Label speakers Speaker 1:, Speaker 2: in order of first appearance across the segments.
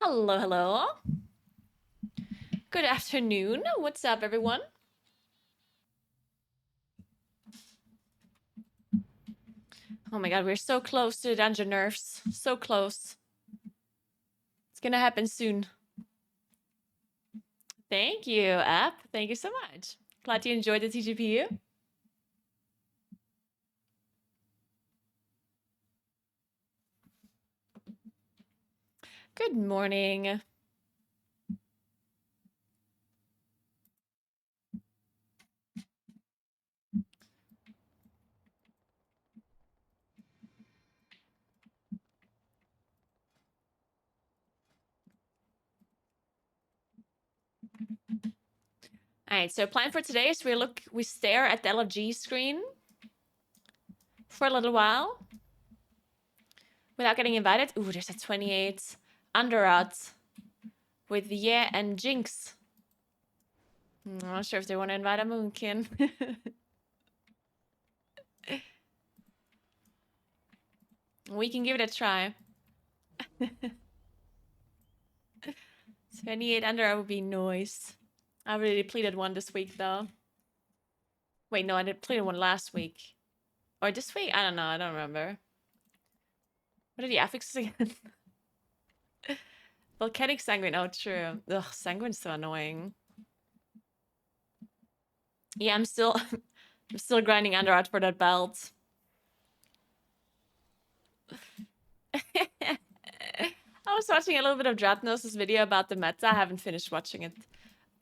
Speaker 1: Hello, hello. Good afternoon. What's up, everyone? Oh my god, we're so close to the dungeon nerfs. So close. It's gonna happen soon. Thank you, app. Thank you so much. Glad you enjoyed the TGPU. Good morning. Alright, so plan for today is we stare at the LFG screen for a little while without getting invited. Ooh, there's a 28 Underat with Yeah and Jinx. I'm not sure if they want to invite a Moonkin. We can give it a try. 28 under would be nice. I already depleted one this week though. Wait, no, I depleted one last week. Or this week? I don't know, I don't remember. What are the affixes again? Volcanic Sanguine, oh true. Ugh, Sanguine's so annoying. Yeah, I'm still grinding under out for that belt. I was watching a little bit of Dratnos' video about the meta. I haven't finished watching it.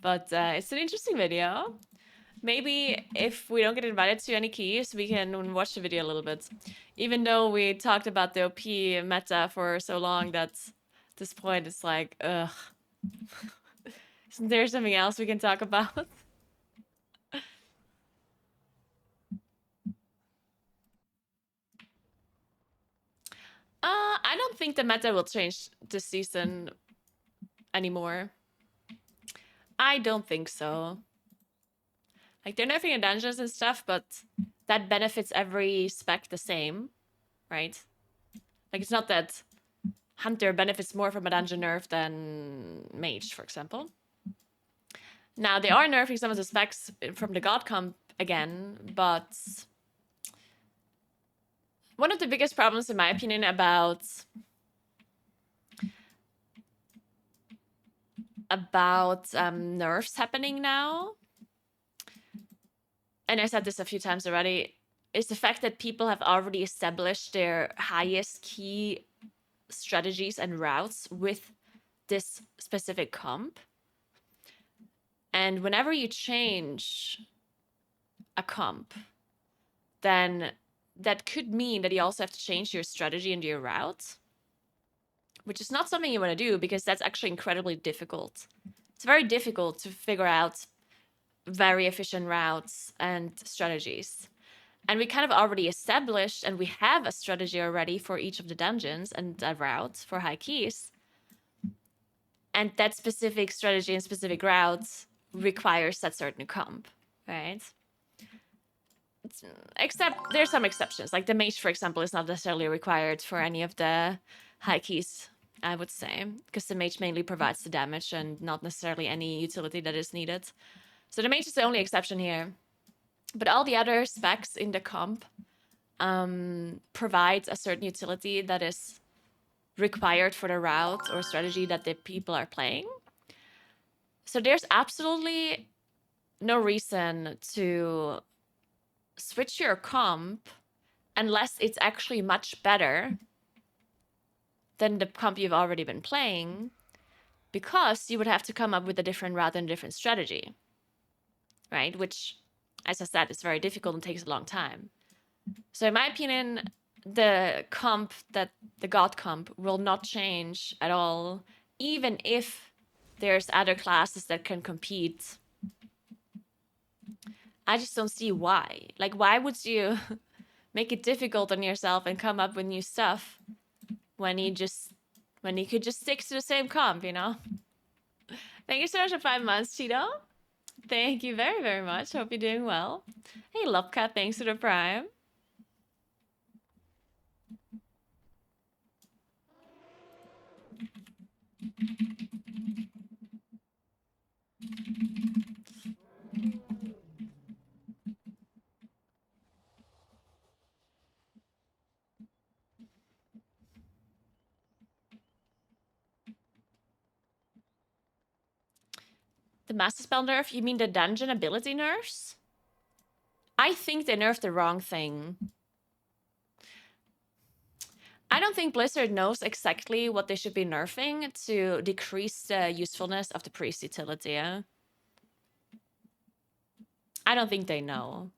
Speaker 1: But it's an interesting video. Maybe if we don't get invited to any keys, we can watch the video a little bit. Even though we talked about the OP meta for so long that at this point it's like, ugh. Isn't there something else we can talk about? I don't think the meta will change this season anymore. I don't think so. Like, they're nerfing in dungeons and stuff, but that benefits every spec the same, right? Like, it's not that Hunter benefits more from a dungeon nerf than Mage, for example. Now, they are nerfing some of the specs from the God comp again, but one of the biggest problems, in my opinion, about nerfs happening now, and I said this a few times already, is the fact that people have already established their highest key strategies and routes with this specific comp. And whenever you change a comp, then that could mean that you also have to change your strategy and your route, which is not something you want to do because that's actually incredibly difficult. It's very difficult to figure out very efficient routes and strategies. And we kind of already established, and we have a strategy already for each of the dungeons and a route for high keys. And that specific strategy and specific routes requires that certain comp, right? Except there's some exceptions. Like the mage, for example, is not necessarily required for any of the high keys, I would say, because the mage mainly provides the damage and not necessarily any utility that is needed. So the mage is the only exception here. But all the other specs in the comp provides a certain utility that is required for the route or strategy that the people are playing. So there's absolutely no reason to switch your comp unless it's actually much better than the comp you've already been playing, because you would have to come up with a different route and a different strategy, right? Which, as I said, is very difficult and takes a long time. So in my opinion, the comp, that the God comp, will not change at all, even if there's other classes that can compete. I just don't see why. Like, why would you make it difficult on yourself and come up with new stuff when you could just stick to the same comp, you know? Thank you so much for 5 months, Cheeto. Thank you very, very much. Hope you're doing well. Hey, Lopka, thanks for the prime. The Master Spell nerf? You mean the dungeon ability nerfs? I think they nerfed the wrong thing. I don't think Blizzard knows exactly what they should be nerfing to decrease the usefulness of the priest utility. I don't think they know.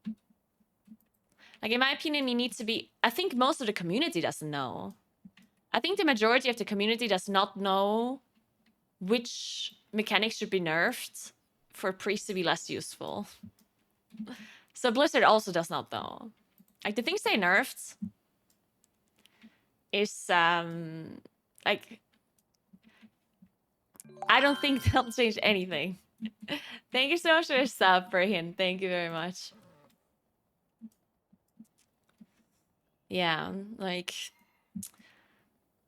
Speaker 1: Like, in my opinion, you need to be... I think most of the community doesn't know. I think the majority of the community does not know which mechanics should be nerfed for priests to be less useful. So Blizzard also does not know. Like, the things they nerfed is, like... I don't think they'll change anything. Thank you so much for your sub, Brian. Thank you very much. Yeah, like...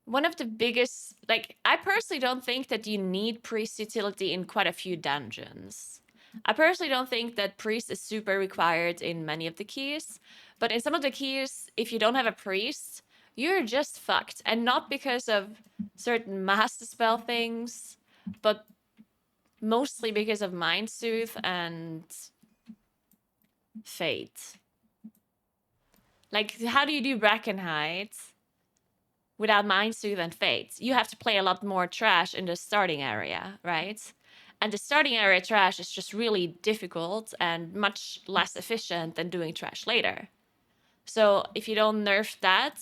Speaker 1: One of the biggest... Like, I personally don't think that you need priest utility in quite a few dungeons. I personally don't think that priest is super required in many of the keys. But in some of the keys, if you don't have a priest, you're just fucked. And not because of certain master spell things, but mostly because of Mind Soothe and Fate. Like, how do you do Brackenhide without Mind Soothe and Fate? You have to play a lot more trash in the starting area, right? And the starting area trash is just really difficult and much less efficient than doing trash later. So if you don't nerf that,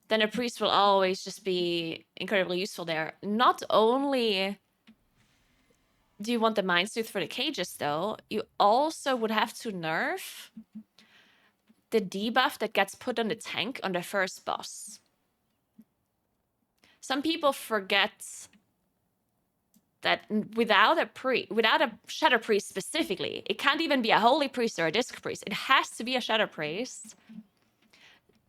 Speaker 1: then a priest will always just be incredibly useful there. Not only do you want the Mind Soothe for the cages, though, you also would have to nerf the debuff that gets put on the tank on the first boss. Some people forget that without a Shadow Priest specifically, it can't even be a Holy Priest or a Disc Priest. It has to be a Shadow Priest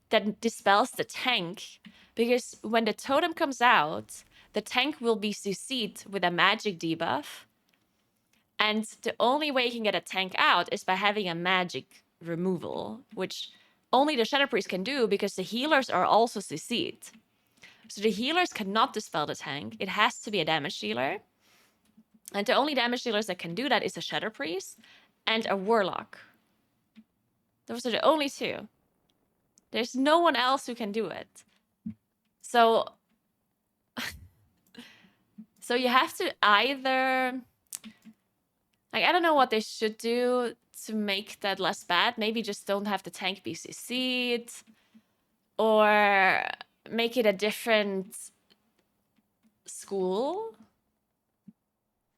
Speaker 1: that dispels the tank, because when the totem comes out, the tank will be CC'd with a magic debuff, and the only way you can get a tank out is by having a magic removal, which only the Shadow Priest can do because the healers are also CC'd. So the healers cannot dispel the tank. It has to be a damage dealer. And the only damage dealers that can do that is a Shadow Priest and a Warlock. Those are the only two. There's no one else who can do it. So, so you have to either... Like, I don't know what they should do to make that less bad. Maybe just don't have the tank be CC'd. Or make it a different school.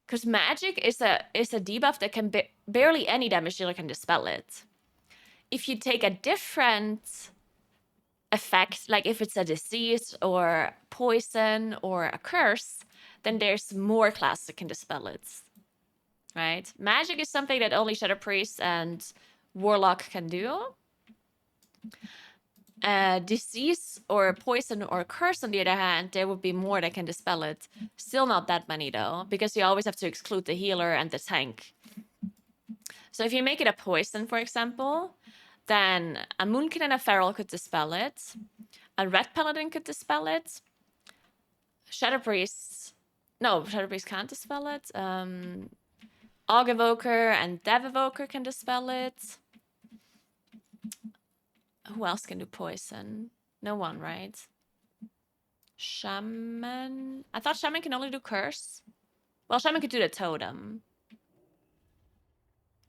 Speaker 1: Because magic is a debuff that can barely any damage dealer can dispel it. If you take a different effect, like if it's a disease or poison or a curse, then there's more classes that can dispel it. Right? Magic is something that only Shadow Priest and Warlock can do. Disease or poison or curse, on the other hand, there would be more that can dispel it. Still not that many, though, because you always have to exclude the healer and the tank. So if you make it a poison, for example, then a Moonkin and a Feral could dispel it. A Red Paladin could dispel it. Shadow Priest... No, Shadow Priest can't dispel it. Og Evoker and Dev Evoker can dispel it. Who else can do poison? No one, right? Shaman? I thought Shaman can only do curse. Well, Shaman could do the totem.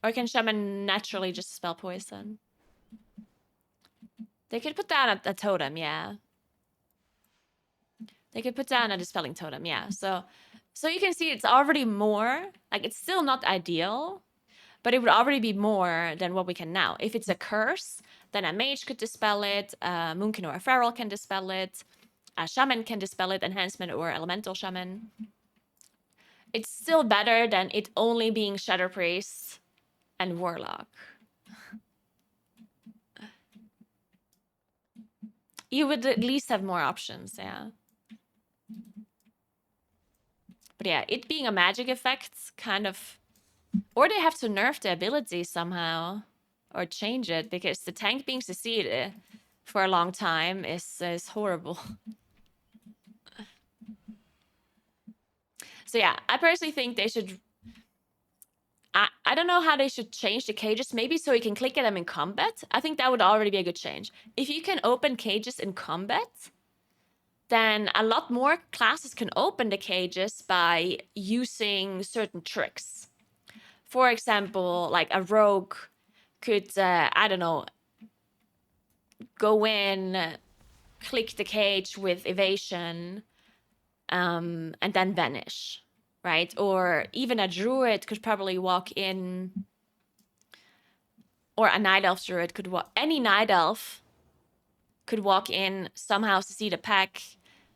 Speaker 1: Or can Shaman naturally just spell poison? They could put down a totem, yeah. They could put down a dispelling totem, yeah. So you can see it's already more. Like, it's still not ideal, but it would already be more than what we can now. If it's a curse, then a mage could dispel it, a Moonkin or a Feral can dispel it, a Shaman can dispel it, Enhancement or Elemental Shaman. It's still better than it only being Shadow Priest and Warlock. You would at least have more options, yeah. But yeah, it being a magic effect kind of... Or they have to nerf the ability somehow. Or change it, because the tank being CC'd for a long time is horrible. So yeah, I personally think they should... I don't know how they should change the cages. Maybe so you can click at them in combat. I think that would already be a good change. If you can open cages in combat, then a lot more classes can open the cages by using certain tricks. For example, like a rogue could, I don't know, go in, click the cage with evasion, and then vanish, right? Or even a druid could probably walk in, or a night elf druid could walk... Any night elf could walk in, somehow see the pack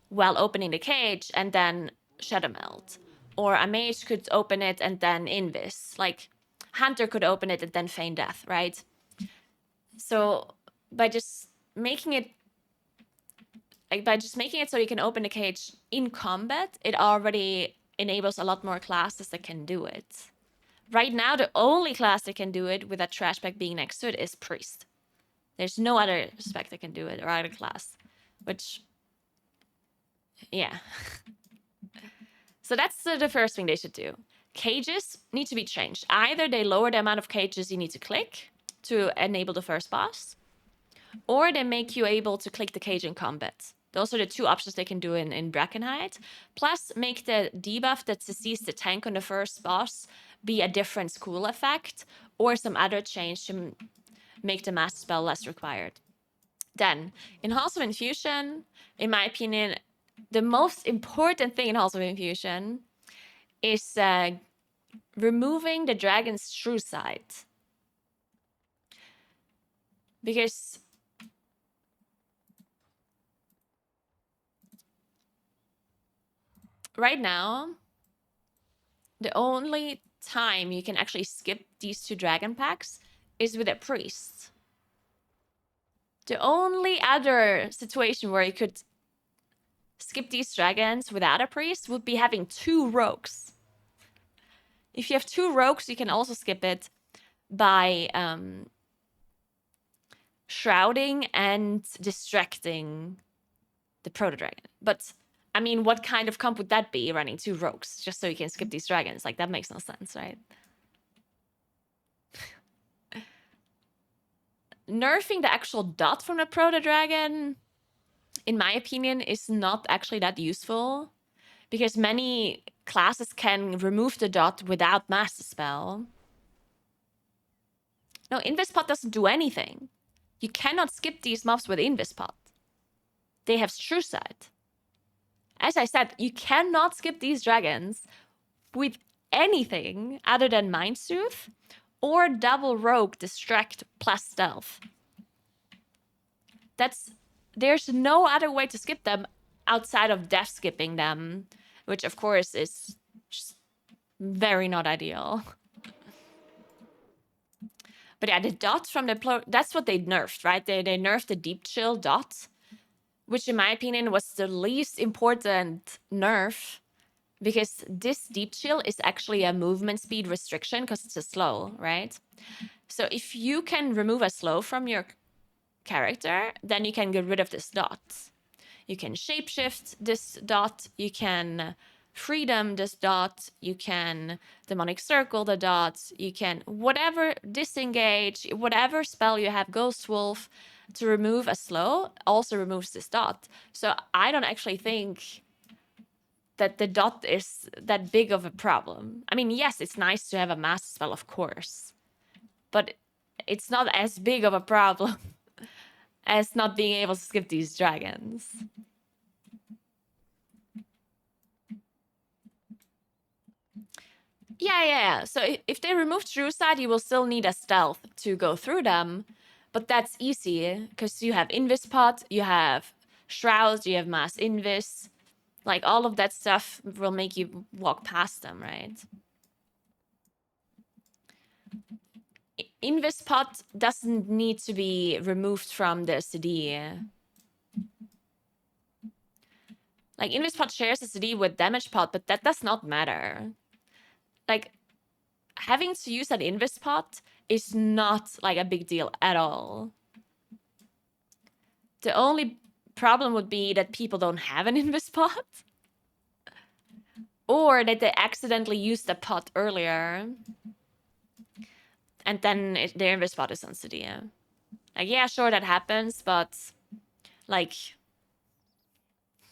Speaker 1: while opening the cage, and then shadow melt. Or a mage could open it and then invis. Like, Hunter could open it and then feign death, right? So by just making it so you can open the cage in combat, it already enables a lot more classes that can do it. Right now, the only class that can do it with a trash bag being next to it is priest. There's no other spec that can do it, or other class, which, yeah. So that's the first thing they should do. Cages need to be changed. Either they lower the amount of cages you need to click to enable the first boss, or they make you able to click the cage in combat. Those are the two options they can do in Brackenhide. Plus, make the debuff that sees the tank on the first boss be a different school effect, or some other change to make the master spell less required. Then, in Halls of Infusion, in my opinion, the most important thing in Halls of Infusion is removing the dragon's true sight. Because right now, the only time you can actually skip these two dragon packs is with a priest. The only other situation where you could skip these dragons without a priest would be having two rogues. If you have two rogues, you can also skip it by shrouding and distracting the proto-dragon. But, I mean, what kind of comp would that be, running two rogues, just so you can skip these dragons? Like, that makes no sense, right? Nerfing the actual dot from the proto-dragon, in my opinion, is not actually that useful, because many classes can remove the dot without Master Spell. No, Invispot doesn't do anything. You cannot skip these mobs with Invispot. They have True Sight. As I said, you cannot skip these dragons with anything other than Mind Soothe or double Rogue Distract plus Stealth. There's no other way to skip them outside of death skipping them, which of course is just very not ideal. But yeah, the dot from the that's what they nerfed, right? They nerfed the deep chill dot, which in my opinion was the least important nerf, because this deep chill is actually a movement speed restriction because it's a slow, right? So if you can remove a slow from your character, then you can get rid of this dot. You can shapeshift this dot, you can freedom this dot, you can demonic circle the dot, you can whatever, disengage, whatever spell you have, Ghost Wolf, to remove a slow also removes this dot. So I don't actually think that the dot is that big of a problem. I mean, yes, it's nice to have a master spell, of course, but it's not as big of a problem as not being able to skip these dragons. Yeah. So if they remove True Sight, you will still need a stealth to go through them, but that's easy because you have Invispot, you have Shrouds, you have Mass Invis. Like, all of that stuff will make you walk past them, right? Invispot doesn't need to be removed from the CD. Like, Invis Pot shares a CD with Damage Pot, but that does not matter. Like, having to use that Invis Pot is not, like, a big deal at all. The only problem would be that people don't have an Invis Pot. Or that they accidentally used the pot earlier. And then their Invis Pot is on CD. Like, yeah, sure, that happens, but, like,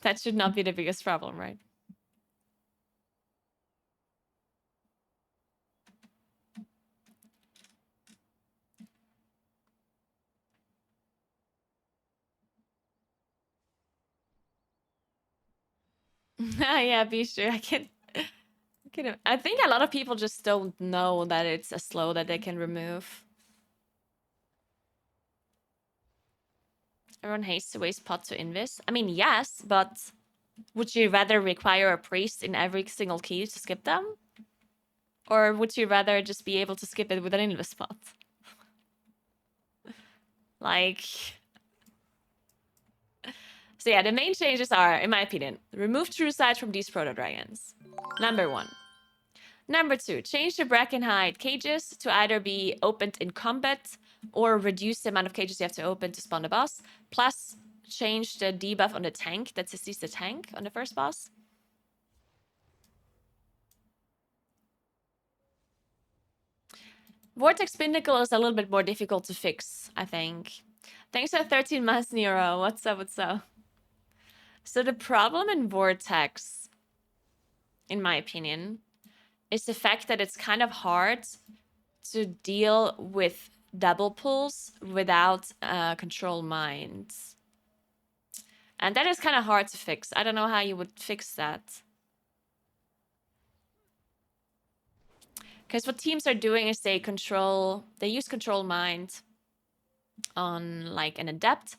Speaker 1: that should not be the biggest problem, right? Yeah, be sure. I think a lot of people just don't know that it's a slow that they can remove. Everyone hates to waste pot to Invis. I mean, yes, but would you rather require a priest in every single key to skip them? Or would you rather just be able to skip it with an Invis pot? Like... So yeah, the main changes are, in my opinion, remove True Sight from these proto-dragons. Number 1. Number 2, change the Brackenhide cages to either be opened in combat or reduce the amount of cages you have to open to spawn the boss. Plus, change the debuff on the tank that sees the tank on the first boss. Vortex Pinnacle is a little bit more difficult to fix, I think. Thanks for 13 months, Nero. What's up, what's up? So the problem in Vortex, in my opinion, is the fact that it's kind of hard to deal with double pulls without control minds. And that is kind of hard to fix. I don't know how you would fix that. Because what teams are doing is they use control mind on like an adept,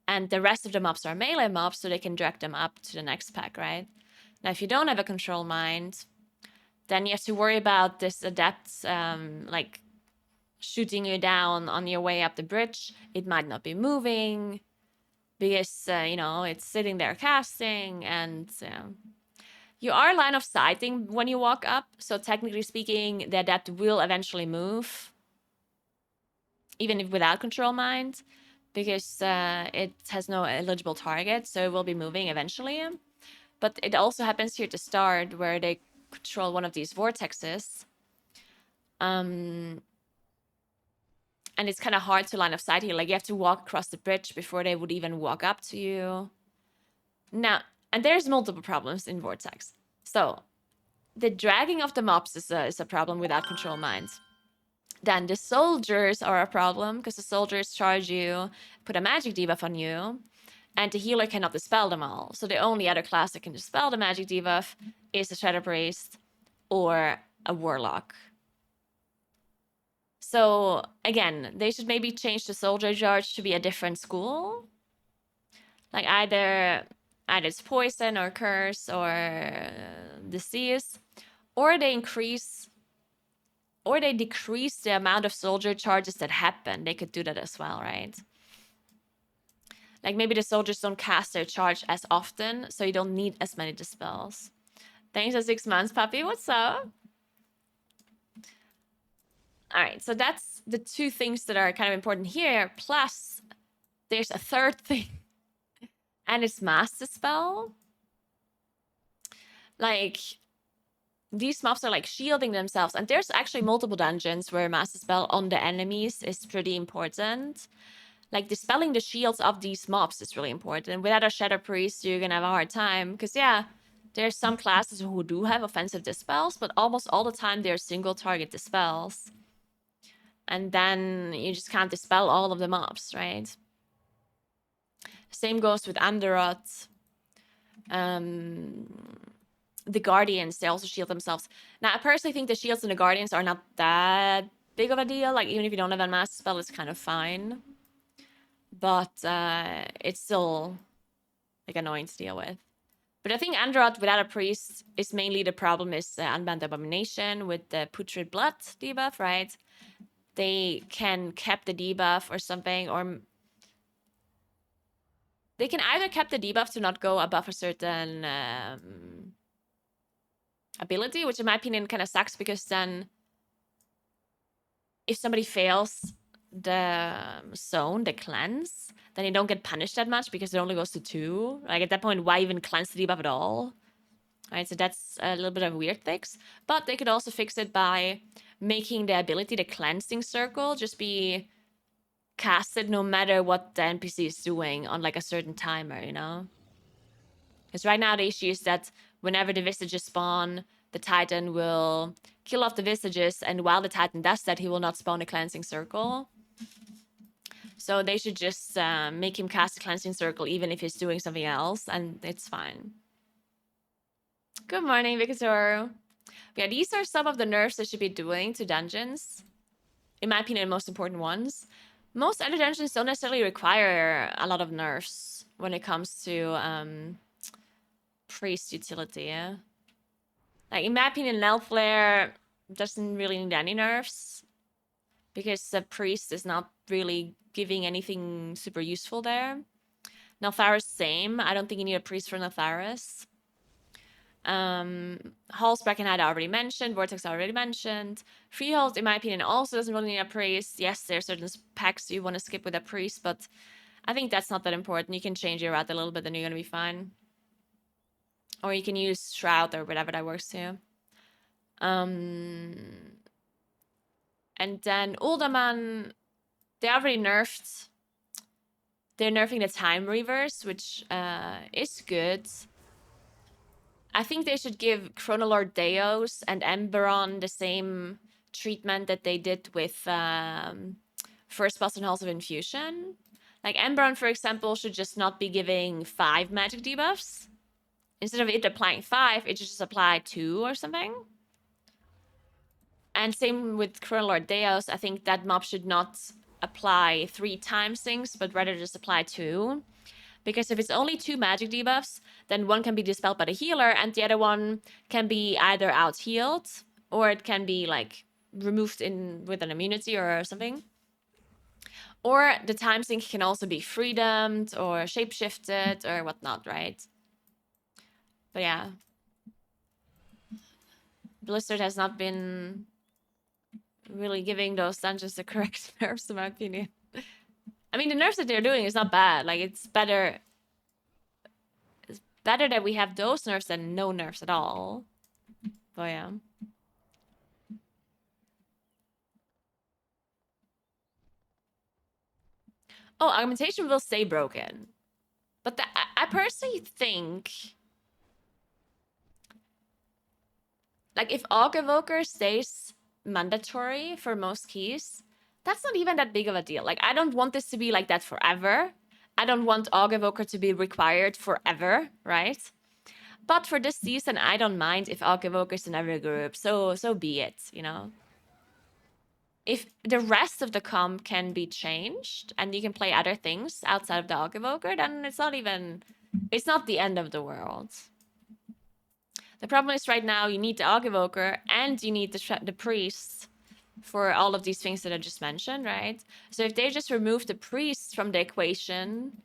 Speaker 1: and the rest of the mobs are melee mobs, so they can drag them up to the next pack, right? Now, if you don't have a control mind, then you have to worry about this adept like shooting you down on your way up the bridge. It might not be moving because, you know, it's sitting there casting, and you are line of sighting when you walk up. So technically speaking, the adept will eventually move, even if without control mind, because it has no eligible target, so it will be moving eventually. But it also happens here to start where they control one of these vortexes. And it's kind of hard to line of sight here. Like, you have to walk across the bridge before they would even walk up to you. Now, and there's multiple problems in Vortex. So, the dragging of the mobs is a problem without control minds. Then the soldiers are a problem, because the soldiers charge you, put a magic debuff on you, and the healer cannot dispel them all. So the only other class that can dispel the magic debuff is a Shadow Priest or a Warlock. So, again, they should maybe change the soldier charge to be a different school. Like, either it's poison or curse or disease, or they decrease the amount of soldier charges that happen. They could do that as well, right? Like, maybe the soldiers don't cast their charge as often, so you don't need as many dispels. Thanks for 6 months, puppy. What's up? All right, so that's the two things that are kind of important here. Plus, there's a third thing, and it's Mass Dispel. Like, these mobs are like shielding themselves, and there's actually multiple dungeons where Mass Dispel on the enemies is pretty important. Like, dispelling the shields of these mobs is really important. Without a Shadow Priest, you're gonna have a hard time, because yeah, there's some classes who do have offensive dispels, but almost all the time they're single target dispels. And then you just can't dispel all of the mobs, right? Same goes with Underrot. The Guardians, they also shield themselves. Now, I personally think the shields and the Guardians are not that big of a deal. Like, even if you don't have a Mass Spell, it's kind of fine. But it's still, like, annoying to deal with. But I think Underrot without a priest is mainly the problem is Unbound Abomination with the Putrid Blood debuff, right? They can cap the debuff or something, or They can either cap the debuff to not go above a certain ability, which in my opinion kind of sucks, because then if somebody fails the zone, the cleanse, then they don't get punished that much because it only goes to 2. Like at that point, why even cleanse the debuff at all? Right, so that's a little bit of a weird fix. But they could also fix it by making the ability, the cleansing circle, just be casted no matter what the NPC is doing on like a certain timer, you know? Because right now the issue is that whenever the visages spawn, the Titan will kill off the visages, and while the Titan does that, he will not spawn a cleansing circle. So they should just make him cast a cleansing circle even if he's doing something else, and it's fine. Good morning, Victor. Yeah, these are some of the nerfs they should be doing to dungeons. In my opinion, the most important ones. Most other dungeons don't necessarily require a lot of nerfs when it comes to priest utility. Yeah? Like, in my opinion, Nelflare doesn't really need any nerfs because the priest is not really giving anything super useful there. Neltharis, same. I don't think you need a priest for Neltharis. Hall's Breckenhead I already mentioned, Vortex I already mentioned. Freehold, in my opinion, also doesn't really need a priest. Yes, there are certain packs you want to skip with a priest, but I think that's not that important. You can change your route a little bit and you're going to be fine. Or you can use Shroud or whatever that works too. And then Uldaman, they already nerfed. They're nerfing the time reverse, which is good. I think they should give Chronolord Deos and Emberon the same treatment that they did with First Boss and Halls of Infusion. Like Emberon, for example, should just not be giving 5 magic debuffs. Instead of it applying 5, it should just apply 2 or something. And same with Chronolord Deos. I think that mob should not apply 3 times things, but rather just apply 2. Because if it's only 2 magic debuffs, then one can be dispelled by the healer, and the other one can be either out-healed, or it can be, like, removed with an immunity or something. Or the time sink can also be freedomed, or shapeshifted, or whatnot, right? But yeah. Blizzard has not been really giving those dungeons the correct nerfs, in my opinion. I mean, the nerfs that they're doing is not bad. Like, it's better that we have those nerfs than no nerfs at all. But yeah. Oh, augmentation will stay broken. But I personally think, like, if Aug Evoker stays mandatory for most keys, that's not even that big of a deal. Like, I don't want this to be like that forever. I don't want Aug Evoker to be required forever, right? But for this season, I don't mind if Aug Evoker's in every group. So be it, you know? If the rest of the comp can be changed and you can play other things outside of the Aug Evoker, then it's not the end of the world. The problem is right now you need the Aug Evoker and you need the priest for all of these things that I just mentioned, right? So if they just remove the priest from the equation,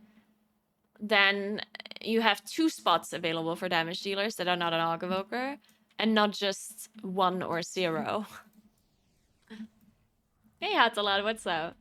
Speaker 1: then you have 2 spots available for damage dealers that are not an Aug Evoker, and not just 1 or 0. Hey, Hatsalad, what's up?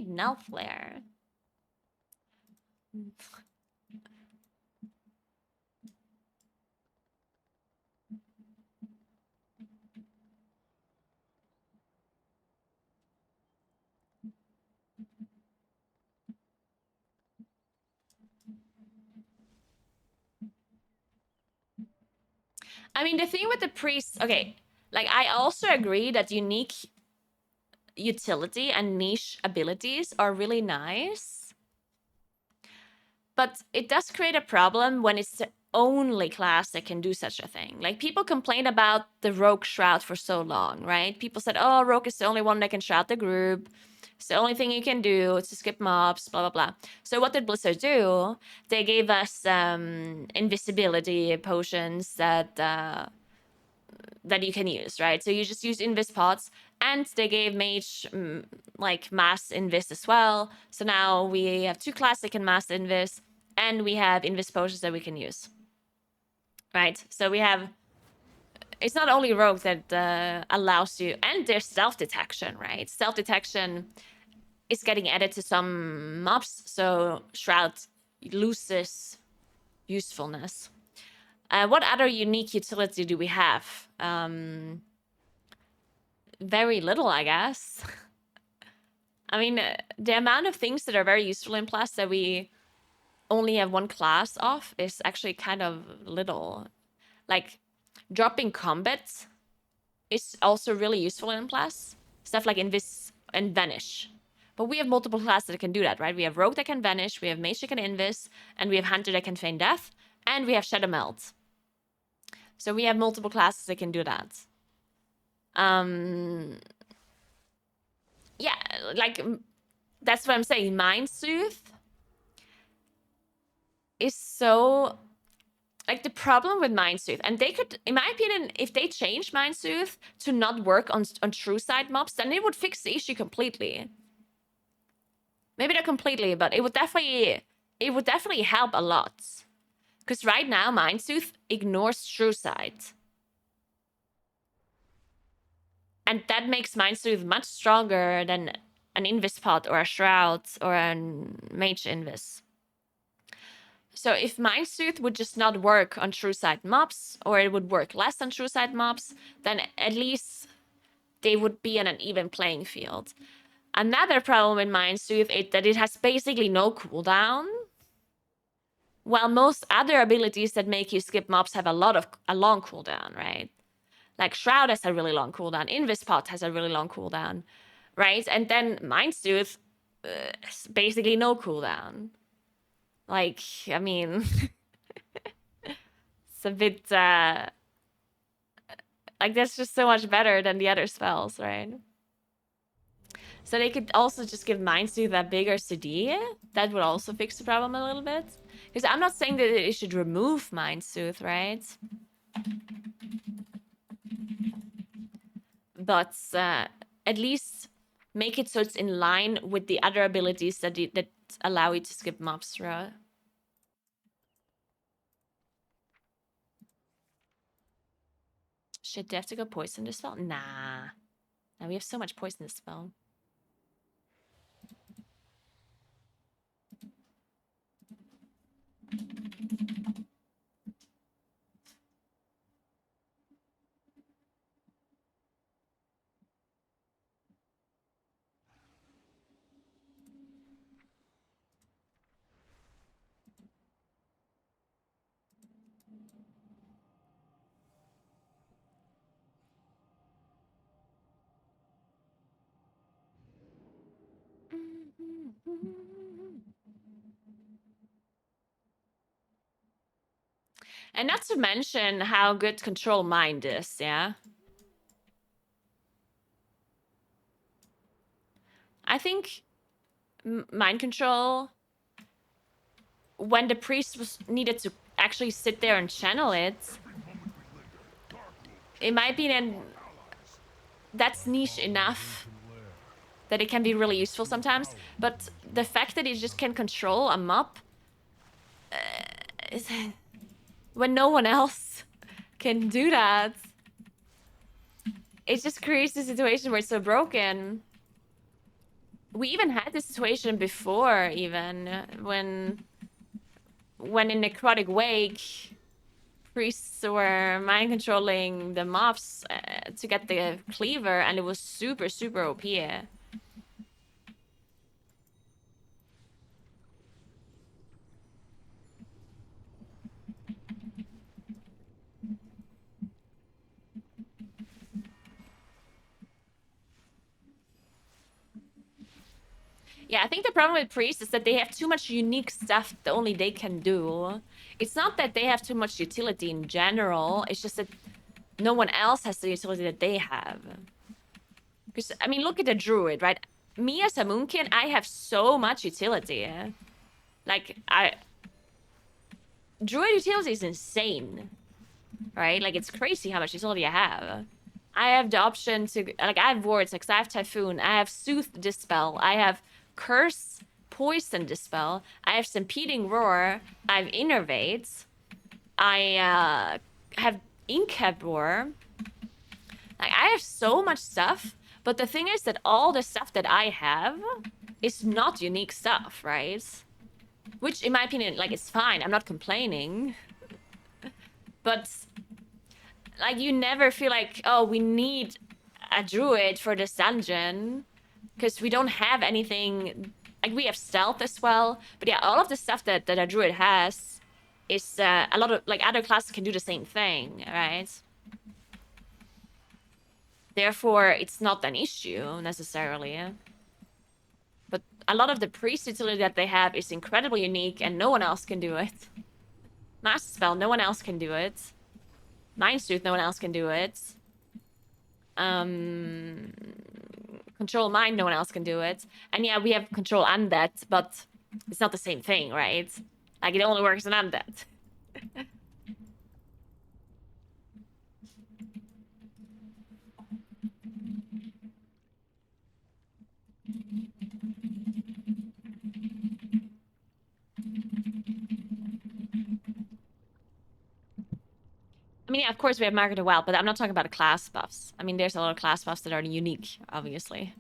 Speaker 1: Nelflare. I mean, the thing with the priests, okay, like, I also agree that unique utility and niche abilities are really nice. But it does create a problem when it's the only class that can do such a thing. Like, people complain about the Rogue Shroud for so long, right? People said, oh, Rogue is the only one that can shroud the group. It's the only thing you can do. It's to skip mobs, blah, blah, blah. So what did Blizzard do? They gave us invisibility potions that you can use, right? So you just use invis pots, and they gave mage like mass invis as well. So now we have 2 classes that can mass invis, and we have invis potions that we can use, right? So we have, it's not only rogue that allows you, and there's stealth detection, right? Stealth detection is getting added to some mobs, so Shroud loses usefulness. What other unique utility do we have? Very little, I guess. I mean, the amount of things that are very useful in Plus that we only have 1 class of is actually kind of little. Like, dropping combat is also really useful in Plus. Stuff like Invis and Vanish. But we have multiple classes that can do that, right? We have Rogue that can Vanish, we have Mage that can Invis, and we have Hunter that can Feign Death, and we have Shadow Melt. So we have multiple classes that can do that. Yeah, like, that's what I'm saying. Mind Soothe is so... Like, the problem with Mind Soothe, and they could, in my opinion, if they changed Mind Soothe to not work on true side mobs, then it would fix the issue completely. Maybe not completely, but it would definitely help a lot. Because right now, Mind Soothe ignores true side. And that makes Mind Soothe much stronger than an Invis pot or a Shroud or a Mage Invis. So if Mind Soothe would just not work on true side mobs, or it would work less on true side mobs, then at least they would be on an even playing field. Another problem with Mind Soothe is that it has basically no cooldown, while most other abilities that make you skip mobs have a long cooldown, right? Like Shroud has a really long cooldown, Invis pot has a really long cooldown, right? And then Mind Soothe has basically no cooldown. Like, I mean, it's a bit, like, that's just so much better than the other spells, right? So they could also just give Mind Soothe a bigger CD. That would also fix the problem a little bit. Because I'm not saying that it should remove Mind Soothe, right? But at least make it so it's in line with the other abilities that allow you to skip mobs, right? Shit, do I have to go poison this spell? Nah. Now we have so much poison this spell. And not to mention how good Control Mind is, yeah? I think Mind Control, when the priest was needed to actually sit there and channel it, in my opinion, that's niche enough that it can be really useful sometimes. But the fact that it just can control a mob, when no one else can do that, it just creates a situation where it's so broken. We even had this situation before, even when in Necrotic Wake, priests were mind controlling the mobs to get the cleaver, and it was super, super OP. Yeah, I think the problem with priests is that they have too much unique stuff that only they can do. It's not that they have too much utility in general, it's just that no one else has the utility that they have. Because, I mean, look at the druid, right? Me as a moonkin, I have so much utility. Like, druid utility is insane, right? Like, it's crazy how much utility I have. I have the option to, like, I have Vortex, I have Typhoon, I have Soothe Dispel, I have Curse, Poison Dispel, I have Stampeding Roar, I have Innervate, I have Inkhead Roar. Like, I have so much stuff, but the thing is that all the stuff that I have is not unique stuff, right? Which, in my opinion, like, it's fine. I'm not complaining. But, like, you never feel like, oh, we need a druid for this dungeon. Because we don't have anything... Like, we have stealth as well. But yeah, all of the stuff that a druid has is a lot of... Like, other classes can do the same thing, right? Therefore, it's not an issue, necessarily. But a lot of the priest utility that they have is incredibly unique, and no one else can do it. Master Spell, no one else can do it. Mind Sooth, no one else can do it. Control Mind, no one else can do it. And yeah, we have Control Undead, but it's not the same thing, right? Like, it only works on Undead. I mean, yeah, of course we have Market of Wild, but I'm not talking about the class buffs. I mean, there's a lot of class buffs that are unique, obviously.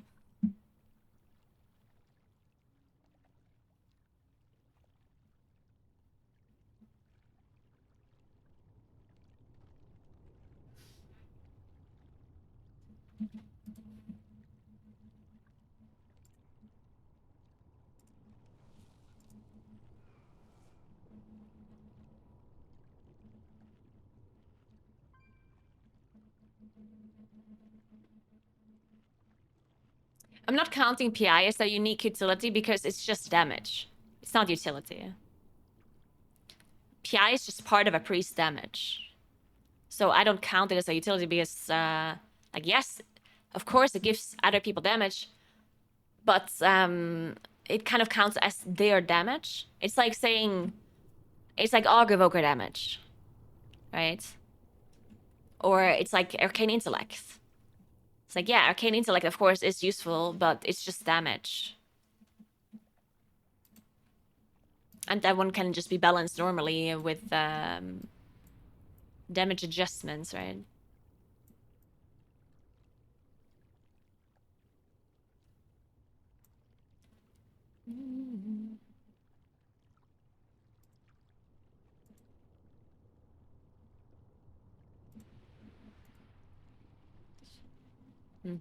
Speaker 1: I'm not counting PI as a unique utility because it's just damage. It's not utility. PI is just part of a priest damage. So I don't count it as a utility because, like, yes, of course it gives other people damage, but it kind of counts as their damage. It's like saying, it's like Augur Evoker damage, right? Or it's like Arcane Intellect. It's like, yeah, Arcane Intellect, of course, is useful, but it's just damage. And that one can just be balanced normally with damage adjustments, right? Hmm.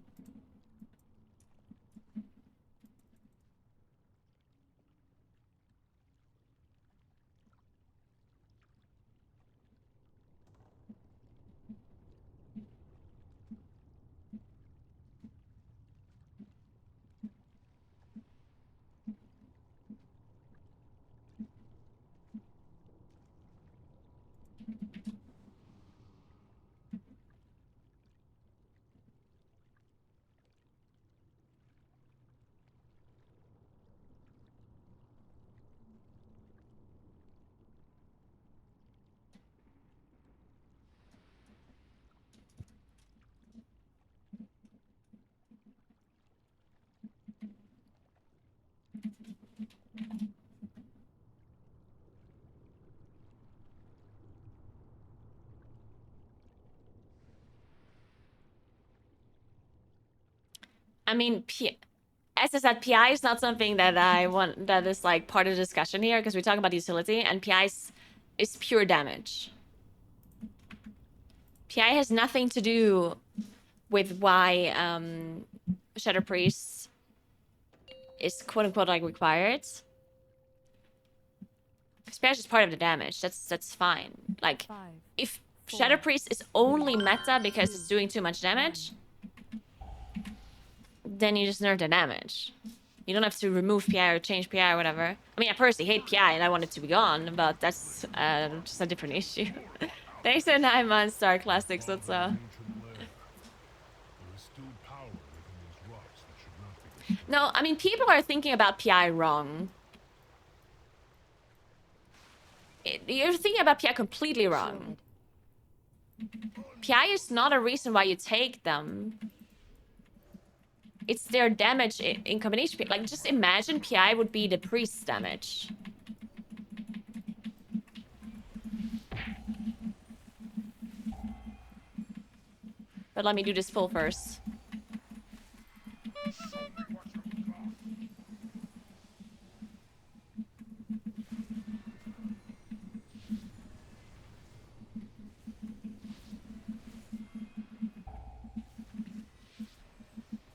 Speaker 1: I mean, as I said, PI is not something that I want, that is like part of the discussion here, because we talk about utility, and PI is pure damage. PI has nothing to do with why Shadow Priest is quote-unquote like required. PI is just part of the damage. That's fine. Like, if Shadow Priest is only meta because it's doing too much damage, then you just nerf the damage. You don't have to remove PI or change PI or whatever. I mean, I personally hate PI and I want it to be gone, but that's just a different issue. Thanks for 9 months, Star Classics. What's up? No, I mean, people are thinking about PI wrong. You're thinking about PI completely wrong. PI is not a reason why you take them. It's their damage in combination. Like, just imagine PI would be the priest's damage. But let me do this full first.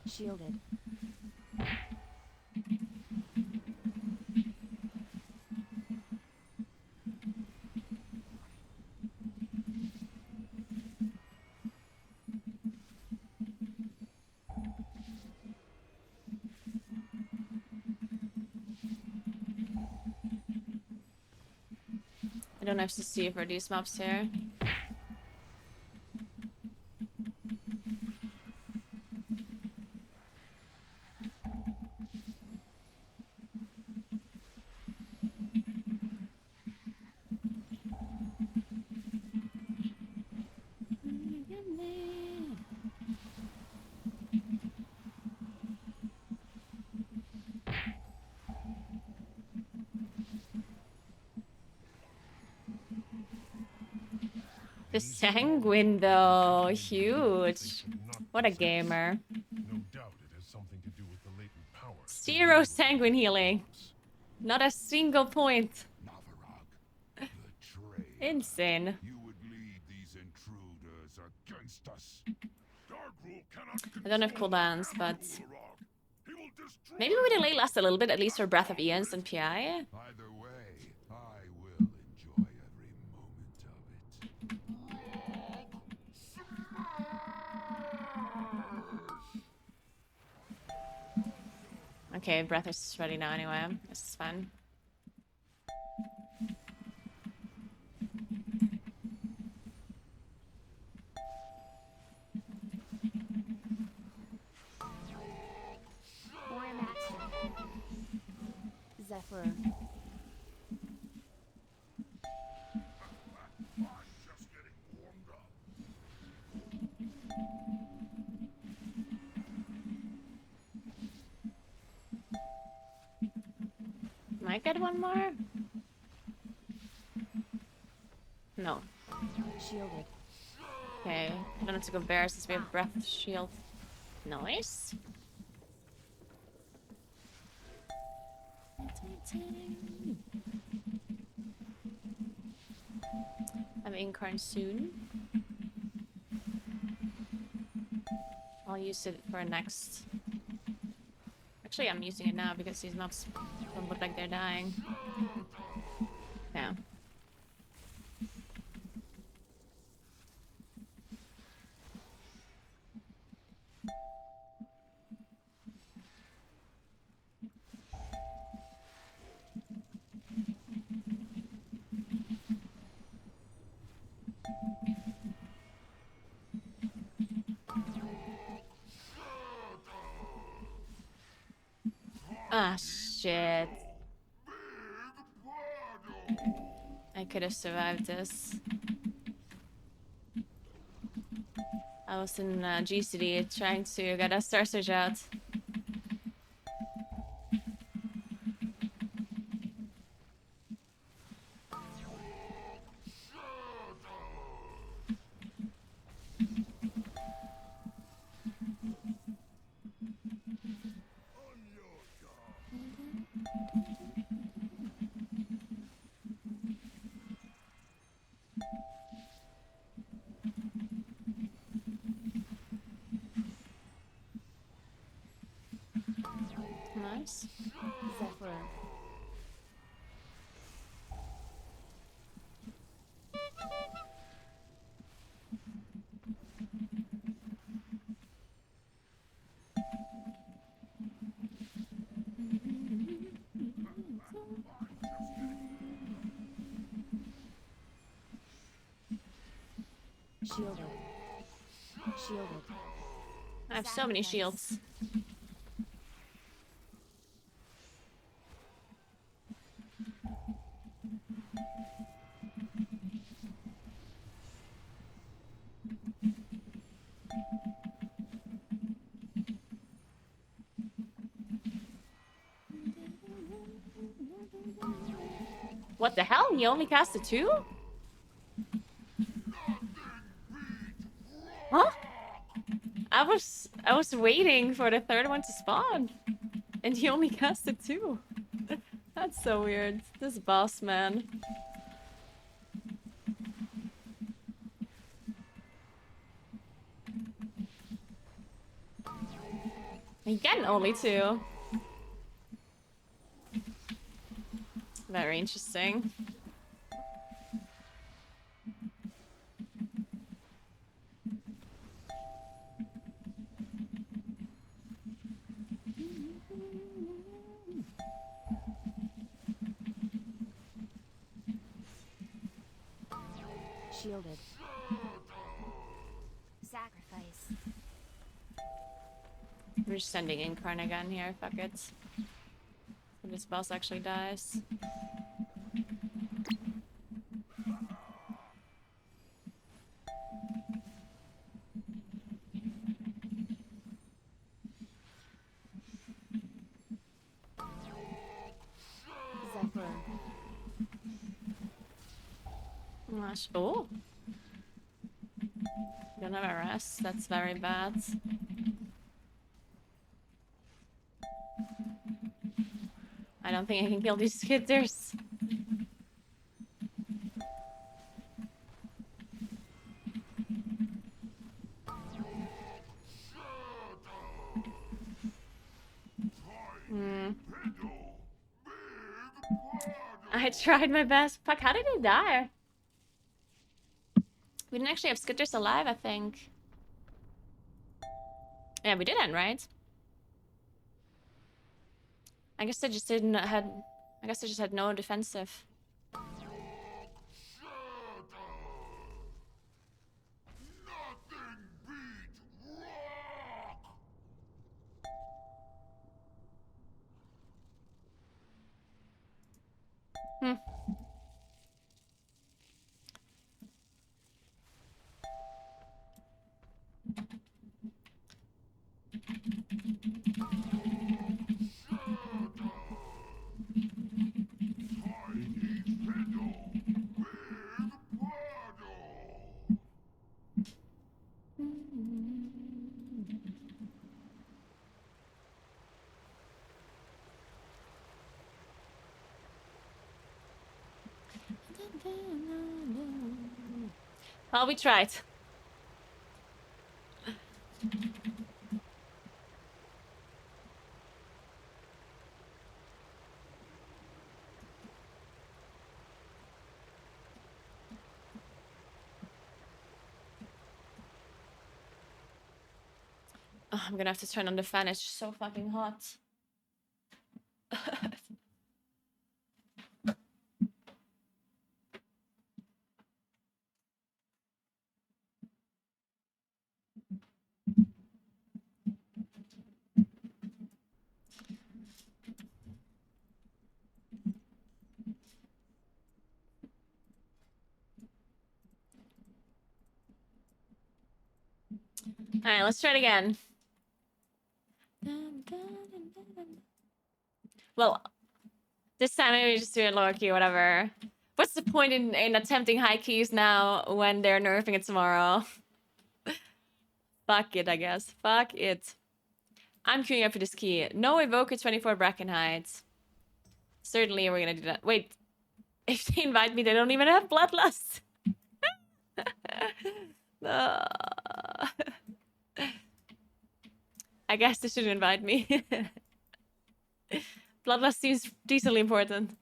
Speaker 2: Shielded.
Speaker 1: I don't have to see for these maps here. The Sanguine, though, huge. What a gamer.
Speaker 3: No doubt it has something to do with the latent power.
Speaker 1: 0 Sanguine healing. Not a single point. Insane.
Speaker 3: You would lead these intruders against us.
Speaker 1: I don't have cooldowns, but maybe we delay last a little bit, at least for Breath of Eons and PI.
Speaker 3: Either way, I will enjoy every moment of it.
Speaker 1: Okay, Breath is ready now anyway. This is fine.
Speaker 2: Zephyr.
Speaker 1: Might get one more? No.
Speaker 2: Shielded.
Speaker 1: Okay, I don't have to go bear since we have breath shield. Nice. I'm incarn soon. I'll use it for next. Actually, I'm using it now because these mobs don't look like they're dying. Yeah. Ah, shit. I could have survived this. I was in GCD trying to get a Star Surge out. Nice.
Speaker 2: Zephyr. Shielded. Shielded.
Speaker 1: I have so many shields. What the hell? He only casted 2? Huh? I was waiting for the third one to spawn. And he only casted 2. That's so weird. This boss man. Again, only 2. Very interesting.
Speaker 2: Shielded. Sacrifice.
Speaker 1: We're just sending Incarn again here, fuck it. So this boss actually dies.
Speaker 2: Zephyr.
Speaker 1: Gosh. Oh! Don't have a rest, that's very bad. I don't think I can kill these skitters. I tried my best. Fuck, how did he die? We didn't actually have skitters alive, I think. Yeah, we didn't, right? I guess they just didn't had... I guess they just had no defensive. Hmm. Well, we tried. Oh, I'm gonna have to turn on the fan, it's so fucking hot. Alright, let's try it again. Well, this time maybe just do it lower key, whatever. What's the point in attempting high keys now when they're nerfing it tomorrow? Fuck it, I guess. Fuck it. I'm queuing up for this key. No Evoker 24 Bracken Heights. Certainly we're gonna do that. Wait. If they invite me, they don't even have Bloodlust. I guess they should invite me. Bloodlust seems decently important.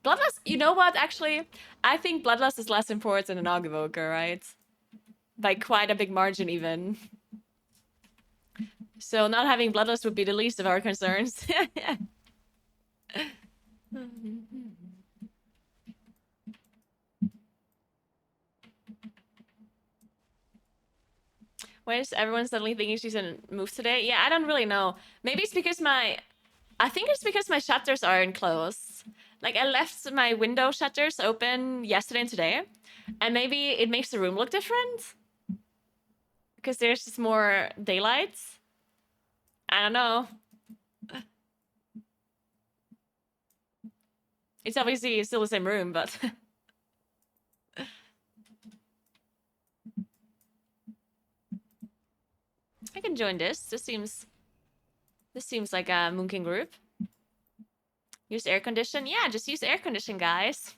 Speaker 1: Bloodlust, you know what, actually? I think Bloodlust is less important than Aug Evoker, right? By quite a big margin, even. So not having Bloodlust would be the least of our concerns. Why is everyone suddenly thinking she's gonna move today? Yeah, I don't really know. Maybe it's because I think it's because my shutters aren't closed. Like, I left my window shutters open yesterday and today. And maybe it makes the room look different. Because there's just more daylight. I don't know. It's obviously still the same room, but... I can join this. This seems like a Moonking group. Use air condition? Yeah, just use air condition, guys.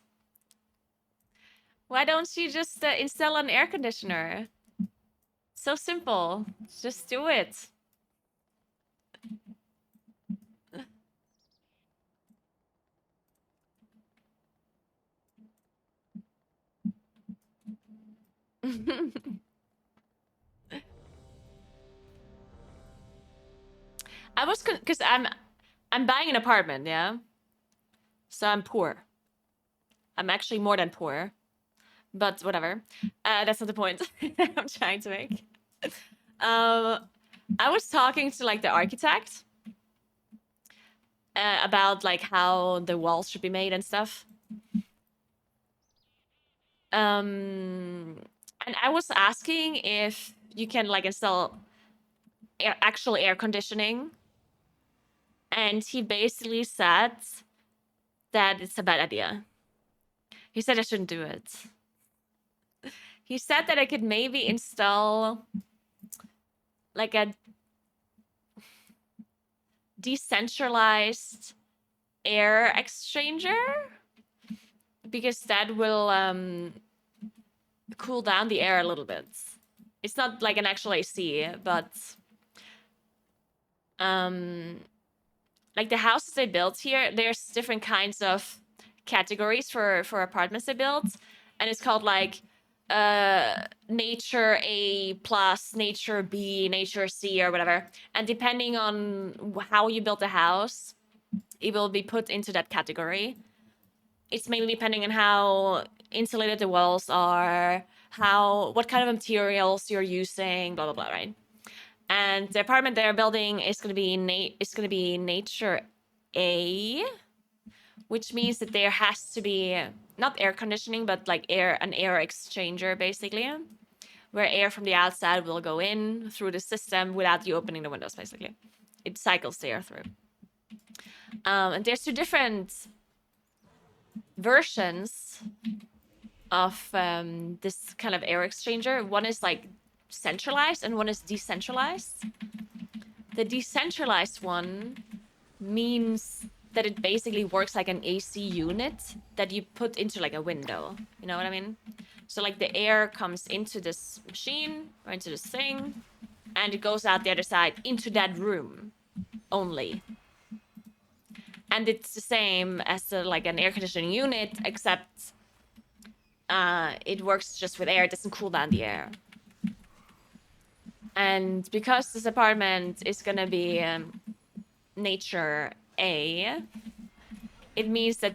Speaker 1: Why don't you just install an air conditioner? So simple. Just do it. I was because I'm buying an apartment, yeah. So I'm poor. I'm actually more than poor, but whatever. That's not the point I'm trying to make. I was talking to like the architect about like how the walls should be made and stuff. And I was asking if you can like install actual air conditioning, and he basically said that it's a bad idea. He said I shouldn't do it. He said that I could maybe install like a decentralized air exchanger, because that will cool down the air a little bit. It's not like an actual AC, but like the houses they built here, there's different kinds of categories for apartments they built, and it's called like nature A plus, nature B, nature C, or whatever. And depending on how you built the house, it will be put into that category. It's mainly depending on how insulated the walls are, what kind of materials you're using, blah blah blah, right? And the apartment they're building is going to be nature A, which means that there has to be not air conditioning, but like an air exchanger, basically, where air from the outside will go in through the system without you opening the windows, basically. It cycles the air through. And there's two different versions of this kind of air exchanger. One is like centralized and one is decentralized. The decentralized one means that it basically works like an AC unit that you put into like a window. You know what I mean? So like the air comes into this machine or into this thing, and it goes out the other side into that room only. And it's the same as like an air conditioning unit, except it works just with air. It doesn't cool down the air. And because this apartment is gonna be nature A, it means that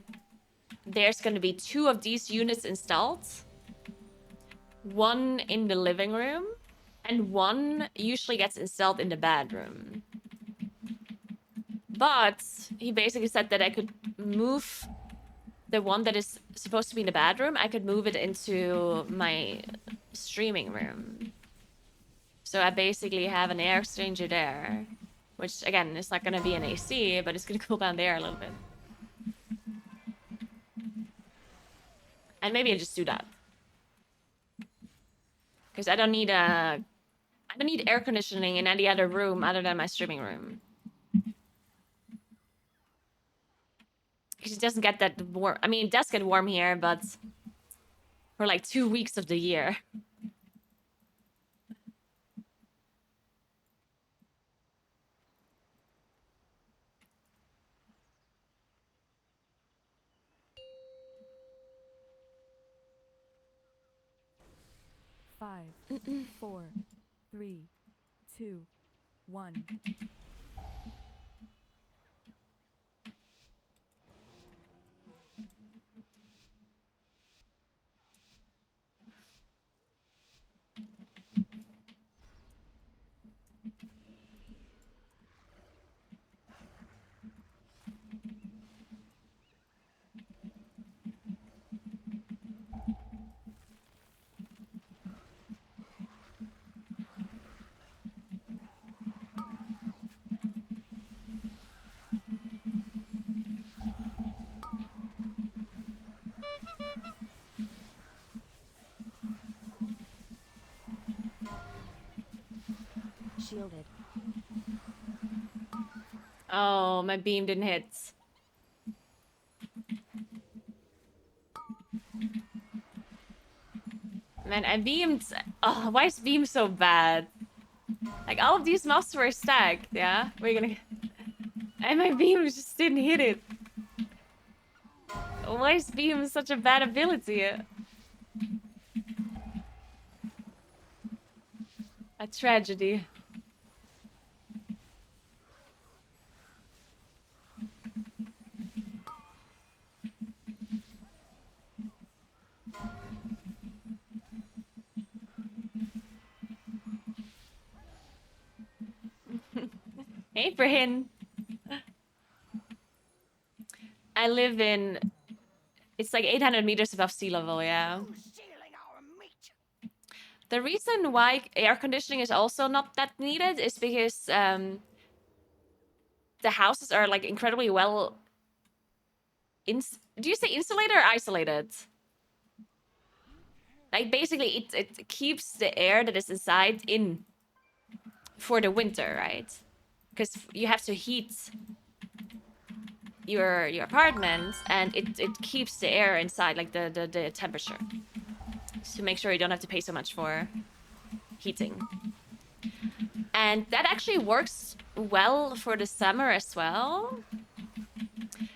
Speaker 1: there's gonna be 2 of these units installed. One in the living room, and one usually gets installed in the bedroom. But he basically said that I could move the one that is supposed to be in the bedroom, I could move it into my streaming room. So I basically have an air exchanger there, which again, it's not gonna be an AC, but it's gonna cool down the air a little bit. And maybe I just do that. Because I don't need air conditioning in any other room other than my streaming room. Because it doesn't get that warm. I mean, it does get warm here, but for like 2 weeks of the year.
Speaker 4: Five, 4, 3, 2, 1.
Speaker 2: Shielded.
Speaker 1: Oh, my beam didn't hit. Man, I beamed. Oh, why is beam so bad? Like, all of these mobs were stacked, yeah? We're gonna. And my beam just didn't hit it. Why is beam such a bad ability? A tragedy. Hey, Brahin. I live in... It's like 800 meters above sea level, yeah. The reason why air conditioning is also not that needed is because the houses are like incredibly well... Do you say insulated or isolated? Like basically it keeps the air that is inside in for the winter, right? Because you have to heat your apartment and it keeps the air inside, like the temperature. To make sure you don't have to pay so much for heating. And that actually works well for the summer as well.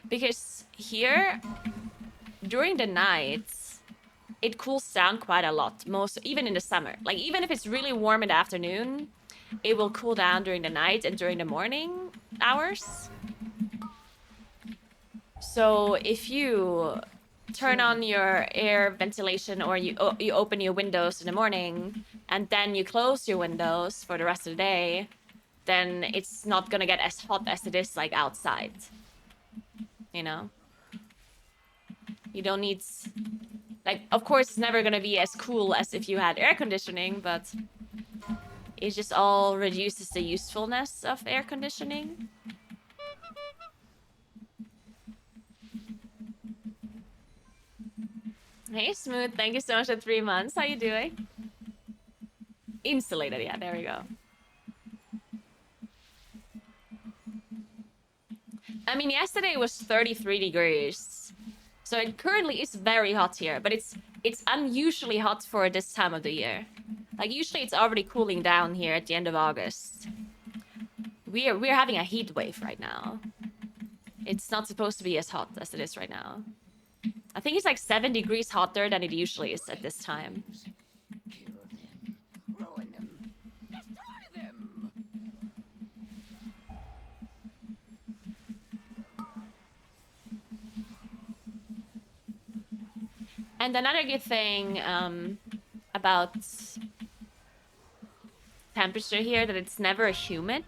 Speaker 1: Because here, during the nights, it cools down quite a lot. Even in the summer. Like, even if it's really warm in the afternoon, it will cool down during the night and during the morning hours. So if you turn on your air ventilation or you open your windows in the morning and then you close your windows for the rest of the day, then it's not gonna get as hot as it is like outside. You know? You don't need... Like, of course, it's never gonna be as cool as if you had air conditioning, but it just all reduces the usefulness of air conditioning. Hey, Smooth, thank you so much for 3 months. How you doing? Insulated, yeah, there we go. I mean, yesterday was 33 degrees. So it currently is very hot here, but it's unusually hot for this time of the year. Like, usually it's already cooling down here at the end of August. We're having a heat wave right now. It's not supposed to be as hot as it is right now. I think it's like 7 degrees hotter than it usually is at this time.
Speaker 5: Kill them. Ruin them. Destroy them.
Speaker 1: And another good thing about temperature here, that it's never humid.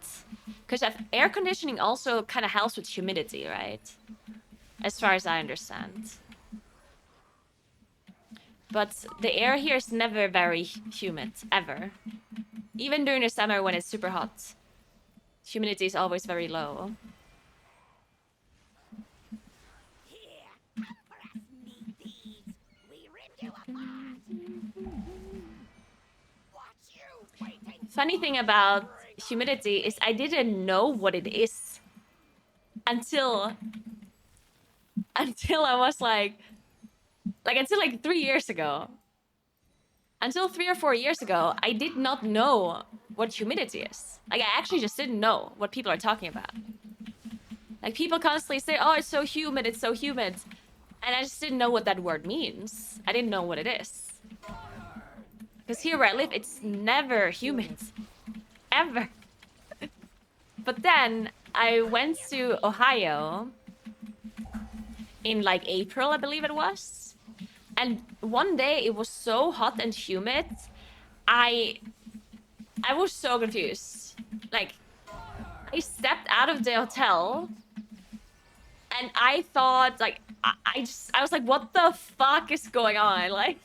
Speaker 1: Because air conditioning also kind of helps with humidity, right? As far as I understand. But the air here is never very humid, ever. Even during the summer when it's super hot. Humidity is always very low. Funny thing about humidity is I didn't know what it is until I was like until like 3 years ago. Until 3 or 4 years ago, I did not know what humidity is. Like, I actually just didn't know what people are talking about. Like, people constantly say, oh, it's so humid, it's so humid. And I just didn't know what that word means. I didn't know what it is. Because here where I live, it's never humid. Ever. But then I went to Ohio in like April, I believe it was. And one day it was so hot and humid. I was so confused. Like, I stepped out of the hotel and I thought, like, I was like, what the fuck is going on? Like,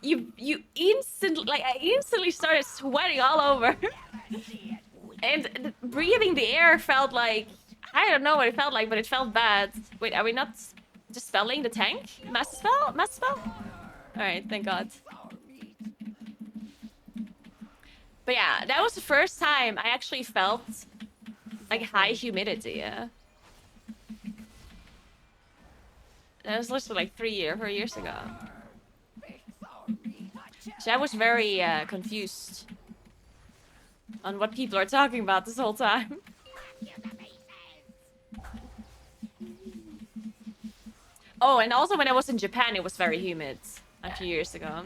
Speaker 1: you instantly, like, I instantly started sweating all over. And breathing the air felt like, I don't know what it felt like, but it felt bad. Wait, are we not dispelling the tank? Master spell? Master spell? Alright, thank God. But yeah, that was the first time I actually felt like high humidity. Yeah. That was literally like 4 years ago. So I was very confused on what people are talking about this whole time. Oh, and also when I was in Japan, it was very humid a few years ago.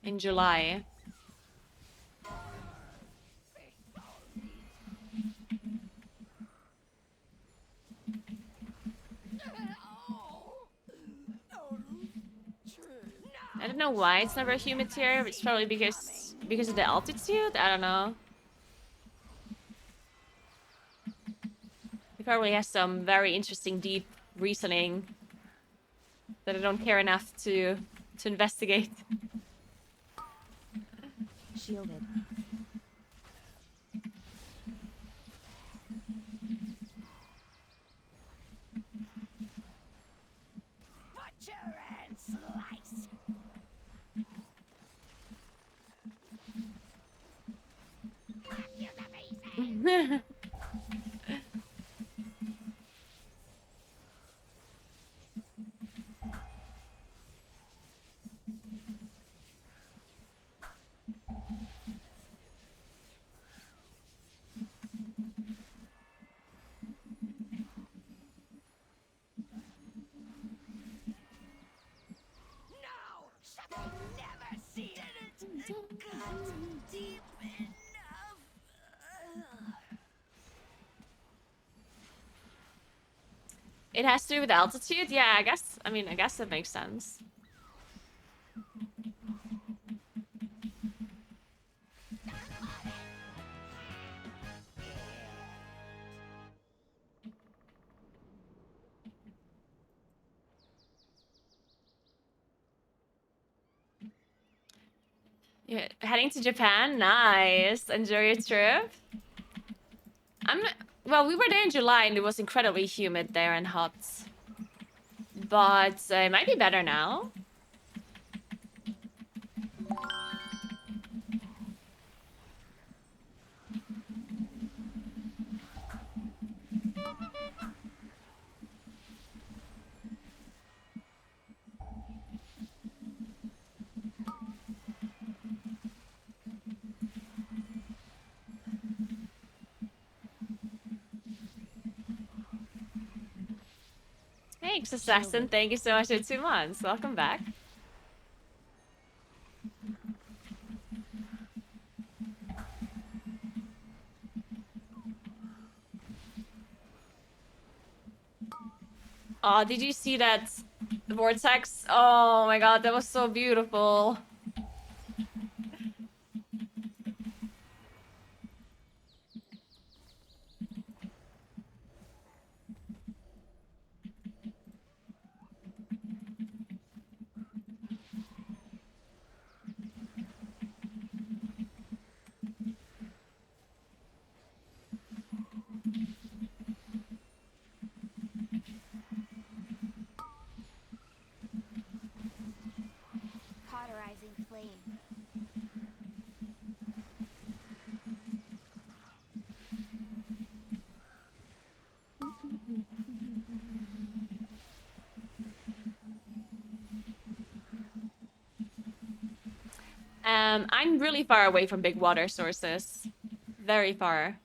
Speaker 1: In July. I don't know why it's never humid here. It's probably because of the altitude. I don't know. It probably has some very interesting, deep reasoning that I don't care enough to investigate.
Speaker 2: Shielded.
Speaker 5: Butcher and slice. No! I've never seen it! Cut deep enough!
Speaker 1: It has to do with altitude? Yeah, I guess. I mean, I guess that makes sense. Yeah, heading to Japan? Nice. Enjoy your trip. Well, we were there in July and it was incredibly humid there and hot. But it might be better now. Thanks, Assassin. Thank you so much for 2 months. Welcome back. Oh, did you see that vortex? Oh my god, that was so beautiful.
Speaker 2: Cauterizing flame.
Speaker 1: I'm really far away from big water sources. Very far.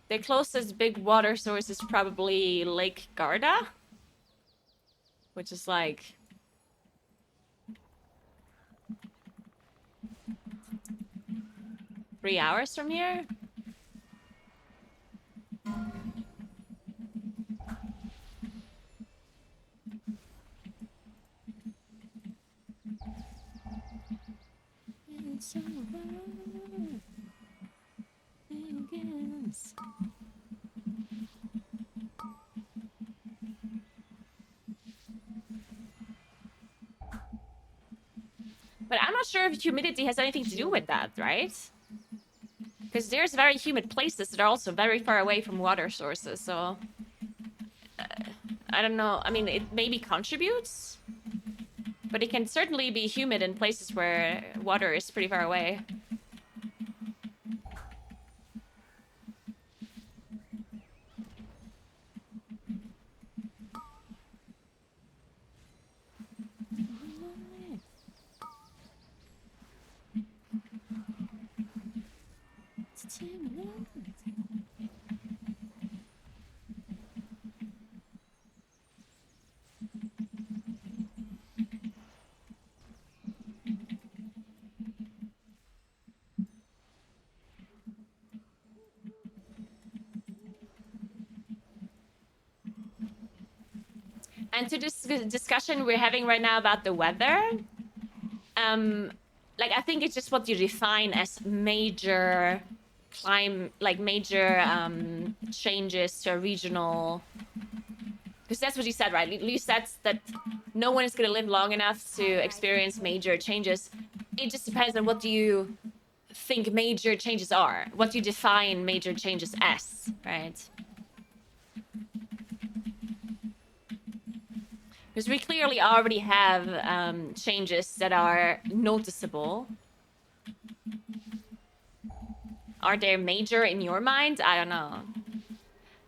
Speaker 1: The closest big water source is probably Lake Garda, which is like 3 hours from here. It's over. I guess. But I'm not sure if humidity has anything to do with that, right? Because there's very humid places that are also very far away from water sources, so... I don't know. I mean, it maybe contributes, but it can certainly be humid in places where water is pretty far away. And to this discussion we're having right now about the weather, like I think it's just what you define as major changes to a regional. Because that's what you said, right? You said that no one is going to live long enough to experience major changes. It just depends on what do you think major changes are. What do you define major changes as, right? Because we clearly already have changes that are noticeable. Are they major in your mind? I don't know.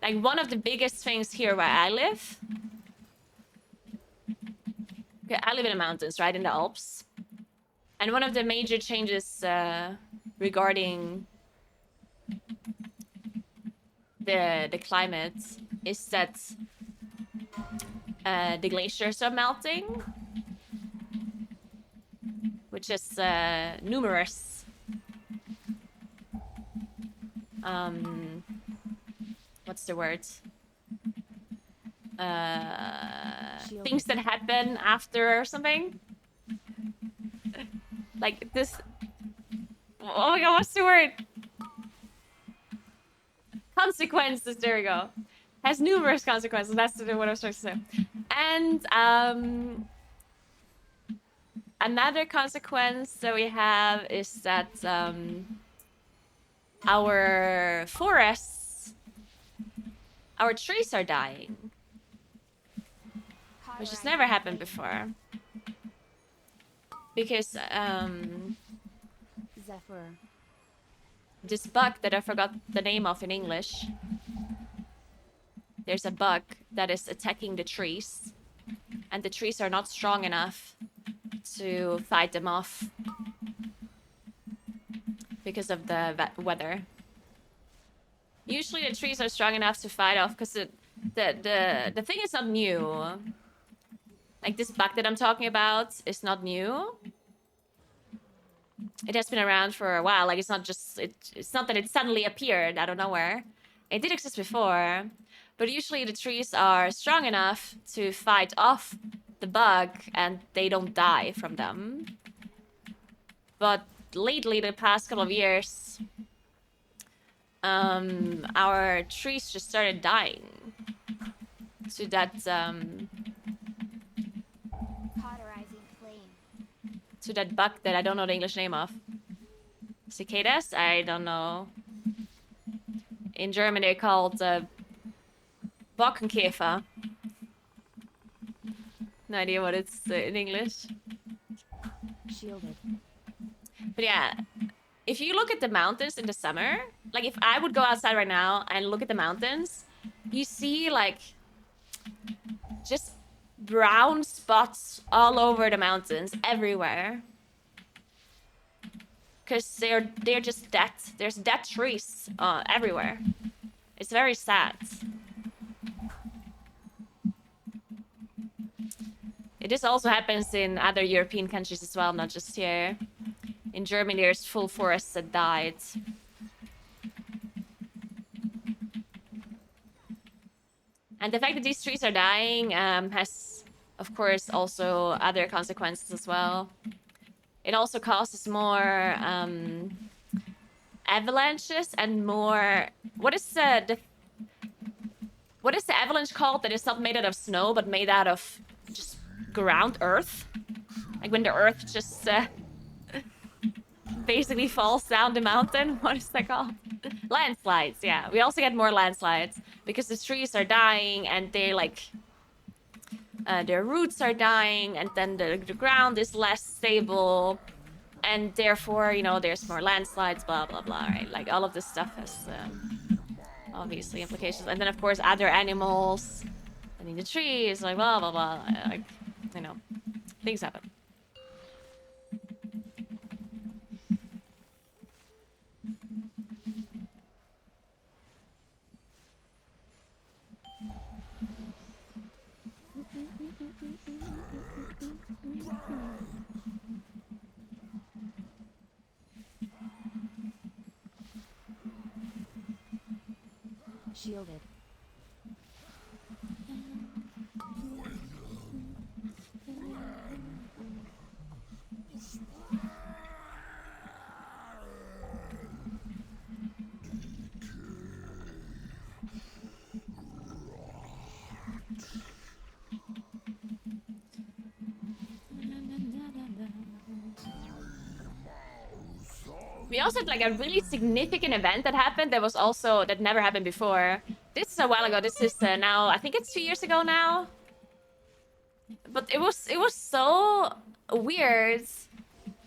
Speaker 1: Like one of the biggest things here where I live. Okay, I live in the mountains, right? In the Alps. And one of the major changes regarding the climate is that the glaciers are melting, which is numerous what's the word? Things that happen after or something. Like this. Oh my god, what's the word? Consequences, there we go. Has numerous consequences. That's what I was trying to say. And another consequence that we have is that our forests, our trees are dying, which has never happened before. Because
Speaker 2: Zephyr.
Speaker 1: this bug that I forgot the name of in English. There's a bug that is attacking the trees, and the trees are not strong enough to fight them off because of the weather. Usually the trees are strong enough to fight off because the thing is not new. Like this bug that I'm talking about is not new. It has been around for a while. Like it's not just it's not that it suddenly appeared out of nowhere. It did exist before, but usually the trees are strong enough to fight off the bug and they don't die from them. But lately, the past couple of years, our trees just started dying. So that
Speaker 2: Cauterizing flame.
Speaker 1: to that bug that I don't know the English name of. Cicadas? I don't know. In German, they're called Borkenkäfer. No idea what it's in English.
Speaker 2: Shielded.
Speaker 1: But yeah, if you look at the mountains in the summer, like if I would go outside right now and look at the mountains, you see like just brown spots all over the mountains, everywhere. Because they're just dead. There's dead trees everywhere. It's very sad. This also happens in other European countries as well, not just here. In Germany, there's full forests that died. And the fact that these trees are dying has, of course, also other consequences as well. It also causes more avalanches and more. What is the avalanche called that is not made out of snow but made out of just ground earth? Like when the earth just basically falls down the mountain. What is that called? Landslides. Yeah, we also get more landslides because the trees are dying and they like their roots are dying, and then the ground is less stable, and therefore, you know, there's more landslides, blah, blah, blah, right? Like, all of this stuff has obviously implications. And then, of course, other animals, and in the trees, like, blah, blah, blah. Like, you know, things happen.
Speaker 2: Shielded.
Speaker 1: We also had like a really significant event that happened that never happened before. This is a while ago. This is now, I think it's 2 years ago now. But it was so weird,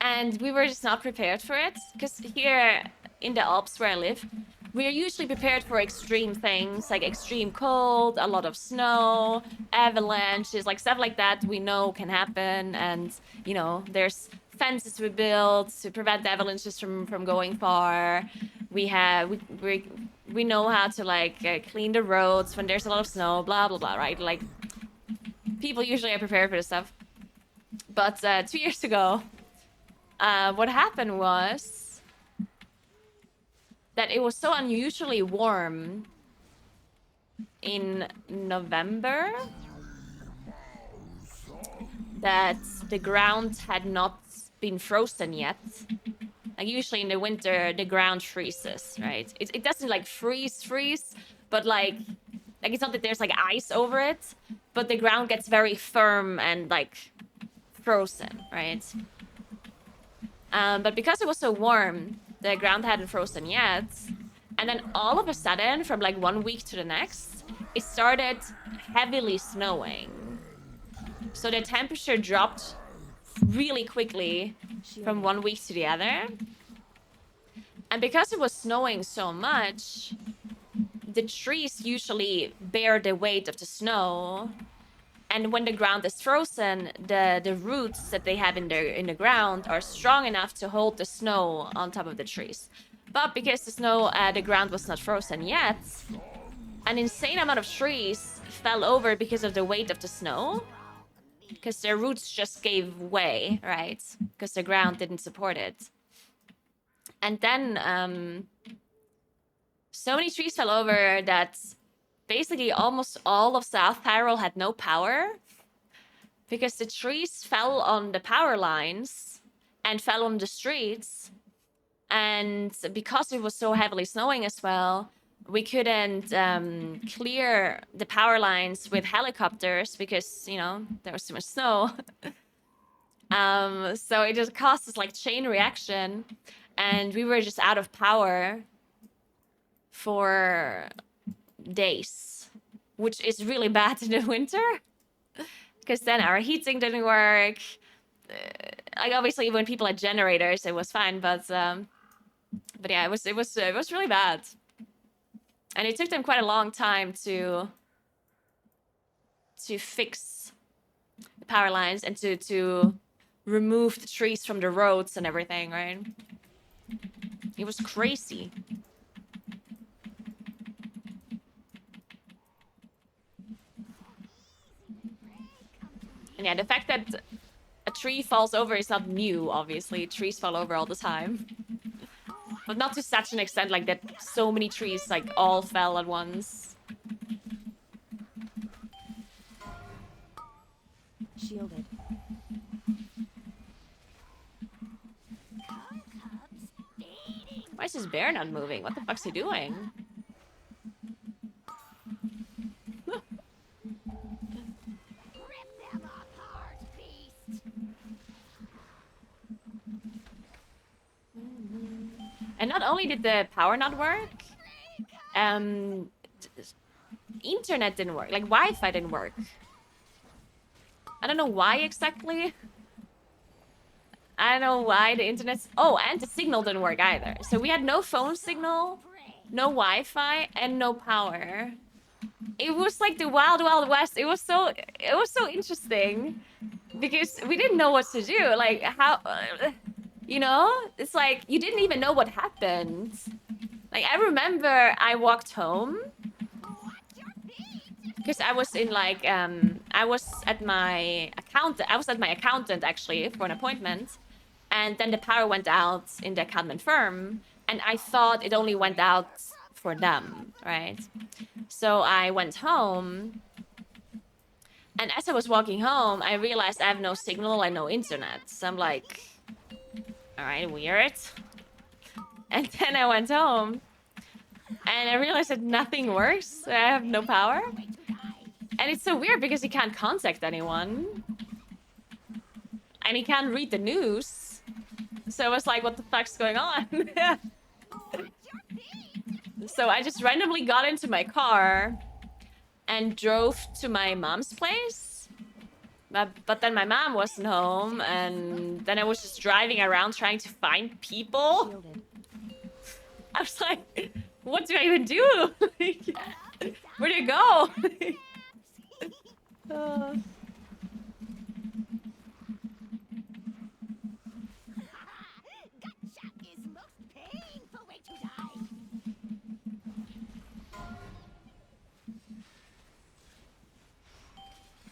Speaker 1: and we were just not prepared for it. Because here in the Alps where I live, we're usually prepared for extreme things, like extreme cold, a lot of snow, avalanches, like stuff like that we know can happen. And, you know, there's fences we build to prevent the avalanches from going far. We know how to like clean the roads when there's a lot of snow, blah, blah, blah, right? Like, people usually are prepared for this stuff. But 2 years ago, what happened was that it was so unusually warm in November that the ground had not been frozen yet. Like usually in the winter, the ground freezes, right? It doesn't like freeze, but like it's not that there's like ice over it, but the ground gets very firm and like frozen, right? But because it was so warm, the ground hadn't frozen yet. And then all of a sudden, from like 1 week to the next, it started heavily snowing. So the temperature dropped really quickly from 1 week to the other. And because it was snowing so much, the trees usually bear the weight of the snow. And when the ground is frozen, the roots that they have in the ground are strong enough to hold the snow on top of the trees. But because the ground was not frozen yet, an insane amount of trees fell over because of the weight of the snow. Because their roots just gave way, right? Because the ground didn't support it. And then so many trees fell over that basically almost all of South Tyrol had no power. Because the trees fell on the power lines and fell on the streets. And because it was so heavily snowing as well, we couldn't clear the power lines with helicopters because, you know, there was too much snow. So it just caused this like chain reaction, and we were just out of power for days, which is really bad in the winter because then our heating didn't work. Like obviously when people had generators, it was fine, but yeah, it was really bad. And it took them quite a long time to fix the power lines and to remove the trees from the roads and everything, right? It was crazy. And yeah, the fact that a tree falls over is not new, obviously. Trees fall over all the time. But not to such an extent like that so many trees like all fell at once.
Speaker 2: Shielded.
Speaker 1: Why is this bear not moving? What the fuck's he doing?
Speaker 5: Rip them apart, beast!
Speaker 1: And not only did the power not work, internet didn't work. Like Wi-Fi didn't work. I don't know why exactly. I don't know why the internet's... Oh, and the signal didn't work either. So we had no phone signal, no Wi-Fi, and no power. It was like the wild, wild west. It was so interesting because we didn't know what to do. Like how, you know, it's like you didn't even know what happened. Like I remember I walked home because I was in like I was at my accountant actually for an appointment, and then the power went out in the accountant firm, and I thought it only went out for them, right? So I went home, and as I was walking home, I realized I have no signal and no internet. So I'm like, all right, weird. And then I went home, and I realized that nothing works. I have no power. And it's so weird because he can't contact anyone. And he can't read the news. So I was like, what the fuck's going on? So I just randomly got into my car and drove to my mom's place. But then my mom wasn't home, and then I was just driving around trying to find people.
Speaker 2: Shielded.
Speaker 1: I was like, what do I even do? Where'd it go?
Speaker 5: Gotcha is most painful way to die.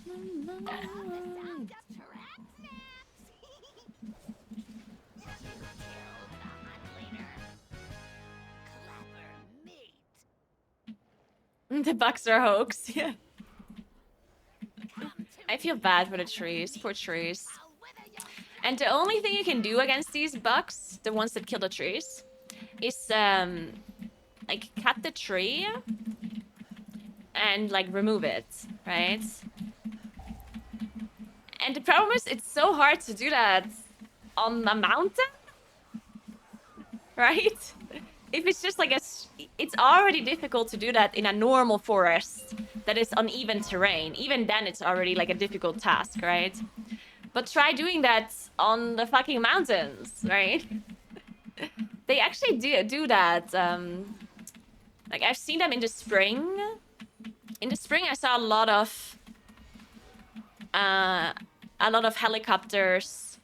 Speaker 5: The sound of rat snaps. Killed the hunt leader. Clever meat.
Speaker 1: The bugs are a hoax. Yeah.
Speaker 5: Come to
Speaker 1: I feel bad for the trees. Poor trees.
Speaker 5: I'll wither your
Speaker 1: And the only thing you can do against these bugs, the ones that kill the trees, is like cut the tree and like remove it, right? And the problem is it's so hard to do that on a mountain, right? If it's just like it's already difficult to do that in a normal forest that is uneven terrain. Even then it's already like a difficult task, right? But try doing that on the fucking mountains, right? They actually do that. Like I've seen them in the spring. In the spring, I saw a lot of helicopters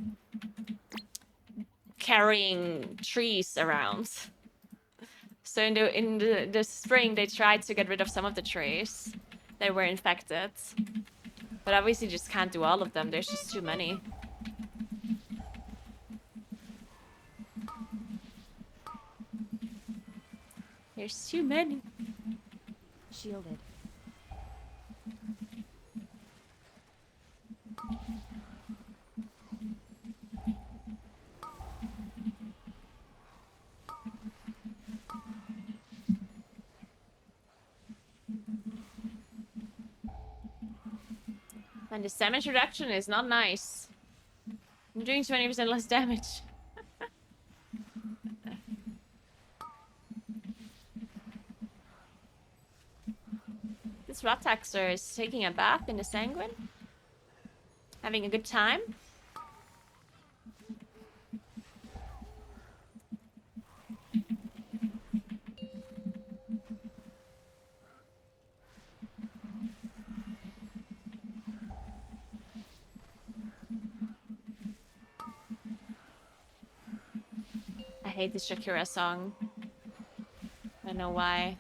Speaker 1: carrying trees around. So in the spring, they tried to get rid of some of the trees that were infected. But obviously just can't do all of them. There's just too many. There's too many.
Speaker 2: Shielded.
Speaker 1: And this damage reduction is not nice. I'm doing 20% less damage. This Rotaxer is taking a bath in the sanguine. Having a good time. I hate this Shakira song. I don't know why.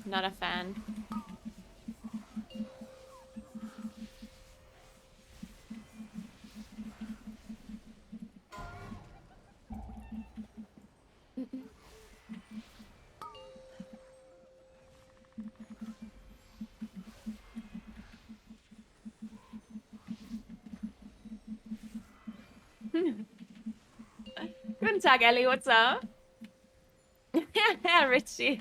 Speaker 1: Not a fan. Guten Tag, Ellie. What's up? Richie.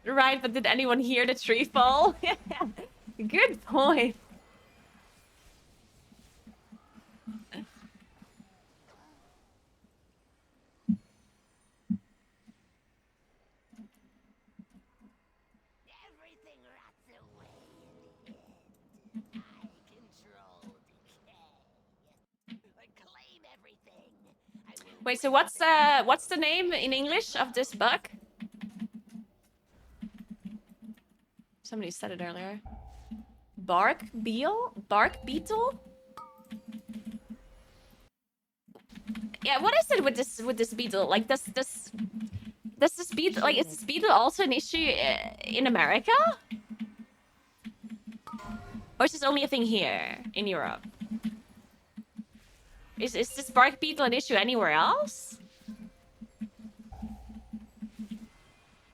Speaker 1: Right, but did anyone hear the tree fall? Good point. Wait, so what's the name in English of this bug? Somebody said it earlier. Bark beetle? Bark beetle? Yeah, what is it with this beetle? Like, does this beetle, like, is this beetle also an issue in America? Or is this only a thing here in Europe? Is this bark beetle an issue anywhere else?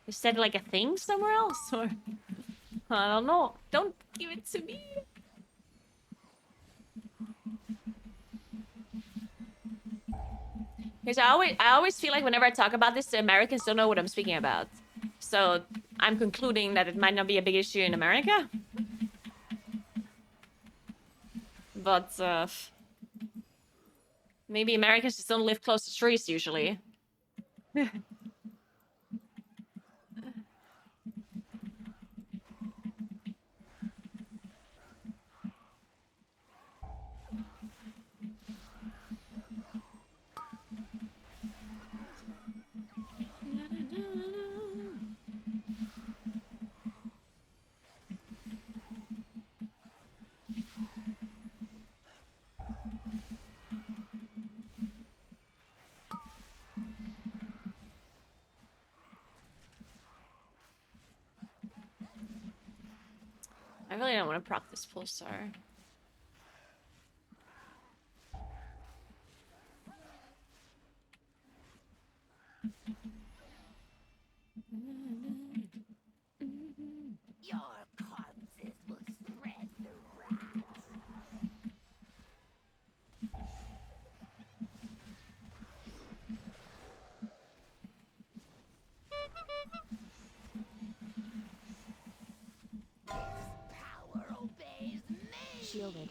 Speaker 1: Is that like a thing somewhere else? Or I don't know. Don't give it to me. Because I always feel like whenever I talk about this, the Americans don't know what I'm speaking about. So I'm concluding that it might not be a big issue in America. But maybe Americans just don't live close to trees usually. I really don't want to proc this pulsar.
Speaker 5: Your corpses will spread the rats. Power obeys me.
Speaker 2: Shielded.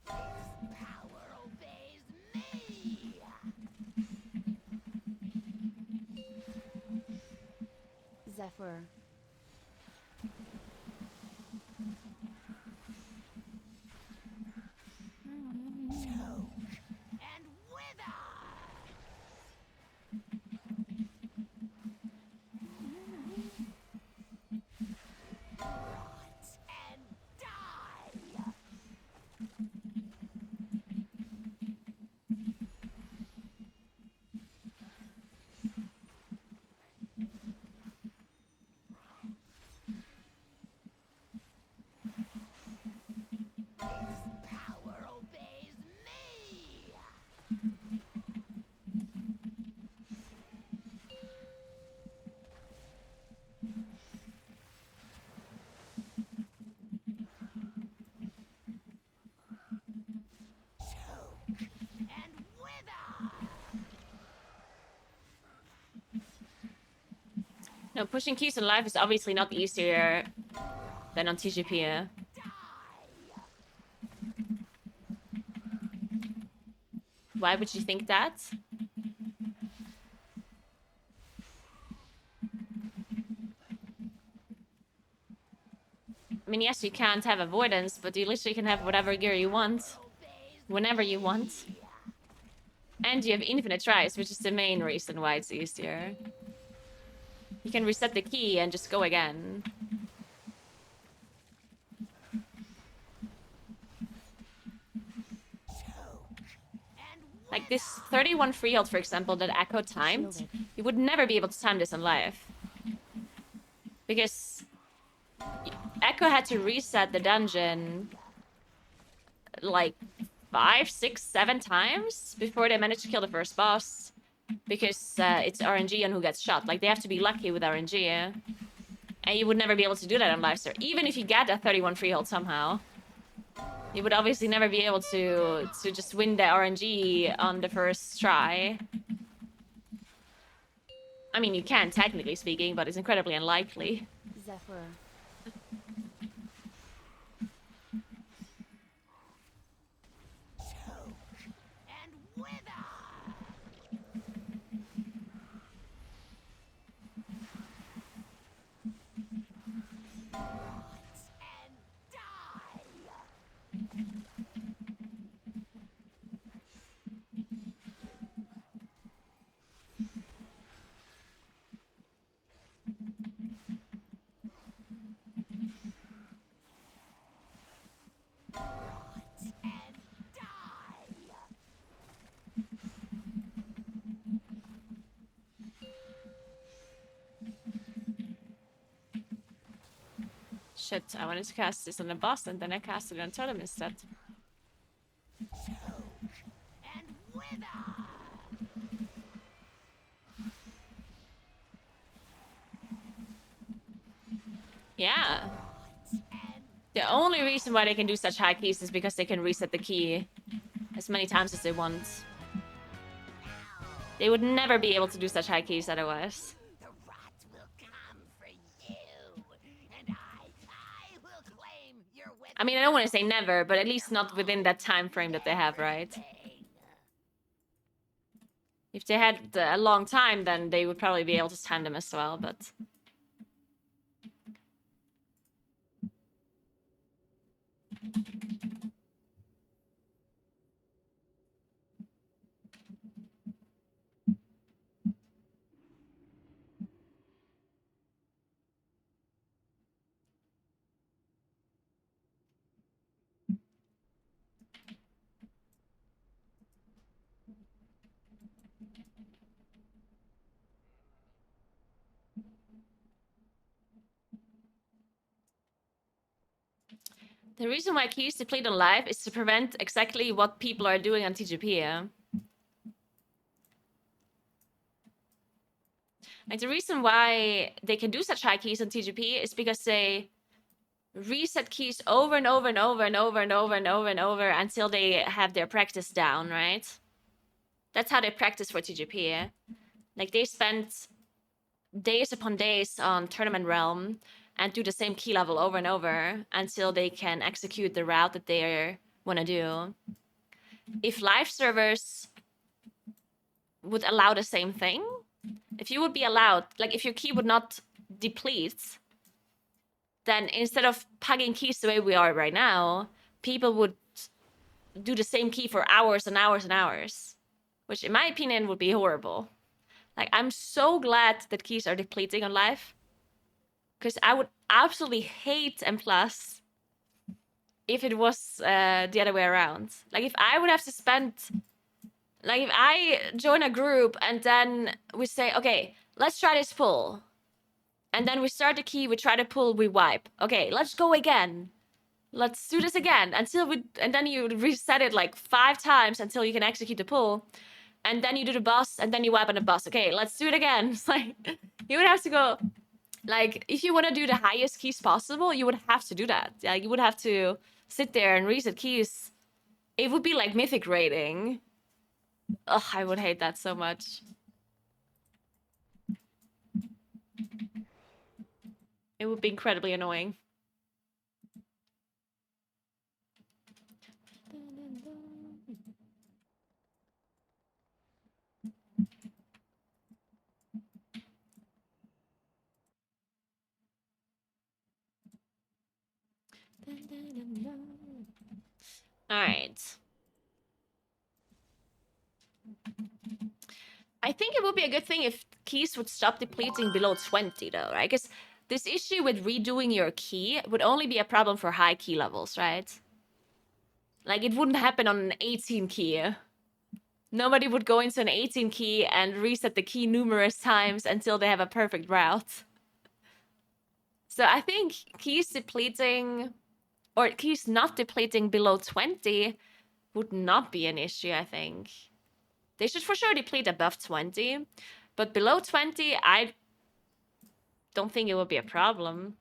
Speaker 5: Power obeys me.
Speaker 2: Zephyr.
Speaker 5: Choke and wither. Rot and die. Power obeys me. Choke and wither.
Speaker 1: No, pushing keys in life is obviously not easier than on TGP.
Speaker 5: Die.
Speaker 1: Why would you think that? I mean, yes, you can't have avoidance, but you literally can have whatever gear you want, whenever you want. And you have infinite tries, which is the main reason why it's easier. You can reset the key and just go again. Like this 31 freehold, for example, that Echo timed, you would never be able to time this in live. Because Echo had to reset the dungeon like 5, 6, 7 times before they managed to kill the first boss. Because it's RNG on who gets shot. Like, they have to be lucky with RNG. And you would never be able to do that on live server. Even if you get a 31 freehold somehow. You would obviously never be able to just win the RNG on the first try. I mean, you can, technically speaking, but it's incredibly unlikely.
Speaker 2: Zephyr.
Speaker 5: Choke and wither.
Speaker 1: shit, I wanted to cast this on the boss and then I cast it on totem instead.
Speaker 5: And wither.
Speaker 1: Yeah.
Speaker 5: And
Speaker 1: The only reason why they can do such high keys is because they can reset the key as many times as they want. They would never be able to do such high keys otherwise.
Speaker 5: the rot will come for you. And I will claim your wither.
Speaker 1: I mean, I don't want to say never, but at least not within that time frame that they have, right? If they had a long time, then they would probably be able to time them as well, but... The reason why keys deplete on live is to prevent exactly what people are doing on TGP, yeah? Like, the reason why they can do such high keys on TGP is because they reset keys over and over and over and over and over and over and over until they have their practice down, right? That's how they practice for TGP, yeah? Like, they spend days upon days on Tournament Realm and do the same key level over and over until they can execute the route that they want to do. If live servers would allow the same thing, if you would be allowed, like if your key would not deplete, then instead of pugging keys the way we are right now, people would do the same key for hours and hours and hours, which in my opinion would be horrible. Like, I'm so glad that keys are depleting on live, because I would absolutely hate M+ if it was the other way around. Like, if I would have to spend... Like, if I join a group and then we say, okay, let's try this pull. And then we start the key, we try to pull, we wipe. Okay, let's go again. Let's do this again until we... And then you reset it like 5 times until you can execute the pull. And then you do the boss, and then you wipe on the boss. Okay, let's do it again. It's like, you would have to go... Like, if you want to do the highest keys possible, you would have to do that. Yeah, you would have to sit there and reset keys. It would be like mythic rating. Ugh, I would hate that so much. It would be incredibly annoying. All right. I think it would be a good thing if keys would stop depleting below 20, though, right? Because this issue with redoing your key would only be a problem for high key levels, right? Like, it wouldn't happen on an 18 key. Nobody would go into an 18 key and reset the key numerous times until they have a perfect route. So I think keys depleting, or keys not depleting below 20 would not be an issue, I think. They should for sure deplete above 20, but below 20, I don't think it would be a problem.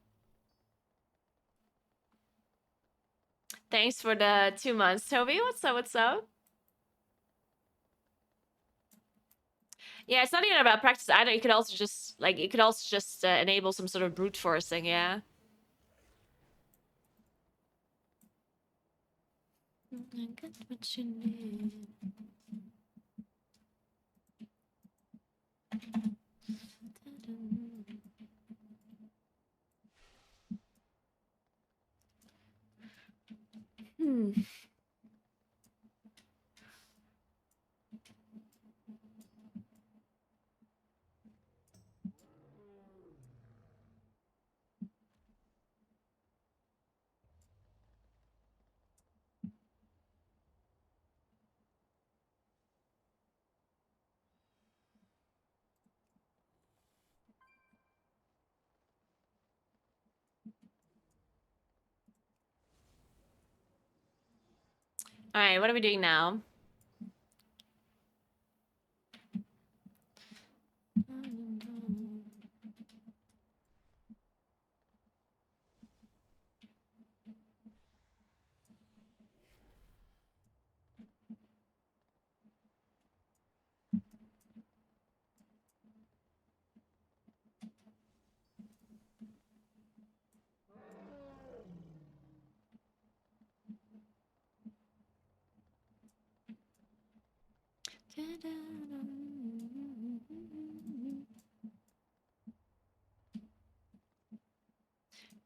Speaker 1: Thanks for the 2 months, Toby. What's up? What's up? Yeah, it's not even about practice either. You could also just enable some sort of brute forcing, yeah. I got what you need. All right, what are we doing now?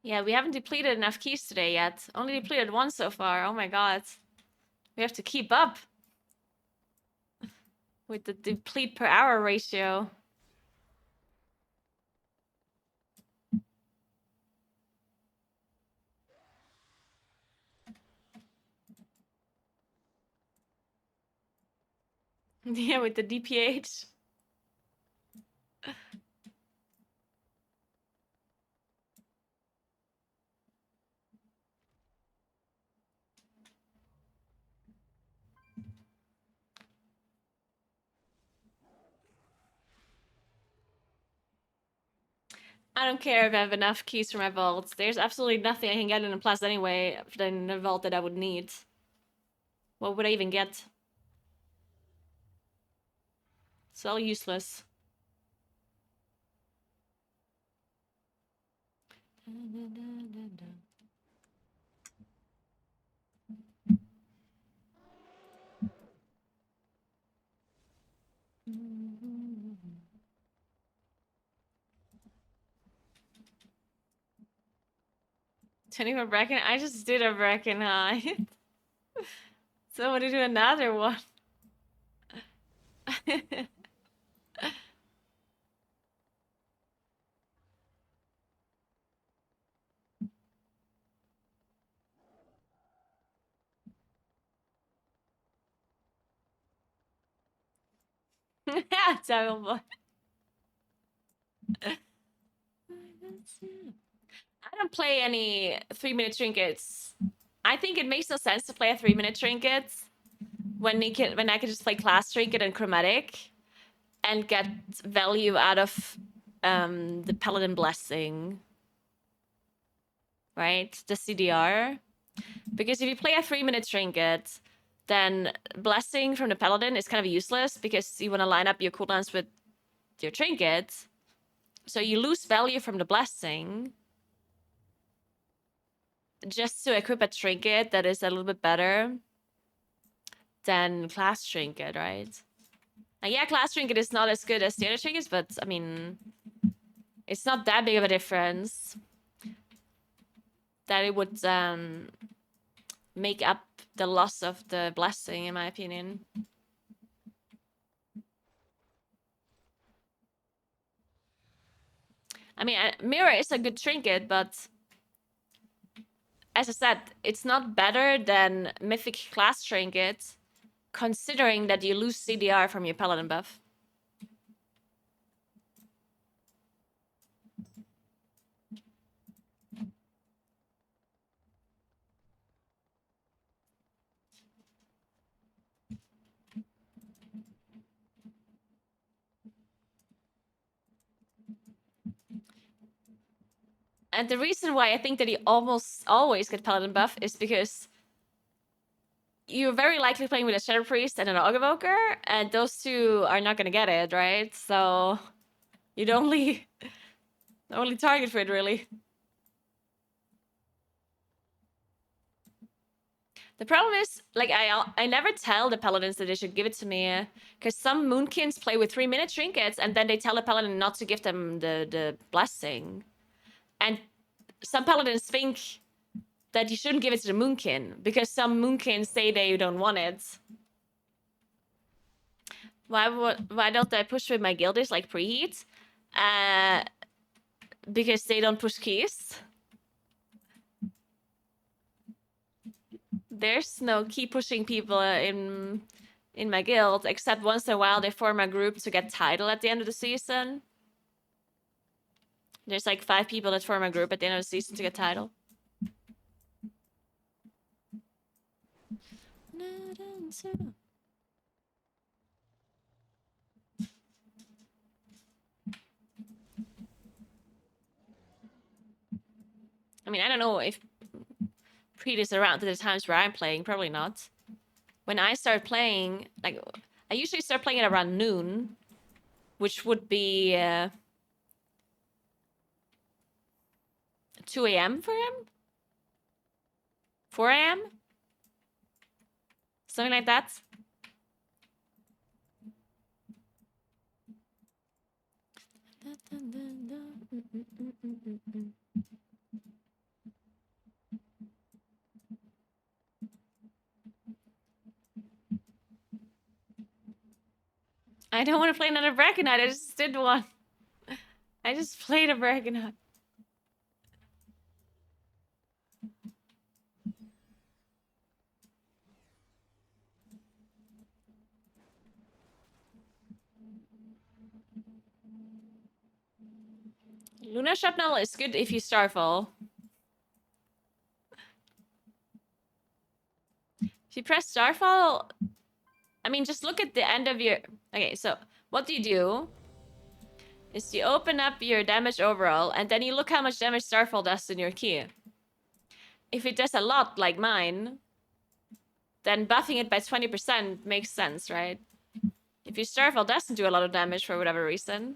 Speaker 1: Yeah, we haven't depleted enough keys today yet. Only depleted one so far. Oh my god. We have to keep up with the deplete per hour ratio. Yeah, with the DPH. I don't care if I have enough keys for my vaults. There's absolutely nothing I can get in a plus anyway than a vault that I would need. What would I even get? It's all useless. Turning a Bracken? I just did a Bracken high. So I'm gonna do another one. Terrible. I don't play any 3-minute trinkets. I think it makes no sense to play a 3-minute trinket when I can just play class trinket and chromatic and get value out of the paladin blessing, right? The CDR. Because if you play a 3-minute trinket, then blessing from the paladin is kind of useless because you want to line up your cooldowns with your trinket. So you lose value from the blessing just to equip a trinket that is a little bit better than class trinket, right? And yeah, class trinket is not as good as the other trinkets, but I mean, it's not that big of a difference that it would make up the loss of the blessing, in my opinion. I mean, mirror is a good trinket, but as I said, it's not better than mythic class trinket, considering that you lose CDR from your paladin buff. And the reason why I think that you almost always get paladin buff is because you're very likely playing with a Shadow Priest and an Augevoker, and those two are not gonna get it, right? So you'd only target for it, really. The problem is, like, I never tell the paladins that they should give it to me, because some moonkins play with 3-minute trinkets, and then they tell the paladin not to give them the blessing. And some paladins think that you shouldn't give it to the moonkin, because some moonkins say they don't want it. Why don't I push with my guildish like preheat? Because they don't push keys. There's no key pushing people in my guild, except once in a while they form a group to get title at the end of the season. There's like 5 people that form a group at the end of the season to get title. I mean, I don't know if Preet is around at the times where I'm playing. Probably not. When I start playing, like, I usually start playing at around noon, which would be 2 a.m. for him? 4 a.m.? Something like that. I don't want to play another Braconite. I just did one. I just played a Braconite. Luna Shrapnel is good if you Starfall. If you press Starfall, I mean, just look at the end of your... Okay, so what do? Is you open up your damage overall, and then you look how much damage Starfall does in your key. If it does a lot, like mine, then buffing it by 20% makes sense, right? If your Starfall doesn't do a lot of damage for whatever reason,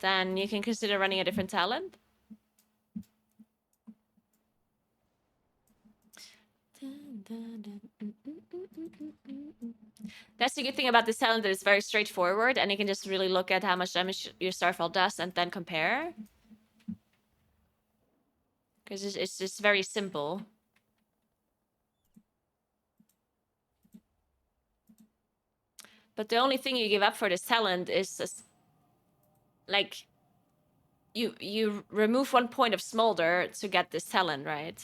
Speaker 1: then you can consider running a different talent. That's the good thing about this talent, that it's very straightforward, and you can just really look at how much damage your Starfall does and then compare. Because it's just very simple. But the only thing you give up for this talent is like, you remove 1 point of Smolder to get this talent, right?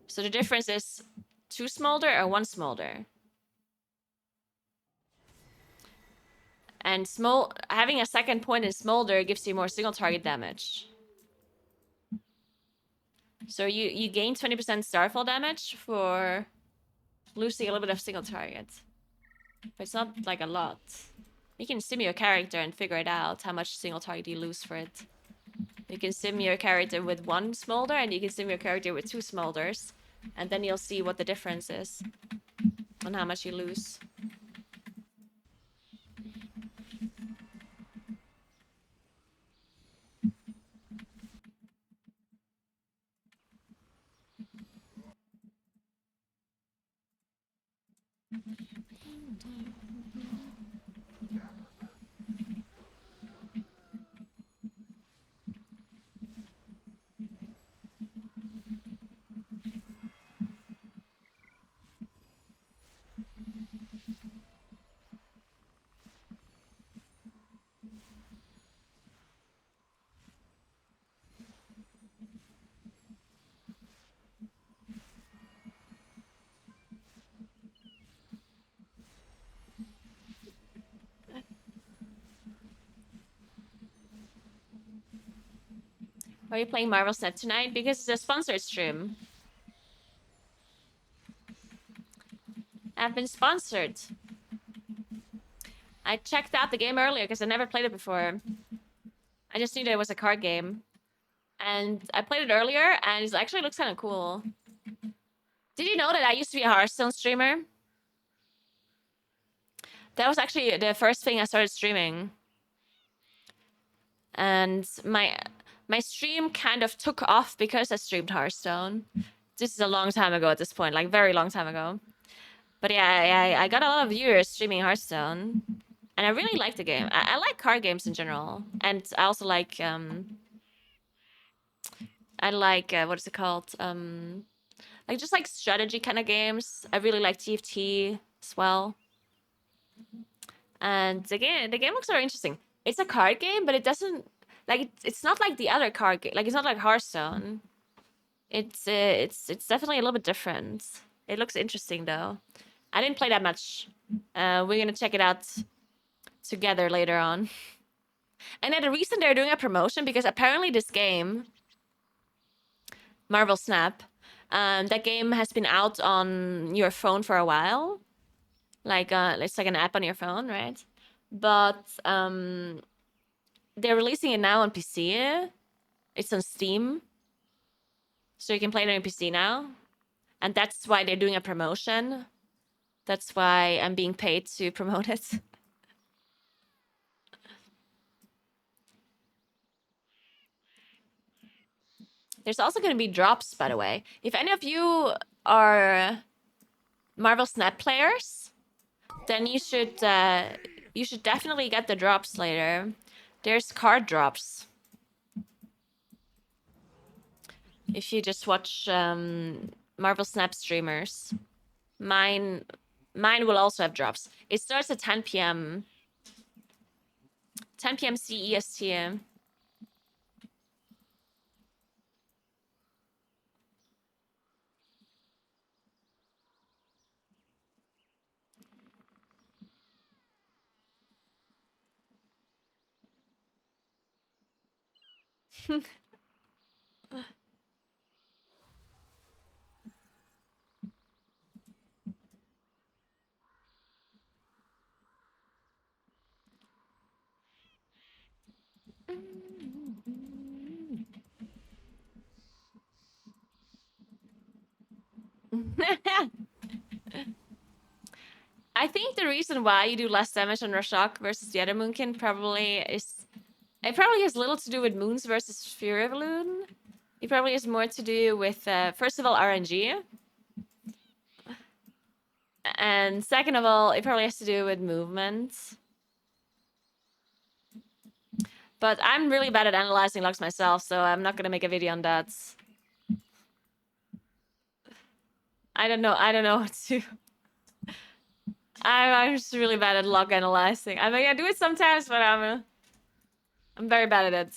Speaker 1: So the difference is 2 Smolder or 1 Smolder. And having a second point in Smolder gives you more single target damage. So you gain 20% Starfall damage for losing a little bit of single target. But it's not like a lot. You can sim your character and figure it out how much single target you lose for it. You can sim your character with 1 Smolder, and you can sim your character with 2 Smolders. And then you'll see what the difference is on how much you lose. Why are you playing Marvel Snap tonight? Because it's a sponsored stream. I've been sponsored. I checked out the game earlier because I never played it before. I just knew that it was a card game. And I played it earlier, and it actually looks kind of cool. Did you know that I used to be a Hearthstone streamer? That was actually the first thing I started streaming. And my stream kind of took off because I streamed Hearthstone. This is a long time ago at this point, like very long time ago. But yeah, I got a lot of viewers streaming Hearthstone. And I really like the game. I like card games in general. And I also like, what is it called? Like just like strategy kind of games. I really like TFT as well. And the game looks very interesting. It's a card game, but it doesn't, like, it's not like the other card game. Like, it's not like Hearthstone. It's definitely a little bit different. It looks interesting though. I didn't play that much. We're gonna check it out together later on. And at the reason they're doing a promotion, because apparently this game, Marvel Snap, That game has been out on your phone for a while. Like it's like an app on your phone, right? But they're releasing it now on PC. It's on Steam. So you can play it on your PC now. And that's why they're doing a promotion. That's why I'm being paid to promote it. There's also going to be drops, by the way. If any of you are Marvel Snap players, then you should definitely get the drops later. There's card drops. If you just watch Marvel Snap streamers. Mine will also have drops. It starts at 10 p.m. 10 p.m. CEST. I think the reason why you do less damage on Rashok versus the other Moonkin probably has little to do with Moons versus Fury Balloon. It probably has more to do with first of all RNG. And second of all, it probably has to do with movement. But I'm really bad at analyzing logs myself, so I'm not gonna make a video on that. I don't know what to. I'm just really bad at log analyzing. I mean, I do it sometimes, but I'm very bad at it.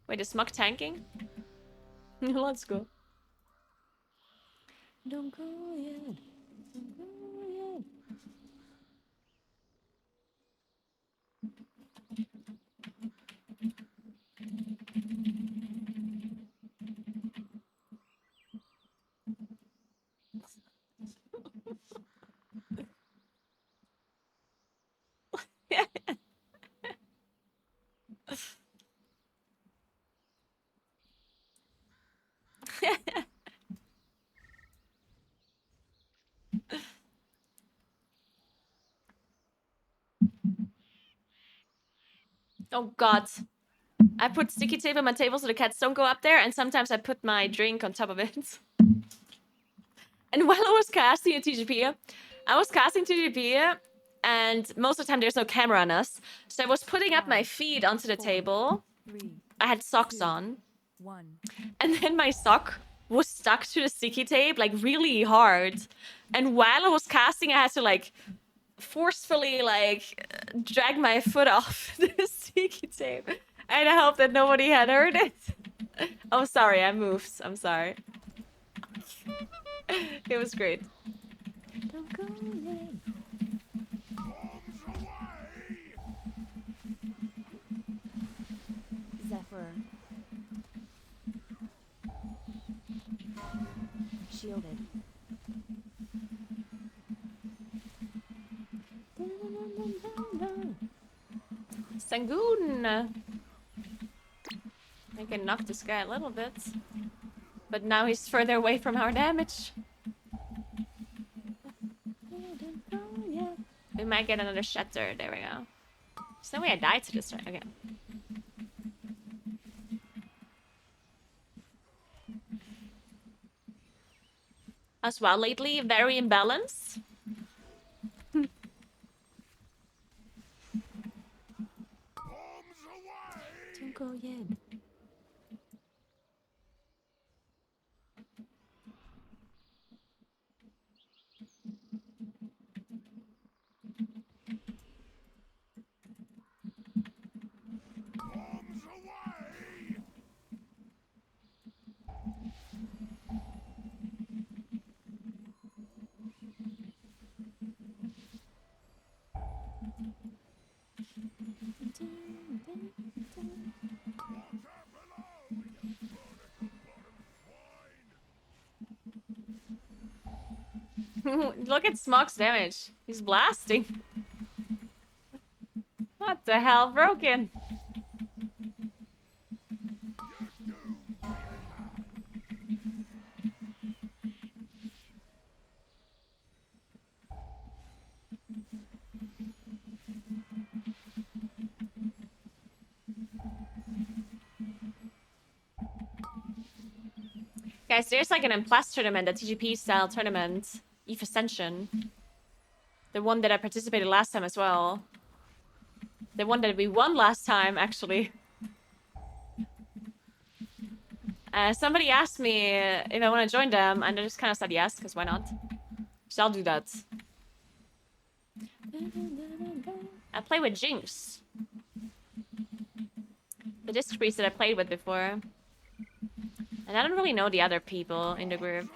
Speaker 1: Wait, is Smug tanking? Let's go. Don't go yet. Don't go yet. Oh god. I put sticky tape on my table so the cats don't go up there, and sometimes I put my drink on top of it. And while I was casting a TGP, and most of the time there's no camera on us. So I was putting up my feet onto the table. I had socks on. And then my sock was stuck to the sticky tape, like really hard. And while I was casting, I had to like forcefully like drag my foot off the sticky tape. And I hope that nobody had heard it. Oh, sorry, I moved. I'm sorry. It was great. Don't go yet.
Speaker 2: Zephyr. Shielded.
Speaker 1: Sangoon! I can knock this guy a little bit. But now he's further away from our damage. We might get another shatter. There we go. There's no way I died to this, right? Okay. As well lately, very imbalanced. Don't go yet. Look at Smog's damage. He's blasting. What the hell? Broken. Guys, there's like an M+ tournament, a TGP style tournament. EVE Ascension. The one that I participated last time as well. The one that we won last time, actually. Somebody asked me if I want to join them, and I just kind of said yes, because why not? So I'll do that. I play with Jinx. The disc priest that I played with before. And I don't really know the other people in the group.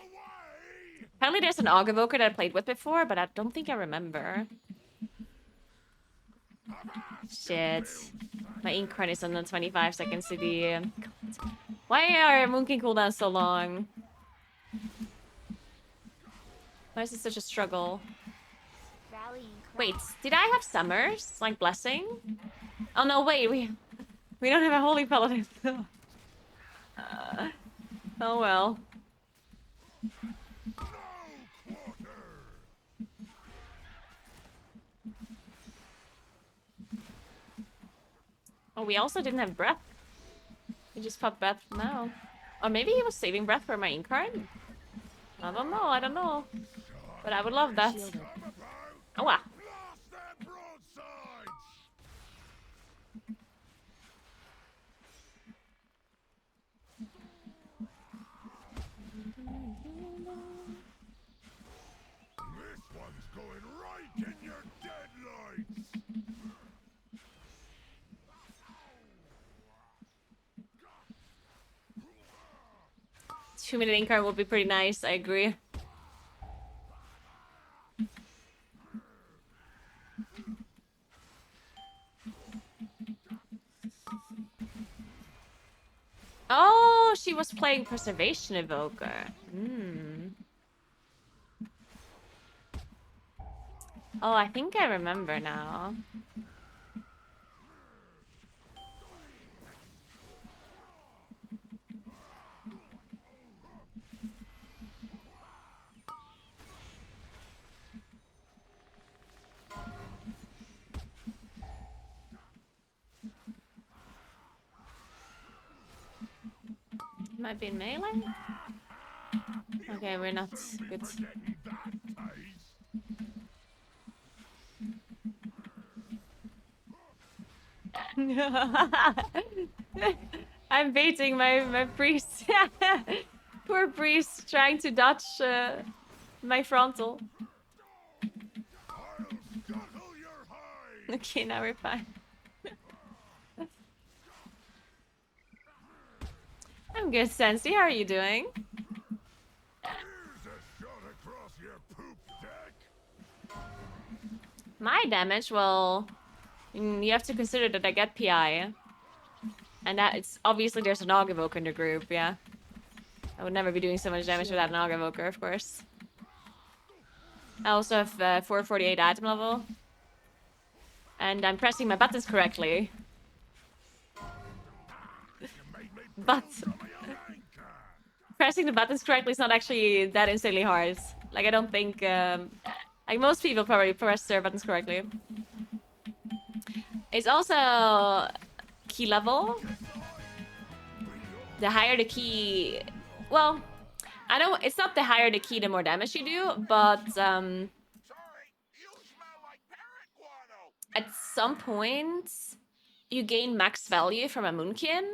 Speaker 1: Apparently there's an Aug Evoker that I played with before, but I don't think I remember. Shit. My ink run is on the 25 seconds CD. Why are Moonking cooldowns so long? Why is it such a struggle?
Speaker 2: Rallying cry.
Speaker 1: Wait, did I have Summers? Like Blessing? Oh no, wait, we don't have a Holy Paladin. Oh well. Oh, we also didn't have Breath. We just popped Breath now. Or maybe he was saving Breath for my ink card? I don't know. But I would love that.
Speaker 2: Shielded.
Speaker 1: Oh wow.
Speaker 3: Blast their broadsides! This one's going right in your deadlights!
Speaker 1: 2-minute ink card would be pretty nice, I agree. Oh, she was playing Preservation Evoker. Hmm. Oh, I think I remember now. Might be in melee? Okay, we're not good.
Speaker 3: Forgetting that taste!
Speaker 1: I'm baiting my priest. Poor priest trying to dodge my frontal.
Speaker 3: I'll scuttle your hide!
Speaker 1: Okay, now we're fine. I'm good, Sensi. How are you doing?
Speaker 3: Here's a shot across your poop deck!
Speaker 1: My damage, well, you have to consider that I get PI. And that it's obviously there's an Aug Evoker in the group, yeah. I would never be doing so much damage without an Aug Evoker, of course. I also have 448 item level. And I'm pressing my buttons correctly. But pressing the buttons correctly is not actually that insanely hard. Like, I don't think... like, most people probably press their buttons correctly. It's also key level. The higher the key... Well, I know it's not the higher the key, the more damage you do, but...
Speaker 3: Sorry, you smell like parrot guano!
Speaker 1: At some point, you gain max value from a Moonkin,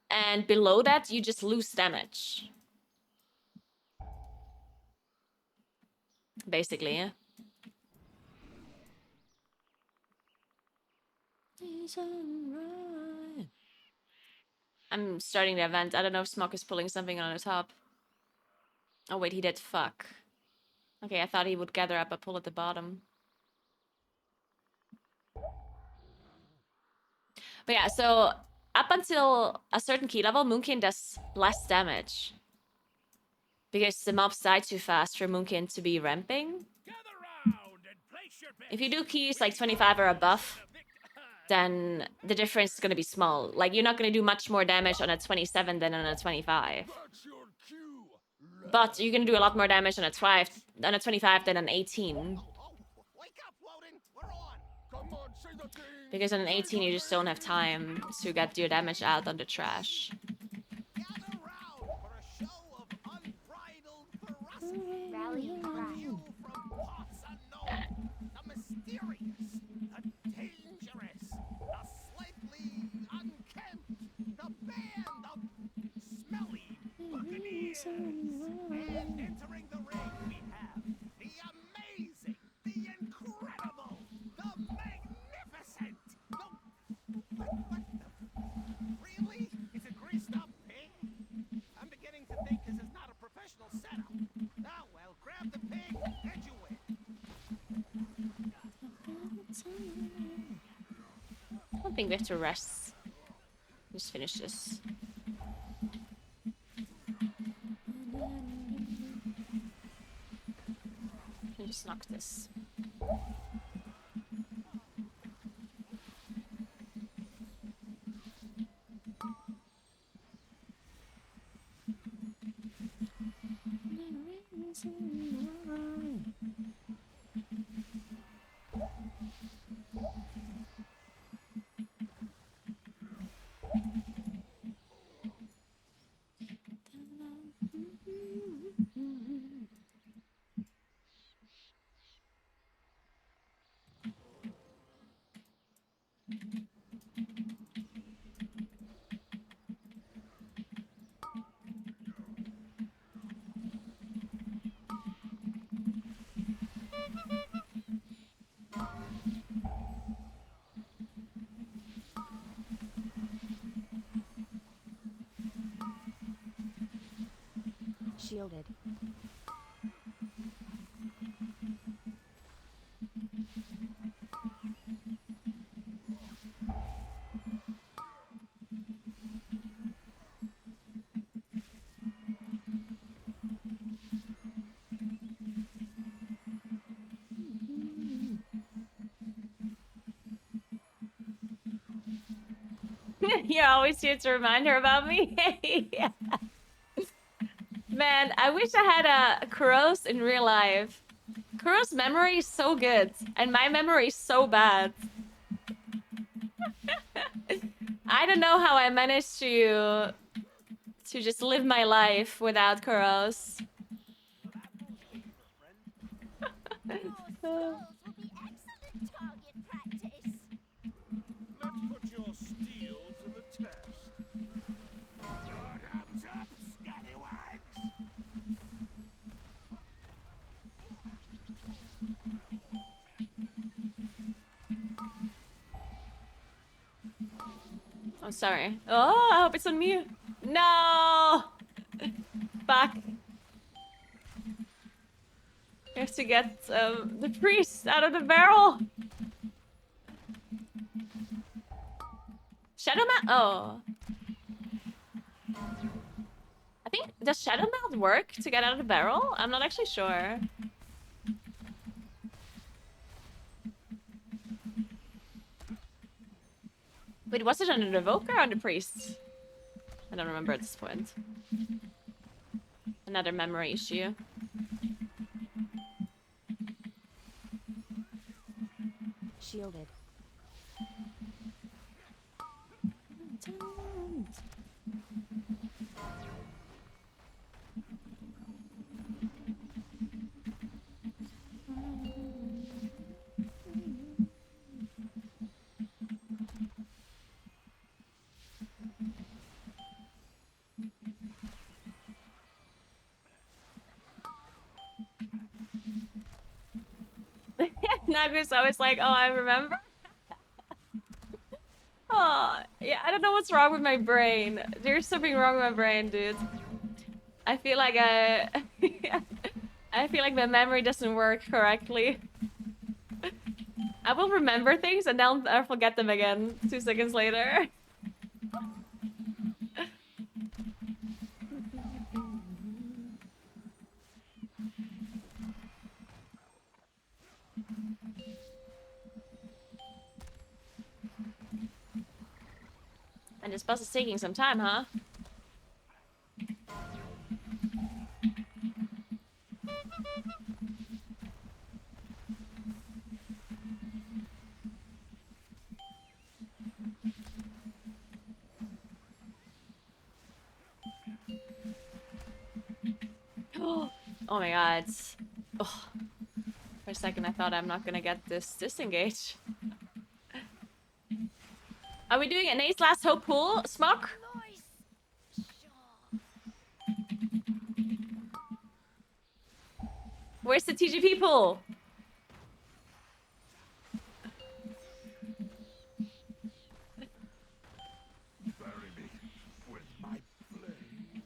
Speaker 1: and below that, you just lose damage. Basically, yeah. I'm starting the event. I don't know if Smok is pulling something on the top. Oh wait, he did. Fuck. Okay, I thought he would gather up a pull at the bottom. But yeah, so up until a certain key level, Moonkin does less damage. Because the mobs die too fast for Moonkin to be ramping.
Speaker 5: Go
Speaker 1: If you do keys like 25 or above, then the difference is going to be small. Like, you're not going to do much more damage on a 27 than on a 25.
Speaker 3: That's your cue.
Speaker 1: But you're going to do a lot more damage on a 25 than an 18.
Speaker 5: Wake up, Woden! We're on!
Speaker 3: Come on, say the thing.
Speaker 1: Because on an 18, you just don't have time to get your damage out on the trash.
Speaker 5: Gather round for a show of unbridled ferocity.
Speaker 2: Rally and cry.
Speaker 5: You from parts unknown, the mysterious, the dangerous, the slightly unkempt, the band of smelly buccaneers. And entering the ring we have the amazing, the incredible, the magnificent, Really? It's a greased up pig? I'm beginning to think this is not a professional setup. Ah, well, grab the pig and you win.
Speaker 1: I don't think we have to rest. Just finish this. Can just knock this.
Speaker 2: Shielded.
Speaker 1: You're always here to remind her about me. Yeah. Man, I wish I had a Kuros in real life. Kuros' memory is so good, and my memory is so bad. I don't know how I managed to just live my life without Kuros.
Speaker 2: Those skulls will be excellent target practice.
Speaker 3: Let's put your steel to the test. Hands up, scallywags!
Speaker 1: Oh, sorry. Oh, I hope it's on mute. No! Fuck. We have to get the priest out of the barrel. Shadow Mount? Oh. I think, does Shadow Mount work to get out of the barrel? I'm not actually sure. Wait, was it on the Revoker or on the priest? I don't remember at this point. Another memory issue.
Speaker 2: Shielded.
Speaker 1: Nagu's always like, oh, I remember. Oh, yeah, I don't know what's wrong with my brain. There's something wrong with my brain, dude. I feel like I feel like my memory doesn't work correctly. I will remember things and then I'll forget them again 2 seconds later. this bus is taking some time, huh? Oh my god. Oh, for a second I thought I'm not gonna get this disengage. Are we doing an Ace Last Hope pool, Smock?
Speaker 2: Nice.
Speaker 1: Where's the TGP pool?
Speaker 3: Bury me with my blade.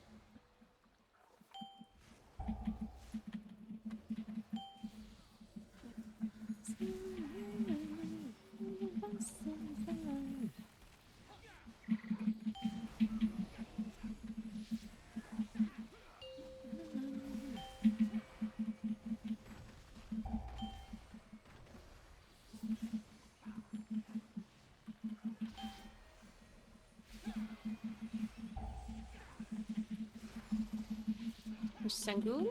Speaker 1: Sangoon?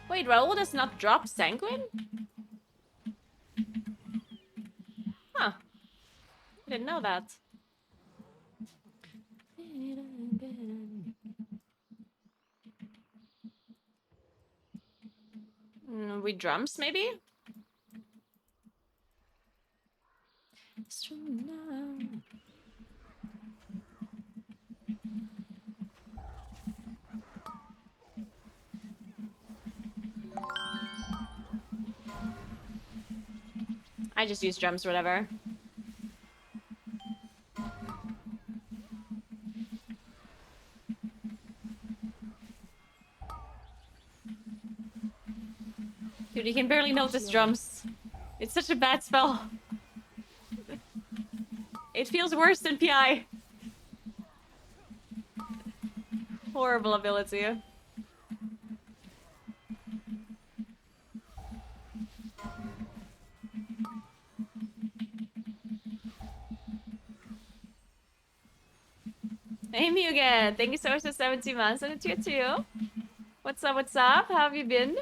Speaker 1: Wait, Raoul does not drop Sanguine? Huh. I didn't know that. We drums, maybe? I just use drums, whatever. Dude, you can barely notice drums. It's such a bad spell. It feels worse than PI. Horrible ability. Hey Mugen, thank you so much for 17 months and a tier 2. What's up, what's up? How have you been?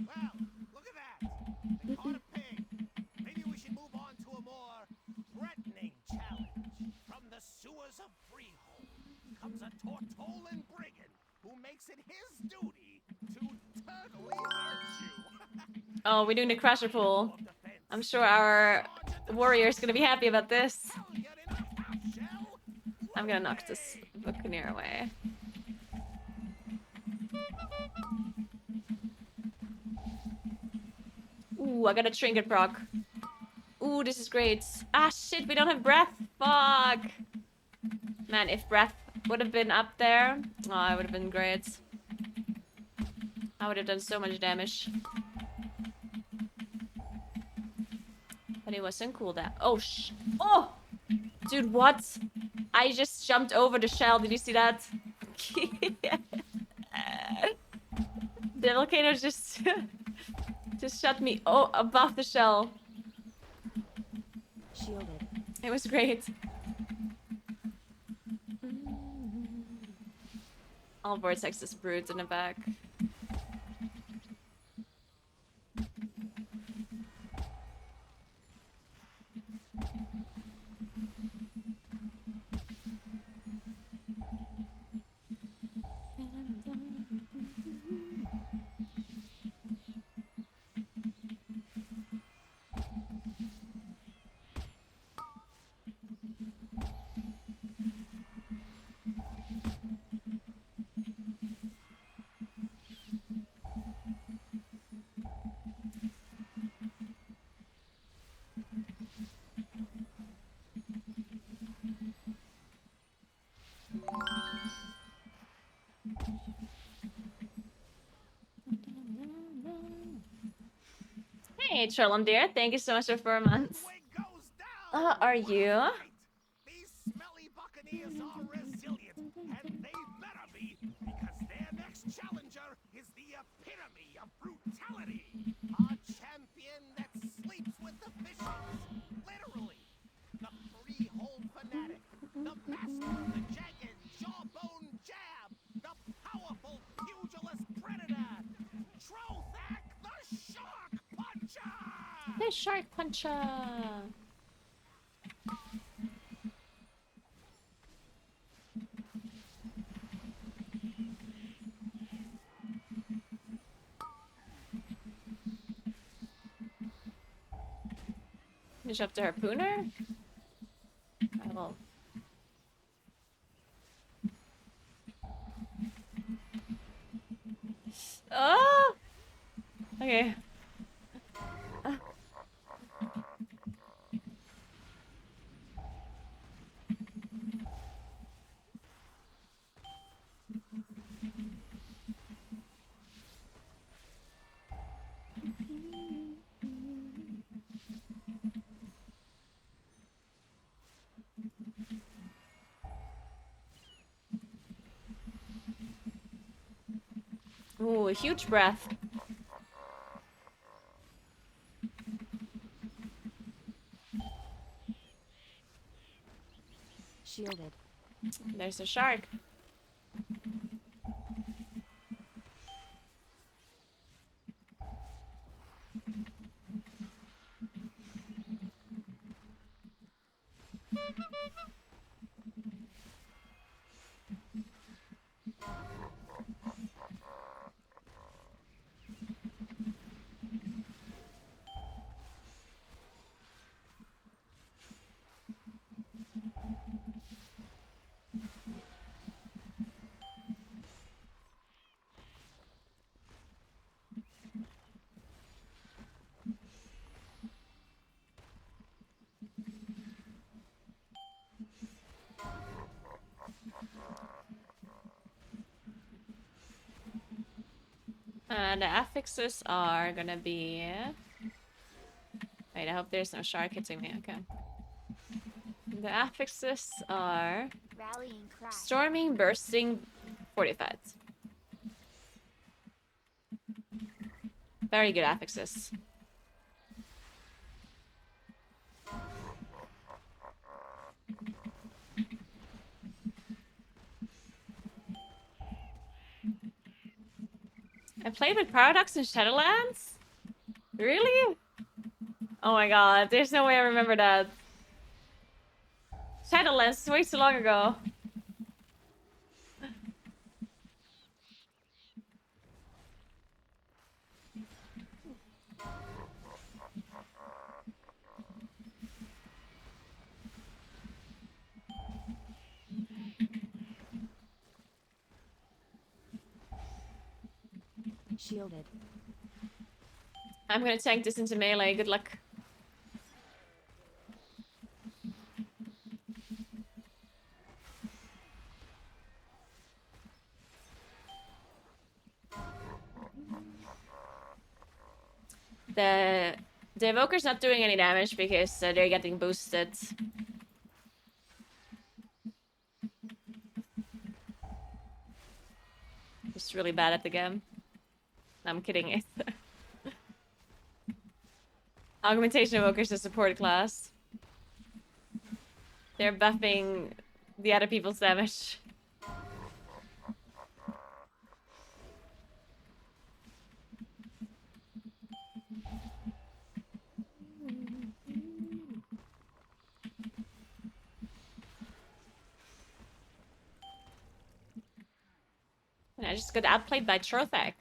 Speaker 5: Well, look at that. They caught a pig. Maybe we should move on to a more threatening challenge. From the sewers of Freehold comes a Tortolan brigand who makes it his duty to totally hurt you.
Speaker 1: Oh, we're doing the Crusher pool. I'm sure our warrior's gonna be happy about this. I'm gonna knock this Buccaneer away. Ooh, I got a trinket proc. Ooh, this is great. Ah, shit, we don't have breath. Fuck. Man, if breath would have been up there, oh, it would have been great. I would have done so much damage. But it wasn't cool that. Oh, oh! Dude, what? I just jumped over the shell. Did you see that? The volcano just just shot me above the shell.
Speaker 2: Shielded.
Speaker 1: It was great. All vortexes brutes in the back. Hey, Trollandir, thank you so much for 4 months.
Speaker 5: Wig goes down.
Speaker 1: Are
Speaker 5: What a
Speaker 1: you?
Speaker 5: fight. These smelly buccaneers are resilient, and they better be, because their next challenger is the epitome of brutality. A champion that sleeps with the fishes. Literally. The three-hole fanatic. The master of the jagged jawbone jab. The powerful pugilist predator. Trothak the Shark Puncher!
Speaker 1: The shark puncher. Finish up the harpooner. I will. Oh. Okay. Ooh, a huge breath.
Speaker 2: Shielded.
Speaker 1: There's a shark. The affixes are gonna be... Wait, I hope there's no shark hitting me. Okay. The affixes are...
Speaker 2: Rallying cry.
Speaker 1: Storming, bursting, fortified. Very good affixes. I played with Paradox and Shadowlands? Really? Oh my god, there's no way I remember that. Shadowlands is way too long ago.
Speaker 2: Shielded.
Speaker 1: I'm gonna tank this into melee, good luck. The Evoker's not doing any damage because they're getting boosted. Just really bad at the game. I'm kidding it. Augmentation Evoker's a support class. They're buffing the other people's damage. And I just got outplayed by Trothak.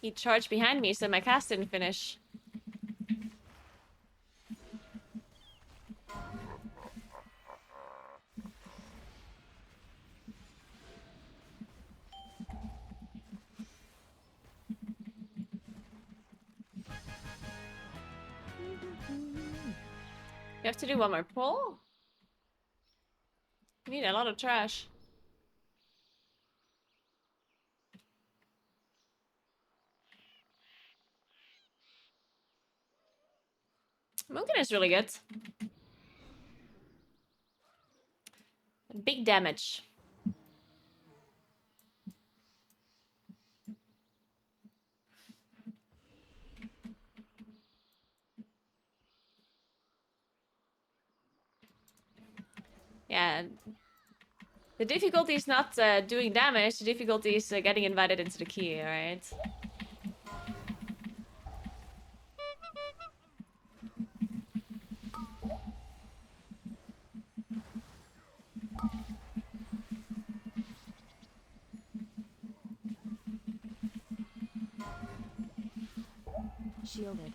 Speaker 1: He charged behind me, so my cast didn't finish. You have to do one more pull? You need a lot of trash. Mugen is really good. Big damage. Yeah. The difficulty is not doing damage, the difficulty is getting invited into the key, alright?
Speaker 2: Shielded.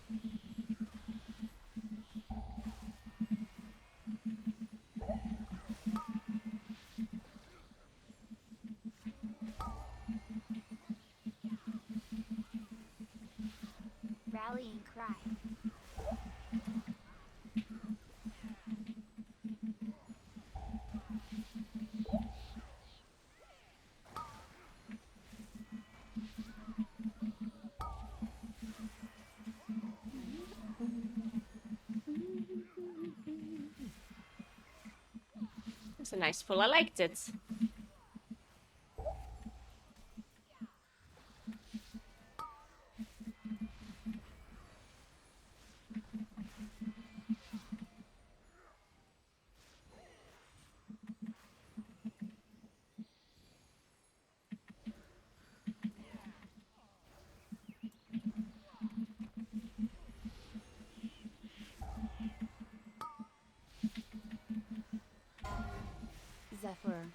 Speaker 2: Rallying cry.
Speaker 1: It's a nice pull, I liked it.
Speaker 2: Zephyr.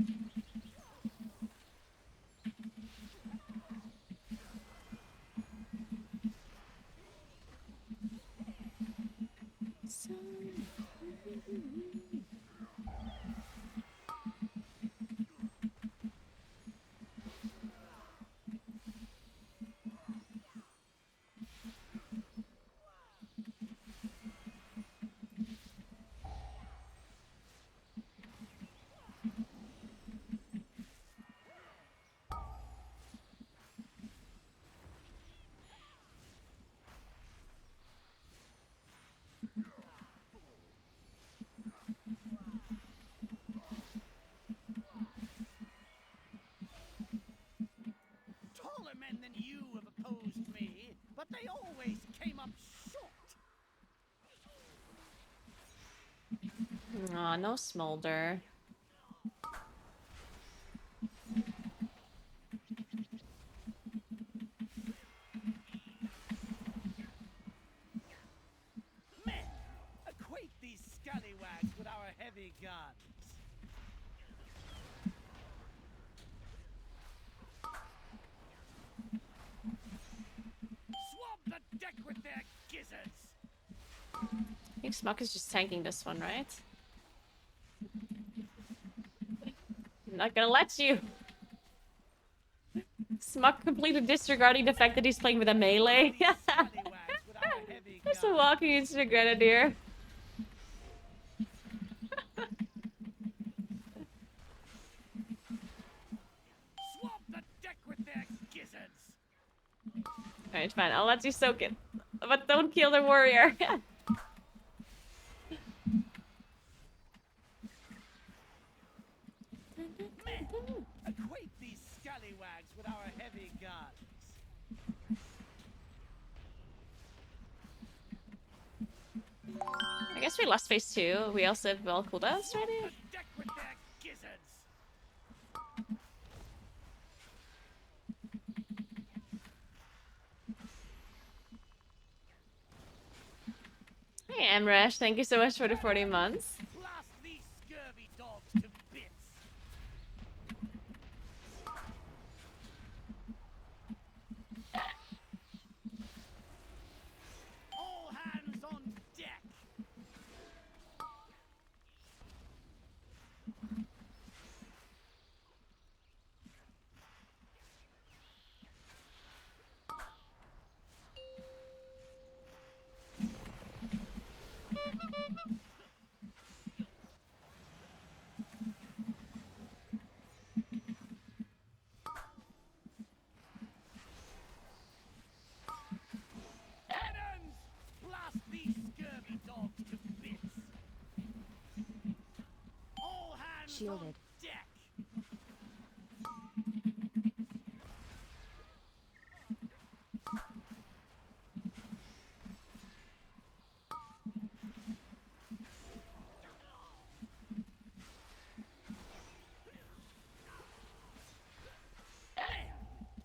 Speaker 5: Taller men than you have opposed me, but they always came up short.
Speaker 1: Aw, no smolder.
Speaker 5: Men, equate these scallywags with our heavy guns. Swab the deck with their gizzards.
Speaker 1: I think Smuck is just tanking this one, right? I'm not gonna let you! Smuck completely disregarding the fact that he's playing with a melee.
Speaker 5: Scallywags with our heavy
Speaker 1: Just
Speaker 5: guns.
Speaker 1: walking into the grenadier.
Speaker 5: Swab the deck with their gizzards.
Speaker 1: Alright, fine, I'll let you soak it. But don't kill the warrior.
Speaker 5: Men, equate these scallywags with our heavy guns.
Speaker 1: I guess we lost phase 2. We also have well cooldowns
Speaker 5: Swab
Speaker 1: ready.
Speaker 5: the deck with their gizzards.
Speaker 1: Hey Amrash, thank you so much for the 40 months.
Speaker 5: Blast these scurvy dogs to bits. All hands on deck.
Speaker 2: Shielded.
Speaker 5: Deck.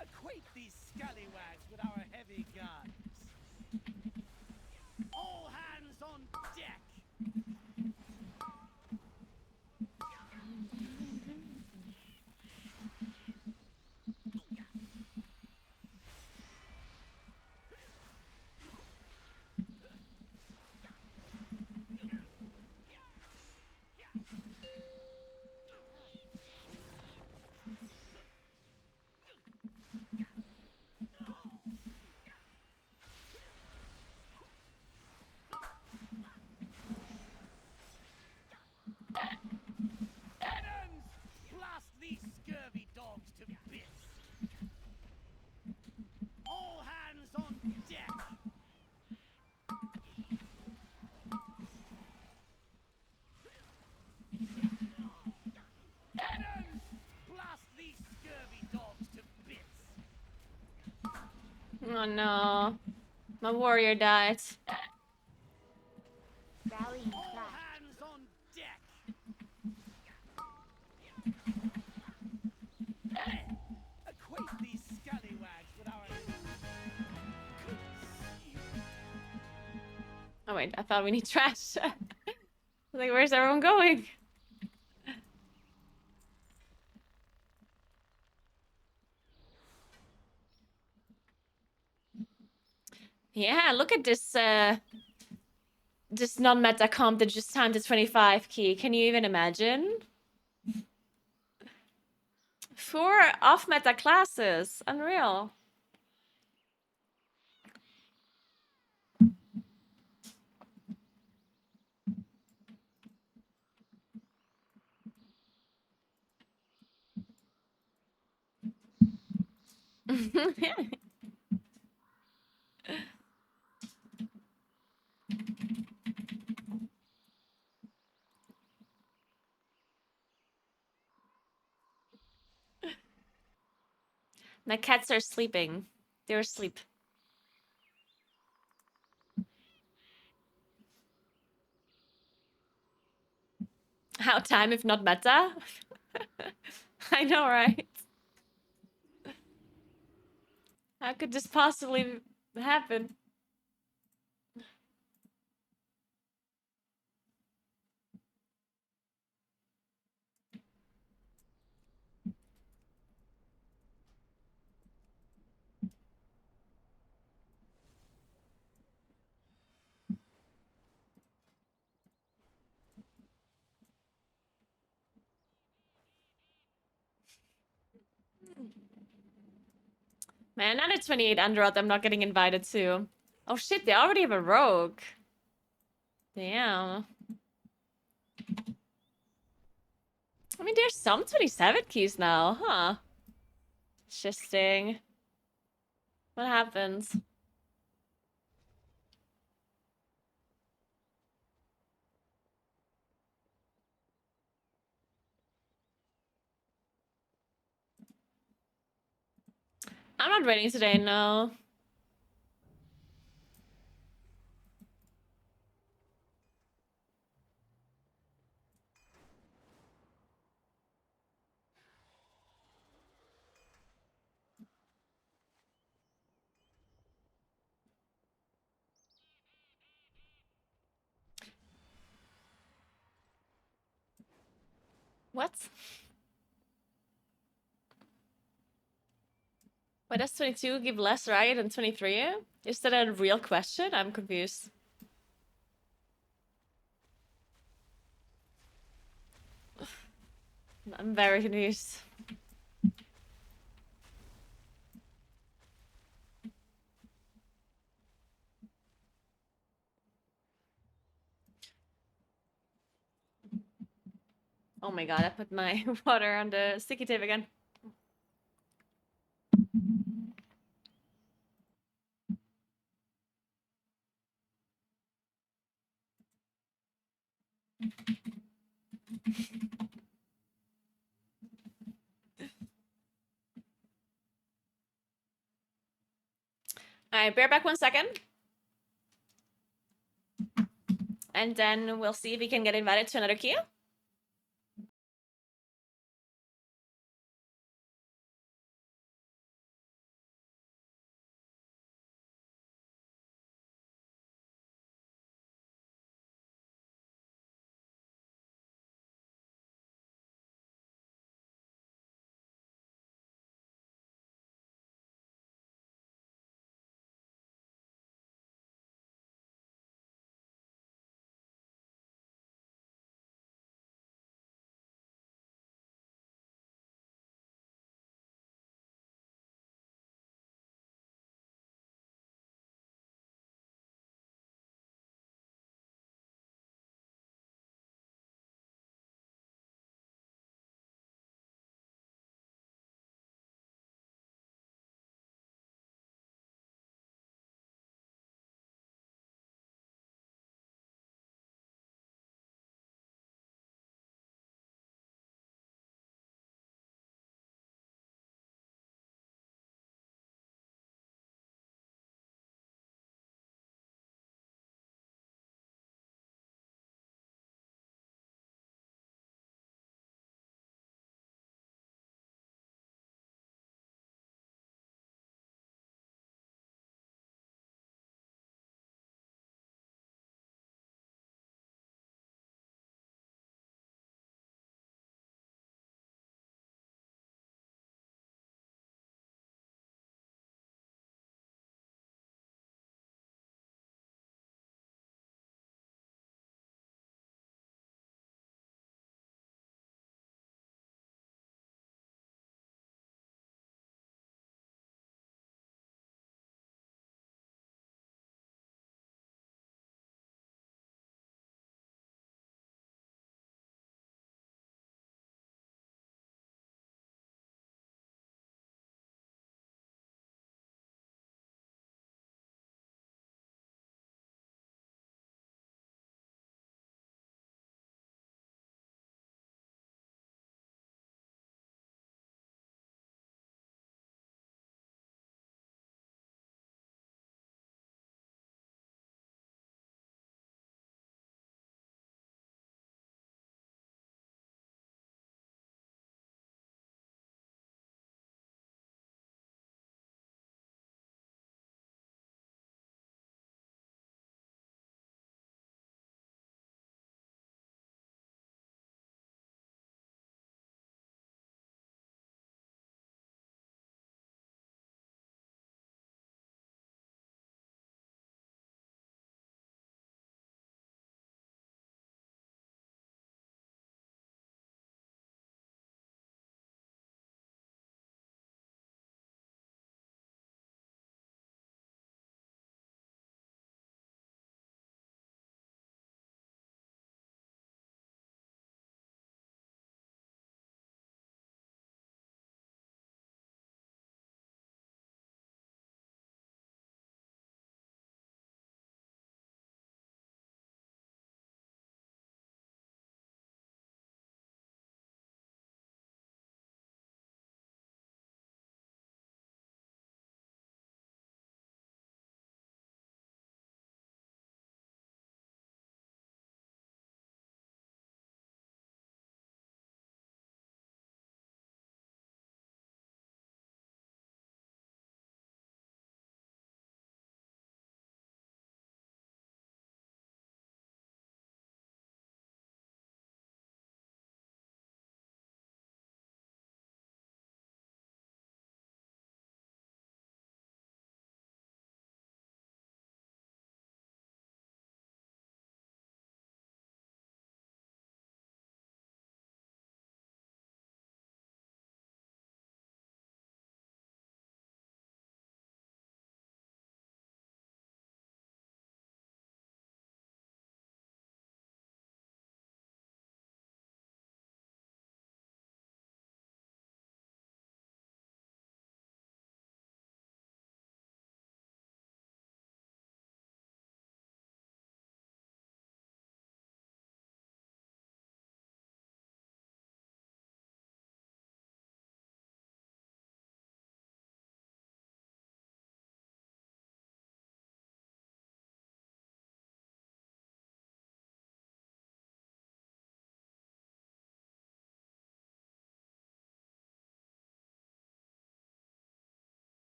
Speaker 5: Acquaint these scallywags with our heavy guns. All hands on deck. Cannons! Blast these scurvy dogs to bits. All hands on deck. Cannons! Blast these scurvy dogs to bits.
Speaker 1: Oh no. My warrior died.
Speaker 2: Rallying
Speaker 5: All
Speaker 2: cry.
Speaker 5: hands on deck. Acquaint these scallywags with our...
Speaker 1: Oh wait, I thought we need trash. I was like, where's everyone going? Yeah, look at this this non-meta comp that just timed to 25 key. Can you even imagine? 4 off-meta classes. Unreal. My cats are sleeping. They're asleep. How time if not meta? I know, right? How could this possibly happen? Man, another 28 underoath I'm not getting invited to. Oh shit, they already have a rogue. Damn. I mean, there's some 27 keys now, huh? Interesting. What happens? I'm not raiding today, no. What? Why does 22 give less riot than 23? Is that a real question? I'm confused. I'm very confused. Oh my god, I put my water on the sticky tape again. Alright, bear back 1 second. And then we'll see if we can get invited to another queue.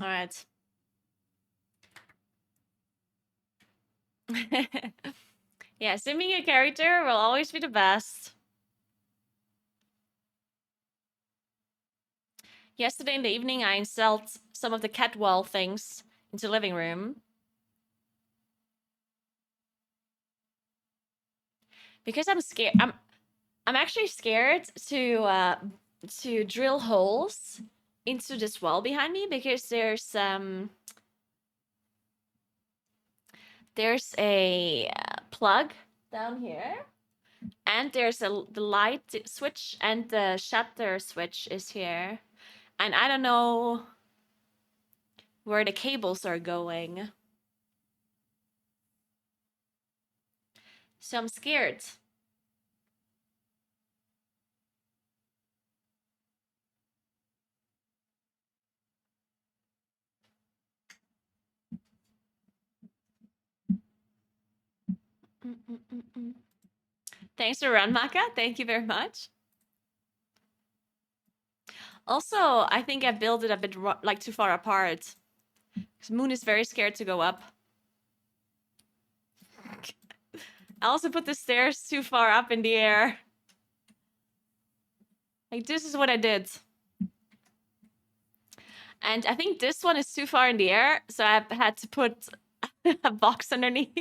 Speaker 1: All right. Yeah, simming a character will always be the best. Yesterday in the evening, I installed some of the cat wall things into the living room. Because I'm scared. I'm actually scared to drill holes into this wall behind me because there's a plug down here, and there's the light switch and the shutter switch is here, and I don't know where the cables are going, so I'm scared. Thanks for run, Maka. Thank you very much. Also, I think I built it a bit like too far apart. Because Moon is very scared to go up. I also put the stairs too far up in the air. Like, this is what I did. And I think this one is too far in the air, so I had to put a box underneath.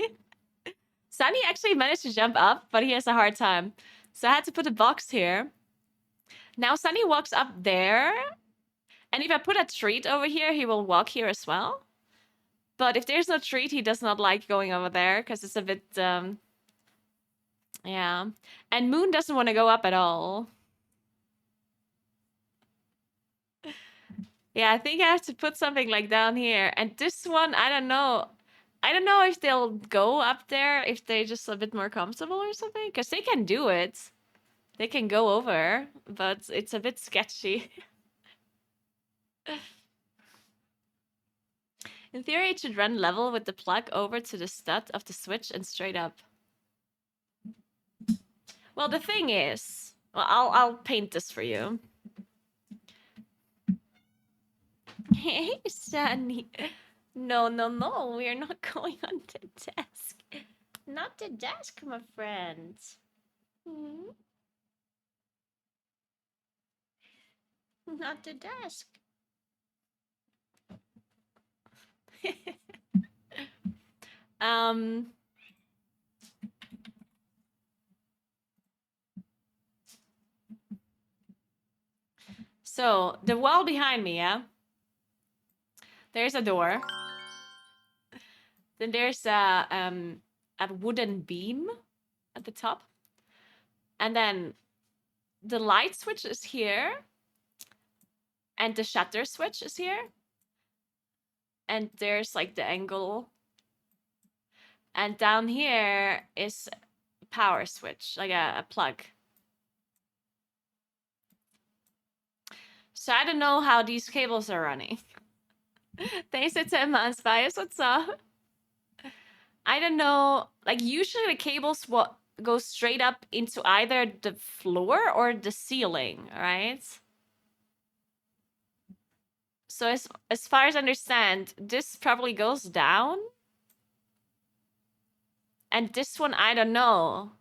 Speaker 1: Sunny actually managed to jump up, but he has a hard time. So I had to put a box here. Now Sunny walks up there. And if I put a treat over here, he will walk here as well. But if there's no treat, he does not like going over there because it's a bit, yeah. And Moon doesn't want to go up at all. Yeah, I think I have to put something like down here. And this one, I don't know. I don't know if they'll go up there if they're just a bit more comfortable or something. Because they can do it. They can go over, but it's a bit sketchy. In theory, it should run level with the plug over to the stud of the switch and straight up. Well, the thing is... Well, I'll paint this for you. Hey, Sunny. No, we're not going on the desk. Not the desk, my friend. Hmm? Not the desk. um... So, the wall behind me, yeah? There's a door. Then there's a wooden beam at the top. And then the light switch is here. And the shutter switch is here. And there's like the angle. And down here is a power switch, like a plug. So I don't know how these cables are running. Thanks to 10 months, Bias. What's up? I don't know. Like, usually the cables go straight up into either the floor or the ceiling, right? So as far as I understand, this probably goes down. And this one, I don't know.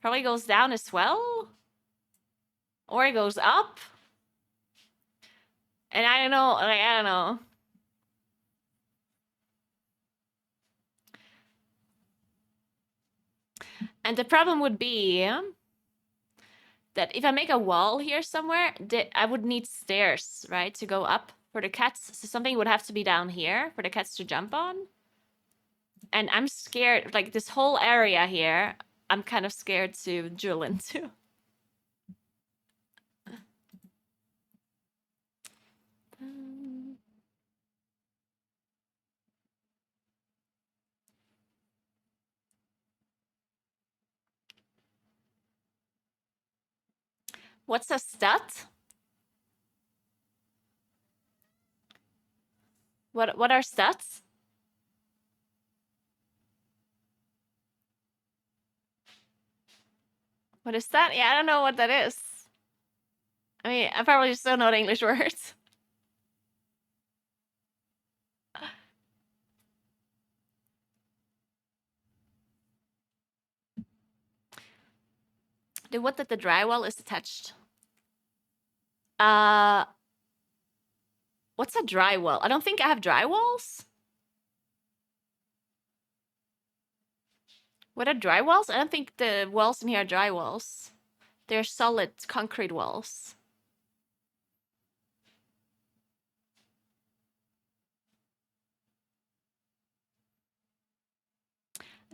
Speaker 1: Probably goes down as well. Or it goes up. And I don't know. Like, I don't know. And the problem would be that if I make a wall here somewhere, I would need stairs, right, to go up for the cats. So something would have to be down here for the cats to jump on. And I'm scared, like this whole area here, I'm kind of scared to drill into. What's a stat? What are stats? What is that? Yeah, I don't know what that is. I mean, I probably just don't know the English words. The wood that the drywall is attached. What's a drywall? I don't think I have drywalls. What are drywalls? I don't think the walls in here are drywalls. They're solid concrete walls.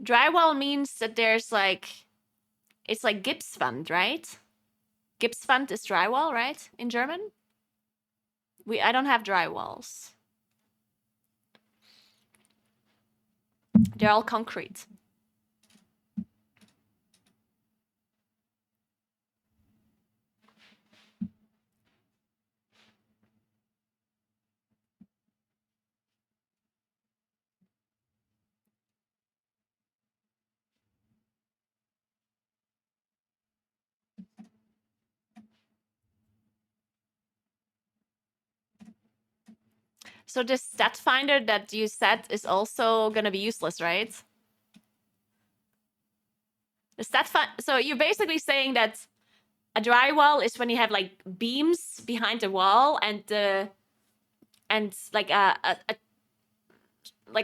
Speaker 1: Drywall means that there's like, it's like Gipswand, right? Gipswand is drywall, right? In German? I don't have drywalls. They're all concrete. So this stat finder that you said is also gonna be useless, right? The stat so you're basically saying that a drywall is when you have like beams behind the wall and like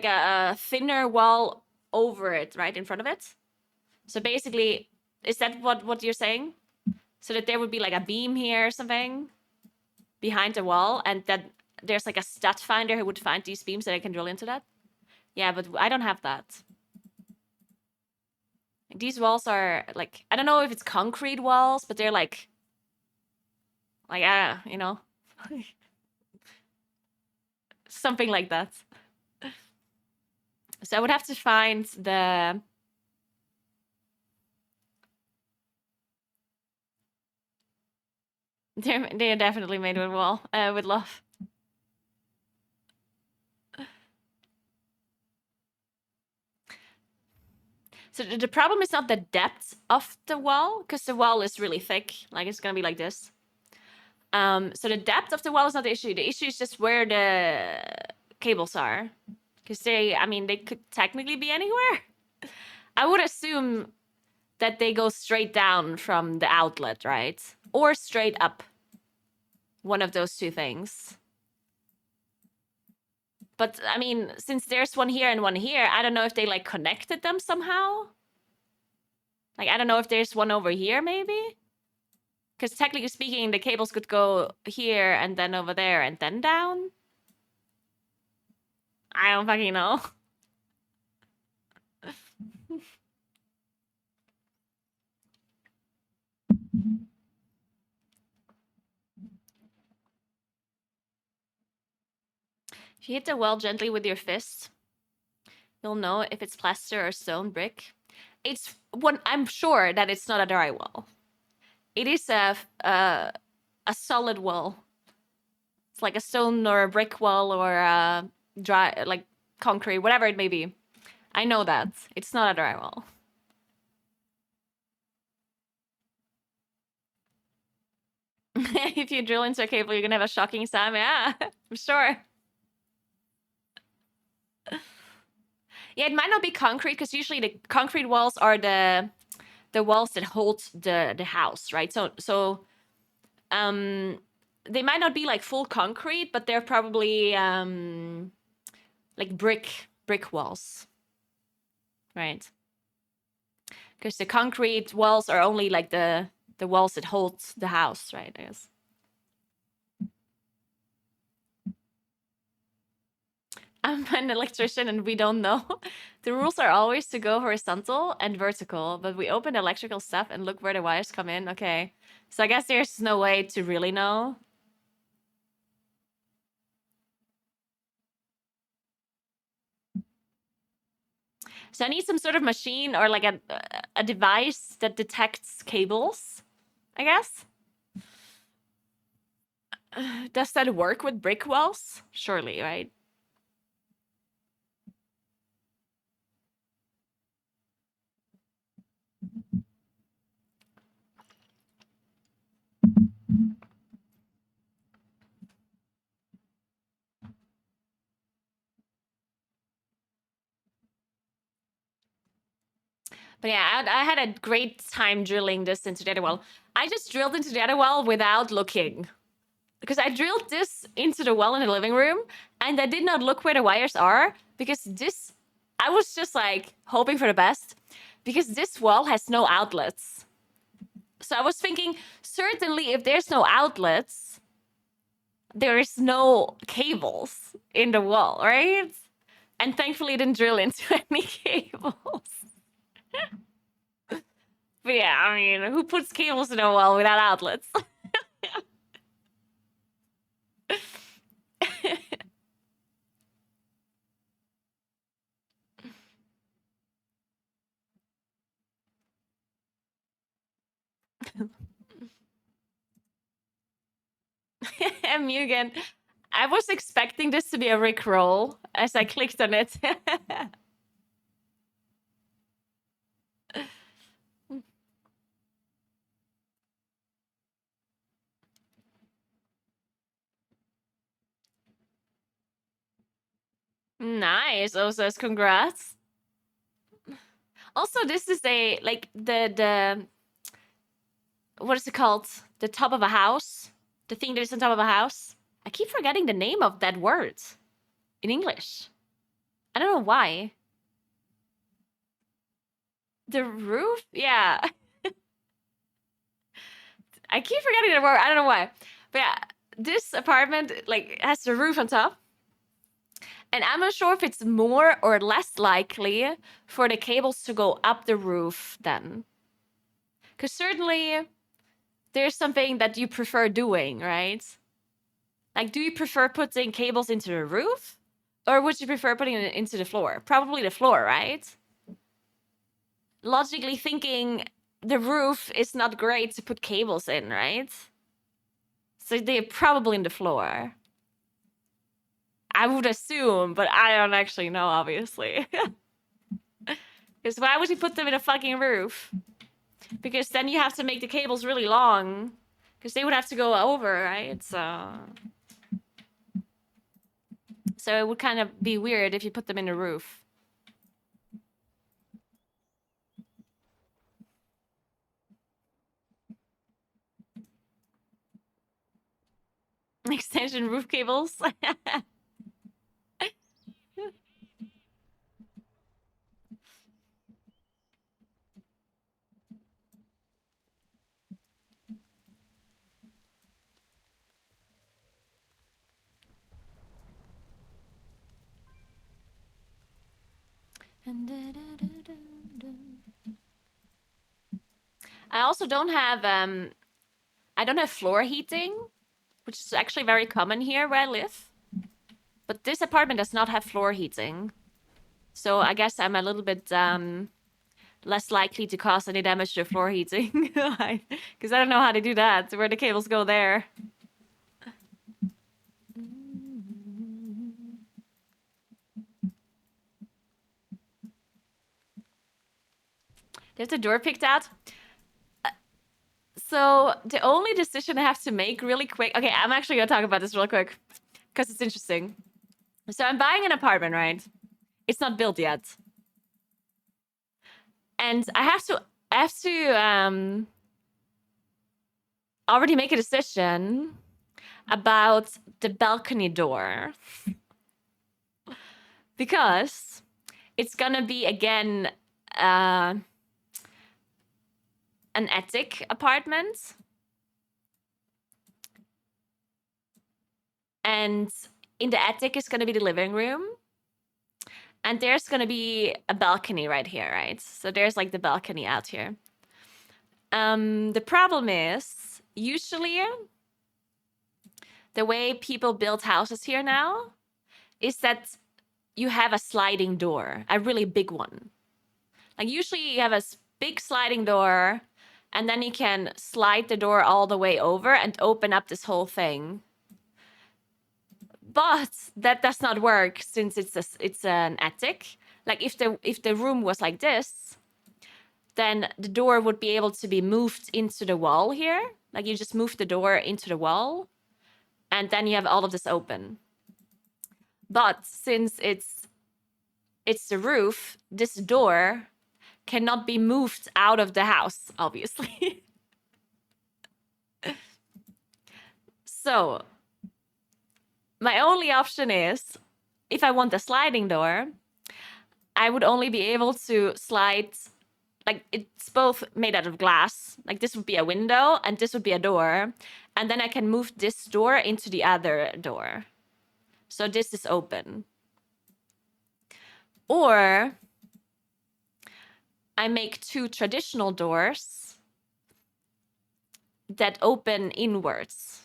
Speaker 1: a thinner wall over it, right, in front of it. So basically, is that what you're saying? So that there would be like a beam here or something behind the wall, and that there's like a stat finder who would find these beams that I can drill into that? Yeah, but I don't have that. These walls are like, I don't know if it's concrete walls, but they're like you know, something like that. So I would have to find the... They're definitely made with with love. So the problem is not the depth of the wall, because the wall is really thick. Like, it's gonna be like this. So the depth of the wall is not the issue. The issue is just where the cables are. Because they could technically be anywhere. I would assume that they go straight down from the outlet, right? Or straight up. One of those two things. But, I mean, since there's one here and one here, I don't know if they, like, connected them somehow. Like, I don't know if there's one over here, maybe? Because technically speaking, the cables could go here and then over there and then down. I don't fucking know. If you hit the wall gently with your fist, you'll know if it's plaster or stone brick. It's one. I'm sure that it's not a drywall. It is a solid wall. It's like a stone or a brick wall or a like concrete, whatever it may be. I know that it's not a drywall. If you drill into a cable, you're gonna have a shocking sound. Yeah, I'm sure. Yeah, it might not be concrete because usually the concrete walls are the walls that hold the house, right? So they might not be like full concrete, but they're probably like brick walls, right? Because the concrete walls are only like the walls that hold the house, right? I guess. I'm an electrician and we don't know. The rules are always to go horizontal and vertical, but we open electrical stuff and look where the wires come in. Okay. So I guess there's no way to really know. So I need some sort of machine or like a device that detects cables, I guess. Does that work with brick walls? Surely, right? But yeah, I had a great time drilling this into the other wall. I just drilled into the other wall without looking. Because I drilled this into the wall in the living room, and I did not look where the wires are, because this... I was just, like, hoping for the best, because this wall has no outlets. So I was thinking, certainly if there's no outlets, there is no cables in the wall, right? And thankfully, I didn't drill into any cables. But yeah, I mean, who puts cables in a wall without outlets? Mugen, I was expecting this to be a Rickroll as I clicked on it. Nice, Osas, congrats. Also, this is a, like, the what is it called? The top of a house? The thing that is on top of a house? I keep forgetting the name of that word in English. I don't know why. The roof? Yeah. I keep forgetting the word. I don't know why. But yeah, this apartment, like, has the roof on top. And I'm not sure if it's more or less likely for the cables to go up the roof then. Because certainly there's something that you prefer doing, right? Like, do you prefer putting cables into the roof? Or would you prefer putting it into the floor? Probably the floor, right? Logically thinking, the roof is not great to put cables in, right? So they're probably in the floor. I would assume, but I don't actually know, obviously. Because why would you put them in a fucking roof? Because then you have to make the cables really long. Because they would have to go over, right? So it would kind of be weird if you put them in a roof. Extension roof cables. I also don't have I don't have floor heating, which is actually very common here where I live. But this apartment does not have floor heating. So I guess I'm a little bit less likely to cause any damage to floor heating. Because I don't know how to do that, where the cables go there. There's the door picked out. So the only decision I have to make really quick... Okay, I'm actually going to talk about this real quick. Because it's interesting. So I'm buying an apartment, right? It's not built yet. And I have to already make a decision about the balcony door. Because it's gonna be, again, an attic apartment. And in the attic is gonna be the living room. And there's gonna be a balcony right here, right? So there's like the balcony out here. The problem is, usually, the way people build houses here now is that you have a sliding door, a really big one. Like usually you have a big sliding door, and then you can slide the door all the way over and open up this whole thing. But that does not work since it's an attic. Like if the room was like this, then the door would be able to be moved into the wall here. Like you just move the door into the wall, and then you have all of this open. But since it's the roof, this door cannot be moved out of the house, obviously. So my only option is, if I want a sliding door, I would only be able to slide, like it's both made out of glass. Like this would be a window and this would be a door. And then I can move this door into the other door. So this is open. Or I make 2 traditional doors that open inwards.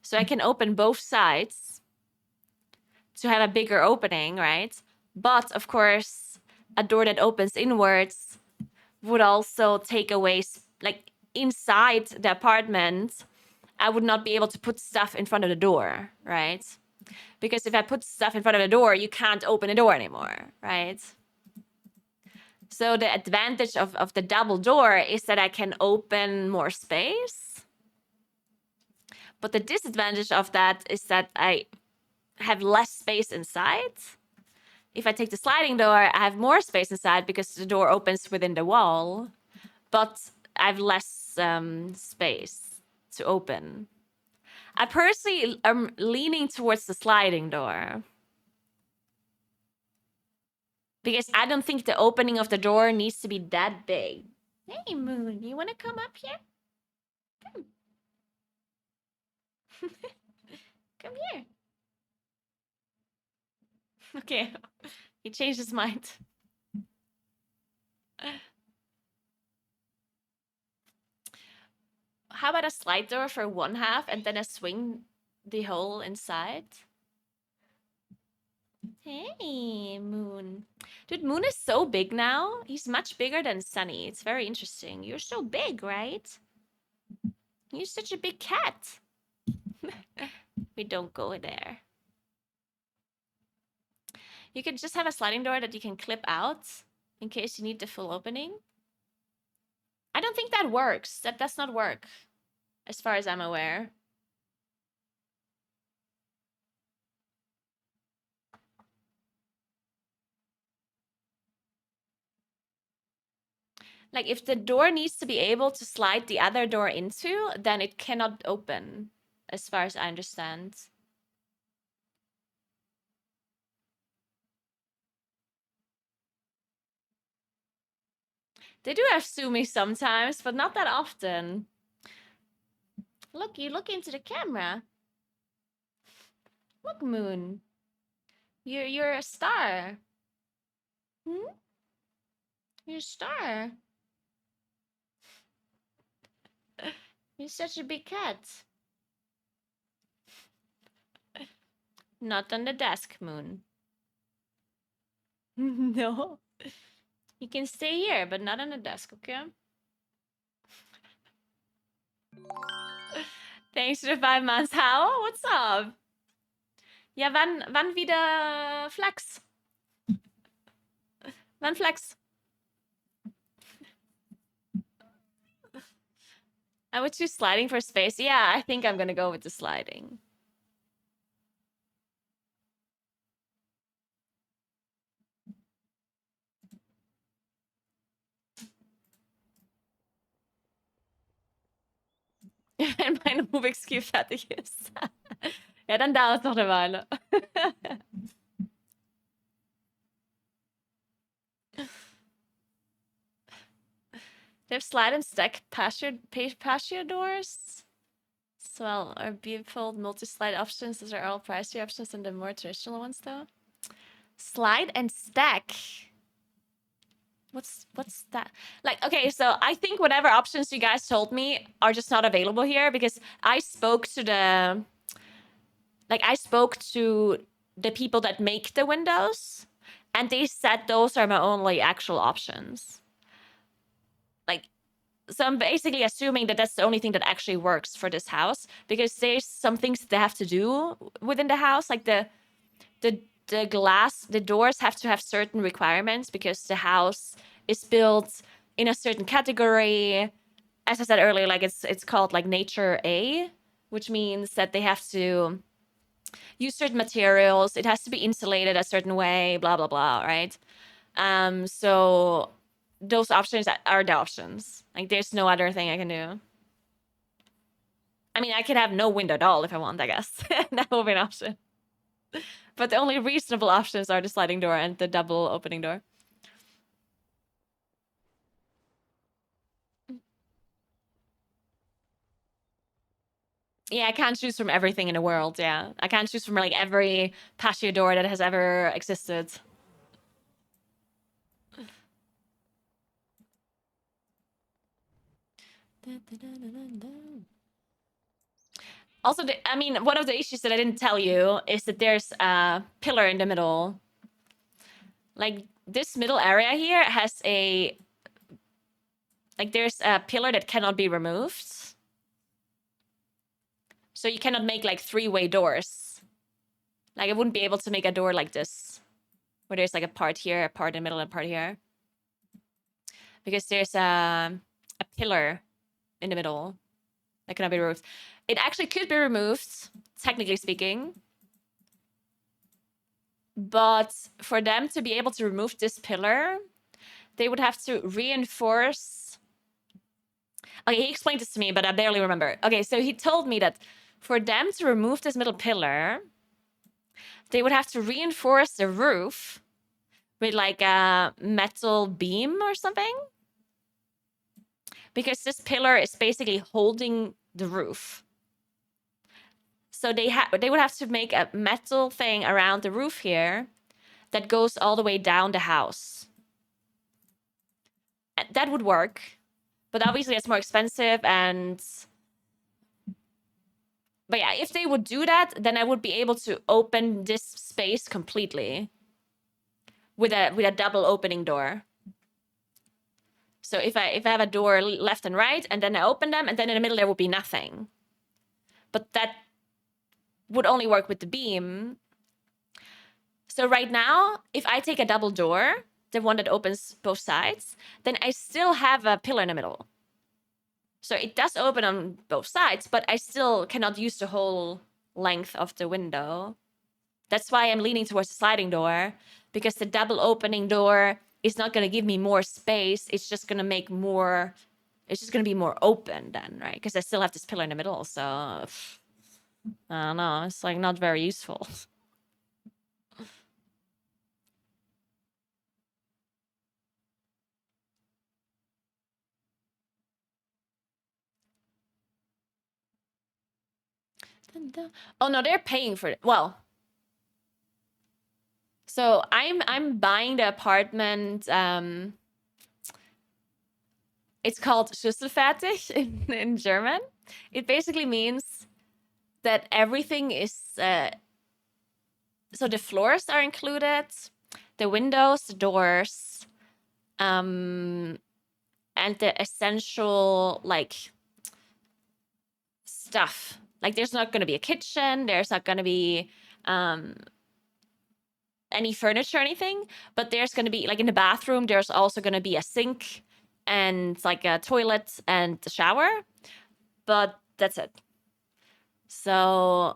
Speaker 1: So I can open both sides to have a bigger opening, right? But of course, a door that opens inwards would also take away, like inside the apartment, I would not be able to put stuff in front of the door, right? Because if I put stuff in front of the door, you can't open the door anymore, right? So the advantage of the double door is that I can open more space. But the disadvantage of that is that I have less space inside. If I take the sliding door, I have more space inside because the door opens within the wall. But I have less space to open. I personally am leaning towards the sliding door. Because I don't think the opening of the door needs to be that big. Hey, Moon, you want to come up here? Come. Come here. Okay, he changed his mind. How about a slide door for 1/2 and then a swing the hole inside? Hey, Moon. Dude, Moon is so big now. He's much bigger than Sunny. It's very interesting. You're so big, right? You're such a big cat. We don't go there. You could just have a sliding door that you can clip out in case you need the full opening. I don't think that works. That does not work, as far as I'm aware. Like, if the door needs to be able to slide the other door into, then it cannot open, as far as I understand. They do have Sumi sometimes, but not that often. Look, you look into the camera. Look, Moon. You're a star. Hmm? You're a star. You're such a big cat. Not on the desk, Moon. No. You can stay here, but not on the desk, okay? Thanks for the 5 months. How? What's up? Ja, wann wieder Flex? Wann Flex? I would choose sliding for space. Yeah, I think I'm gonna go with the sliding. Wenn mein Rubik's Cube fertig ist. Ja, dann dauert es noch eine Weile. They have slide and stack pasture doors. So well, are beautiful multi-slide options. Those are all pricey options than the more traditional ones, though. Slide and stack. What's that? Like, okay, so I think whatever options you guys told me are just not available here because I spoke to the people that make the windows, and they said those are my only actual options. Like, so I'm basically assuming that that's the only thing that actually works for this house because there's some things they have to do within the house, like the doors have to have certain requirements because the house is built in a certain category. As I said earlier, like it's called like Nature A, which means that they have to use certain materials. It has to be insulated a certain way, blah, blah, blah, right? So those options are the options. Like, there's no other thing I can do. I mean, I could have no window at all if I want, I guess. That will be an option. But the only reasonable options are the sliding door and the double opening door. Yeah, I can't choose from everything in the world, yeah. I can't choose from, like, every patio door that has ever existed. Also, I mean, one of the issues that I didn't tell you is that there's a pillar in the middle. Like, this middle area here has a... Like, there's a pillar that cannot be removed. So you cannot make, like, three-way doors. Like, I wouldn't be able to make a door like this, where there's, like, a part here, a part in the middle, and a part here. Because there's a pillar in the middle that cannot be removed. It actually could be removed, technically speaking. But for them to be able to remove this pillar, they would have to reinforce... Okay, he explained this to me, but I barely remember. Okay, so he told me that for them to remove this middle pillar, they would have to reinforce the roof with, like, a metal beam or something. Because this pillar is basically holding the roof. So they would have to make a metal thing around the roof here that goes all the way down the house. That would work. But obviously it's more expensive and... But yeah, if they would do that, then I would be able to open this space completely. With a double opening door. So if I have a door left and right, and then I open them, and then in the middle there would be nothing. But that would only work with the beam. So right now, if I take a double door, the one that opens both sides, then I still have a pillar in the middle. So it does open on both sides, but I still cannot use the whole length of the window. That's why I'm leaning towards the sliding door, because the double opening door is not going to give me more space. It's just going to make more... It's just going to be more open then, right? Because I still have this pillar in the middle, so... I don't know. It's, like, not very useful. Oh, no, they're paying for it. Well... So I'm buying the apartment. It's called Schlüsselfertig in German. It basically means that everything is... so the floors are included, the windows, the doors, and the essential, like, stuff. Like, there's not going to be a kitchen. There's not going to be... any furniture or anything, but there's going to be, like, in the bathroom, there's also going to be a sink and, like, a toilet and a shower, but that's it. So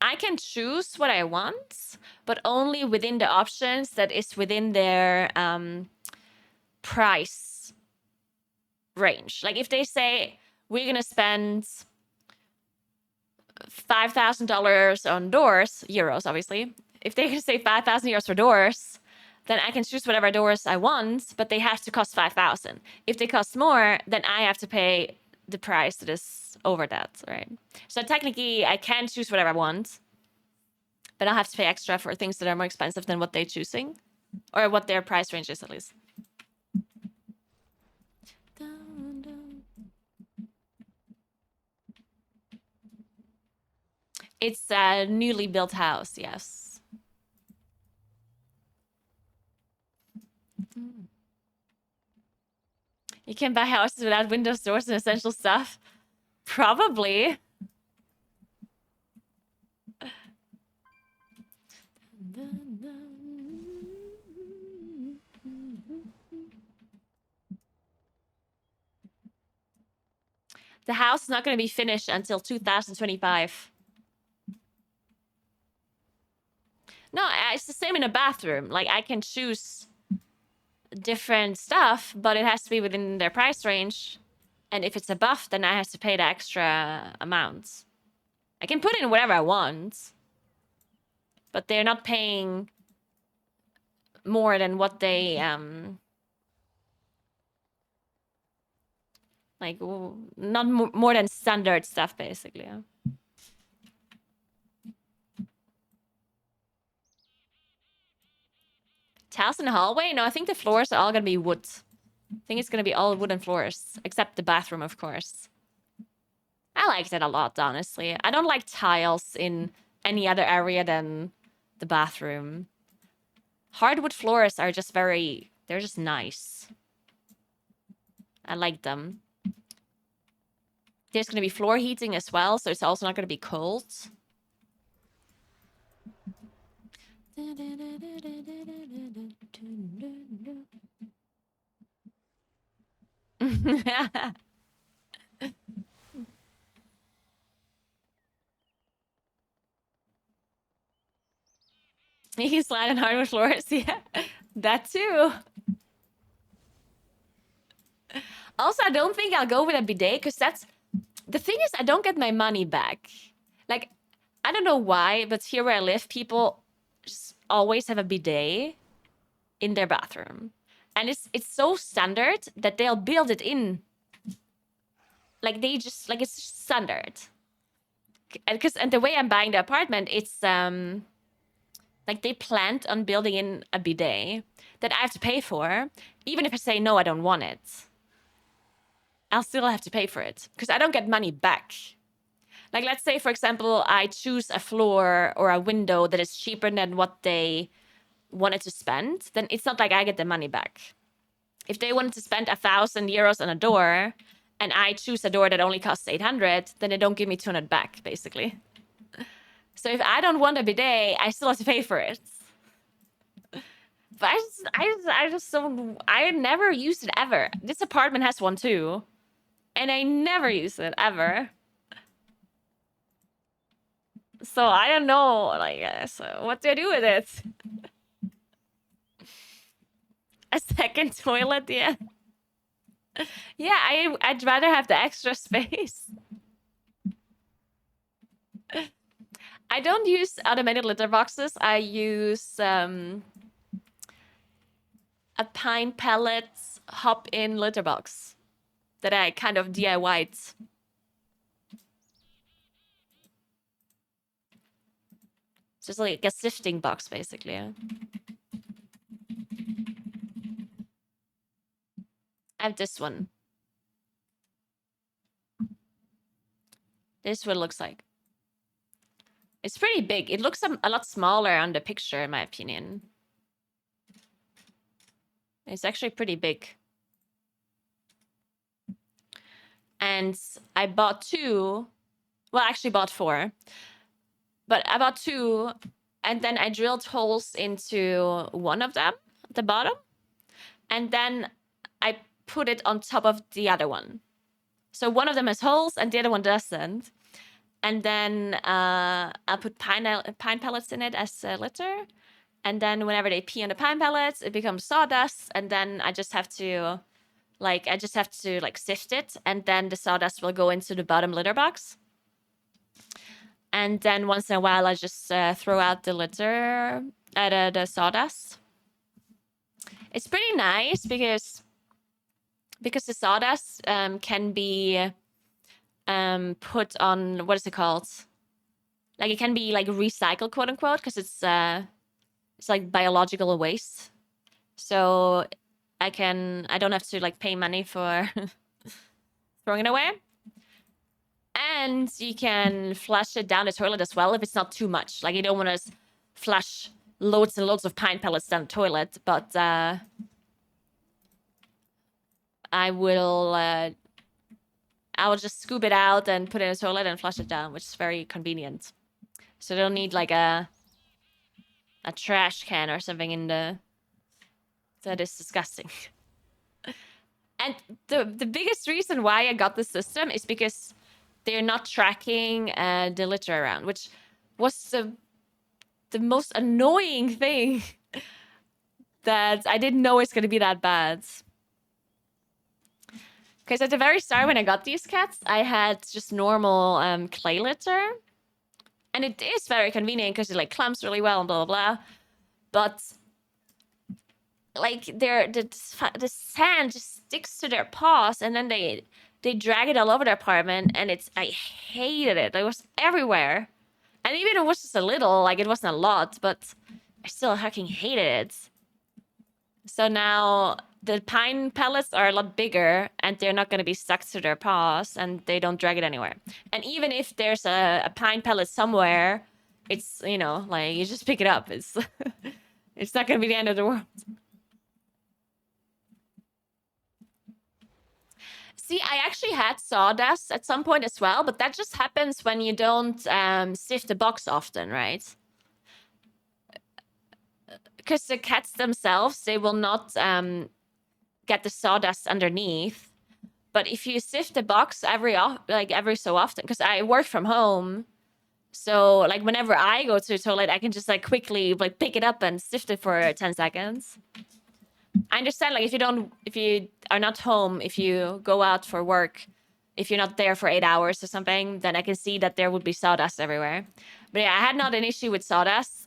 Speaker 1: I can choose what I want, but only within the options that is within their price range. Like, if they say we're going to spend $5,000 on doors, euros, obviously. If they can say 5,000 euros for doors, then I can choose whatever doors I want, but they have to cost 5,000. If they cost more, then I have to pay the price that is over that, right? So technically, I can choose whatever I want, but I'll have to pay extra for things that are more expensive than what they're choosing, or what their price range is, at least. It's a newly built house, yes. You can buy houses without windows, doors, and essential stuff? Probably. The house is not going to be finished until 2025. No, it's the same in a bathroom. Like, I can choose different stuff, but it has to be within their price range. And if it's above, then I have to pay the extra amount. I can put in whatever I want, but they're not paying more than what they like not more than standard stuff, basically. Yeah. Tiles in the hallway? No, I think the floors are all gonna be wood. I think it's gonna be all wooden floors, except the bathroom, of course. I liked it a lot, honestly. I don't like tiles in any other area than the bathroom. Hardwood floors are just they're just nice. I like them. There's going to be floor heating as well, so it's also not going to be cold. You can slide on hardwood floors, yeah. That too. Also, I don't think I'll go with a bidet, because that's... The thing is, I don't get my money back. Like, I don't know why, but here where I live, people just always have a bidet in their bathroom. And it's so standard that they'll build it in. Like, they just... Like, it's just standard. And the way I'm buying the apartment, it's... Like, they planned on building in a bidet that I have to pay for, even if I say, no, I don't want it. I'll still have to pay for it, because I don't get money back. Like, let's say, for example, I choose a floor or a window that is cheaper than what they wanted to spend, then it's not like I get the money back. If they wanted to spend 1,000 euros on a door, and I choose a door that only costs 800, then they don't give me 200 back, basically. So if I don't want a bidet, I still have to pay for it. But I just don't... I never used it ever. This apartment has one too. And I never use it, ever. So I don't know, like, so what do I do with it? A second toilet, yeah. Yeah, I'd rather have the extra space. I don't use automated litter boxes. I use a pine pellets hop-in litter box that I kind of DIY'd. It's just like a sifting box, basically. Yeah. I have this one. This is what it looks like. It's pretty big. It looks a lot smaller on the picture, in my opinion. It's actually pretty big. And I bought 2. Well, I actually bought 4. But I bought 2, and then I drilled holes into one of them, at the bottom. And then I put it on top of the other one. So one of them has holes, and the other one doesn't. And then I put pine pellets in it as litter. And then whenever they pee on the pine pellets, it becomes sawdust. And then I just have to, like, sift it. And then the sawdust will go into the bottom litter box. And then once in a while, I just throw out the litter, the sawdust. It's pretty nice because the sawdust can be put on, what is it called? Like, it can be like recycled, quote unquote, because it's like biological waste. So I don't have to like pay money for throwing it away. And you can flush it down the toilet as well if it's not too much. Like, you don't want to flush loads and loads of pine pellets down the toilet, but I will just scoop it out and put it in the toilet and flush it down, which is very convenient. So I don't need like a trash can or something in the... That is disgusting. And the biggest reason why I got this system is because they're not tracking the litter around, which was the most annoying thing that I didn't know it's gonna be that bad. Because at the very start when I got these cats, I had just normal clay litter. And it is very convenient because it like clumps really well and blah, blah, blah. But like the sand just sticks to their paws and then they drag it all over their apartment and I hated it. It was everywhere. And even if it was just a little, like it wasn't a lot, but I still fucking hated it. So now the pine pellets are a lot bigger and they're not going to be stuck to their paws and they don't drag it anywhere. And even if there's a pine pellet somewhere, it's, you know, like you just pick it up. It's it's not going to be the end of the world. See, I actually had sawdust at some point as well, but that just happens when you don't sift the box often, right? Because the cats themselves, they will not get the sawdust underneath. But if you sift the box every so often, because I work from home, so like whenever I go to the toilet, I can just like quickly like pick it up and sift it for 10 seconds. I understand, like, if you are not home, if you go out for work, if you're not there for 8 hours or something, then I can see that there would be sawdust everywhere. But yeah, I had not an issue with sawdust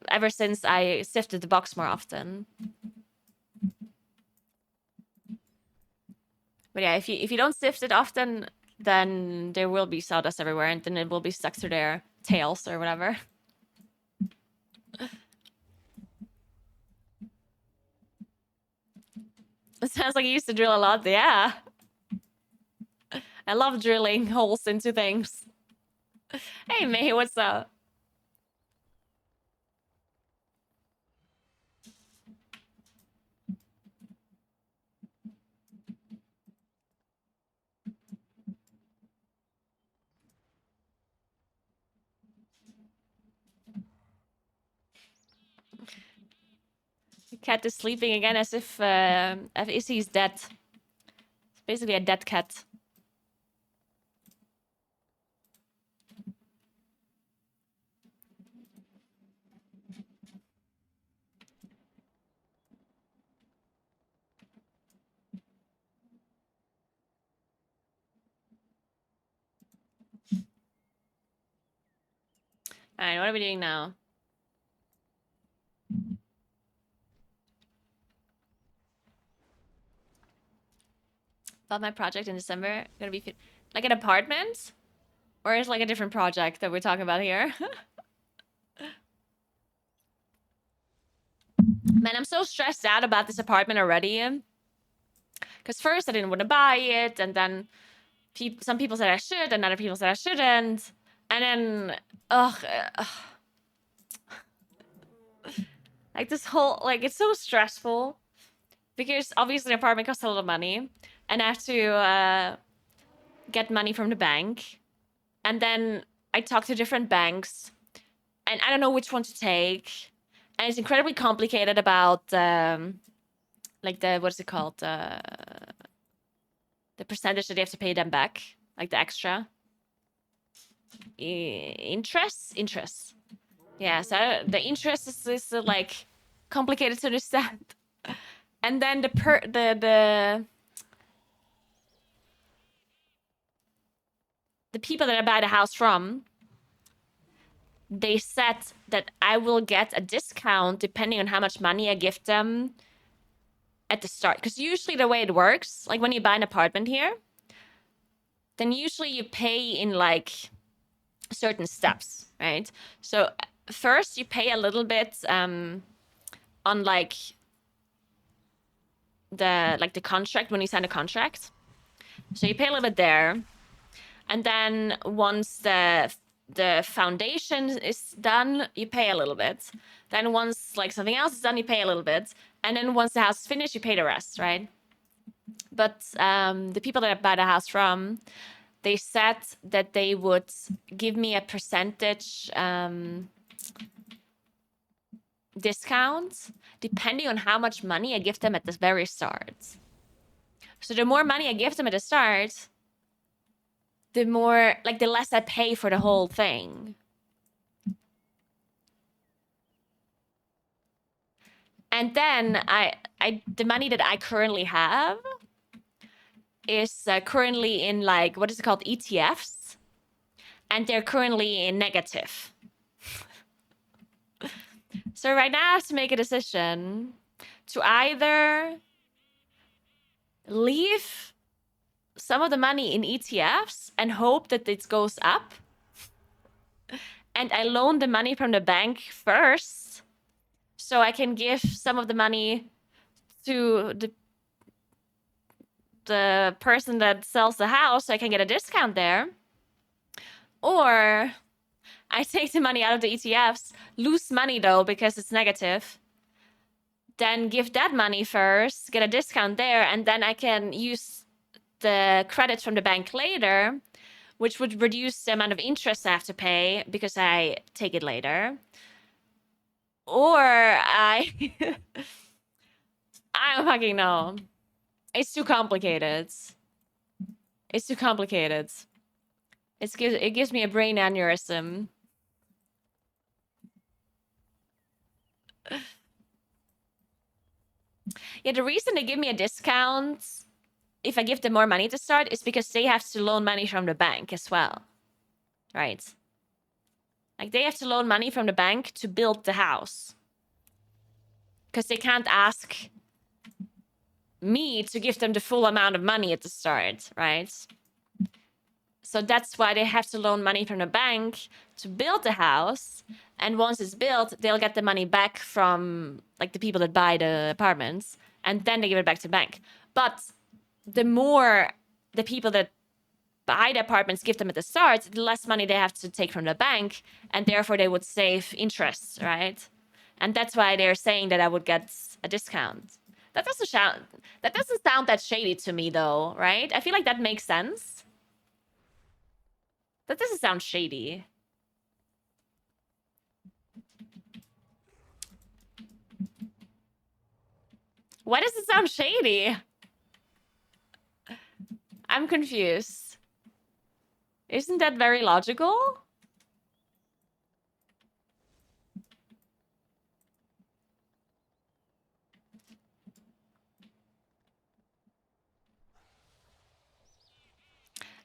Speaker 1: ever since I sifted the box more often. But yeah, if you don't sift it often, then there will be sawdust everywhere, and then it will be stuck to their tails or whatever. It sounds like you used to drill a lot. Yeah. I love drilling holes into things. Hey, May, what's up? The cat is sleeping again as if Izzy's dead. It's basically a dead cat. Alright, what are we doing now? About my project in December. Gonna be like an apartment? Or is like a different project that we're talking about here? Man, I'm so stressed out about this apartment already. Because first I didn't want to buy it, and then some people said I should, and other people said I shouldn't. And then, like this whole, like, it's so stressful. Because obviously an apartment costs a lot of money. And I have to get money from the bank. And then I talk to different banks. And I don't know which one to take. And it's incredibly complicated about, like the, what is it called? The percentage that you have to pay them back. Like the extra. Interest? Interest. Yeah, so the interest is like complicated to understand. And then the people that I buy the house from, they said that I will get a discount depending on how much money I give them at the start. Because usually the way it works, like when you buy an apartment here, then usually you pay in like certain steps, right? So first you pay a little bit on like the contract, when you sign a contract. So you pay a little bit there. And then once the foundation is done, you pay a little bit. Then once like something else is done, you pay a little bit. And then once the house is finished, you pay the rest, right? But the people that I buy the house from, they said that they would give me a percentage discount depending on how much money I give them at the very start. So the more money I give them at the start, the more, like, the less I pay for the whole thing. And then the money that I currently have is currently in like, what is it called? ETFs. And they're currently in negative. So right now I have to make a decision to either leave some of the money in ETFs and hope that it goes up. And I loan the money from the bank first, so I can give some of the money to the person that sells the house so I can get a discount there. Or I take the money out of the ETFs, lose money though because it's negative, then give that money first, get a discount there, and then I can use the credits from the bank later, which would reduce the amount of interest I have to pay because I take it later. Or I don't fucking know. It's too complicated. It's too complicated. It gives me a brain aneurysm. Yeah, the reason they give me a discount if I give them more money to start is because they have to loan money from the bank as well. Right? Like, they have to loan money from the bank to build the house. Because they can't ask me to give them the full amount of money at the start, right? So that's why they have to loan money from the bank to build the house. And once it's built, they'll get the money back from like the people that buy the apartments, and then they give it back to the bank. But the more the people that buy the apartments give them at the start, the less money they have to take from the bank, and therefore they would save interest, right? And that's why they're saying that I would get a discount. That doesn't sound that shady to me, though, right? I feel like that makes sense. That doesn't sound shady. Why does it sound shady? I'm confused. Isn't that very logical?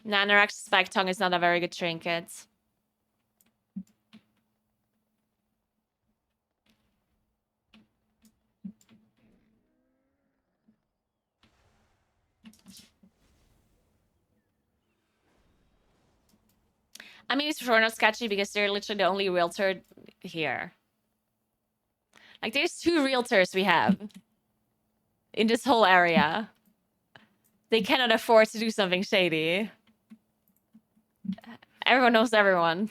Speaker 1: Nanorax spike tongue is not a very good trinket. I mean, it's for sure not sketchy because they're literally the only realtor here. Like, there's 2 realtors we have in this whole area. They cannot afford to do something shady. Everyone knows everyone.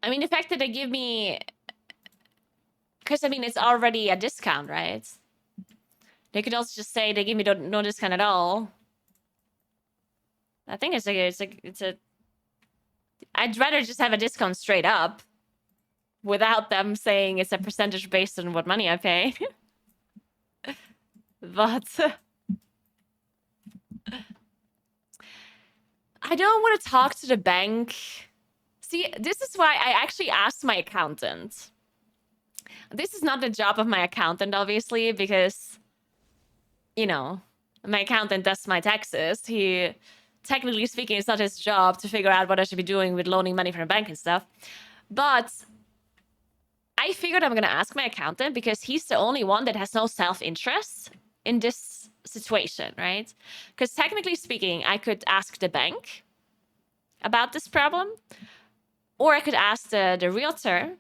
Speaker 1: I mean, the fact that they give me... Because, I mean, it's already a discount, right? They could also just say they give me no discount at all. I think it's a... I'd rather just have a discount straight up without them saying it's a percentage based on what money I pay. But... I don't want to talk to the bank. See, this is why I actually asked my accountant. This is not the job of my accountant, obviously, because, you know, my accountant does my taxes. He, technically speaking, it's not his job to figure out what I should be doing with loaning money from the bank and stuff. But I figured I'm going to ask my accountant because he's the only one that has no self-interest in this situation, right? Because technically speaking, I could ask the bank about this problem, or I could ask the realtor.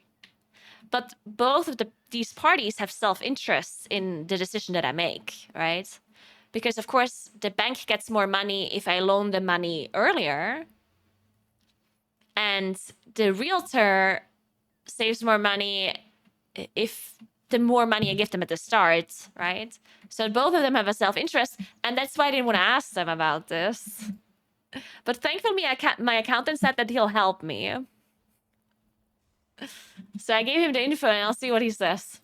Speaker 1: But both of these parties have self-interest in the decision that I make, right? Because, of course, the bank gets more money if I loan the money earlier. And the realtor saves more money if the more money I give them at the start, right? So both of them have a self-interest, and that's why I didn't want to ask them about this. But thankfully, my accountant said that he'll help me. So I gave him the info, and I'll see what he says.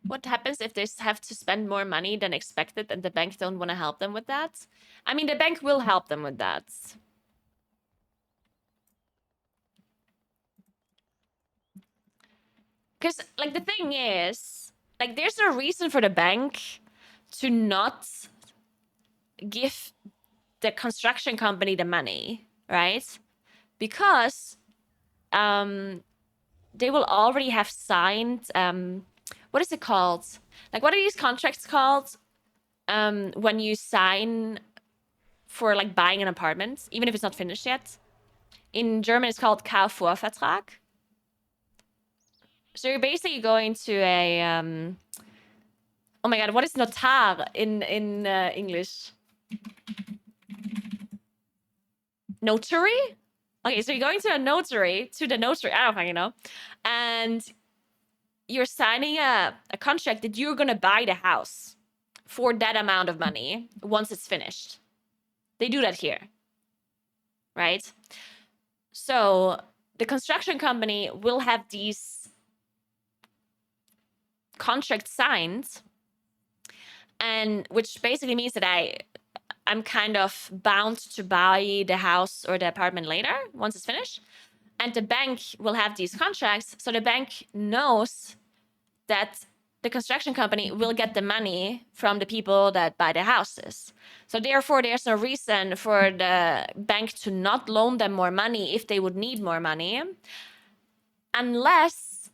Speaker 1: What happens if they have to spend more money than expected and the bank don't want to help them with that? I mean, the bank will help them with that. Because, like, the thing is, like, there's no reason for the bank to not give the construction company the money, right? Because they will already have signed what is it called? Like, what are these contracts called? When you sign for like buying an apartment, even if it's not finished yet. In German, it's called Kaufvorvertrag. So you're basically going to a oh my god, what is notar in English? Notary? Okay, so you're going to a notary, I don't fucking know. And you're signing a contract that you're gonna buy the house for that amount of money once it's finished. They do that here, right? So the construction company will have these contracts signed, and which basically means that I'm kind of bound to buy the house or the apartment later once it's finished. And the bank will have these contracts, so the bank knows that the construction company will get the money from the people that buy the houses. So therefore, there's no reason for the bank to not loan them more money if they would need more money, unless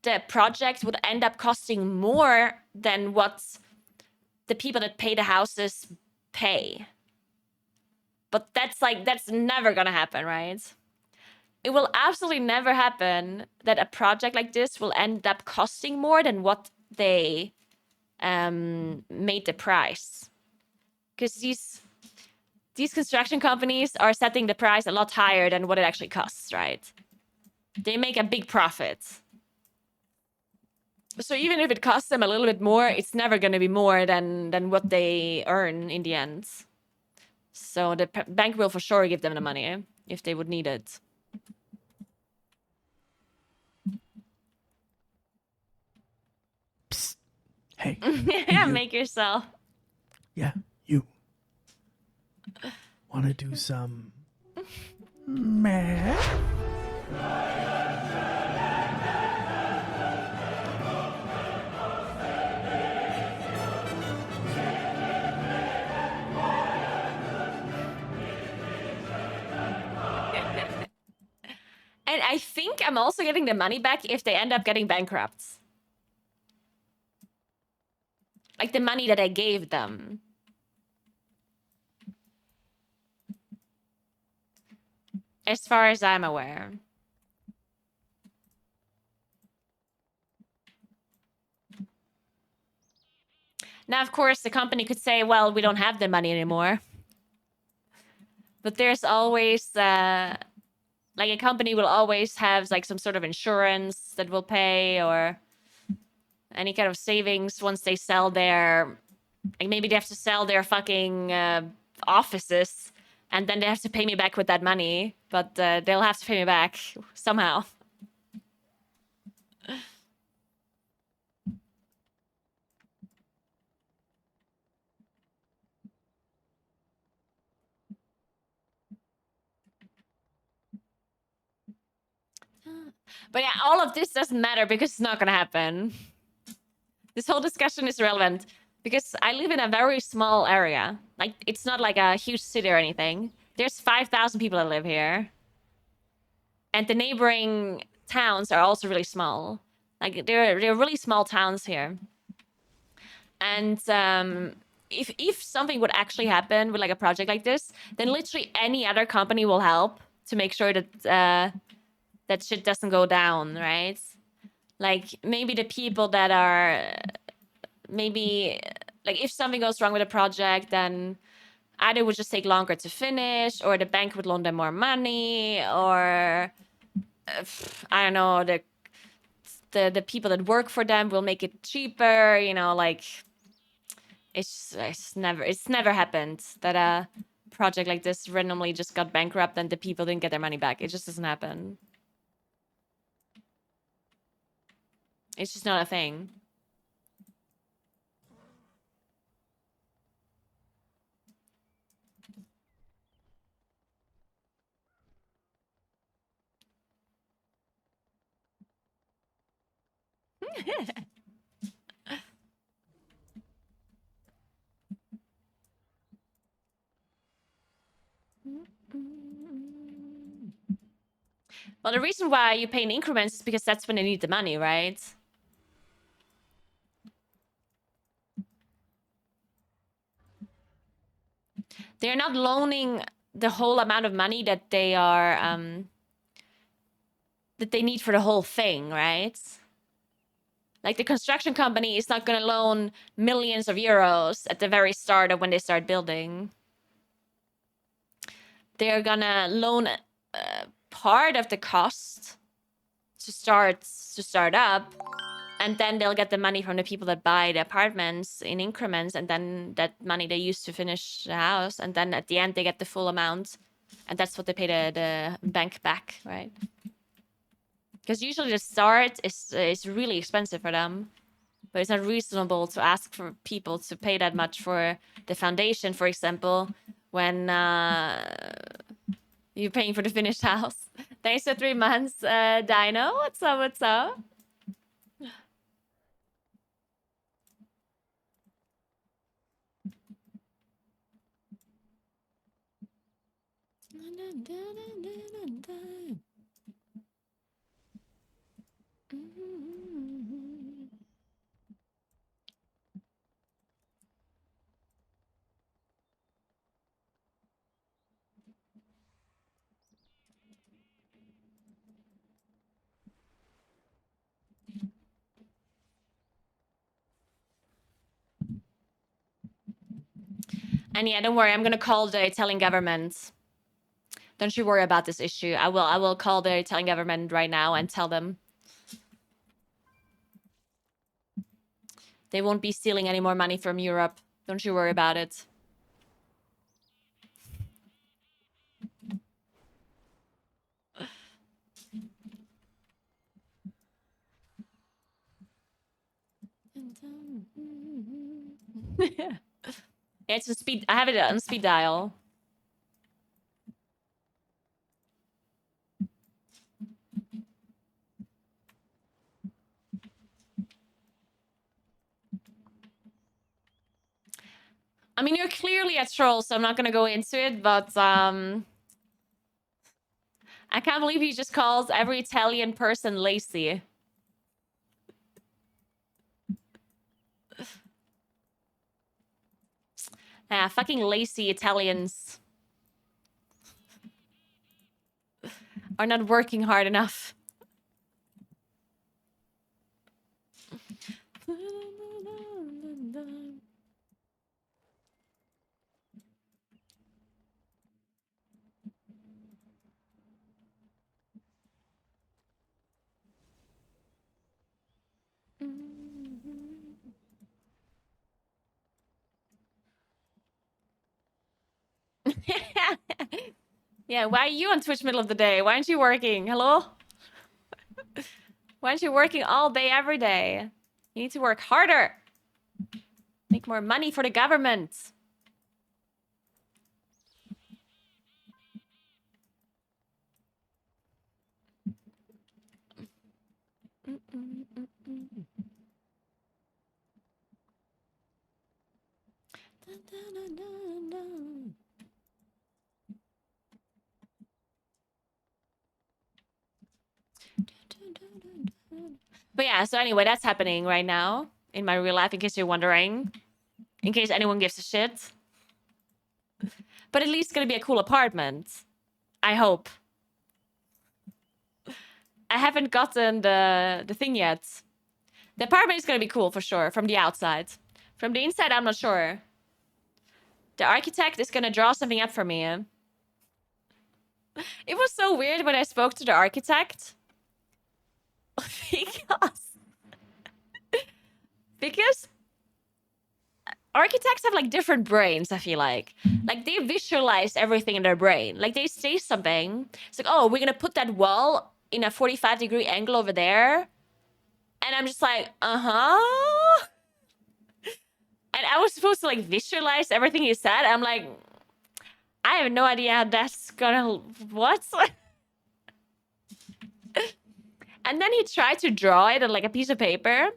Speaker 1: the project would end up costing more than what the people that pay the houses pay. But that's never gonna happen, right? It will absolutely never happen that a project like this will end up costing more than what they made the price. Because these construction companies are setting the price a lot higher than what it actually costs, right? They make a big profit. So even if it costs them a little bit more, it's never going to be more than what they earn in the end. So the bank will for sure give them the money if they would need it.
Speaker 6: Psst. Hey.
Speaker 1: Yeah,
Speaker 6: you.
Speaker 1: make yourself.
Speaker 6: Yeah, you. Want to do some math?
Speaker 1: And I think I'm also getting the money back if they end up getting bankrupt. Like the money that I gave them. As far as I'm aware. Now, of course, the company could say, well, we don't have the money anymore. But there's always, like a company will always have like some sort of insurance that will pay, or any kind of savings once they sell their, like maybe they have to sell their fucking offices, and then they have to pay me back with that money, but they'll have to pay me back somehow. But yeah, all of this doesn't matter because it's not gonna happen. This whole discussion is irrelevant because I live in a very small area. Like, it's not like a huge city or anything. There's 5,000 people that live here. And the neighboring towns are also really small. Like, they're really small towns here. And if something would actually happen with like a project like this, then literally any other company will help to make sure that that shit doesn't go down, right? Like, maybe the people that are, maybe, like, if something goes wrong with a project, then Either it would just take longer to finish, or the bank would loan them more money, or I don't know, the people that work for them will make it cheaper. You know, like it's never happened that a project like this randomly just got bankrupt and the people didn't get their money back. It just doesn't happen. It's just not a thing. Well, the reason why you pay in increments is because that's when they need the money, right? They're not loaning the whole amount of money that they are that they need for the whole thing, right? Like the construction company is not going to loan millions of euros at the very start of when they start building. They're gonna loan part of the cost to start up, and then they'll get the money from the people that buy the apartments in increments, and then that money they use to finish the house, and then at the end they get the full amount, and that's what they pay the bank back, right? Because usually the start is really expensive for them, but it's not reasonable to ask for people to pay that much for the foundation, for example, when you're paying for the finished house. Thanks for 3 months, Dino. What's up? What's up? And yeah, don't worry. I'm gonna call the Italian government. Don't you worry about this issue. I will call the Italian government right now and tell them they won't be stealing any more money from Europe. Don't you worry about it. Yeah, it's a speed. I have it on speed dial. I mean, you're clearly a troll, so I'm not gonna go into it, but I can't believe he just calls every Italian person lazy. Ah, fucking lazy Italians are not working hard enough. Yeah, why are you on Twitch middle of the day? Why aren't you working? Hello? Why aren't you working all day, every day? You need to work harder. Make more money for the government. But yeah, so anyway, that's happening right now in my real life, in case you're wondering. In case anyone gives a shit. But at least it's gonna be a cool apartment. I hope. I haven't gotten the thing yet. The apartment is gonna be cool for sure, from the outside. From the inside, I'm not sure. The architect is gonna draw something up for me. It was so weird when I spoke to the architect. because architects have like different brains, I feel like. Like they visualize everything in their brain. Like they say something. It's like, oh, we're gonna put that wall in a 45-degree angle over there. And I'm just like, uh-huh. And I was supposed to like visualize everything he said. I'm like, I have no idea how that's gonna what? And then he tried to draw it on like a piece of paper.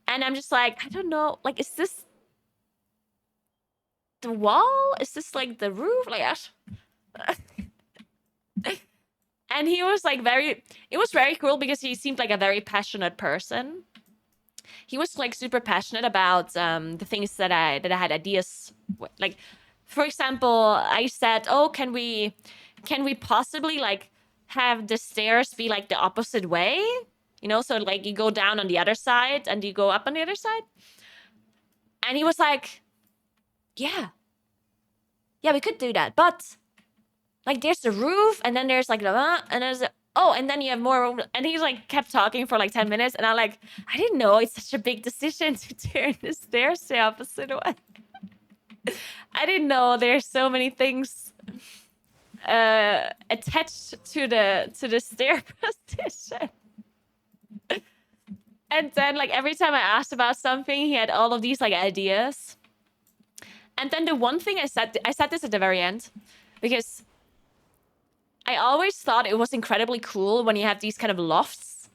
Speaker 1: And I'm just like, I don't know. Like, is this the wall? Is this like the roof? Like, and he was like it was very cool because he seemed like a very passionate person. He was like super passionate about the things that I had ideas with. Like, for example, I said, oh, can we possibly like have the stairs be like the opposite way? You know, so like you go down on the other side and you go up on the other side. And he was like, yeah, we could do that. But like there's the roof and then there's like the, and there's oh, and then you have more room. And he like kept talking for like 10 minutes. And I'm like, I didn't know it's such a big decision to turn the stairs the opposite way. I didn't know there's so many things attached to the stair position. And then like every time I asked about something, he had all of these like ideas. And then the one thing I said this at the very end, because I always thought it was incredibly cool when you have these kind of lofts.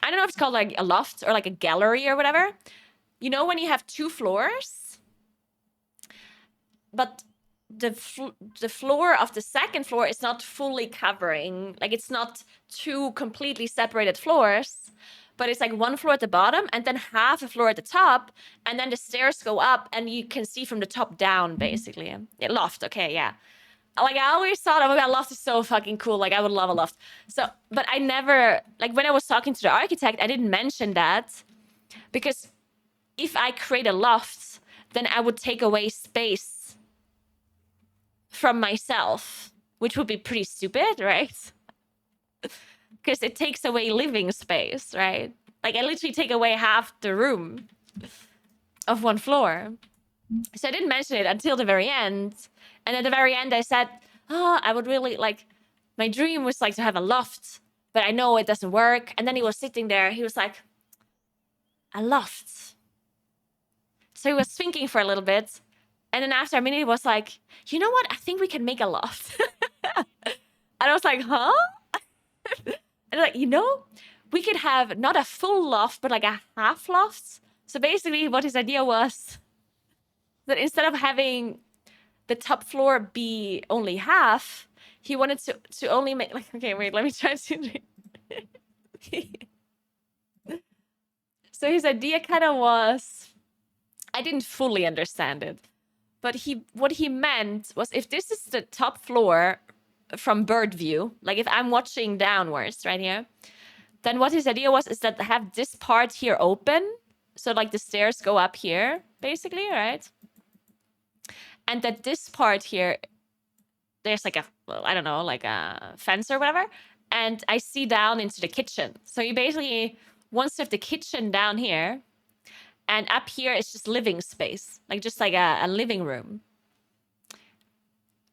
Speaker 1: I don't know if it's called like a loft or like a gallery or whatever. You know, when you have 2 floors, but the floor of the second floor is not fully covering. Like it's not 2 completely separated floors, but it's like 1 floor at the bottom and then half a floor at the top. And then the stairs go up and you can see from the top down, basically. Yeah, loft, okay, yeah. Like I always thought, oh my god, loft is so fucking cool. Like I would love a loft. So, but I never, like when I was talking to the architect, I didn't mention that because if I create a loft, then I would take away space from myself, which would be pretty stupid, right? Because it takes away living space, right? Like I literally take away half the room of 1 floor. So I didn't mention it until the very end. And at the very end, I said, oh, I would really like, my dream was like to have a loft, but I know it doesn't work. And then he was sitting there. He was like, a loft. So he was thinking for a little bit. And then after a minute, he was like, you know what? I think we can make a loft. And I was like, huh? And like, you know, we could have not a full loft, but like a half loft. So basically what his idea was that instead of having the top floor be only half, he wanted to only make like, okay, wait, let me try to. So his idea kind of was, I didn't fully understand it, but what he meant was if this is the top floor from bird view, like if I'm watching downwards right here, then what his idea was is that have this part here open. So like the stairs go up here, basically, right? And that this part here, there's like a, I don't know, like a fence or whatever. And I see down into the kitchen. So you basically, once you have the kitchen down here, and up here is just living space, like just like a living room.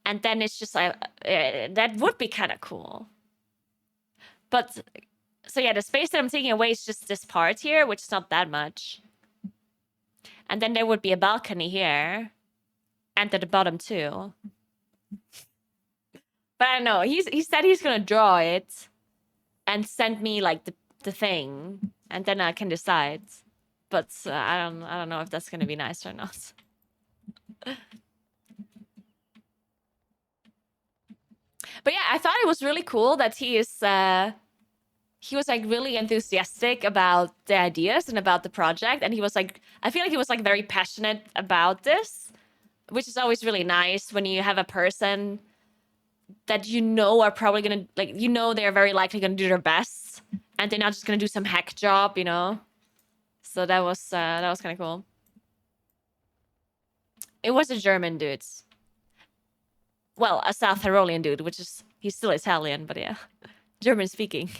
Speaker 1: And then it's just like, that would be kind of cool. But, so yeah, the space that I'm taking away is just this part here, which is not that much. And then there would be a balcony here. And at the bottom too. But I don't know. He said he's gonna draw it and send me like the thing, and then I can decide. But I don't know if that's gonna be nice or not. But yeah, I thought it was really cool that he was like really enthusiastic about the ideas and about the project, and he was like, I feel like he was like very passionate about this, which is always really nice when you have a person that you know are probably gonna, like, you know, they're very likely gonna do their best, and they're not just gonna do some hack job, you know. So that was kind of cool. It was a German dude. Well, a South Tyrolean dude, which is... He's still Italian, but yeah. German speaking.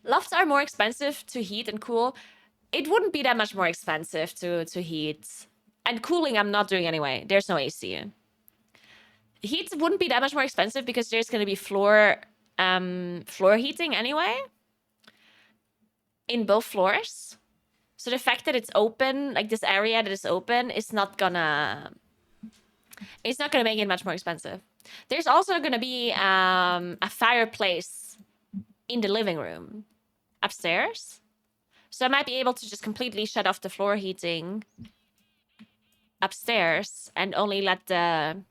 Speaker 1: Lofts are more expensive to heat and cool. It wouldn't be that much more expensive to heat. And cooling I'm not doing anyway. There's no AC. Heat wouldn't be that much more expensive because there's going to be floor heating anyway. In both floors. So the fact that it's open, like this area that is open, is not gonna... It's not gonna make it much more expensive. There's also gonna be a fireplace in the living room upstairs. So I might be able to just completely shut off the floor heating upstairs and only let the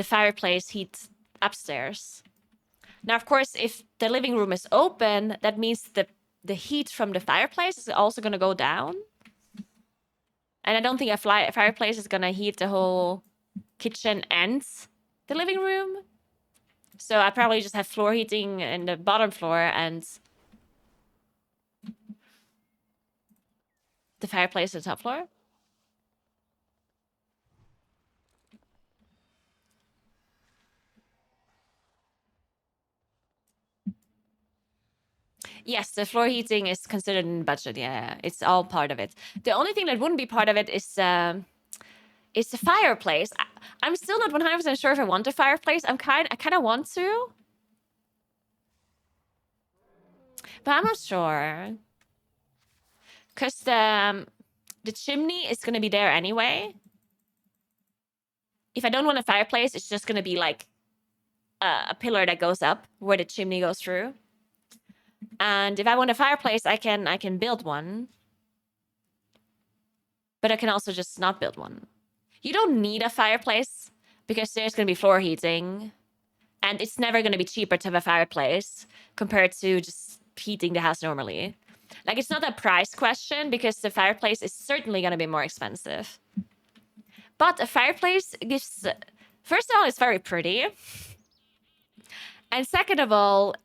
Speaker 1: fireplace heat upstairs. Now, of course, if the living room is open, that means the heat from the fireplace is also going to go down. And I don't think a fireplace is going to heat the whole kitchen and the living room. So I probably just have floor heating in the bottom floor and the fireplace on the top floor. Yes, the floor heating is considered in the budget. Yeah, it's all part of it. The only thing that wouldn't be part of it is the fireplace. I'm still not 100% sure if I want a fireplace. I kind of want to, but I'm not sure. Cause the chimney is gonna be there anyway. If I don't want a fireplace, it's just gonna be like a pillar that goes up where the chimney goes through. And if I want a fireplace, I can build one. But I can also just not build one. You don't need a fireplace because there's going to be floor heating. And it's never going to be cheaper to have a fireplace compared to just heating the house normally. Like, it's not a price question because the fireplace is certainly going to be more expensive. But a fireplace gives... First of all, it's very pretty. And second of all,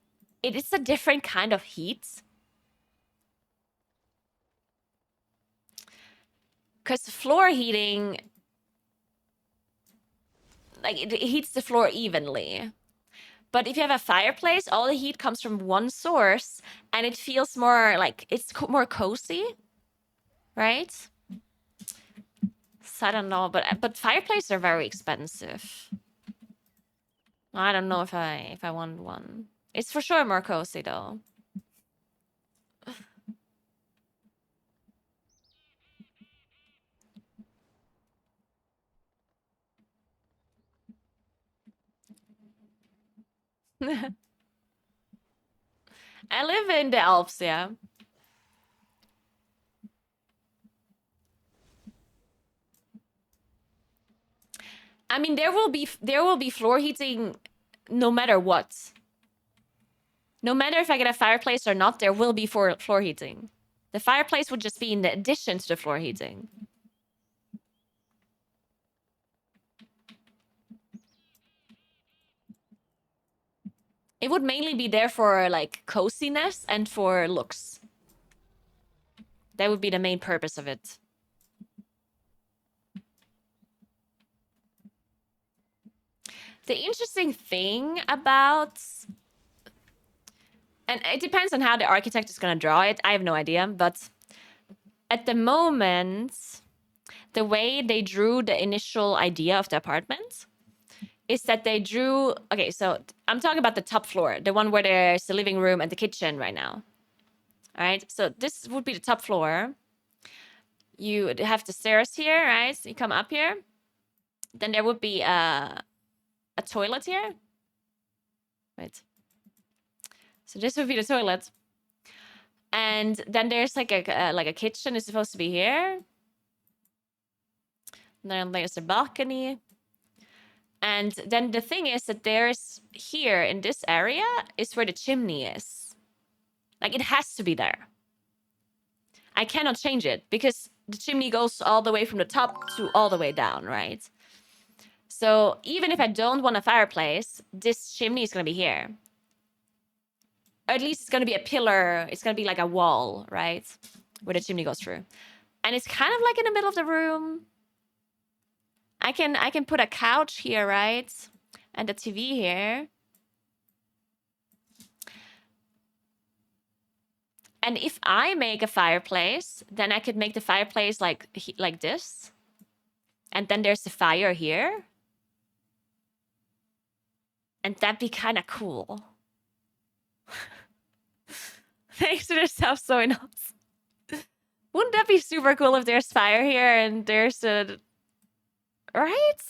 Speaker 1: it is a different kind of heat. Because floor heating, like, it heats the floor evenly. But if you have a fireplace, all the heat comes from one source, and it feels more like, it's more cozy, right? So I don't know, but fireplaces are very expensive. I don't know if I want one. It's for sure more cozy, though. I live in the Alps, yeah. I mean, there will be floor heating no matter what. No matter if I get a fireplace or not, there will be floor heating. The fireplace would just be in addition to the floor heating. It would mainly be there for, like, coziness and for looks. That would be the main purpose of it. The interesting thing about... And it depends on how the architect is going to draw it. I have no idea. But at the moment, the way they drew the initial idea of the apartment is that they drew... Okay, so I'm talking about the top floor. The one where there's the living room and the kitchen right now. All right, so this would be the top floor. You have the stairs here, right? So you come up here. Then there would be a toilet here. Right. So this would be the toilet. And then there's like a kitchen is supposed to be here. And then there's the balcony. And then the thing is that there's here in this area is where the chimney is. Like, it has to be there. I cannot change it because the chimney goes all the way from the top to all the way down, right? So even if I don't want a fireplace, this chimney is going to be here. Or at least it's gonna be a pillar. It's gonna be like a wall, right? Where the chimney goes through. And it's kind of like in the middle of the room. I can put a couch here, right? And a TV here. And if I make a fireplace, then I could make the fireplace like this. And then there's the fire here. And that'd be kind of cool. Thanks to yourself so enough. Wouldn't that be super cool if there's fire here and there's a... Right?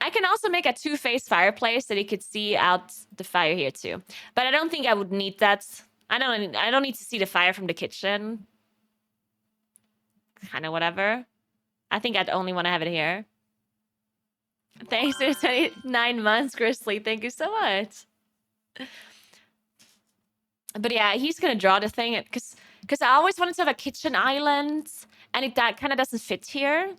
Speaker 1: I can also make a two-faced fireplace that you could see out the fire here too. But I don't think I would need that. I don't need to see the fire from the kitchen. Kind of whatever. I think I'd only want to have it here. Thanks for 29 months, Grizzly. Thank you so much. But yeah, he's gonna draw the thing because I always wanted to have a kitchen island, and that kind of doesn't fit here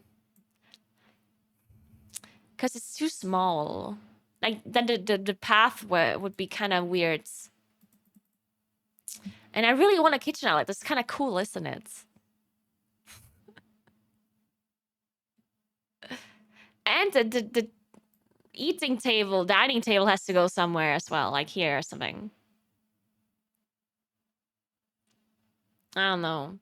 Speaker 1: because it's too small. Like then the path would be kind of weird. And I really want a kitchen island. That's kind of cool, isn't it? And the eating table, dining table has to go somewhere as well, like here or something. I don't know.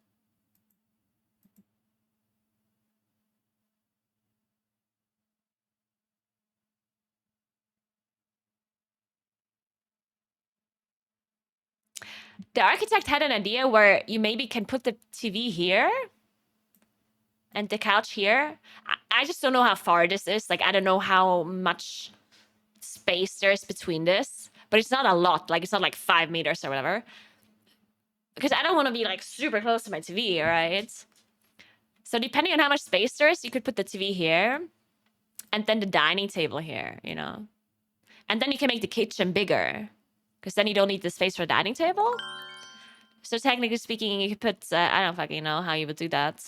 Speaker 1: The architect had an idea where you maybe can put the TV here and the couch here. I just don't know how far this is. Like, I don't know how much space there's between this, but it's not a lot. Like, it's not like 5 meters or whatever. Because I don't want to be like super close to my TV, right? So depending on how much space there is, you could put the TV here and then the dining table here, you know? And then you can make the kitchen bigger because then you don't need the space for a dining table. So technically speaking, you could put, I don't fucking know how you would do that.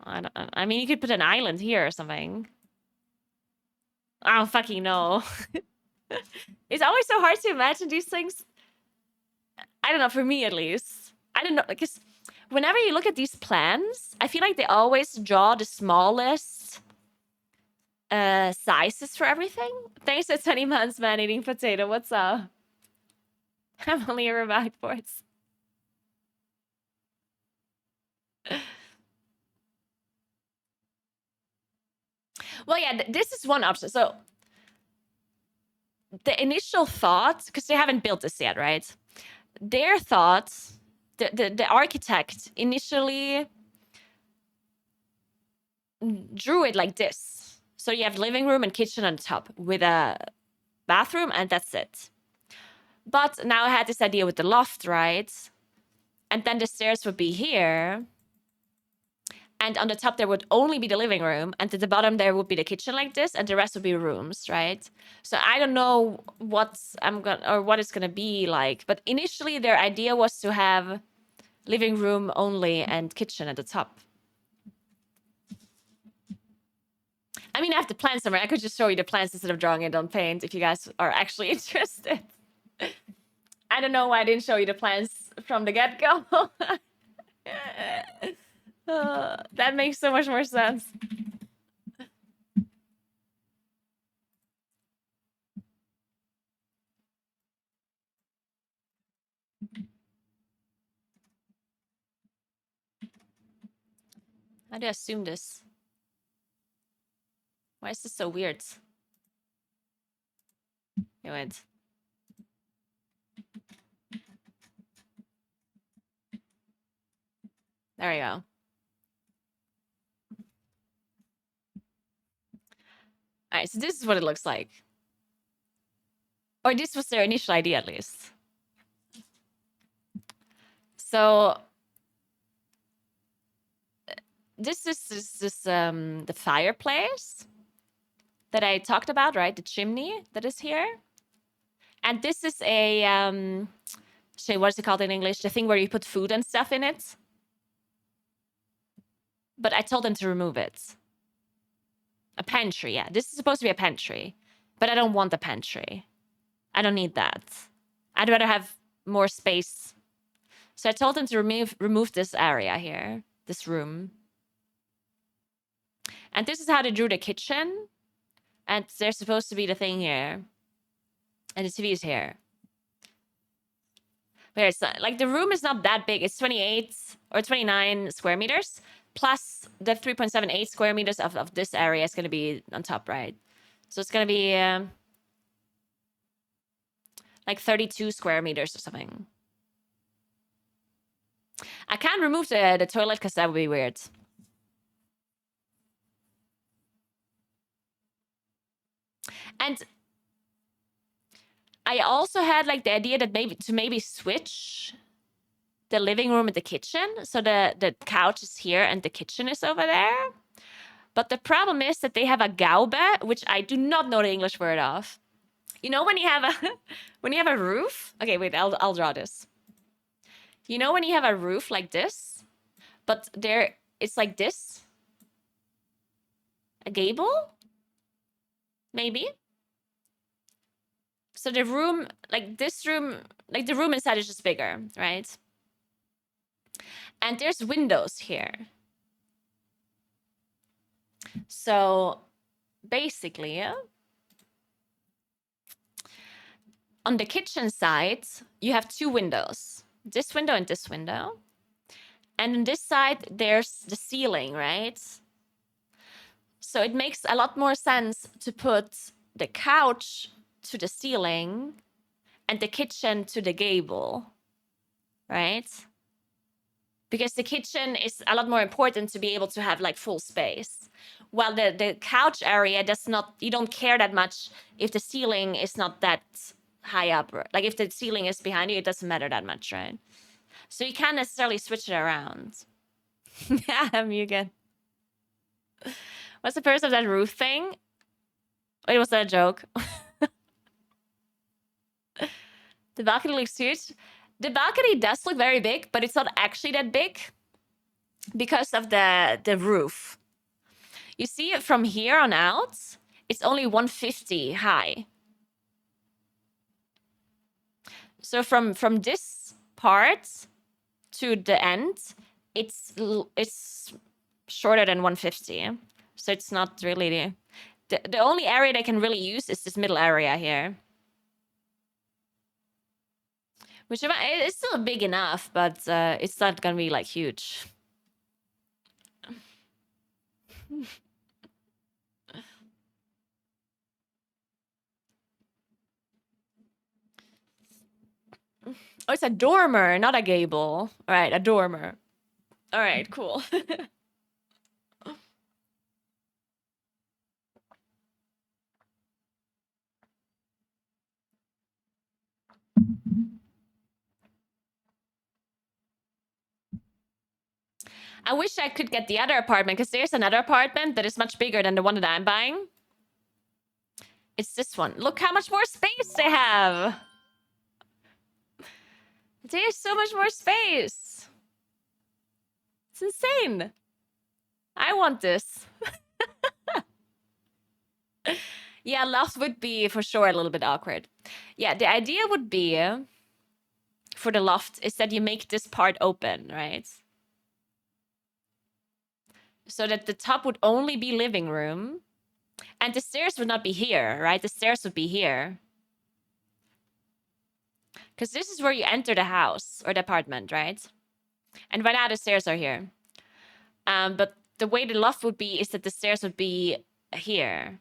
Speaker 1: I mean, you could put an island here or something. I don't fucking know. It's always so hard to imagine these things. I don't know, for me at least. I don't know, because whenever you look at these plans, I feel like they always draw the smallest sizes for everything. Thanks to 20 months, man, eating potato. What's up? I'm only ever backwards. Well, yeah, this is one option. So the initial thought, because they haven't built this yet, right? Their thoughts, the architect initially drew it like this. So you have living room and kitchen on top with a bathroom, and that's it. But now I had this idea with the loft, right? And then the stairs would be here. And on the top, there would only be the living room. And at the bottom, there would be the kitchen like this. And the rest would be rooms, right? So I don't know what it's going to be like. But initially, their idea was to have living room only and kitchen at the top. I mean, I have the plans somewhere. I could just show you the plans instead of drawing it on paint if you guys are actually interested. I don't know why I didn't show you the plans from the get-go. That makes so much more sense. How do I assume this? Why is this so weird? Okay, wait. There we go. All right, so this is what it looks like. Or this was their initial idea, at least. So this is the fireplace that I talked about, right? The chimney that is here. And this is a, what is it called in English? The thing where you put food and stuff in it. But I told them to remove it. A pantry, yeah. This is supposed to be a pantry. But I don't want the pantry. I don't need that. I'd rather have more space. So I told him to remove this area here, this room. And this is how they drew the kitchen. And there's supposed to be the thing here. And the TV is here. But it's not, like, the room is not that big. It's 28 or 29 square meters. Plus the 3.78 square meters of this area is going to be on top, right? So it's going to be like 32 square meters or something. I can't remove the toilet because that would be weird. And I also had like the idea that maybe switch the living room and the kitchen. So the couch is here and the kitchen is over there. But the problem is that they have a gaube, which I do not know the English word of. You know when you have a roof? Okay, wait, I'll draw this. You know when you have a roof like this, but it's like this? A gable? Maybe? So the room, like this room, like the room inside is just bigger, right? And there's windows here. So basically, on the kitchen side, you have two windows. This window and this window. And on this side, there's the ceiling, right? So it makes a lot more sense to put the couch to the ceiling and the kitchen to the gable, right? Because the kitchen is a lot more important to be able to have like full space. While the couch area does not, you don't care that much if the ceiling is not that high up. Like if the ceiling is behind you, it doesn't matter that much, right? So you can't necessarily switch it around. Yeah, Mugen. What's the purpose of that roof thing? Wait, was that a joke? The balcony looks huge. The balcony does look very big, but it's not actually that big because of the roof. You see it from here on out, it's only 150 high. So from this part to the end, it's shorter than 150. So it's not really the only area they can really use is this middle area here. Which it's still big enough, but it's not gonna be like huge. Oh, it's a dormer, not a gable. All right, a dormer. All right, cool. I wish I could get the other apartment because there's another apartment that is much bigger than the one that I'm buying. It's this one. Look how much more space they have. There's so much more space. It's insane. I want this. Yeah, loft would be for sure a little bit awkward. Yeah, the idea would be for the loft is that you make this part open, right? So that the top would only be living room. And the stairs would not be here, right? The stairs would be here. Because this is where you enter the house or the apartment, right? And right now the stairs are here. But the way the loft would be is that the stairs would be here.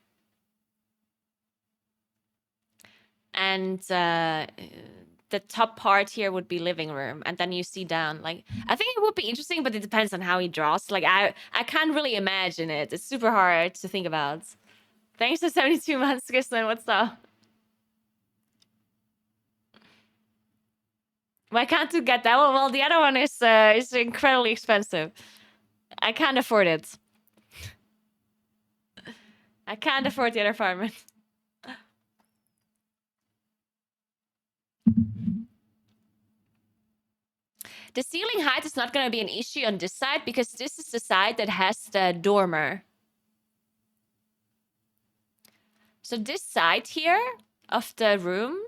Speaker 1: And the top part here would be living room. And then you see down, like, I think it would be interesting, but it depends on how he draws. Like, I can't really imagine it. It's super hard to think about. Thanks for 72 months, Kristen. What's up? Why can't you get that one? Well, the other one is incredibly expensive. I can't afford it. I can't afford the other apartment. The ceiling height is not going to be an issue on this side because this is the side that has the dormer. So this side here of the room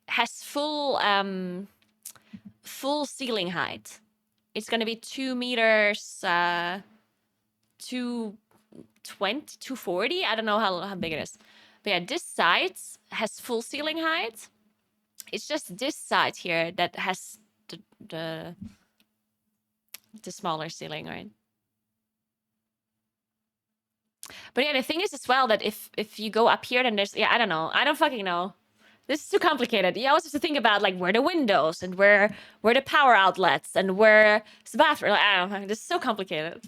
Speaker 1: has full ceiling height. It's gonna be 2 meters, 220, 240. I don't know how big it is. But yeah, this side has full ceiling height. It's just this side here that has the smaller ceiling, right? But yeah, the thing is as well that if you go up here, then there's, yeah, I don't know. I don't fucking know. This is too complicated. You always have to think about like where the windows and where the power outlets and where's the bathroom. Like, I don't know. This is so complicated.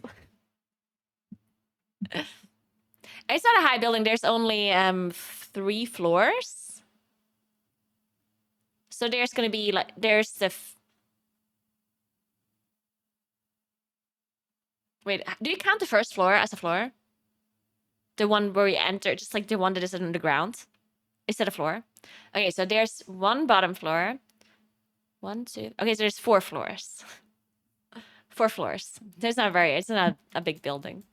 Speaker 1: It's not a high building. There's only 3 floors. So there's gonna be like there's the wait. Do you count the first floor as a floor? The one where we enter, just like the one that is on the ground. Is that a floor? Okay, so there's 1 bottom floor. 1, 2. Okay, so there's 4 floors. 4 floors. It's not a big building.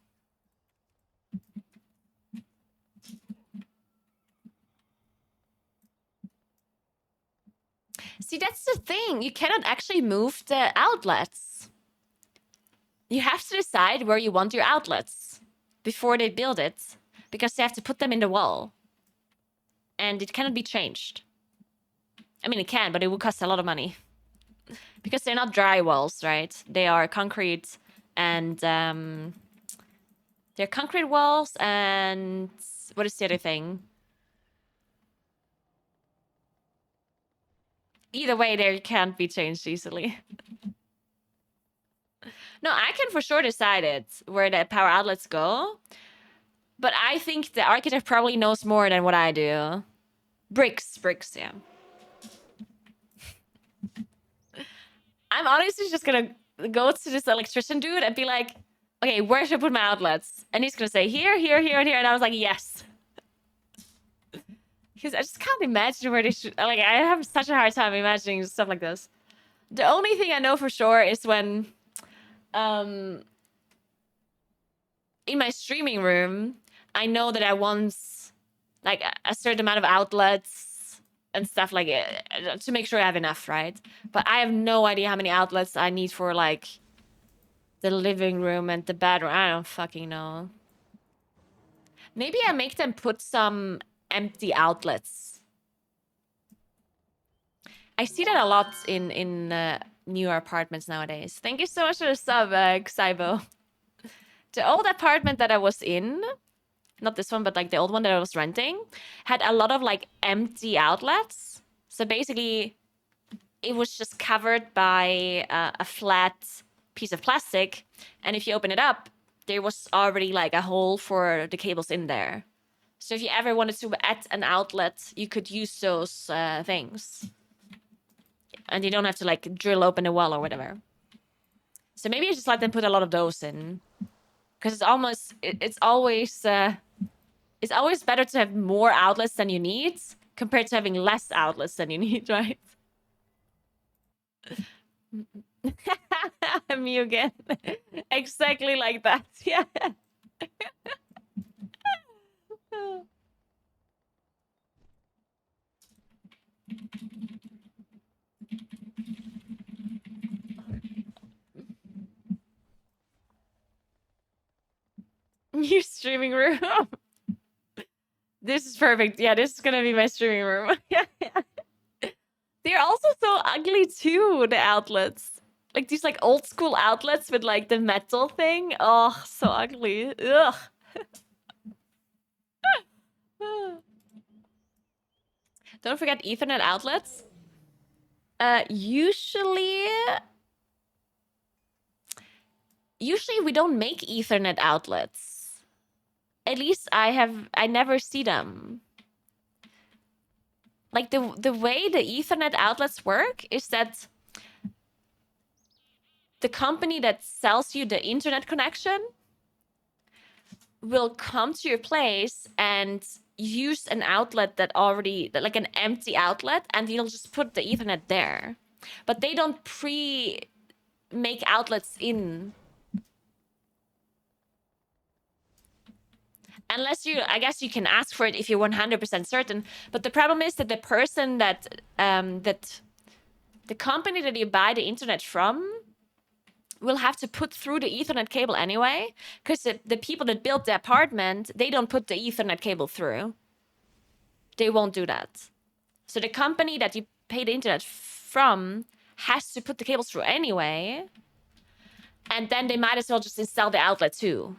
Speaker 1: See, that's the thing. You cannot actually move the outlets. You have to decide where you want your outlets before they build it, because they have to put them in the wall. And it cannot be changed. I mean, it can, but it will cost a lot of money. Because they're not dry walls, right? They are concrete and they're concrete walls and what is the other thing? Either way, they can't be changed easily. No, I can for sure decide it where the power outlets go. But I think the architect probably knows more than what I do. Bricks, yeah. I'm honestly just gonna go to this electrician dude and be like, okay, where should I put my outlets? And he's gonna say here, here, here, and here. And I was like, yes. Because I just can't imagine where they should, like, I have such a hard time imagining stuff like this. The only thing I know for sure is when, in my streaming room, I know that I want, like, a certain amount of outlets and stuff like it to make sure I have enough, right? But I have no idea how many outlets I need for like the living room and the bedroom. I don't fucking know. Maybe I make them put some empty outlets. I see that a lot in newer apartments nowadays. Thank you so much for the sub, Xaibo. The old apartment that I was in, not this one, but like the old one that I was renting, had a lot of like empty outlets. So basically, it was just covered by a flat piece of plastic. And if you open it up, there was already like a hole for the cables in there. So if you ever wanted to add an outlet, you could use those things. And you don't have to like drill open a wall or whatever. So maybe I just let them put a lot of those in. Because it's always better to have more outlets than you need compared to having less outlets than you need, right? Me again. Exactly like that. Yeah. New streaming room. This is perfect. Yeah, this is gonna be my streaming room. Yeah. They're also so ugly too, the outlets. Like these like old school outlets with like the metal thing. Oh, so ugly. Ugh. Don't forget Ethernet outlets. Usually we don't make Ethernet outlets. At least I never see them. Like the way the Ethernet outlets work is that the company that sells you the internet connection will come to your place and use an outlet that already, like an empty outlet, and you'll just put the Ethernet there. But they don't make outlets in. Unless I guess you can ask for it if you're 100% certain. But the problem is that the person that the company that you buy the internet from will have to put through the Ethernet cable anyway, because the people that built the apartment, they don't put the Ethernet cable through. They won't do that. So the company that you pay the internet from has to put the cables through anyway, and then they might as well just install the outlet too.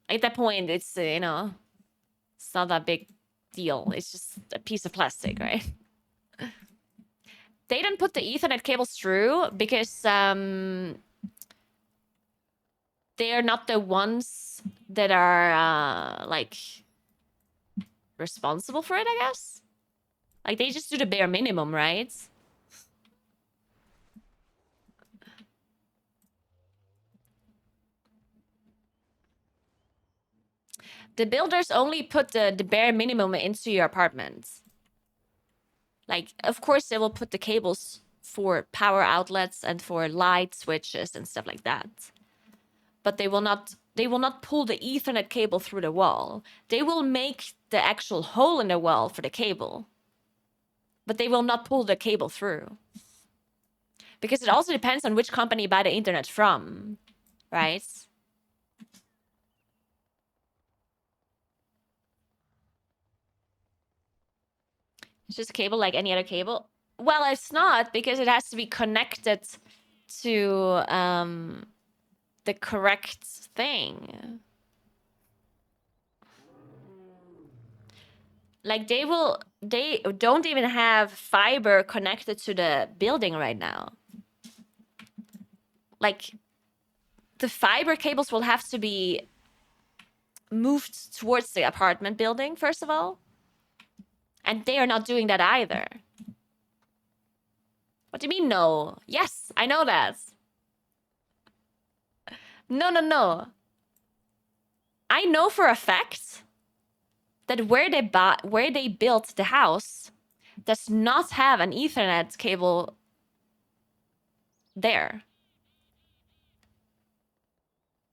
Speaker 1: At that point, it's, you know, it's not that big deal. It's just a piece of plastic, right? They didn't put the Ethernet cables through because they are not the ones that are like responsible for it, I guess. Like they just do the bare minimum, right? The builders only put the bare minimum into your apartment. Like, of course, they will put the cables for power outlets and for light switches and stuff like that. But they will not pull the Ethernet cable through the wall. They will make the actual hole in the wall for the cable. But they will not pull the cable through. Because it also depends on which company you buy the internet from, right? It's just a cable like any other cable. Well, it's not, because it has to be connected to the correct thing. Like they don't even have fiber connected to the building right now. Like the fiber cables will have to be moved towards the apartment building, first of all. And they are not doing that either. What do you mean, no? Yes, I know that. No. I know for a fact that where they built the house does not have an Ethernet cable there.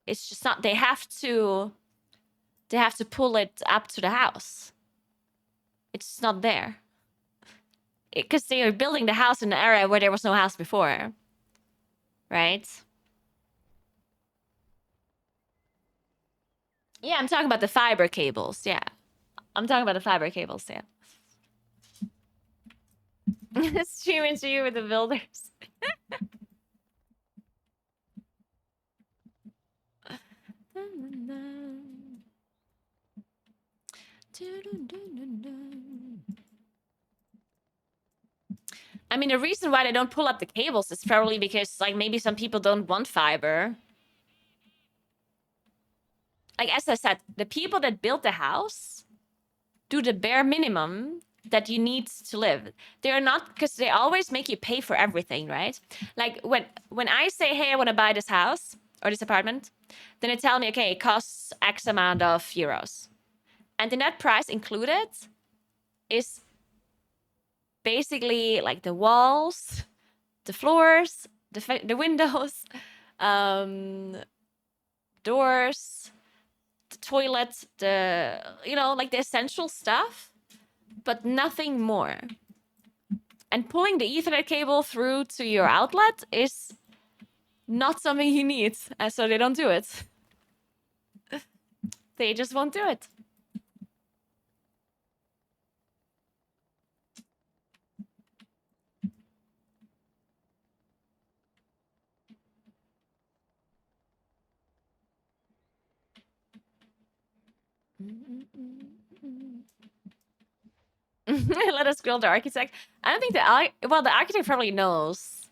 Speaker 1: It's just not. They have to pull it up to the house. It's not there. Because they are building the house in an area where there was no house before. Right? Yeah, I'm talking about the fiber cables. Yeah. I'm talking about the fiber cables. Yeah. Stream into you with the builders. I mean, the reason why they don't pull up the cables is probably because, like, maybe some people don't want fiber. Like, as I said, the people that built the house do the bare minimum that you need to live. They're not, because they always make you pay for everything, right? Like, when I say, hey, I want to buy this house or this apartment, then they tell me, okay, it costs X amount of euros. And the net price included is basically like the walls, the floors, the windows, doors, the toilet, like the essential stuff, but nothing more. And pulling the Ethernet cable through to your outlet is not something you need, and so they don't do it. They just won't do it. Let us grill the architect. I don't think the architect probably knows,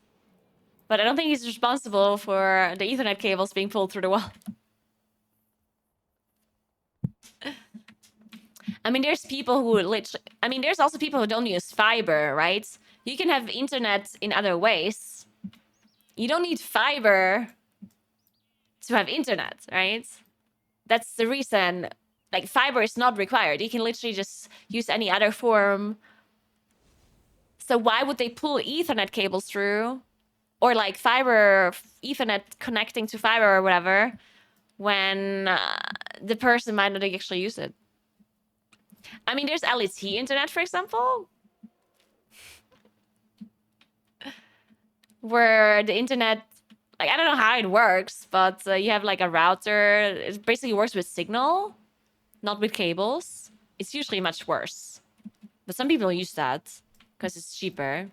Speaker 1: but I don't think he's responsible for the Ethernet cables being pulled through the wall. I mean, there's people who there's also people who don't use fiber, right? You can have internet in other ways. You don't need fiber to have internet, right? That's the reason. Like, fiber is not required. You can literally just use any other form. So why would they pull Ethernet cables through? Or, like, fiber, Ethernet connecting to fiber or whatever, when the person might not actually use it. I mean, there's LTE internet, for example, where the internet, like, I don't know how it works, but you have like a router. It basically works with signal, not with cables. It's usually much worse. But some people use that because it's cheaper.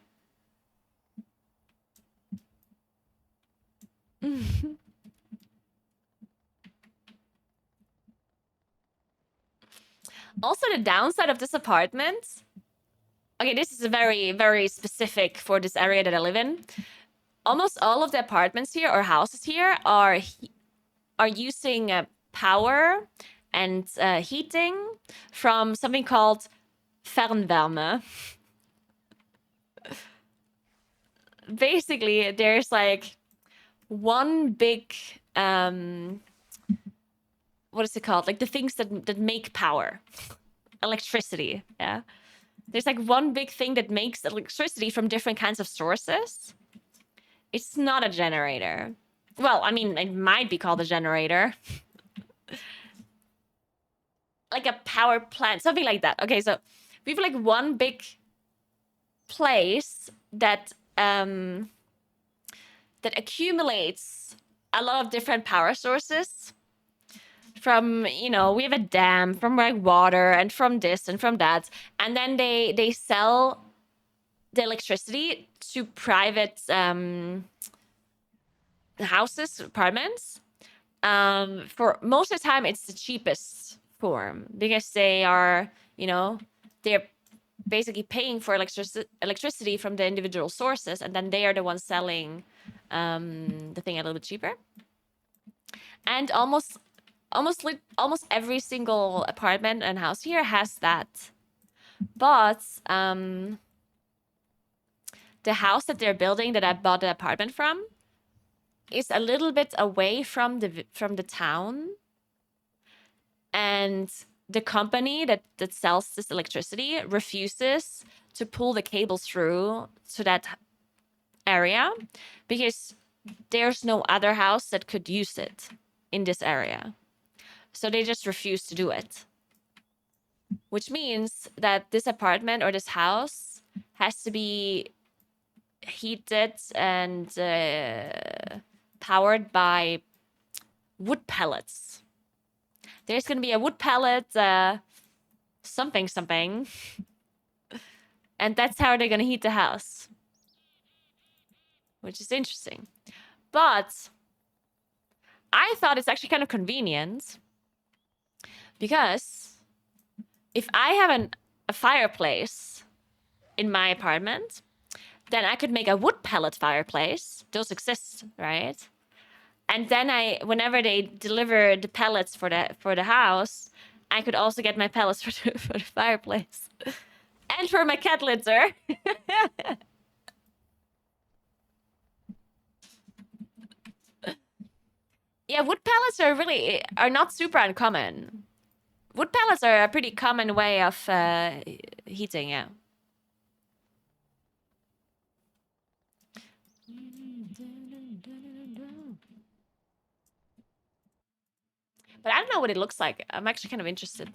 Speaker 1: Also, the downside of this apartment. Okay, this is a very, very specific for this area that I live in. Almost all of the apartments here or houses here are using power and heating from something called Fernwärme. Basically, there's like one big what is it called? Like the things that make power, electricity. Yeah, there's like one big thing that makes electricity from different kinds of sources. It's not a generator. Well, I mean, it might be called a generator. Like a power plant, something like that. Okay, so we have like one big place that that accumulates a lot of different power sources. From, you know, we have a dam from like water and from this and from that, and then they sell the electricity to private houses, apartments. For most of the time, it's the cheapest form because they are, you know, they're basically paying for electricity from the individual sources, and then they are the ones selling the thing a little bit cheaper. And almost every single apartment and house here has that. But the house that they're building that I bought the apartment from is a little bit away from the town, and the company that sells this electricity refuses to pull the cables through to that area because there's no other house that could use it in this area. So they just refuse to do it. Which means that this apartment or this house has to be heated and powered by wood pellets. There's going to be a wood pellet something. And that's how they're going to heat the house. Which is interesting. But I thought it's actually kind of convenient. Because if I have a fireplace in my apartment, then I could make a wood pellet fireplace. Those exist, right? And then whenever they deliver the pellets for the house, I could also get my pellets for the fireplace. And for my cat litter. Yeah, wood pellets are not super uncommon. Wood pellets are a pretty common way of heating, yeah. But I don't know what it looks like. I'm actually kind of interested.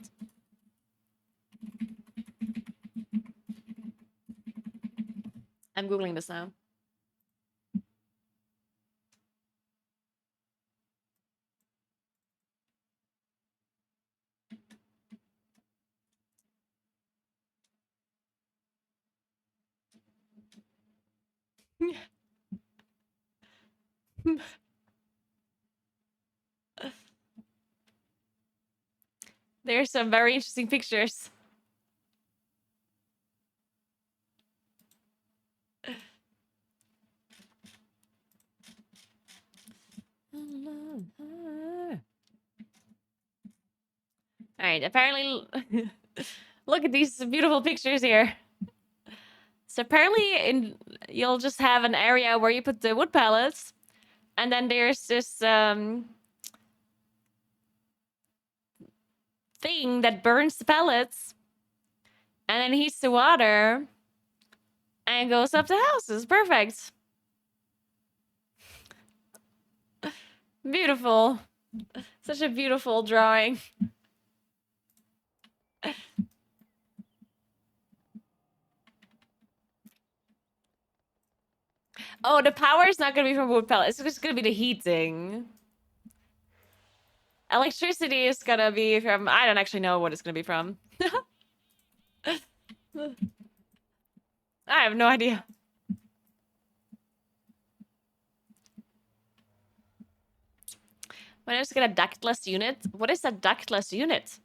Speaker 1: I'm Googling this now. There's some very interesting pictures. All right, apparently, look at these beautiful pictures here. So apparently, you'll just have an area where you put the wood pellets, and then there's this thing that burns the pellets, and then heats the water, and goes up the houses. Perfect. Beautiful. Such a beautiful drawing. Oh, the power is not gonna be from wood pellets. It's just gonna be the heating. Electricity is gonna be from... I don't actually know what it's gonna be from. I have no idea. When I just get a ductless unit? What is a ductless unit?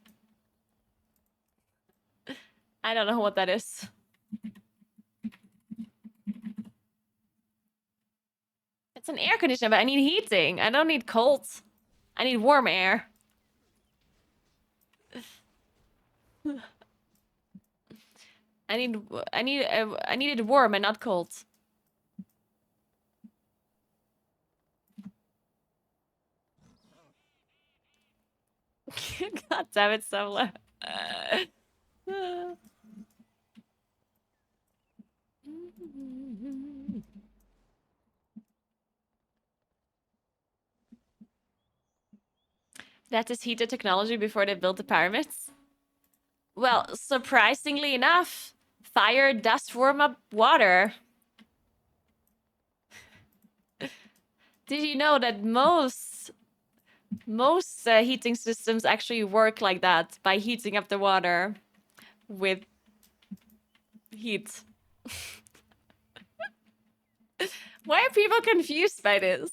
Speaker 1: I don't know what that is. It's an air conditioner, but I need heating. I don't need cold. I need warm air. I need it warm and not cold. God damn it, Sumler. That is heated technology before they built the pyramids? Well, surprisingly enough, fire does warm up water. Did you know that most heating systems actually work like that, by heating up the water with heat? Why are people confused by this?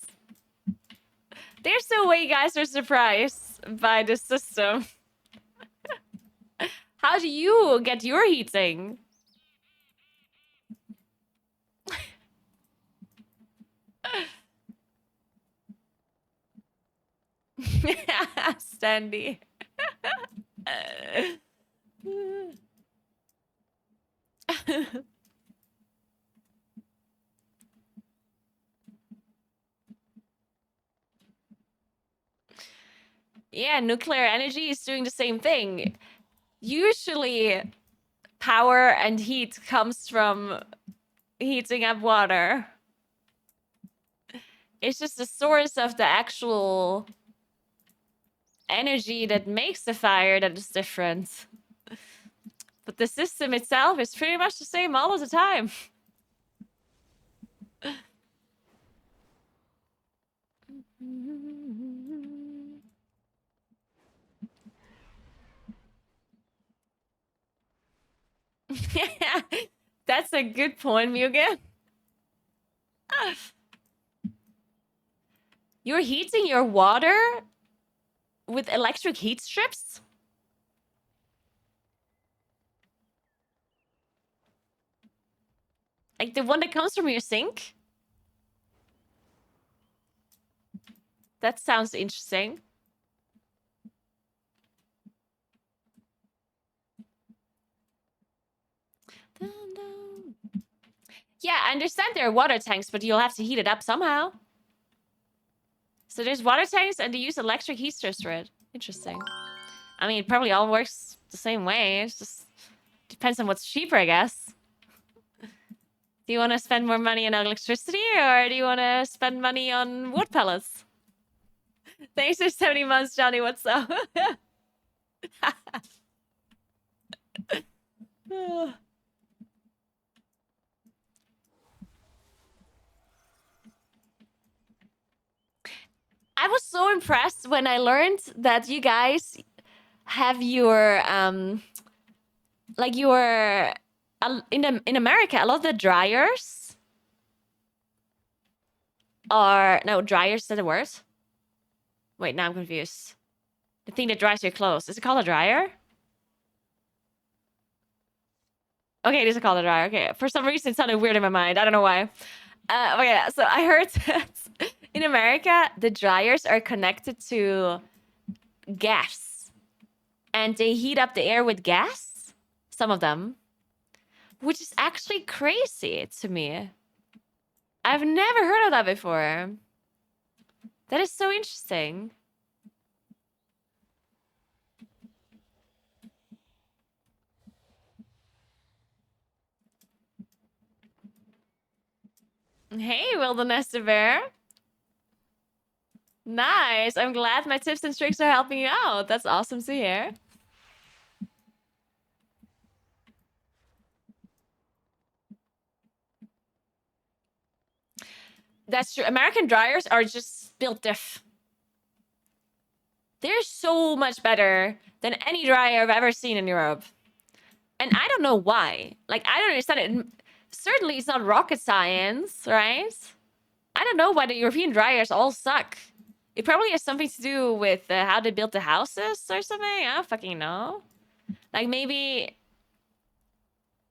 Speaker 1: There's no way you guys are surprised by this system. How do you get your heating? Standy. Yeah, nuclear energy is doing the same thing. Usually, power and heat comes from heating up water. It's just the source of the actual energy that makes the fire that is different. But the system itself is pretty much the same all of the time. That's a good point, Mugen. You're heating your water with electric heat strips? Like the one that comes from your sink? That sounds interesting. Yeah, I understand there are water tanks, but you'll have to heat it up somehow. So there's water tanks and they use electric heat strips for it. Interesting. I mean, it probably all works the same way. It just depends on what's cheaper, I guess. Do you want to spend more money on electricity or do you want to spend money on wood pellets? Thanks for 70 months, Johnny. What's up? I was so impressed when I learned that you guys have your like your in America, a lot of the dryers are dryers, is that a word? Wait, now I'm confused. The thing that dries your clothes, is it called a dryer? Okay, it is called a dryer. Okay, for some reason it sounded weird in my mind. I don't know why. Okay, so I heard that in America, the dryers are connected to gas. And they heat up the air with gas. Some of them. Which is actually crazy to me. I've never heard of that before. That is so interesting. Hey, Wilderness Bear. Nice. I'm glad my tips and tricks are helping you out. That's awesome to hear. That's true. American dryers are just built diff. They're so much better than any dryer I've ever seen in Europe. And I don't know why. Like, I don't understand it. Certainly, it's not rocket science, right? I don't know why the European dryers all suck. It probably has something to do with how they built the houses or something. I don't fucking know. Like, maybe...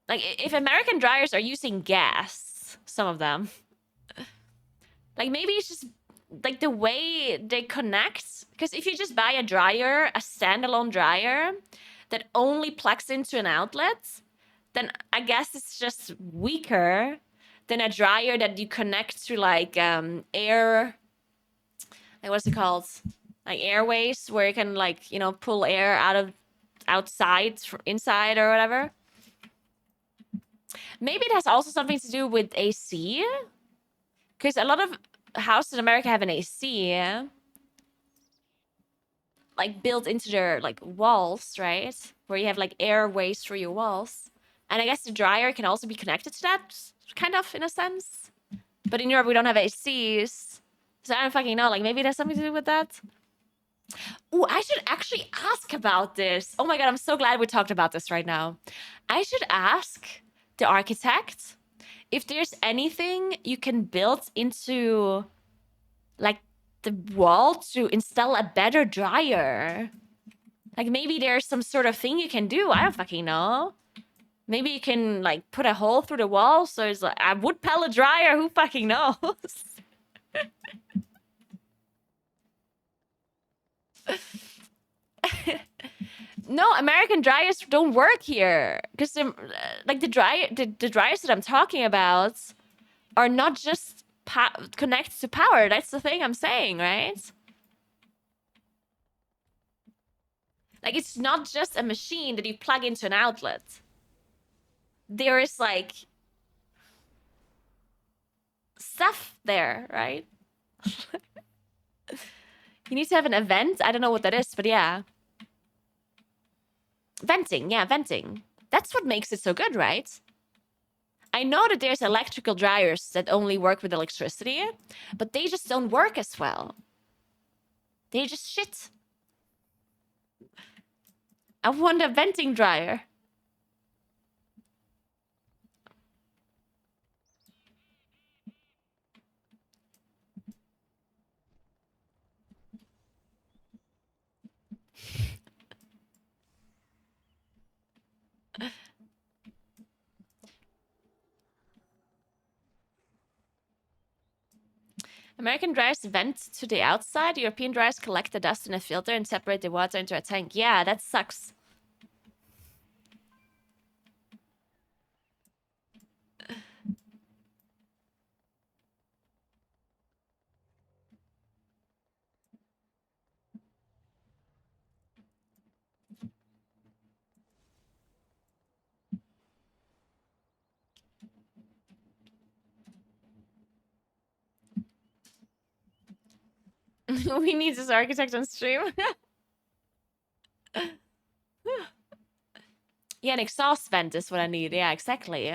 Speaker 1: Like, if American dryers are using gas, some of them... Like, maybe it's just, like, the way they connect. Because if you just buy a dryer, a standalone dryer, that only plugs into an outlet, then I guess it's just weaker than a dryer that you connect to, like, air... Like, what's it called? Like, airways, where you can, like, you know, pull air out of... outside, inside, or whatever. Maybe it has also something to do with AC. Because a lot of houses in America have an AC, like, built into their, like, walls, right? Where you have, like, airways through your walls. And I guess the dryer can also be connected to that, kind of, in a sense. But in Europe, we don't have ACs. So I don't fucking know. Like, maybe it has something to do with that. Ooh, I should actually ask about this. Oh my god, I'm so glad we talked about this right now. I should ask the architect if there's anything you can build into, like, the wall to install a better dryer. Like, maybe there's some sort of thing you can do. I don't fucking know. Maybe you can, like, put a hole through the wall so it's like a wood pellet dryer. Who fucking knows? No, American dryers don't work here. Because, like, the dryers that I'm talking about are not just connected to power. That's the thing I'm saying, right? Like, it's not just a machine that you plug into an outlet. There is, like, stuff there, right? You need to have an event? I don't know what that is, but yeah. Venting, yeah, venting. That's what makes it so good, right? I know that there's electrical dryers that only work with electricity, but they just don't work as well. They just shit. I want a venting dryer. American dryers vent to the outside. European dryers collect the dust in a filter and separate the water into a tank. Yeah, that sucks. We need this architect on stream. Yeah, an exhaust vent is what I need. Yeah, exactly.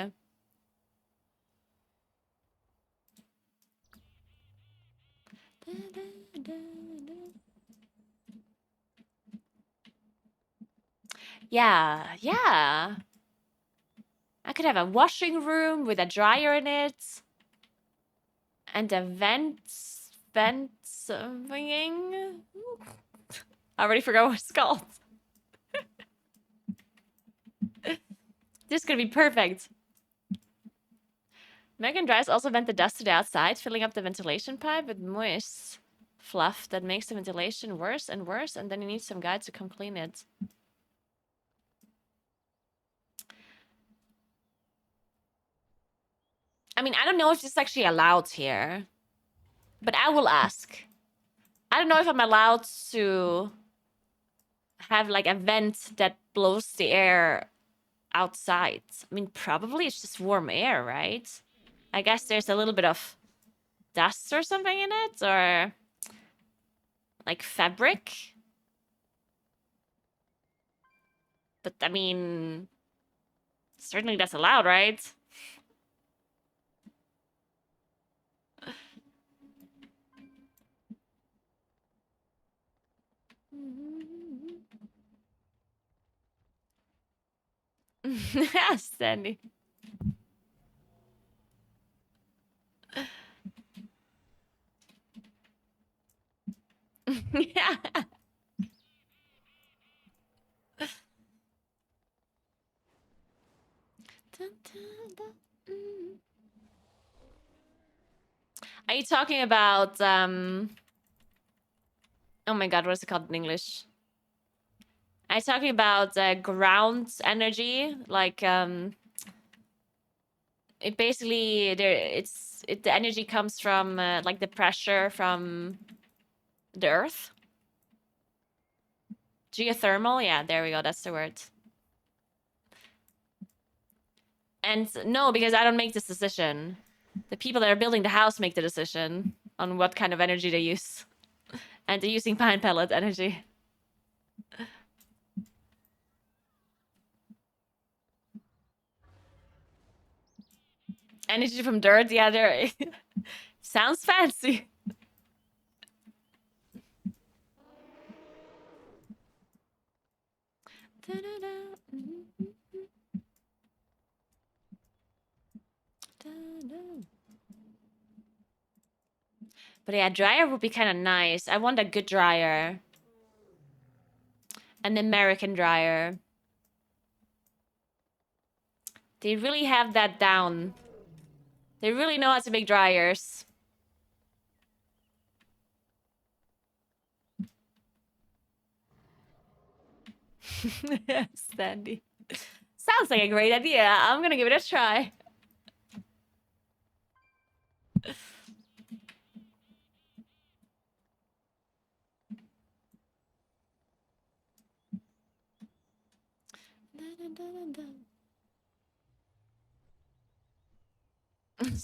Speaker 1: Yeah. Yeah. I could have a washing room with a dryer in it. And a vent something. I already forgot what it's called. This could be perfect. American dryers also vent the dust to the outside, filling up the ventilation pipe with moist fluff that makes the ventilation worse and worse, and then you need some guy to come clean it. I mean, I don't know if this is actually allowed here, but I will ask. I don't know if I'm allowed to have, like, a vent that blows the air outside. I mean, probably it's just warm air, right? I guess there's a little bit of dust or something in it, or... like fabric. But I mean, certainly that's allowed, right? Sandy. Yeah. Are you talking about oh my god, what is it called in English? Are you talking about ground energy? Like it basically the energy comes from like the pressure from the earth. Geothermal, yeah, there we go, that's the word. And no, because I don't make this decision. The people that are building the house make the decision on what kind of energy they use. And they're using pine pellet energy. Energy from dirt, yeah, there. Sounds fancy. But yeah, dryer would be kind of nice. I want a good dryer. An American dryer. They really have that down. They really know how to make dryers. Sandy. Sounds like a great idea. I'm gonna give it a try.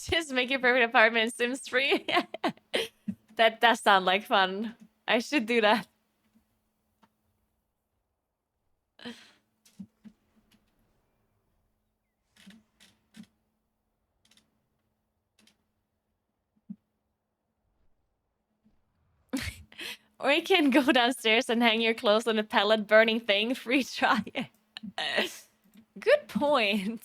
Speaker 1: Just make your perfect apartment in Sims 3. That does sound like fun. I should do that. Or you can go downstairs and hang your clothes on a pellet burning thing, free try. Good point.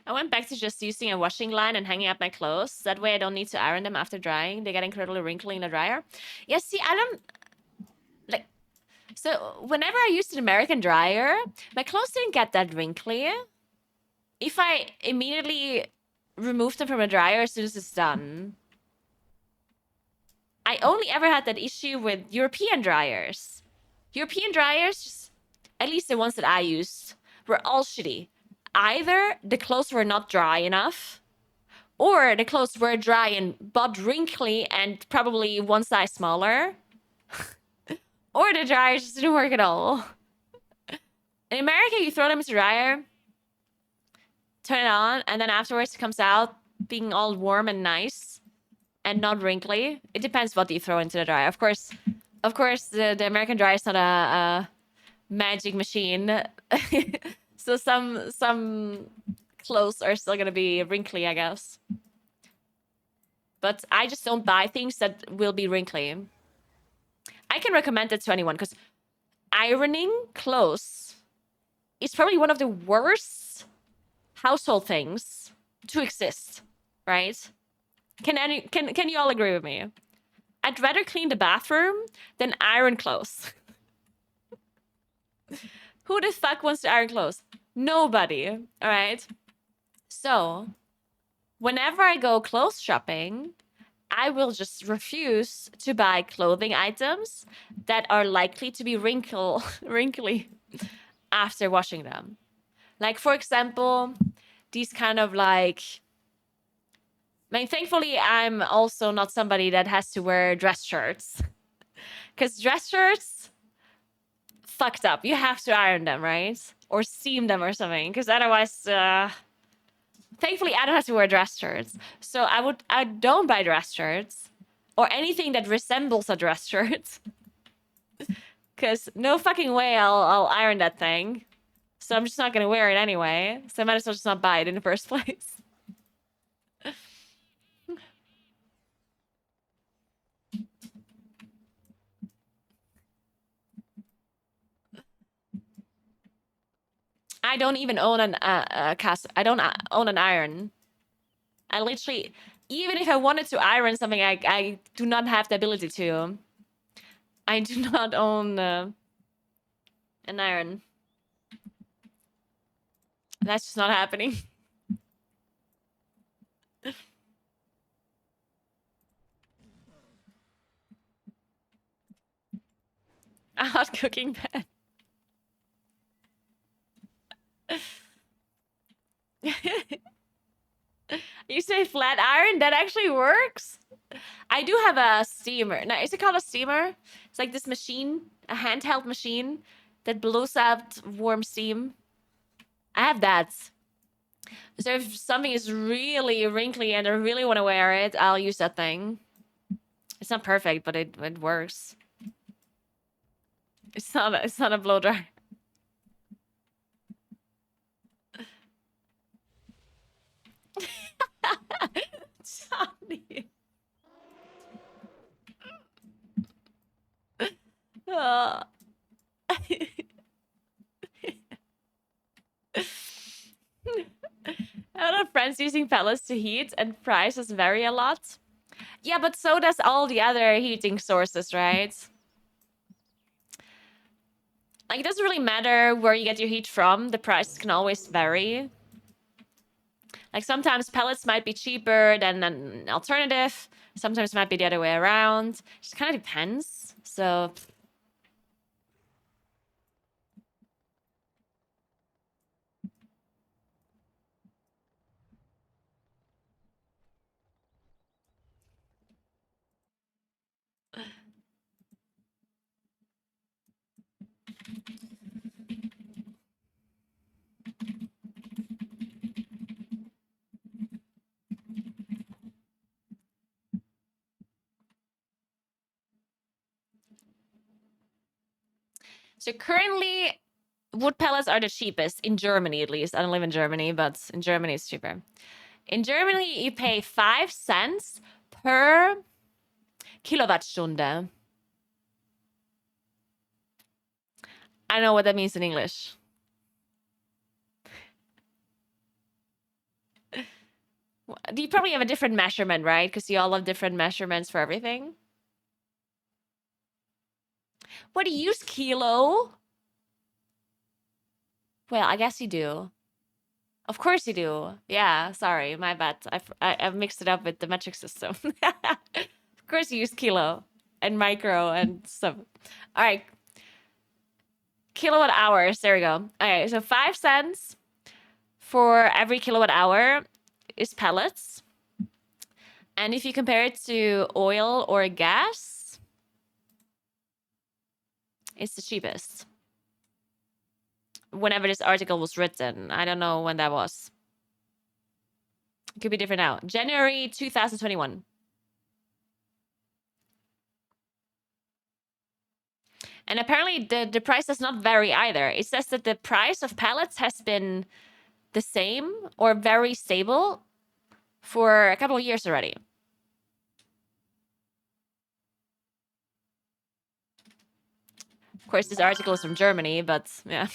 Speaker 1: I went back to just using a washing line and hanging up my clothes. That way I don't need to iron them after drying. They get incredibly wrinkly in the dryer. Yeah, see, I don't... Like, so whenever I used an American dryer, my clothes didn't get that wrinkly. If I immediately remove them from the dryer as soon as it's done. I only ever had that issue with European dryers. European dryers, at least the ones that I used, were all shitty. Either the clothes were not dry enough, or the clothes were dry and but wrinkly and probably one size smaller, or the dryer just didn't work at all. In America, you throw them into the dryer, turn it on, and then afterwards it comes out being all warm and nice and not wrinkly. It depends what you throw into the dryer. Of course, the American dryer is not a magic machine. So some clothes are still gonna be wrinkly, I guess. But I just don't buy things that will be wrinkly. I can recommend it to anyone because ironing clothes is probably one of the worst household things to exist, right? Can you all agree with me? I'd rather clean the bathroom than iron clothes. Who the fuck wants to iron clothes? Nobody, all right? So, whenever I go clothes shopping, I will just refuse to buy clothing items that are likely to be wrinkly after washing them. Like, for example, these kind of like... I mean, thankfully, I'm also not somebody that has to wear dress shirts. Because dress shirts fucked up. You have to iron them, right? Or steam them or something, because otherwise, thankfully I don't have to wear dress shirts. So I don't buy dress shirts or anything that resembles a dress shirt. Because no fucking way I'll iron that thing. So I'm just not gonna wear it anyway. So I might as well just not buy it in the first place. I don't even own an cast. I don't own an iron. I literally, even if I wanted to iron something, I do not have the ability to. I do not own an iron. That's just not happening. A hot cooking pan. You say flat iron? That actually works. I do have a steamer. Now, is it called a steamer? It's like this machine, a handheld machine that blows out warm steam. I have that. So if something is really wrinkly and I really want to wear it, I'll use that thing. It's not perfect, but it works. It's not a blow dryer. Johnny. Oh. A lot of friends using pellets to heat and prices vary a lot. Yeah, but so does all the other heating sources, right? Like, it doesn't really matter where you get your heat from. The prices can always vary. Like, sometimes pellets might be cheaper than an alternative. Sometimes it might be the other way around. It just kind of depends. So... So currently, wood pellets are the cheapest in Germany, at least. I don't live in Germany, but in Germany it's cheaper. In Germany, you pay 5 cents per Kilowattstunde. I don't know what that means in English. You probably have a different measurement, right? Because you all have different measurements for everything. What, do you use kilo? Well, I guess you do. Of course you do. Yeah, sorry, my bad. I've mixed it up with the metric system. Of course you use kilo and micro and stuff. All right. Kilowatt hours. There we go. Okay, so 5 cents for every kilowatt hour is pellets. And if you compare it to oil or gas, it's the cheapest. Whenever this article was written, I don't know when that was. It could be different now. January 2021. And apparently the price does not vary either. It says that the price of pellets has been the same or very stable for a couple of years already. Of course, this article is from Germany, but yeah.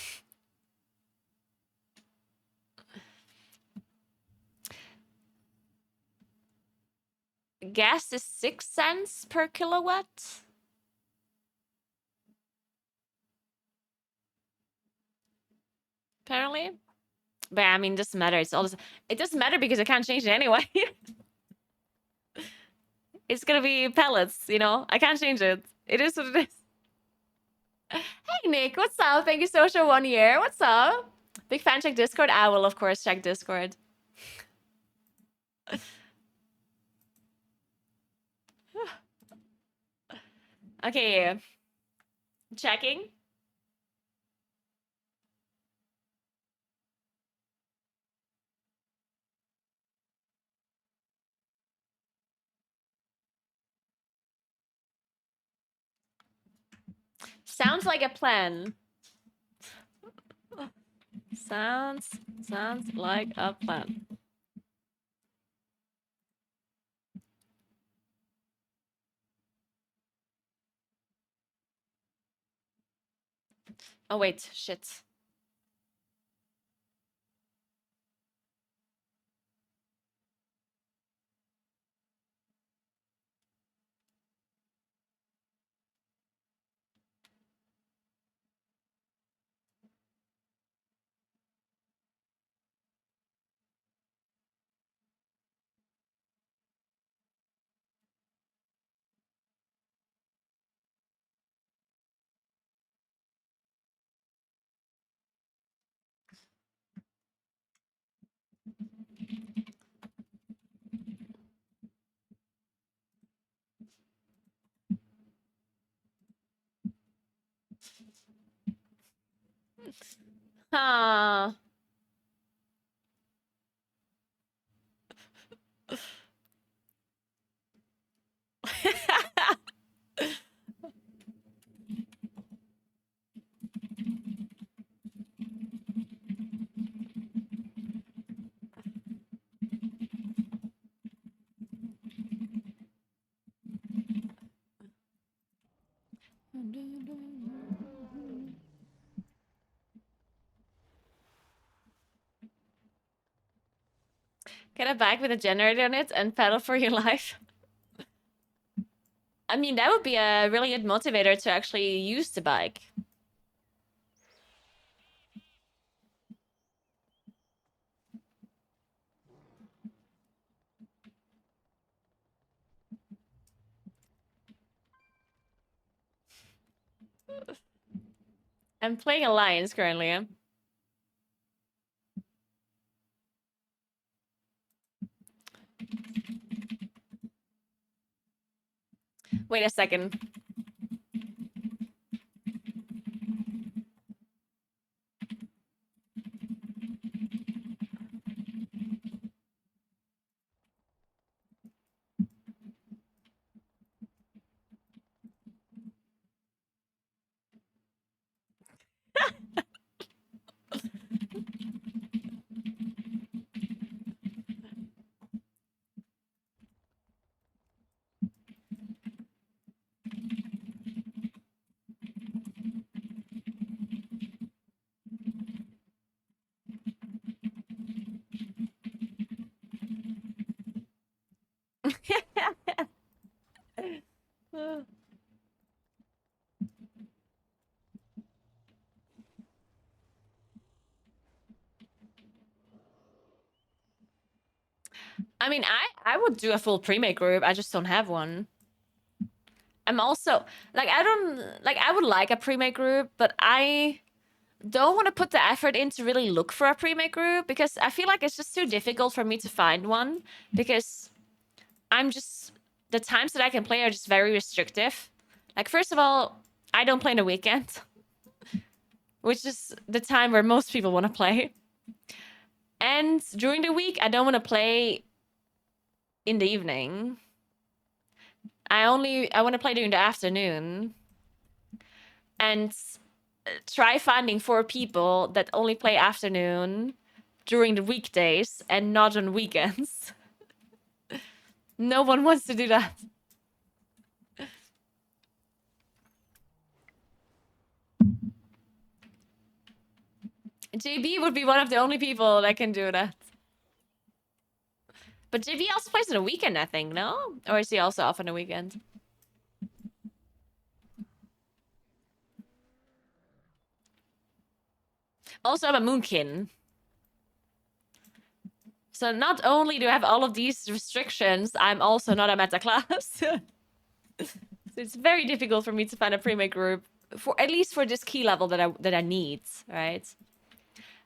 Speaker 1: Gas is 6 cents per kilowatt. Apparently. But I mean, it doesn't matter. It's all this. It doesn't matter because I can't change it anyway. It's gonna be pellets, you know? I can't change it. It is what it is. Hey, Nick, what's up? Thank you so much for 1 year. What's up? Big fan, check Discord. I will, of course, check Discord. Okay. Checking. Sounds like a plan. Sounds like a plan. Oh wait, shit. Huh. Get a bike with a generator on it and pedal for your life. I mean, that would be a really good motivator to actually use the bike. I'm playing Alliance currently. Wait a second. I mean, I would do a full pre-made group. I just don't have one. I'm also like I would like a pre-made group, but I don't want to put the effort in to really look for a pre-made group because I feel like it's just too difficult for me to find one because the times that I can play are just very restrictive. Like first of all, I don't play in the weekend, which is the time where most people want to play. And during the week, I don't want to play in the evening. I want to play during the afternoon. And try finding 4 people that only play afternoon during the weekdays and not on weekends. No one wants to do that. JB would be one of the only people that can do that. But JB also plays on a weekend, I think, no? Or is he also off on a weekend? Also, I'm a Moonkin. So not only do I have all of these restrictions, I'm also not a meta class. So it's very difficult for me to find a pre-made group, for at least for this key level that I need, right?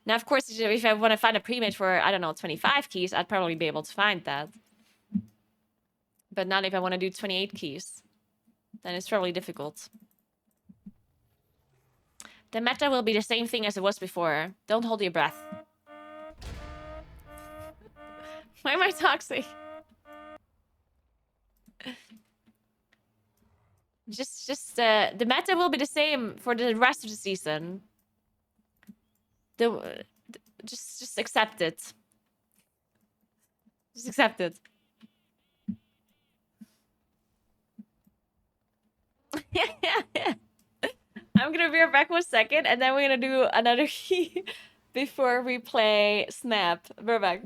Speaker 1: Now, of course, if I want to find a pre-made for, I don't know, 25 keys, I'd probably be able to find that. But not if I want to do 28 keys. Then it's probably difficult. The meta will be the same thing as it was before. Don't hold your breath. Why am I toxic? Just the meta will be the same for the rest of the season. The just accept it. Just accept it. I'm gonna be right back 1 second, and then we're gonna do another key before we play Snap. We're back.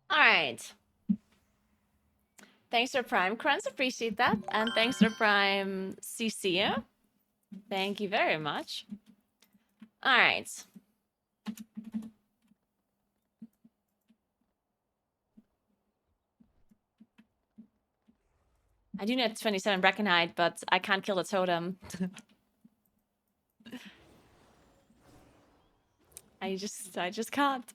Speaker 1: All right. Thanks for Prime Crunch, appreciate that. And thanks for Prime CC. Thank you very much. All right. I do need 27 Breckenhide, but I can't kill the totem. I just can't.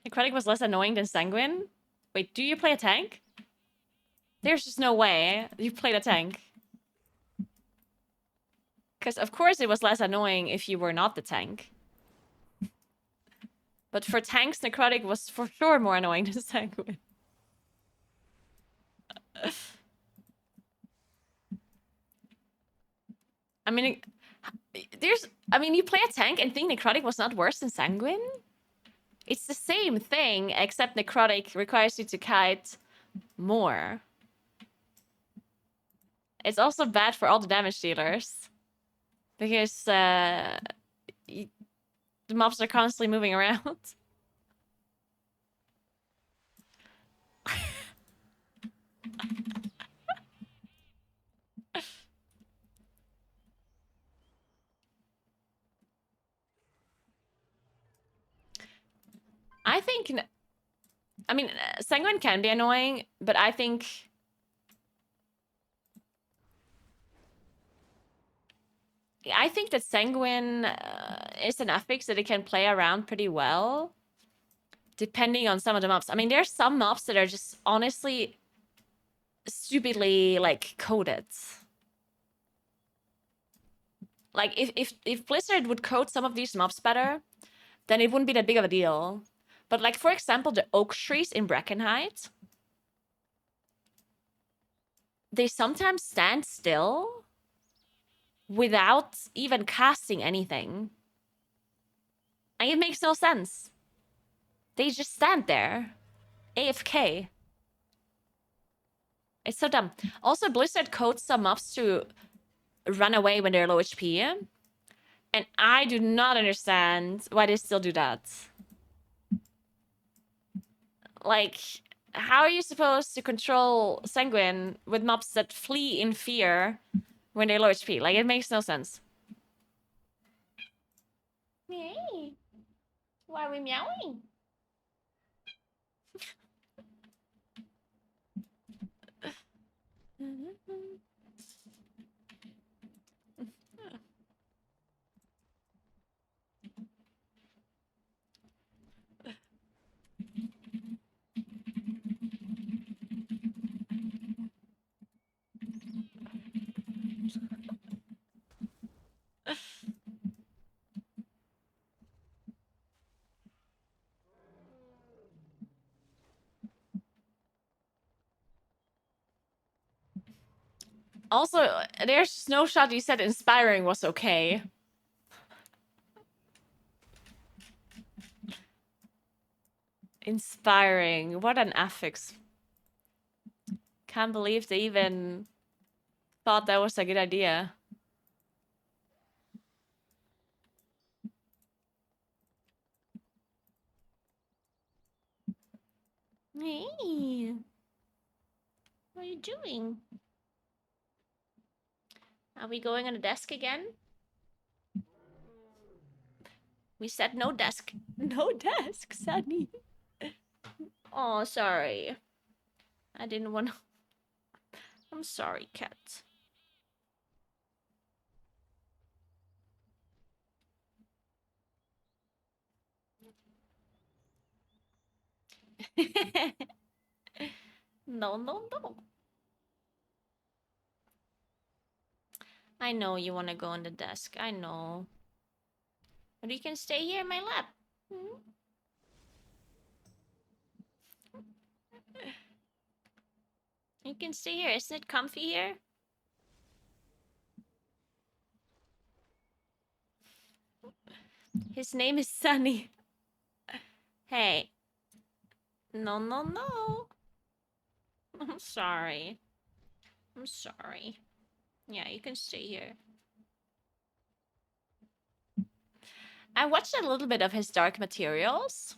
Speaker 1: Necrotic was less annoying than Sanguine? Wait, do you play a tank? There's just no way you played a tank. Because of course it was less annoying if you were not the tank. But for tanks, Necrotic was for sure more annoying than Sanguine. I mean, you play a tank and think Necrotic was not worse than Sanguine? It's the same thing, except Necrotic requires you to kite more. It's also bad for all the damage dealers. Because the mobs are constantly moving around. I think... I mean, Sanguine can be annoying, but I think... I think that Sanguine is an affix that it can play around pretty well. Depending on some of the mobs. I mean, there's some mobs that are just honestly stupidly, like, coded. Like, if Blizzard would code some of these mobs better, then it wouldn't be that big of a deal. But, like, for example, the oak trees in Breckenhide, they sometimes stand still without even casting anything. And it makes no sense. They just stand there. AFK. It's so dumb. Also, Blizzard codes some mobs to run away when they're low HP. And I do not understand why they still do that. Like, how are you supposed to control Sanguine with mobs that flee in fear when they're low HP? Like, it makes no sense. Hey, why are we meowing? Also, there's no shot you said inspiring was okay. Inspiring. What an affix. Can't believe they even thought that was a good idea. Hey. What are you doing? Are we going on the desk again? We said no desk. No desk, Sunny. Oh, sorry. I didn't want to... I'm sorry, cat. No, no, no. I know you want to go on the desk. I know. But you can stay here in my lap. Hmm? You can stay here. Isn't it comfy here? His name is Sunny. Hey. No, no, no. I'm sorry. I'm sorry. Yeah, you can stay here. I watched a little bit of his Dark Materials.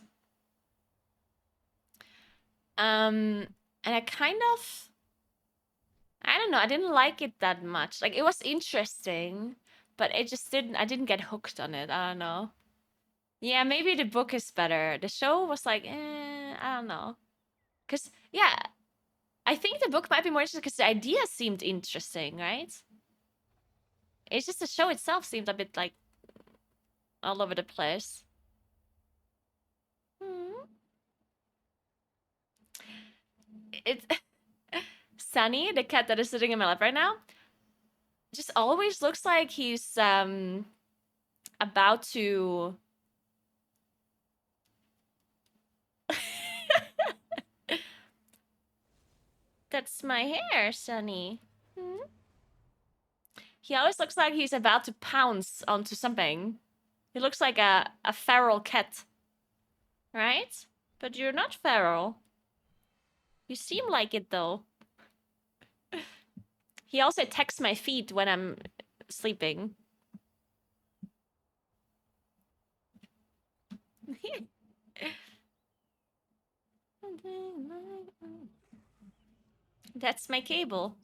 Speaker 1: And I kind of, I don't know, I didn't like it that much. Like, it was interesting, but it just I didn't get hooked on it. I don't know. Yeah, maybe the book is better. The show was like, I don't know. Because, yeah, I think the book might be more interesting because the idea seemed interesting, right? It's just the show itself seemed a bit, like, all over the place. It's Sunny, the cat that is sitting in my lap right now, just always looks like he's about to That's my hair, Sunny. He always looks like he's about to pounce onto something. He looks like a feral cat. Right? But you're not feral. You seem like it, though. He also attacks my feet when I'm sleeping. That's my cable.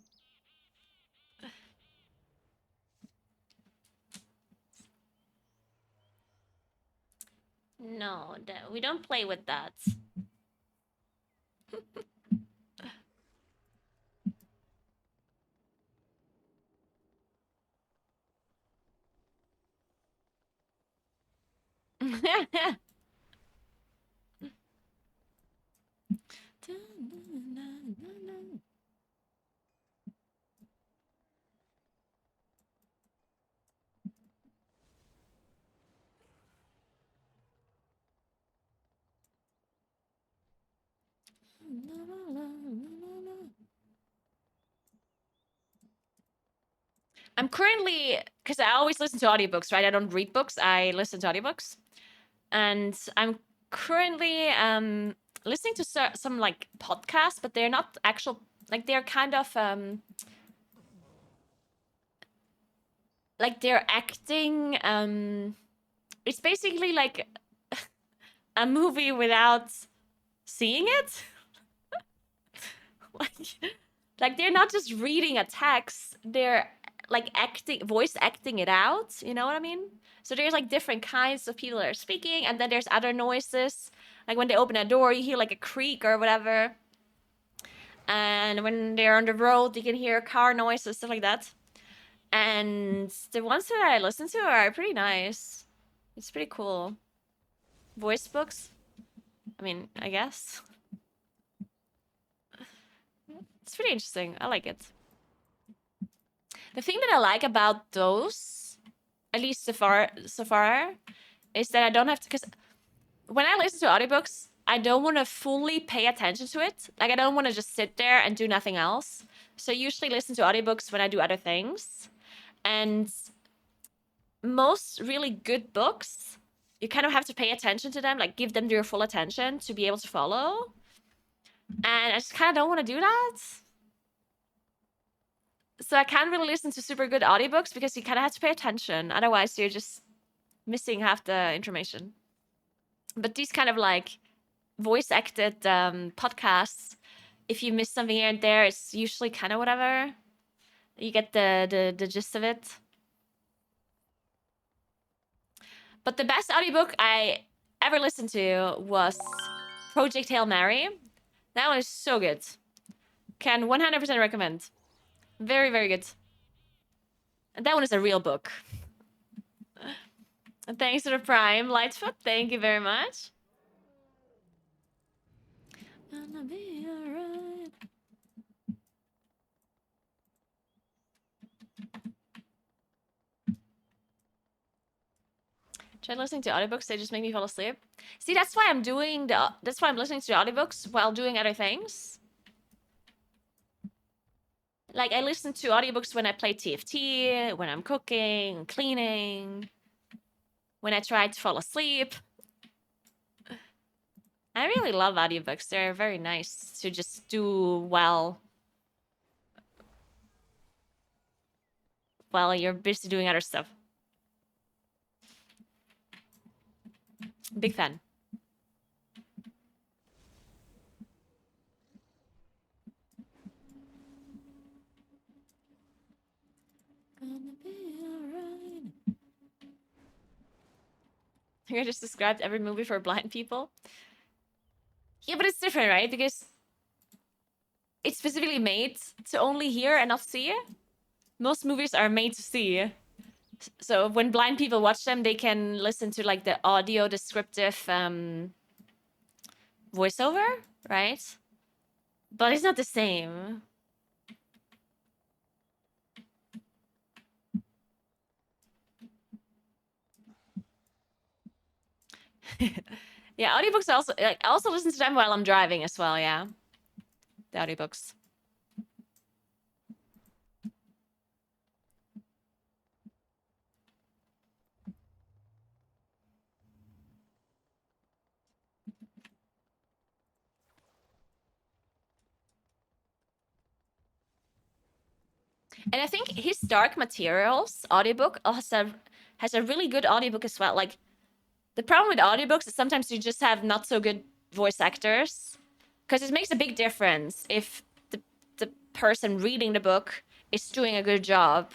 Speaker 1: No, we don't play with that. I'm currently, because I always listen to audiobooks, right? I don't read books, I listen to audiobooks. And I'm currently listening to some like podcasts, but they're not actual, like they're kind of like they're acting. It's basically like a movie without seeing it. like they're not just reading a text, they're like voice acting it out, you know what I mean? So there's like different kinds of people that are speaking, and then there's other noises. Like when they open a door, you hear like a creak or whatever. And when they're on the road, you can hear car noises, stuff like that. And the ones that I listen to are pretty nice. It's pretty cool. Voice books? I mean, I guess. It's pretty interesting. I like it. The thing that I like about those, at least so far, is that I don't have to, because when I listen to audiobooks, I don't want to fully pay attention to it. Like, I don't want to just sit there and do nothing else. So I usually listen to audiobooks when I do other things. And most really good books, you kind of have to pay attention to them, like give them your full attention to be able to follow. And I just kind of don't want to do that. So I can't really listen to super good audiobooks because you kind of have to pay attention. Otherwise, you're just missing half the information. But these kind of like voice acted podcasts, if you miss something here and there, it's usually kind of whatever. You get the gist of it. But the best audiobook I ever listened to was Project Hail Mary. That one is so good. Can 100% recommend. Very, very good. And that one is a real book. And thanks to the Prime, Lightfoot. Thank you very much. Gonna be alright. Try listening to audiobooks, they just make me fall asleep. See, that's why I'm doing that's why I'm listening to audiobooks while doing other things. Like, I listen to audiobooks when I play TFT, when I'm cooking, cleaning, when I try to fall asleep. I really love audiobooks. They're very nice to just do while you're busy doing other stuff. Big fan. Gonna be alright. I think I just described every movie for blind people. Yeah, but it's different, right? Because it's specifically made to only hear and not see. Most movies are made to see. So when blind people watch them, they can listen to like the audio descriptive voiceover, right? But it's not the same. Yeah, audiobooks are also like, I also listen to them while I'm driving as well, yeah. The audiobooks. And I think his Dark Materials audiobook has a really good audiobook as well. Like, the problem with audiobooks is sometimes you just have not so good voice actors. Because it makes a big difference if the person reading the book is doing a good job.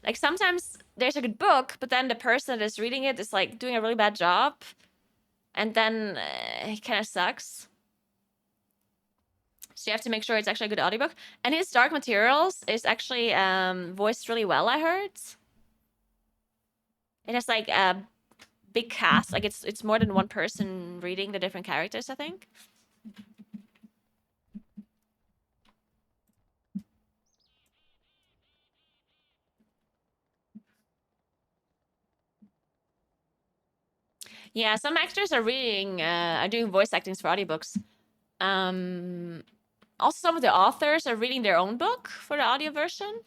Speaker 1: Like, sometimes there's a good book, but then the person that is reading it is, like, doing a really bad job. And then it kind of sucks. So you have to make sure it's actually a good audiobook. And his Dark Materials is actually voiced really well, I heard. It has like a big cast. Like it's more than one person reading the different characters, I think. Yeah, some actors are doing voice actings for audiobooks. Also, some of the authors are reading their own book for the audio version.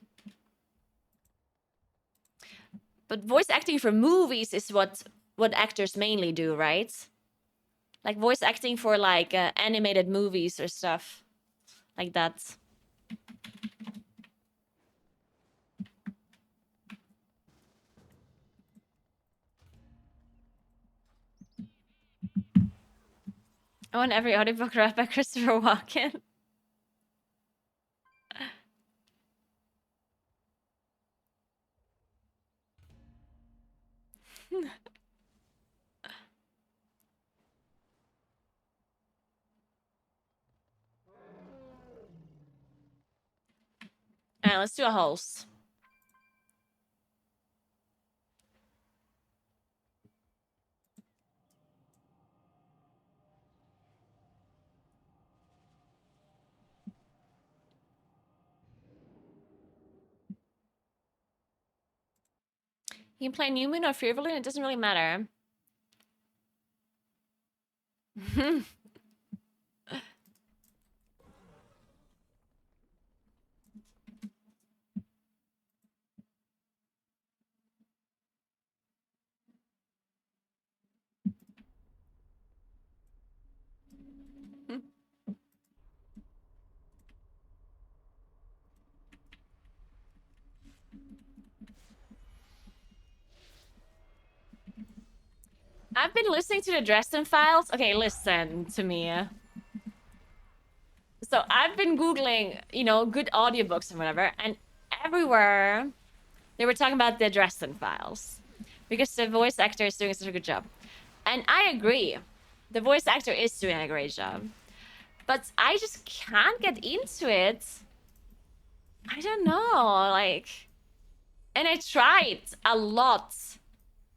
Speaker 1: But voice acting for movies is what actors mainly do, right? Like voice acting for like animated movies or stuff like that. I want every audiobook read by Christopher Walken. Alright, let's do a host. You can play New Moon or Fear Balloon, it doesn't really matter. I've been listening to the Dresden Files. Okay, listen to me. So I've been Googling, good audiobooks and whatever, and everywhere they were talking about the Dresden Files because the voice actor is doing such a good job. And I agree. The voice actor is doing a great job. But I just can't get into it. I don't know, and I tried a lot.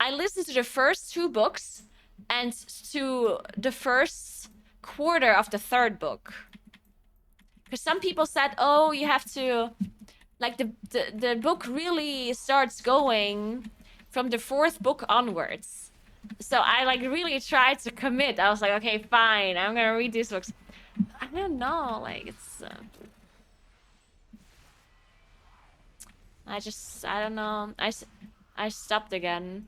Speaker 1: I listened to the first 2 books and to the first quarter of the 3rd book. Because some people said, oh, you have to... Like, the book really starts going from the 4th book onwards. So I, really tried to commit. I was like, okay, fine. I'm gonna read these books. I don't know. It's... I don't know. I stopped again.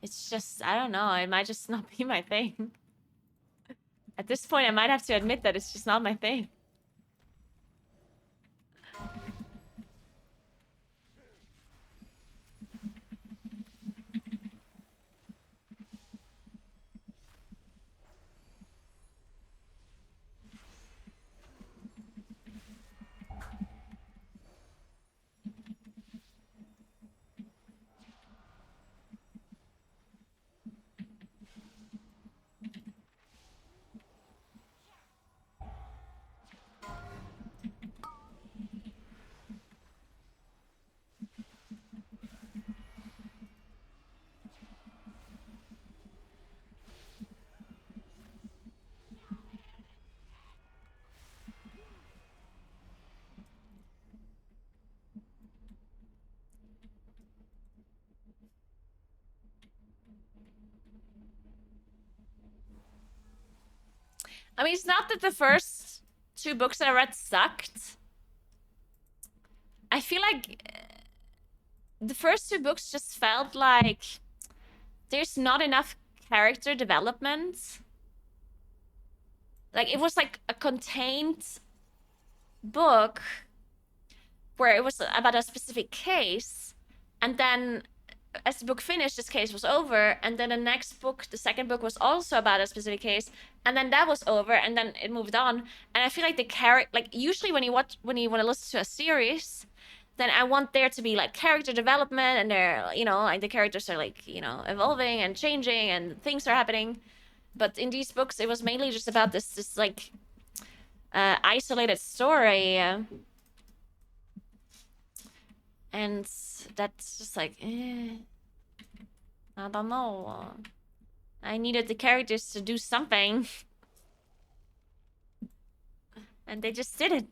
Speaker 1: It's just, I don't know. It might just not be my thing. At this point, I might have to admit that it's just not my thing. I mean, it's not that the first 2 books I read sucked. I feel like the first 2 books just felt like there's not enough character development. Like, it was like a contained book where it was about a specific case, and then as the book finished, this case was over, and then the next book, the second book, was also about a specific case, and then that was over, and then it moved on. And I feel like the character, like, usually when you want to listen to a series, then I want there to be like character development, and they're, you know, like the characters are like, you know, evolving and changing, and things are happening. But in these books, it was mainly just about this like isolated story, and that's just like, I don't know. I needed the characters to do something, and they just did it.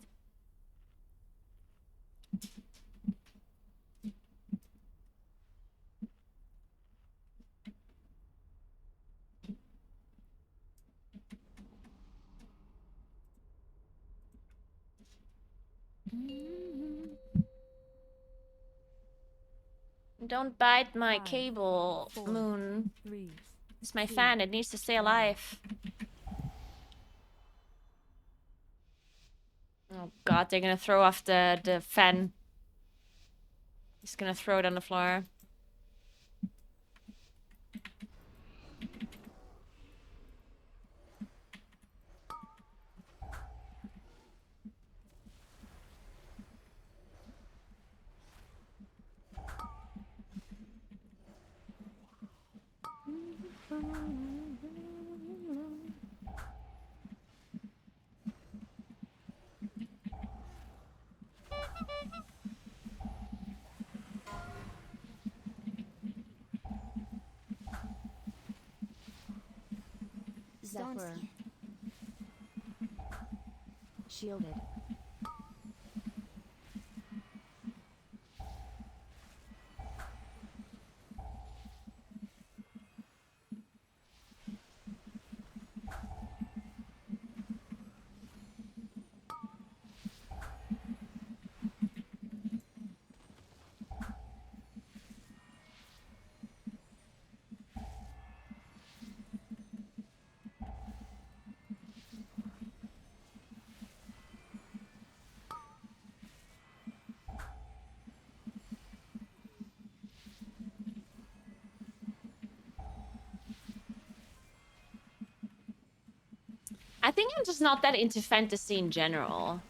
Speaker 1: Don't bite my
Speaker 4: 5,
Speaker 1: cable,
Speaker 4: 4,
Speaker 1: Moon.
Speaker 4: 3,
Speaker 1: It's my
Speaker 4: 2,
Speaker 1: fan. It needs to stay alive. Oh god, they're gonna throw off the fan. He's gonna throw it on the floor.
Speaker 2: Zephyr.
Speaker 7: skin.
Speaker 2: Shielded.
Speaker 1: I think I'm just not that into fantasy in general.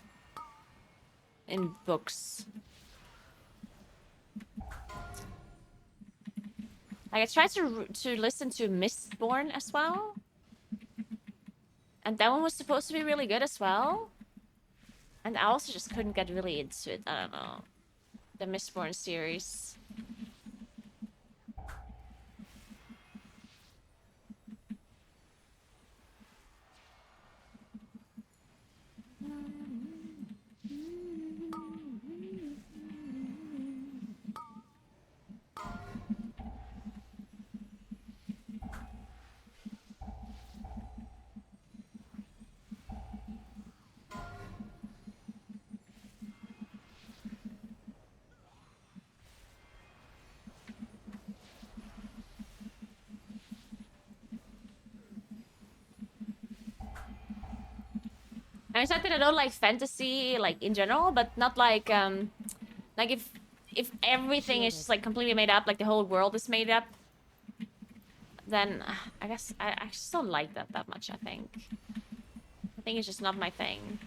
Speaker 1: In books. Like, I tried to listen to Mistborn as well. And that one was supposed to be really good as well. And I also just couldn't get really into it. I don't know. The Mistborn series. And it's not that I don't like fantasy, like, in general, but not like, like if everything is just, like, completely made up, like the whole world is made up, then I guess I just don't like that much, I think. I think it's just not my thing.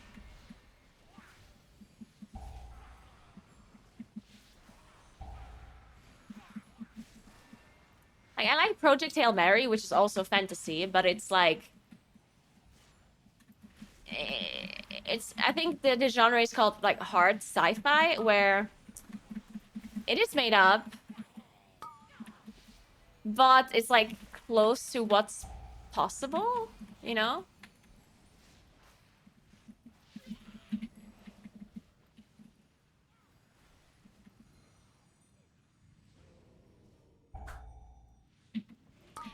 Speaker 1: Like, I like Project Hail Mary, which is also fantasy, but it's like... It's, I think the genre is called, like, hard sci-fi, where it is made up, but it's, like, close to what's possible, you know?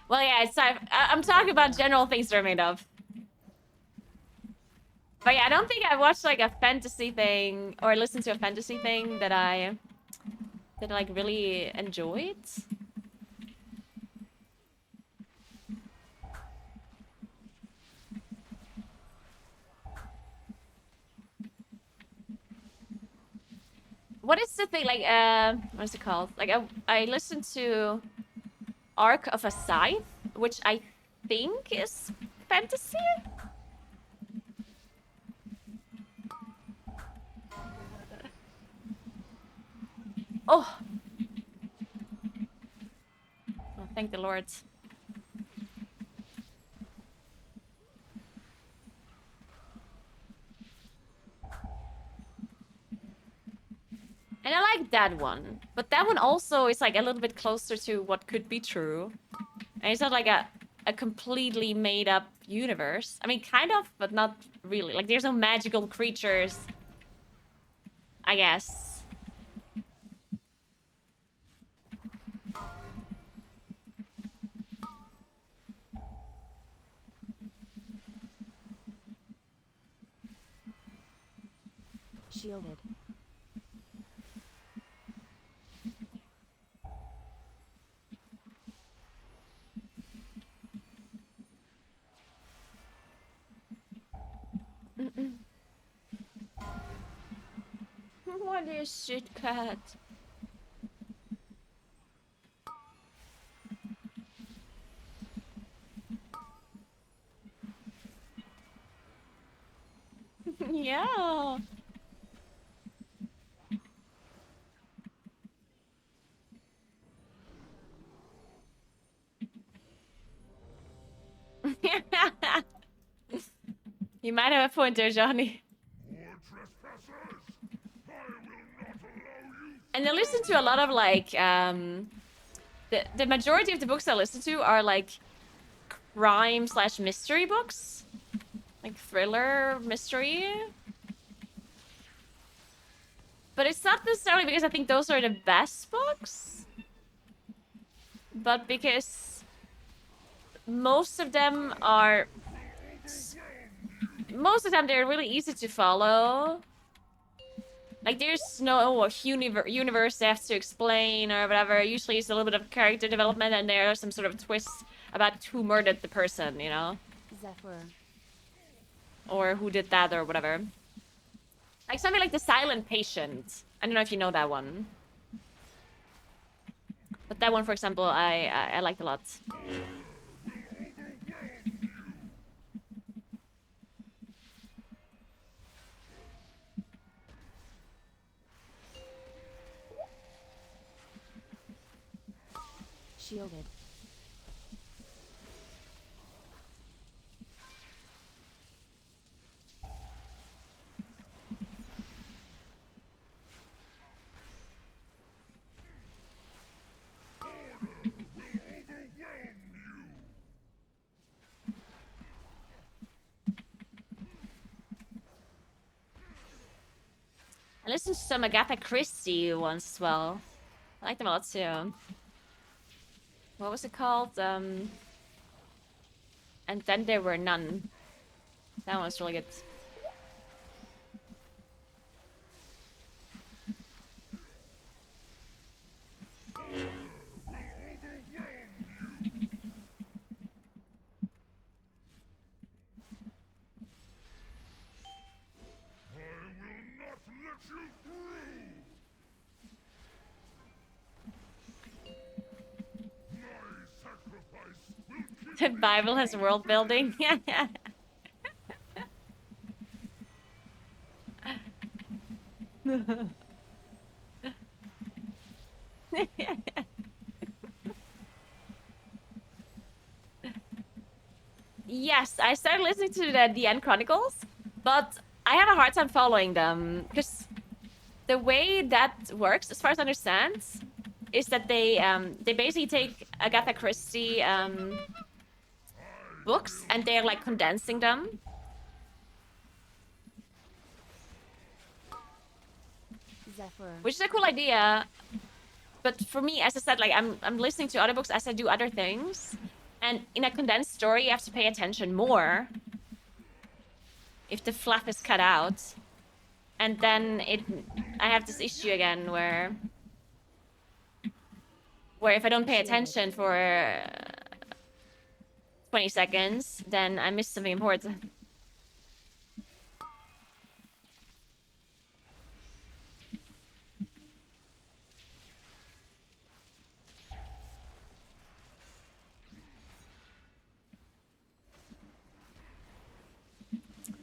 Speaker 1: Well, yeah, it's, I'm talking about general things that are made up. But yeah, I don't think I watched like a fantasy thing or listened to a fantasy thing that I like really enjoyed. What is the thing like what is it called? Like I listened to Arc of a Scythe, which I think is fantasy. Oh. Oh, thank the Lord. And I like that one. But that one also is like a little bit closer to what could be true. And it's not like a completely made up universe. I mean, kind of, but not really. Like, there's no magical creatures, I guess.
Speaker 2: Shielded.
Speaker 1: What is shit cat? Yeah. You might have a point there, Johnny. And I listen to a lot of like the majority of the books I listen to are like crime / mystery books. Like thriller, mystery. But it's not necessarily because I think those are the best books. But because most of them they're really easy to follow. Like there's no universe they have to explain or whatever. Usually it's a little bit of character development and there are some sort of twists about who murdered the person, you know?
Speaker 2: Zephyr.
Speaker 1: Or who did that or whatever. Like something like The Silent Patient. I don't know if you know that one. But that one, for example, I liked a lot.
Speaker 2: Shielded.
Speaker 1: I listened to some Agatha Christie once as well. I like them a lot too. What was it called? And Then There Were None. That one was really good. The Bible has world building. Yes, I started listening to the End Chronicles, but I have a hard time following them because the way that works, as far as I understand, is that they basically take Agatha Christie books and they're like condensing them.
Speaker 2: Zephyr.
Speaker 1: Which is a cool idea. But for me, as I said, like I'm listening to other books as I do other things. And in a condensed story, you have to pay attention more. if the flap is cut out. And then I have this issue again where if I don't pay attention for 20 seconds, then I miss something important.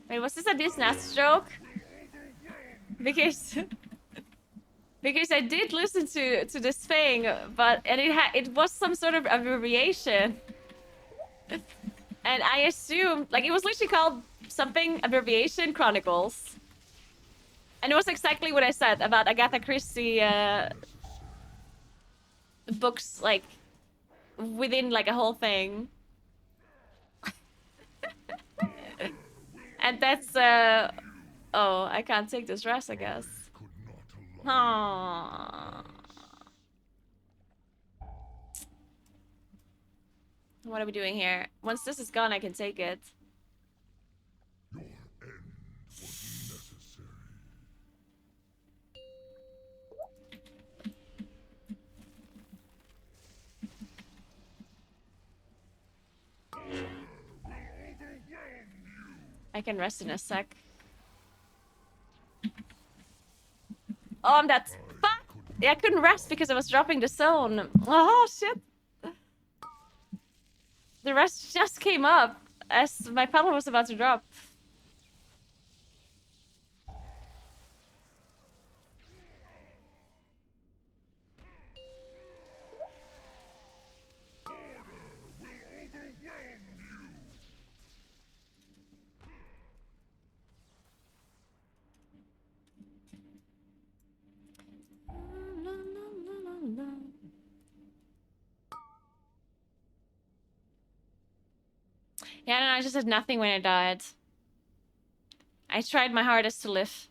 Speaker 1: Wait, was this a Disney joke? Because I did listen to this thing, but it was some sort of abbreviation. And I assumed, like, it was literally called something abbreviation Chronicles. And it was exactly what I said about Agatha Christie books, like, within, like, a whole thing. And that's, oh, I can't take this rest, I guess. Aww. What are we doing here? Once this is gone, I can take it.
Speaker 3: Your end was necessary.
Speaker 1: I can rest in a sec. Oh, I'm dead. Fuck! Yeah, I couldn't rest because I was dropping the zone. Oh, shit. The rest just came up as my paddle was about to drop. Yeah, no, I just had nothing when I died. I tried my hardest to live.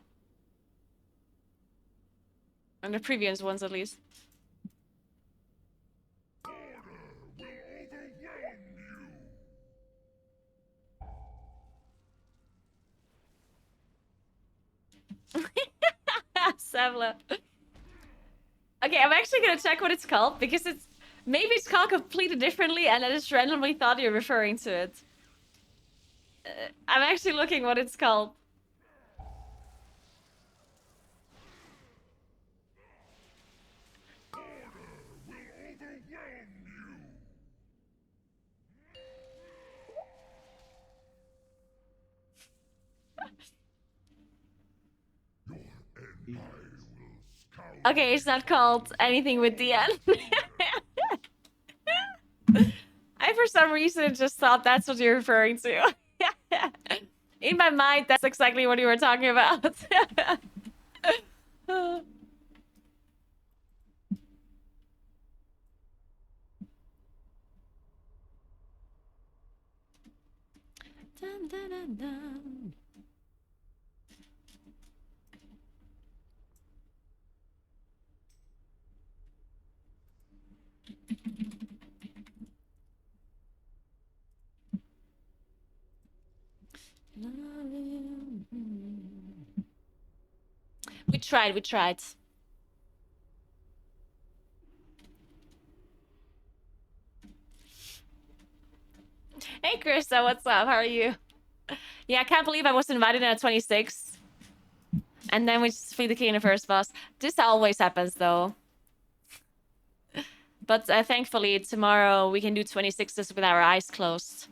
Speaker 1: On the previous ones, at least. Savla. Okay, I'm actually gonna check what it's called because maybe it's called completely differently and I just randomly thought you're referring to it. I'm actually looking what it's called. Okay, it's not called anything with the end. I, for some reason, just thought that's what you're referring to. In my mind, that's exactly what you were talking about. Dun, dun, dun, dun. We tried. Hey, Krista, what's up? How are you? Yeah, I can't believe I was invited at 26. And then we just free the king in the first boss. This always happens, though. But thankfully, tomorrow we can do 26s with our eyes closed.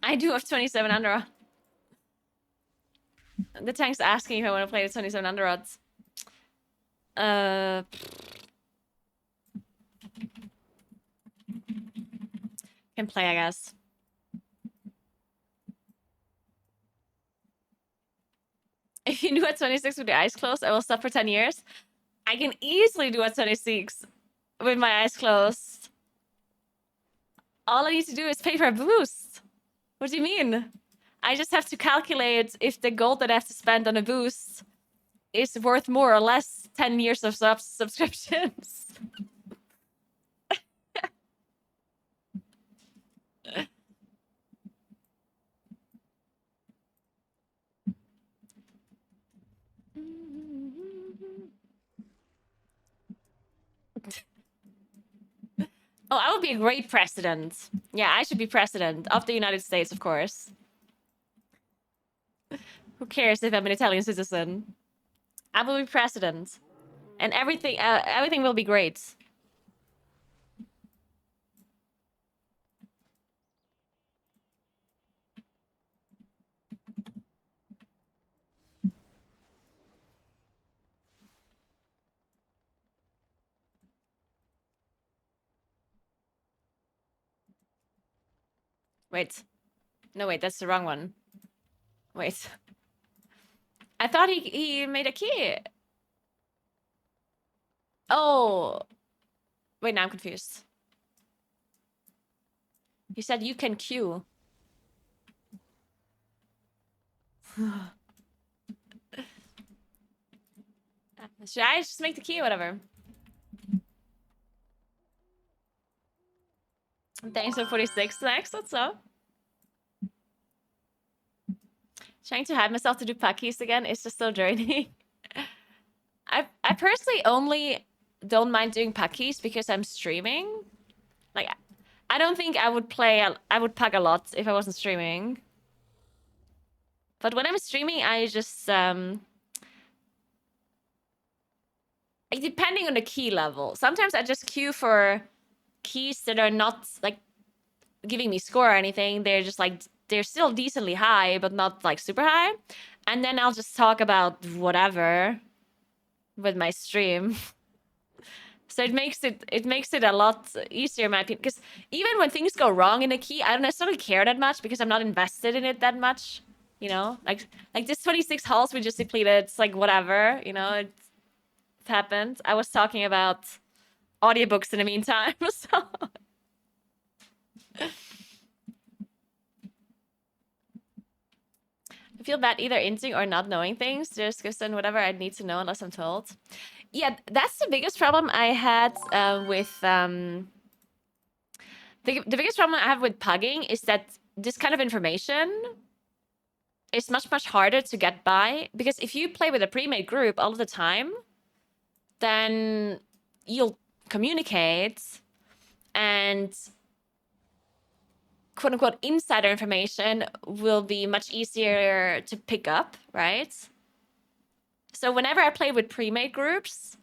Speaker 1: I do have 27 under. The tank's asking if I want to play with 27 under odds. Can play, I guess. If you do at 26 with your eyes closed, I will stop for 10 years. I can easily do at 26 with my eyes closed. All I need to do is pay for a boost. What do you mean? I just have to calculate if the gold that I have to spend on a boost is worth more or less 10 years of subscriptions. Oh, I would be a great president. Yeah, I should be president of the United States, of course. Who cares if I'm an Italian citizen? I will be president, and everything will be great. Wait. No, wait, that's the wrong one. Wait. I thought he made a key. Oh. Wait, now I'm confused. He said you can queue. Should I just make the key or whatever? Thanks for 46 next. What's up? Trying to hype myself to do packies again is just so draining. I personally only don't mind doing packies because I'm streaming. Like, I don't think I would pack a lot if I wasn't streaming. But when I'm streaming, I just like, depending on the key level. Sometimes I just queue for keys that are not like giving me score or anything. They're just like, they're still decently high, but not like super high. And then I'll just talk about whatever with my stream. So it makes it a lot easier in my opinion. Because even when things go wrong in a key, I don't necessarily care that much because I'm not invested in it that much. You know, like this 26 halls we just depleted. It's like whatever, you know, it happened. I was talking about audiobooks in the meantime, so. I feel bad either inting or not knowing things. Just because then whatever I need to know unless I'm told. Yeah, that's the biggest problem I had with the biggest problem I have with pugging is that this kind of information is much harder to get by, because if you play with a pre-made group all of the time, then you'll communicate and quote unquote insider information will be much easier to pick up, right? So whenever I play with pre-made groups,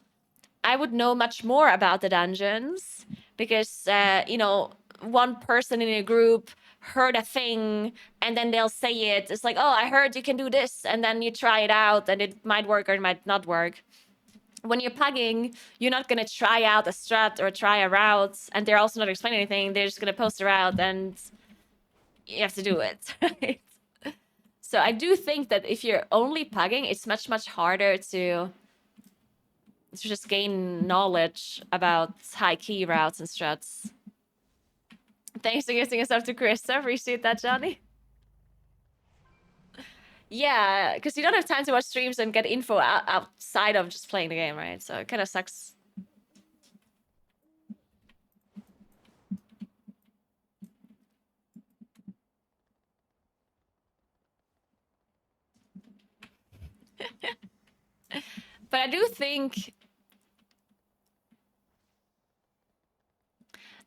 Speaker 1: I would know much more about the dungeons because, you know, one person in a group heard a thing and then they'll say it. It's like, oh, I heard you can do this. And then you try it out and it might work or it might not work. When you're pugging, you're not going to try out a strat or try a route. And they're also not explaining anything. They're just going to post a route and you have to do it, right? So I do think that if you're only pugging, it's much harder to just gain knowledge about high key routes and struts. Thanks for giving us up to Krista. Appreciate that, Johnny. Yeah, because you don't have time to watch streams and get info outside of just playing the game, right? So it kind of sucks. But I do think,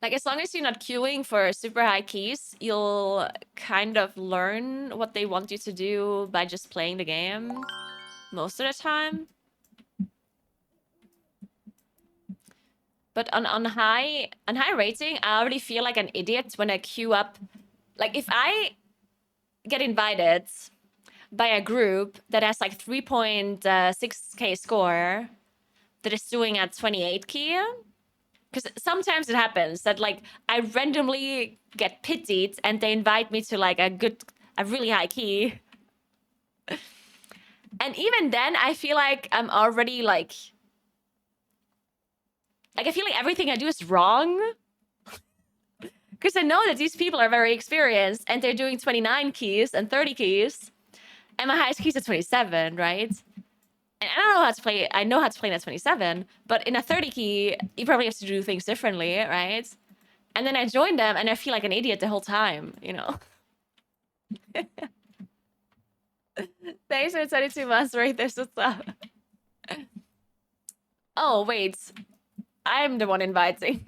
Speaker 1: like, as long as you're not queuing for super high keys, you'll kind of learn what they want you to do by just playing the game most of the time. But on high rating, I already feel like an idiot when I queue up. Like, if I get invited by a group that has like 3.6k score that is doing at 28 key, because sometimes it happens that like I randomly get pitied and they invite me to like a really high key. And even then I feel like I'm already like I feel like everything I do is wrong. Because I know that these people are very experienced and they're doing 29 keys and 30 keys. And my highest keys are 27, right? And I don't know how to play. I know how to play in a 27, but in a 30 key, you probably have to do things differently, right? And then I join them and I feel like an idiot the whole time, you know? Thanks for 22 months, right? There's what's up. Oh, wait. I'm the one inviting.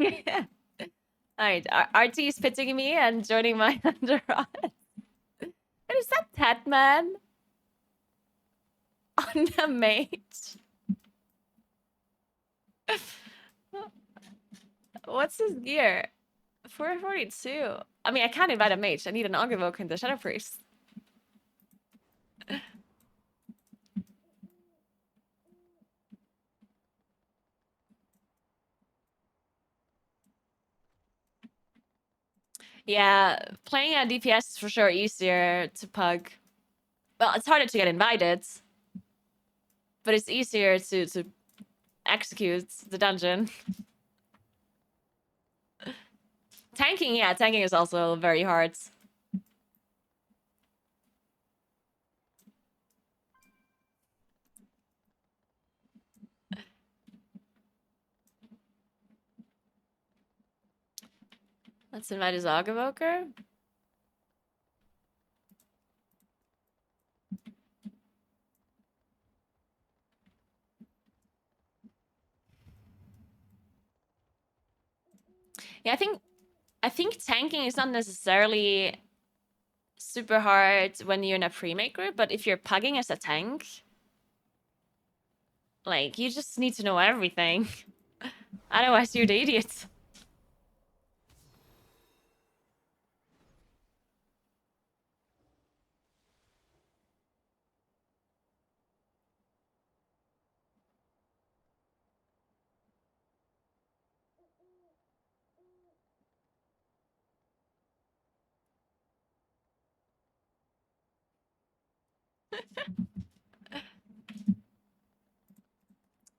Speaker 1: Alright, RT is pitching me and joining my underrod. Is that Tatman? On the mate? What's his gear? 442. I mean, I can't invite a mage. I need an Ogrevoke and the Shadow Priest. Yeah, playing a DPS is for sure easier to pug. Well, it's harder to get invited, but it's easier to execute the dungeon. Tanking, yeah, tanking is also very hard. Let's invite his Ogrevoker. Yeah, I think tanking is not necessarily super hard when you're in a pre-make group, but if you're pugging as a tank, like, you just need to know everything. Otherwise, you're the idiot.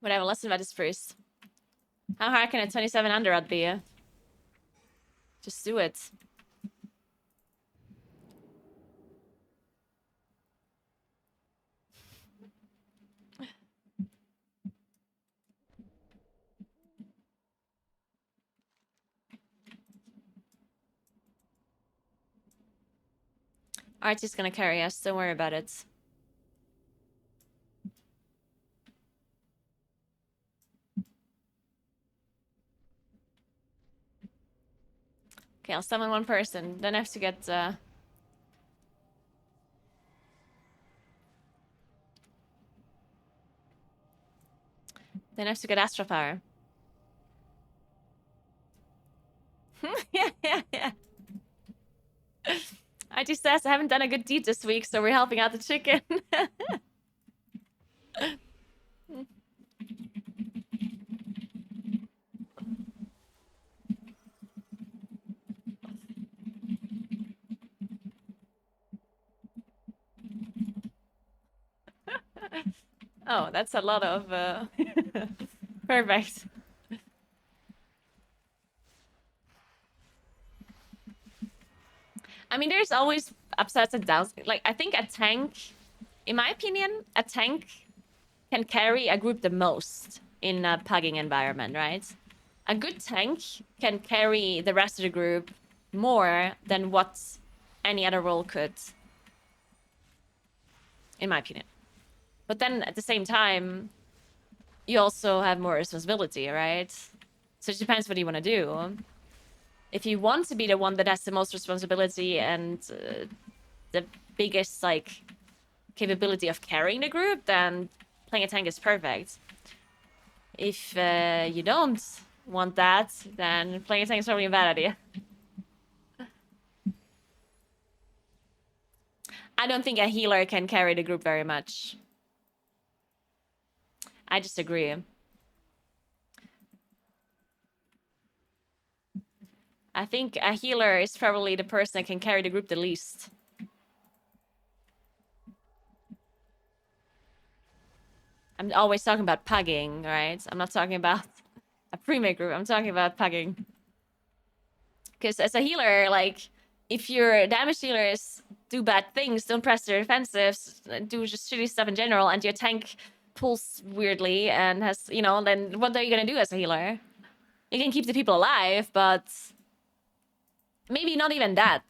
Speaker 1: Whatever, let's invite this first. How hard can a 27 underrod be? Just do it. Archie's gonna carry us, don't worry about it. Okay, I'll summon one person. Then I have to get, Then I have to get Astral Power. yeah. Archie says, I haven't done a good deed this week, so we're helping out the chicken. Oh, that's a lot of, Perfect. I mean, there's always upsides and downs. Like, I think a tank, in my opinion, a tank can carry a group the most in a pugging environment, right? A good tank can carry the rest of the group more than what any other role could, in my opinion. But then at the same time, you also have more responsibility, right? So it depends what you want to do. If you want to be the one that has the most responsibility and the biggest, like, capability of carrying the group, then playing a tank is perfect. If you don't want that, then playing a tank is probably a bad idea. I don't think a healer can carry the group very much. I just agree. I think a healer is probably the person that can carry the group the least. I'm always talking about pugging, right? I'm not talking about a pre-make group. I'm talking about pugging. Because as a healer, like, if your damage dealers do bad things, don't press their defensives, do just shitty stuff in general, and your tank pulls weirdly and has, you know, then what are you gonna do as a healer? You can keep the people alive, but maybe not even that.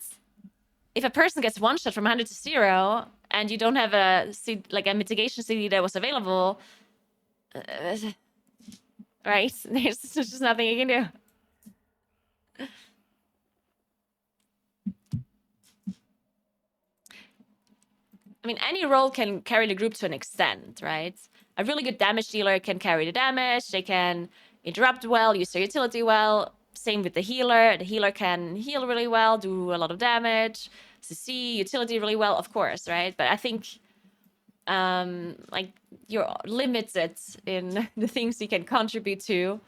Speaker 1: If a person gets one shot from 100 to 0, and you don't have a mitigation CD that was available, right? There's just nothing you can do. I mean, any role can carry the group to an extent, right? A really good damage dealer can carry the damage. They can interrupt well, use their utility well. Same with the healer. The healer can heal really well, do a lot of damage, CC, utility really well, of course, right? But I think like you're limited in the things you can contribute to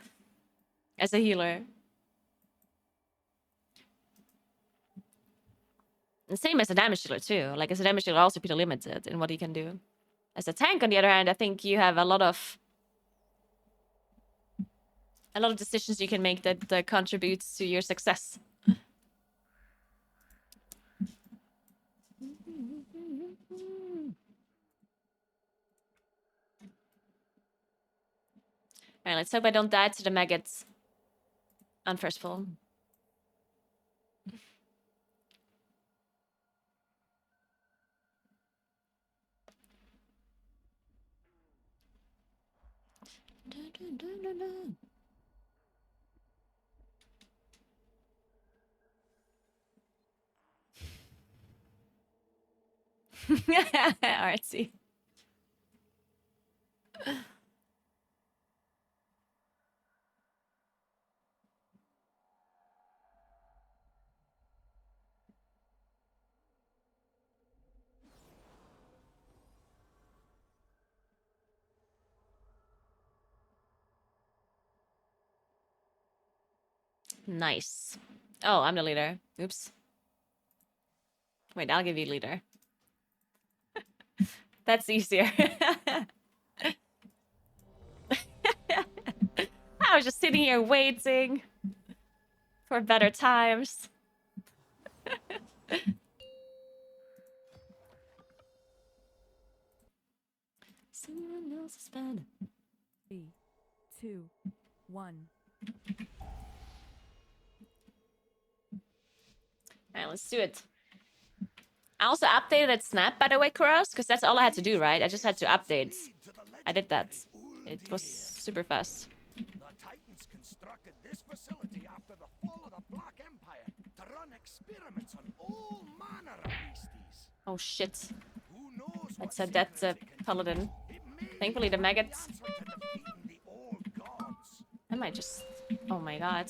Speaker 1: as a healer. And same as a damage dealer too. Like as a damage dealer, also pretty limited in what he can do. As a tank, on the other hand, I think you have a lot of decisions you can make that contributes to your success. All right, let's hope I don't die to the maggots on first pull. Artsy. Nice. Oh, I'm the leader. Oops. Wait, I'll give you leader. That's easier. I was just sitting here waiting for better times. Someone else is bad.
Speaker 4: 3, 2, 1.
Speaker 1: Alright, let's do it. I also updated that snap, by the way, Kuros, because that's all I had to do, right? I just had to update. I did that. It was super fast.
Speaker 5: The Titans constructed this facility after the fall of the Black Empire to run experiments on all manner of beasties.
Speaker 1: Oh shit.
Speaker 5: Who knows
Speaker 1: I
Speaker 5: what
Speaker 1: said that
Speaker 5: secrets they can
Speaker 1: paladin.
Speaker 5: do? It may
Speaker 1: Thankfully, the
Speaker 5: be
Speaker 1: maggots.
Speaker 5: answer to defeating the old gods.
Speaker 1: I might just. Oh my god.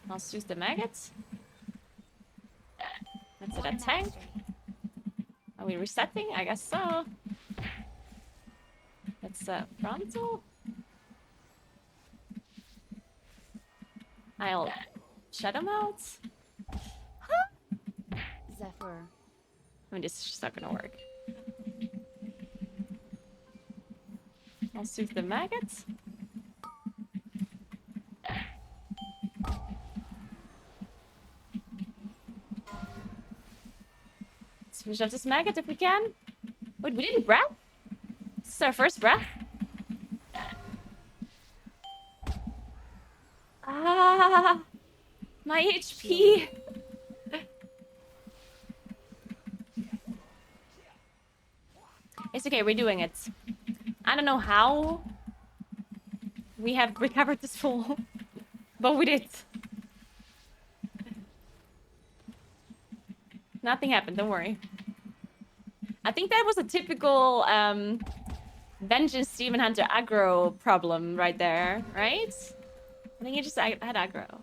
Speaker 1: I'll use the maggots. That's it, a tank. Are we resetting? I guess so. That's Pronto. I'll shut him out.
Speaker 2: Zephyr.
Speaker 1: I mean, this is just not gonna work. I'll soothe the maggots. Let's finish off this maggot if we can. Wait, we didn't breath? This is our first breath? Ah, my HP. It's okay, we're doing it. I don't know how we have recovered this full, but we did. Nothing happened, don't worry. I think that was a typical Vengeance Demon Hunter aggro problem right there, right? I think he just had aggro.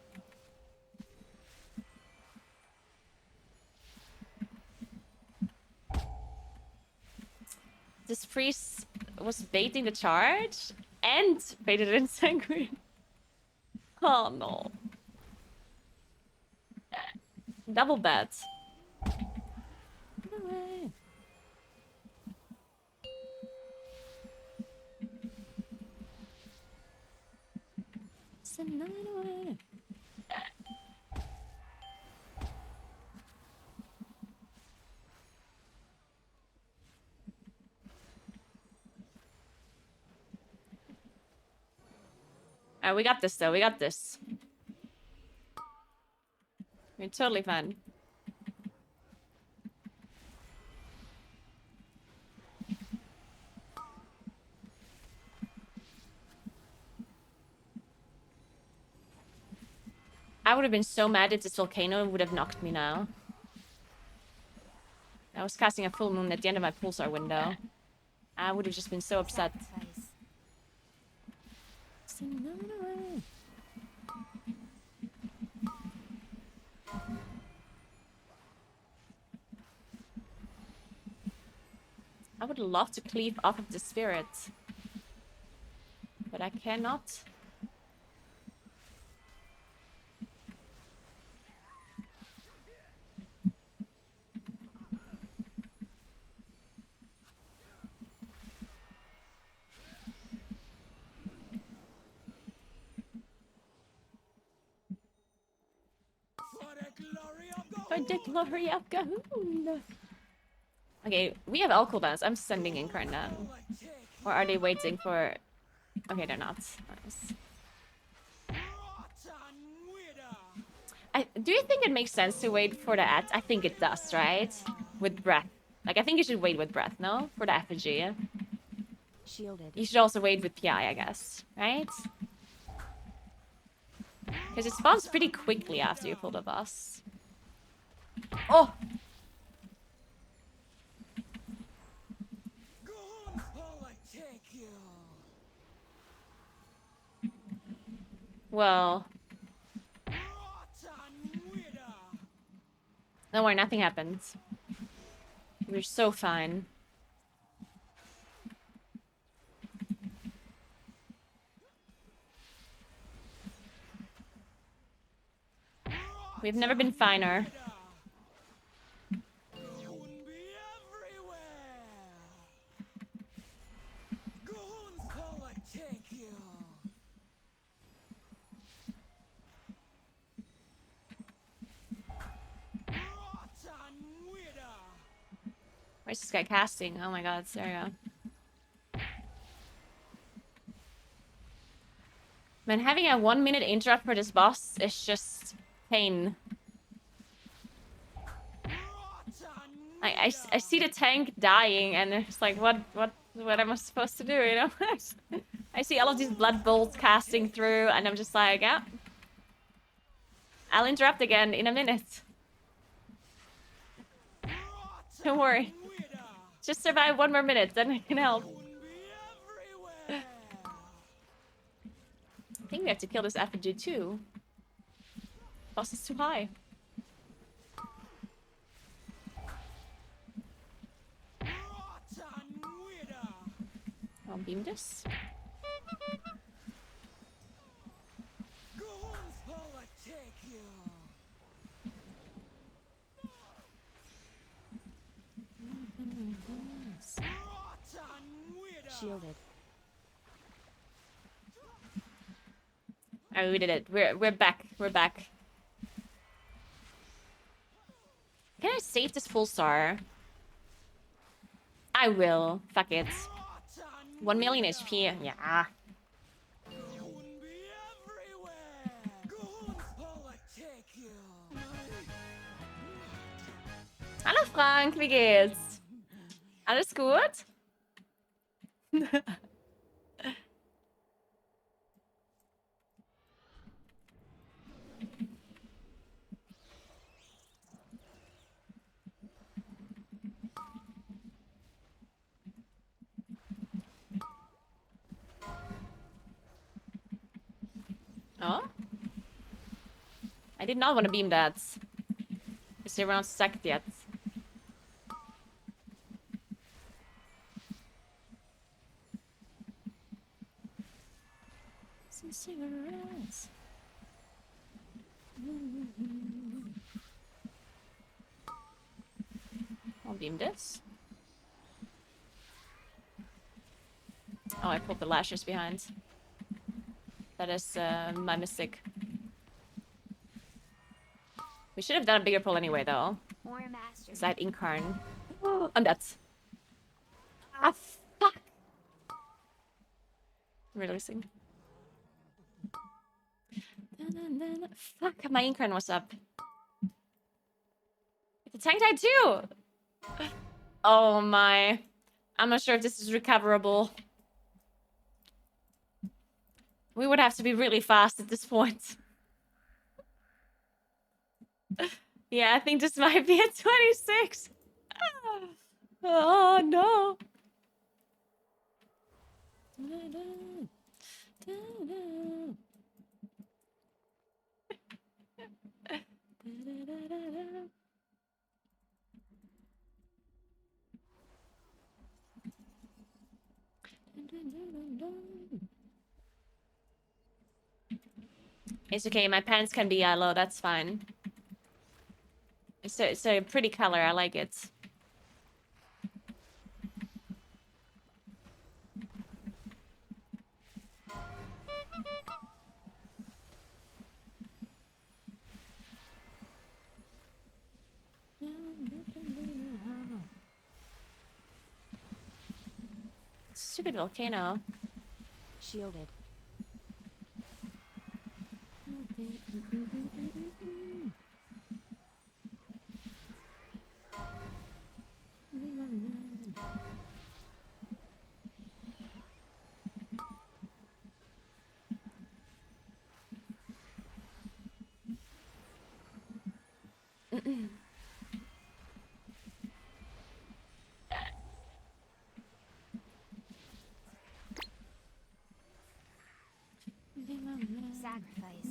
Speaker 1: This priest was baiting the charge and baited it in sanguine. Oh no. Double bet. No way. Send the night away. Alright, we got this though. We got this. We're totally fine. I would have been so mad if this volcano would have knocked me now. I was casting a full moon at the end of my pulsar window. I would have just been so upset.
Speaker 2: Sacrifice.
Speaker 1: I would love to cleave off of the spirit. But I cannot. For the glory of Gahoon. Okay, we have all cooldowns. I'm sending Incarnate. Or are they waiting for... Okay, they're not. Do you think it makes sense to wait for the at? I think it does, right? With breath. Like, I think you should wait with breath, no? For the effigy.
Speaker 2: Shielded.
Speaker 1: You should also wait with PI, I guess. Right? Because it spawns pretty quickly after you pull the boss. Oh! Well... Don't worry, nothing happens. We're so fine. We've never been finer. Where's this guy casting? Oh my god, there you go. Man, having a 1-minute interrupt for this boss is just pain. I see the tank dying and it's like, what am I supposed to do, you know? I see all of these blood bolts casting through and I'm just like, yeah. I'll interrupt again in a minute. Don't worry. Just survive 1 more minute, then I can help. I think we have to kill this effigy too. Boss is too high. I'll beam this.
Speaker 2: Shielded.
Speaker 1: Oh, we did it. We're back. We're back. Can I save this full star? I will. Fuck it. 1 million HP. Yeah. Hallo Frank, wie geht's? Alles gut? Oh? I did not want to beam that. Is the round stacked yet? Some cigarettes. I'll beam this. Oh, I pulled the lashes behind. That is my mistake. We should have done a bigger pull anyway, though.
Speaker 2: More master.
Speaker 1: Side incarn. And that's. Ah, fuck! Releasing. Fuck, my incarn was up. The tank died too! Oh my. I'm not sure if this is recoverable. We would have to be really fast at this point. Yeah, I think this might be a 26. Oh no. It's okay, my pants can be yellow, that's fine. It's a pretty color, I like it. Stupid volcano.
Speaker 2: Shielded. Sacrifice.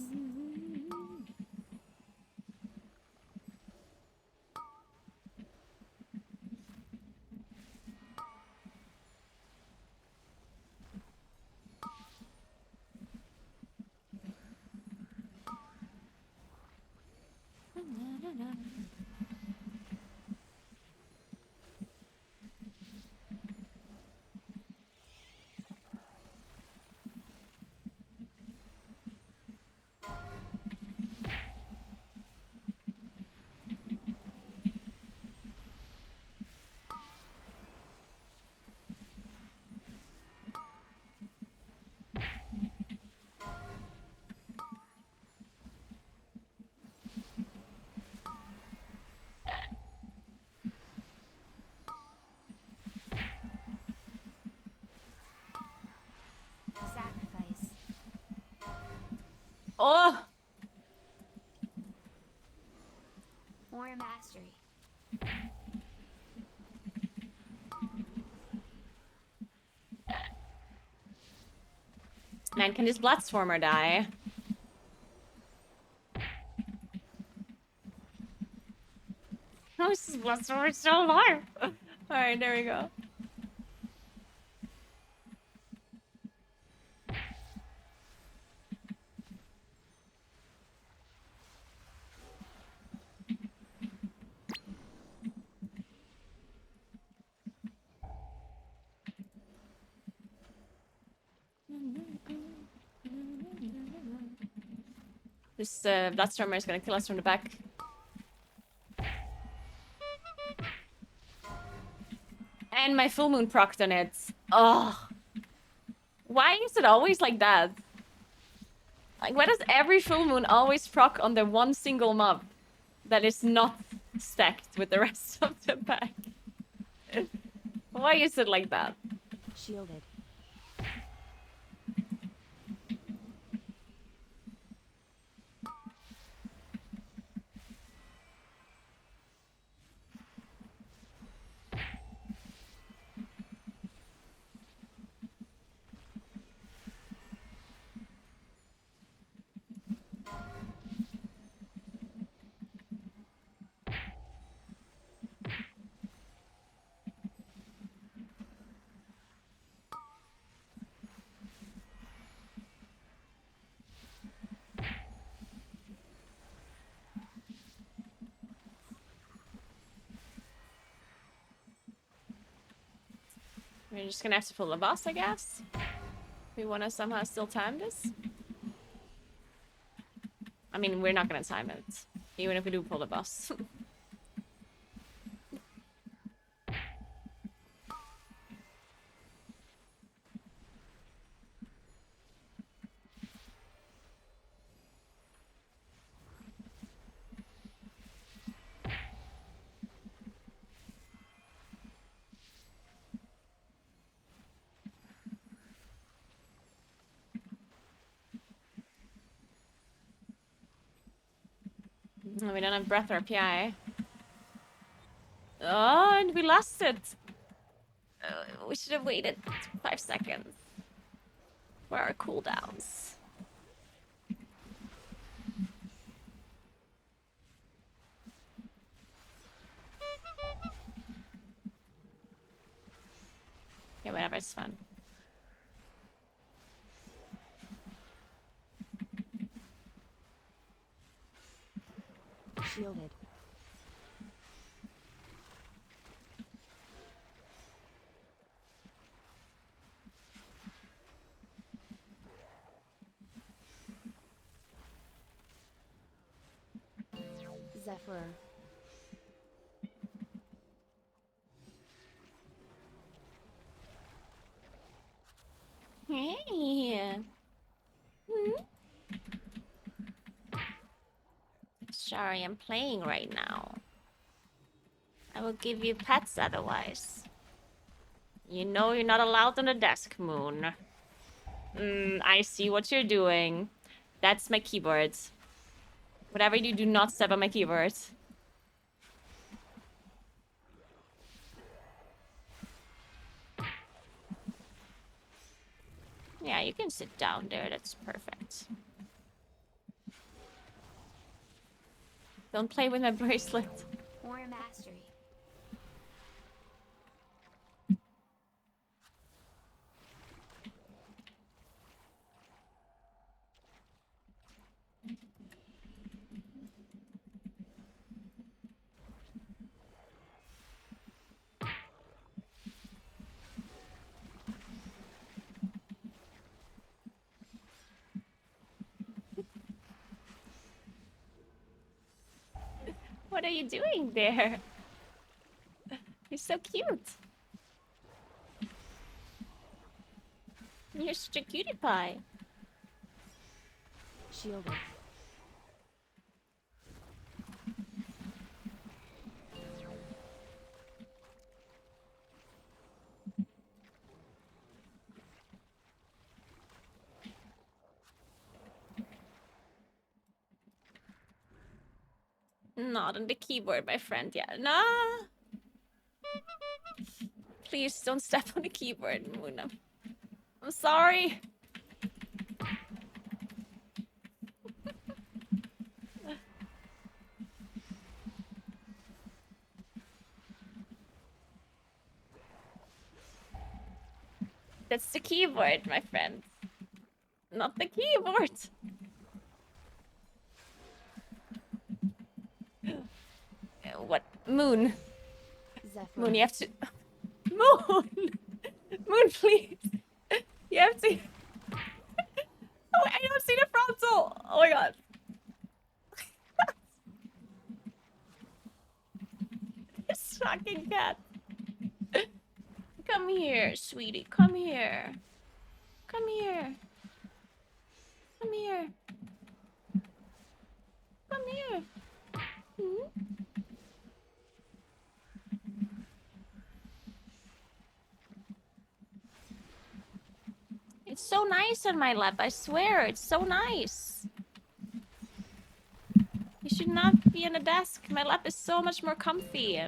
Speaker 2: Sacrifice.
Speaker 1: Oh!
Speaker 2: More mastery.
Speaker 1: Man, can this Bloodstormer die? How is this Bloodstormer still alive? Alright, there we go. This Bloodstormer is gonna kill us from the back. And my full moon procced on it. Oh. Why is it always like that? Like, why does every full moon always proc on the one single mob that is not stacked with the rest of the pack? Why is it like that?
Speaker 2: Shielded.
Speaker 1: We're just gonna have to pull the boss, I guess. We wanna somehow still time this. mean, we're not gonna time it. Even if we do pull the bus. We don't have breath or PI. Oh, and we lost it. We should have waited 5 seconds for our cooldowns. Yeah, whatever, it's fun.
Speaker 2: Shielded. Zephyr.
Speaker 1: Hey. Hmm? Sorry, I'm playing right now. I will give you pets otherwise. You know you're not allowed on the desk, Moon. I see what you're doing. That's my keyboard. Whatever you do, not step on my keyboard. Yeah, you can sit down there. That's perfect. Don't play with my bracelet.
Speaker 2: More mastery.
Speaker 1: What are you doing there? You're so cute. You're such a cutie pie.
Speaker 2: Shielded.
Speaker 1: Not on the keyboard, my friend. Yeah, nah. Please don't step on the keyboard, Muna. I'm sorry. That's the keyboard, my friend. Not the keyboard. What? Moon.
Speaker 2: Zephyr.
Speaker 1: Moon, you have to... Moon! Moon, please. You have to... Oh, I don't see the frontal. Oh my god. This fucking cat. Come here, sweetie. Come here. Come here. Come here. Come here. Hmm? It's so nice on my lap, I swear. It's so nice. You should not be on a desk. My lap is so much more comfy.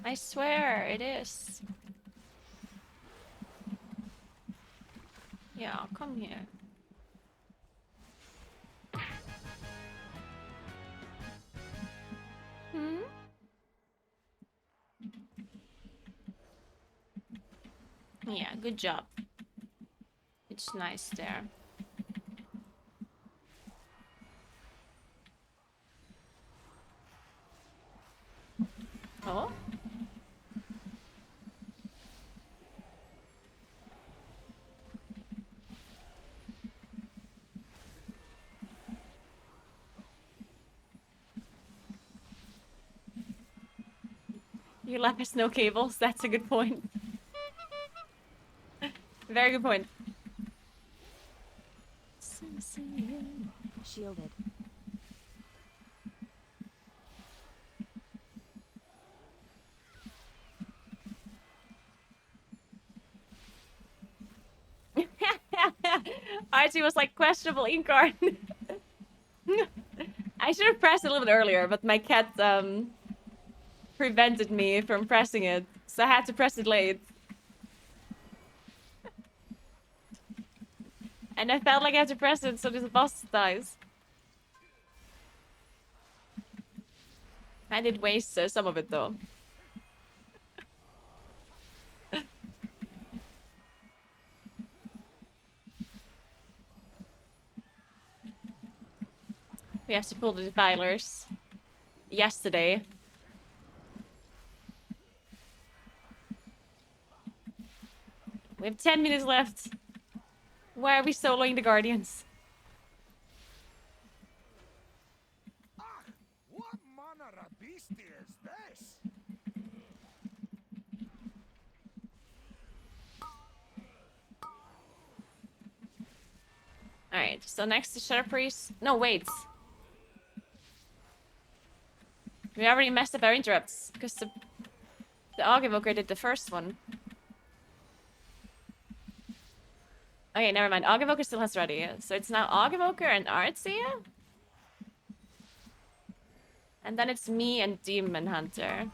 Speaker 1: I swear, it is. Yeah, come here. Hmm? Yeah, good job. It's nice there. Oh? Your lab has no cables. That's a good point. Very good point.
Speaker 2: Shielded.
Speaker 1: Archie was like questionable ink art. I should have pressed it a little bit earlier, but my cat prevented me from pressing it, so I had to press it late. And I felt like I had to press it so this boss dies. I did waste some of it though. We have to pull the defilers. Yesterday. We have 10 minutes left. Why are we soloing the Guardians?
Speaker 5: Ah, what manner of beast is this?
Speaker 1: Alright, so next to Shadow Priest. No, wait. We already messed up our interrupts, because the Aug Evoker did the first one. Okay, never mind. Aug Evoker still has ready. So it's now Aug Evoker and Artsea. And then it's me and Demon Hunter.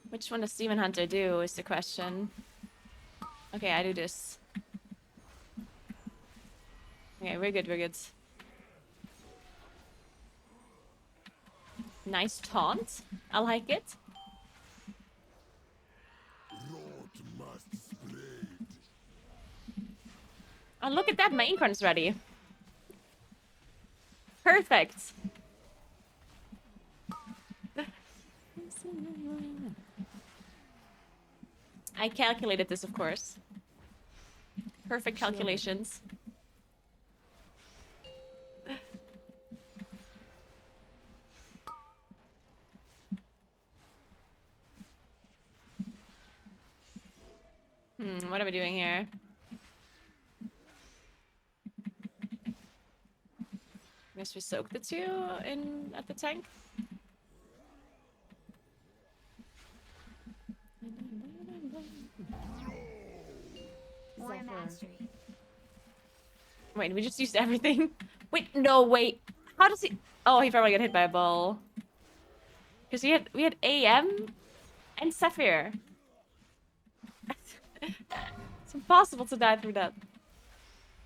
Speaker 1: Which one does Demon Hunter do is the question. Okay, I do this. Okay, we're good, we're good. Nice taunt. I like it.
Speaker 3: Rot must spread.
Speaker 1: Oh, look at that. My Incarn's ready. Perfect. I calculated this, of course. Perfect calculations. What are we doing here? Guess we soak the two in at the tank.
Speaker 2: War mastery.
Speaker 1: Wait, we just used everything. Wait, no, wait. How does he? Oh, he probably got hit by a ball. Because we had AM and Sapphire. It's impossible to die through that.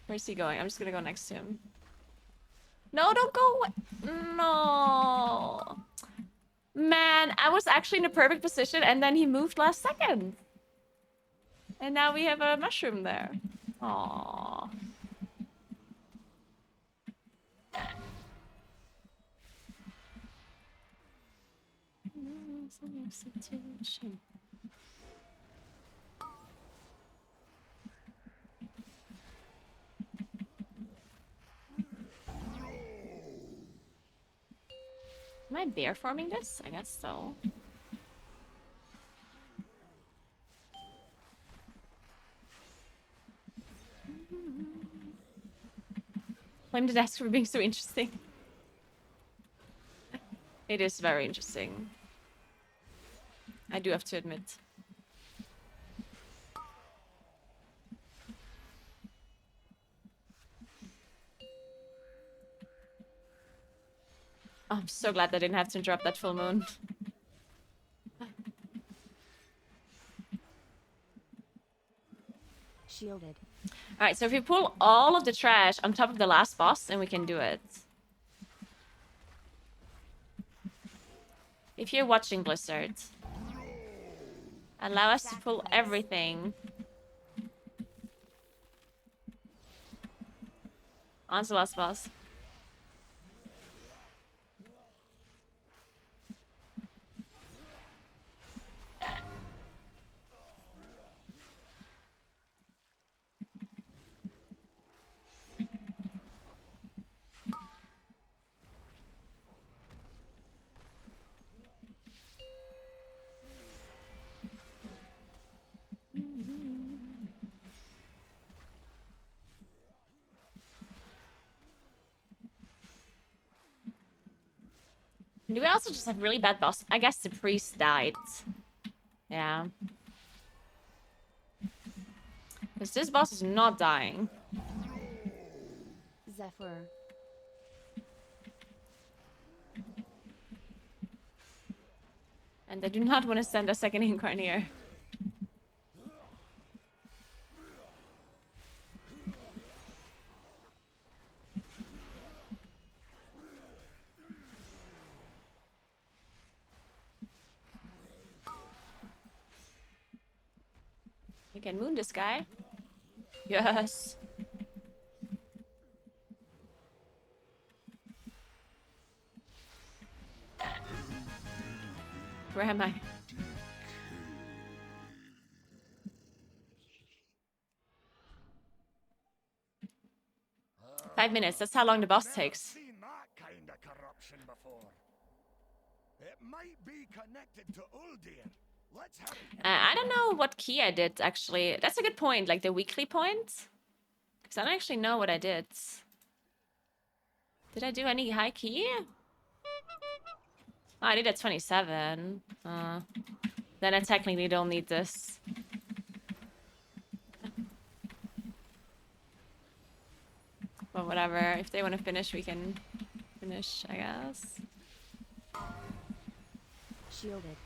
Speaker 1: Where's he going? I'm just gonna go next to him. No, don't go away. No. Man, I was actually in a perfect position and then he moved last second. And now we have a mushroom there. Aww. Situation. Am I bear forming this? I guess so. Blame the desk for being so interesting. It is very interesting. I do have to admit. Oh, I'm so glad I didn't have to interrupt that full moon.
Speaker 2: Shielded.
Speaker 1: Alright, so if we pull all of the trash on top of the last boss, then we can do it. If you're watching Blizzard, allow us to pull everything. On to the last boss. Do we also just have really bad boss? I guess the priest died. Yeah. Because this boss is not dying.
Speaker 2: Zephyr.
Speaker 1: And I do not want to send a second incarnate. We can moon this guy. Yes. Where am I?
Speaker 5: Uh,
Speaker 1: 5 minutes. That's how long the boss
Speaker 5: never
Speaker 1: takes.
Speaker 5: seen that kind of corruption before. It might be connected to Uldir. Let's hurry.
Speaker 1: I don't know what key I did, actually. That's a good point. Like the weekly point? Because I don't actually know what I did. Did I do any high key? Oh, I did at 27. Then I technically don't need this. But whatever. If they want to finish, we can finish, I guess.
Speaker 2: Shielded.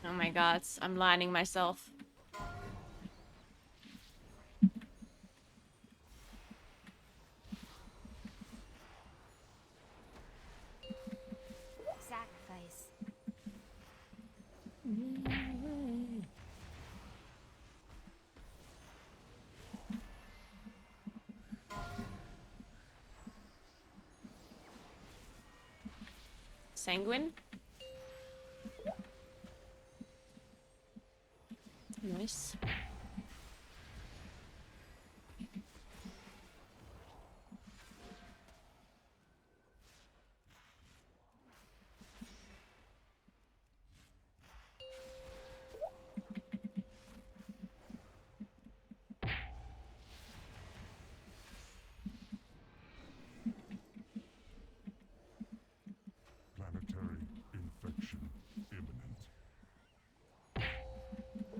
Speaker 1: Oh my god, I'm lining myself.
Speaker 2: Sacrifice.
Speaker 1: Sanguine? Nice.
Speaker 3: Planetary infection imminent.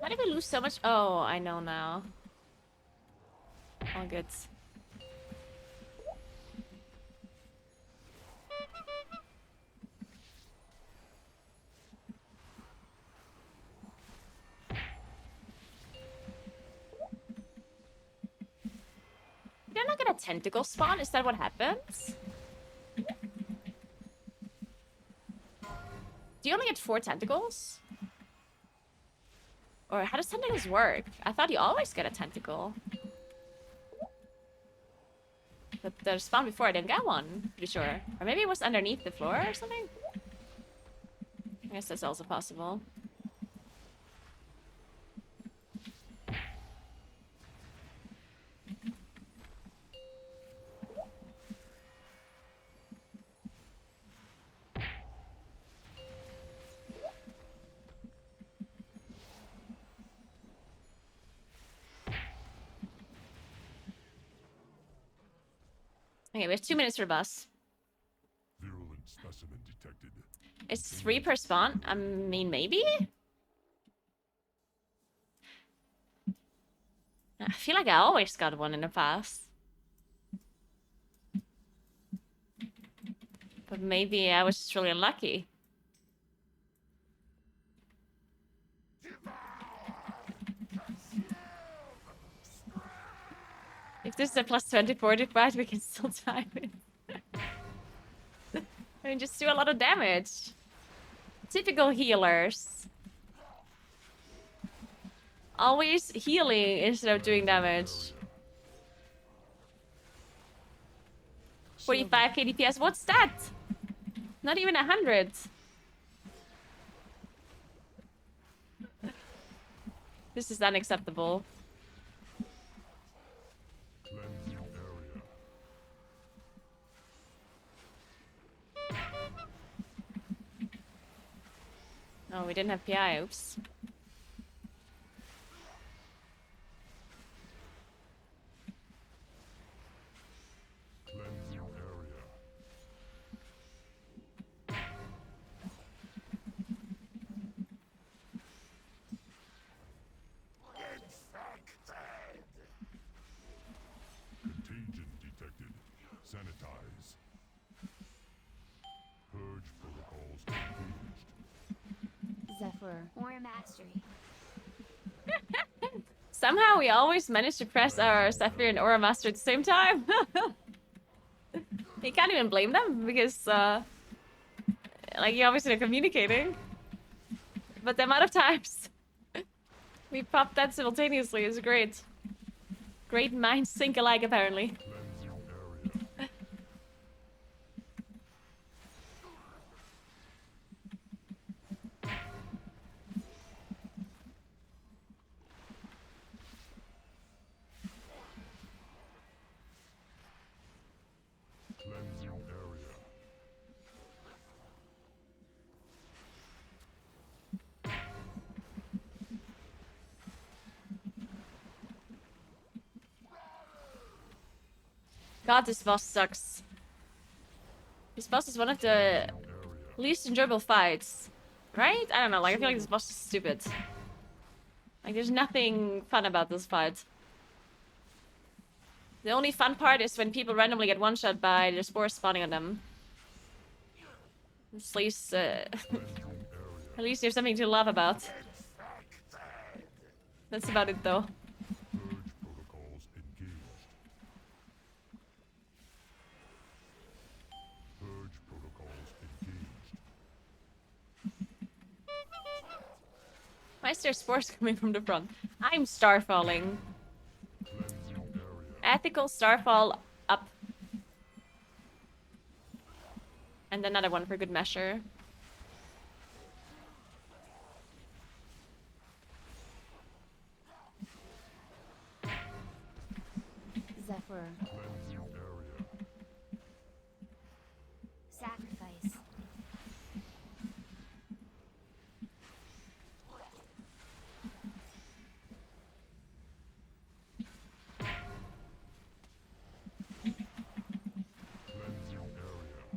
Speaker 1: How did we lose so much? Oh, I know now. All good. Did I not get a tentacle spawn? Is that what happens? Do you only get 4 tentacles? Or how does tentacles work? I thought you always get a tentacle. But the spawn before I didn't get one, pretty sure. Or maybe it was underneath the floor or something? I guess that's also possible. Okay, we have 2 minutes for bus.
Speaker 3: Virulent specimen detected.
Speaker 1: It's 3 per spawn? I mean, maybe? I feel like I always got one in the past. But maybe I was just really unlucky. If this is a plus 24 fight, we can still time it. I mean, just do a lot of damage. Typical healers. Always healing instead of doing damage. 45 KDPS. What's that? Not even 100. This is unacceptable.
Speaker 3: Cleansing area.
Speaker 1: Oh, we didn't have PI. Oops.
Speaker 3: Cleansing area. Contagion detected. Sanitize. Purge protocols engaged.
Speaker 2: Zephyr. Or mastery.
Speaker 1: Somehow we always manage to press our Zephyr and Aura Master at the same time. You can't even blame them because, like, you're obviously not communicating. But the amount of times we popped that simultaneously is great. Great minds think alike, apparently.
Speaker 3: Cleansing area. Cleansing area.
Speaker 1: God, this boss sucks. This boss is one of the least enjoyable fights. Right? I don't know, like, I feel like this boss is stupid. Like, there's nothing fun about this fight. The only fun part is when people randomly get one-shot by the spores spawning on them. At least, at least there's something to laugh about. That's about it, though.
Speaker 3: Purge protocols engaged. Purge protocols engaged.
Speaker 1: Why is there spores coming from the front? I'm starfalling.
Speaker 3: Cleansing area.
Speaker 1: Ethical starfall up. And another one for good measure.
Speaker 2: Zephyr.
Speaker 3: Cleansing area.
Speaker 2: Sacrifice.
Speaker 3: Cleansing area. Cleansing area.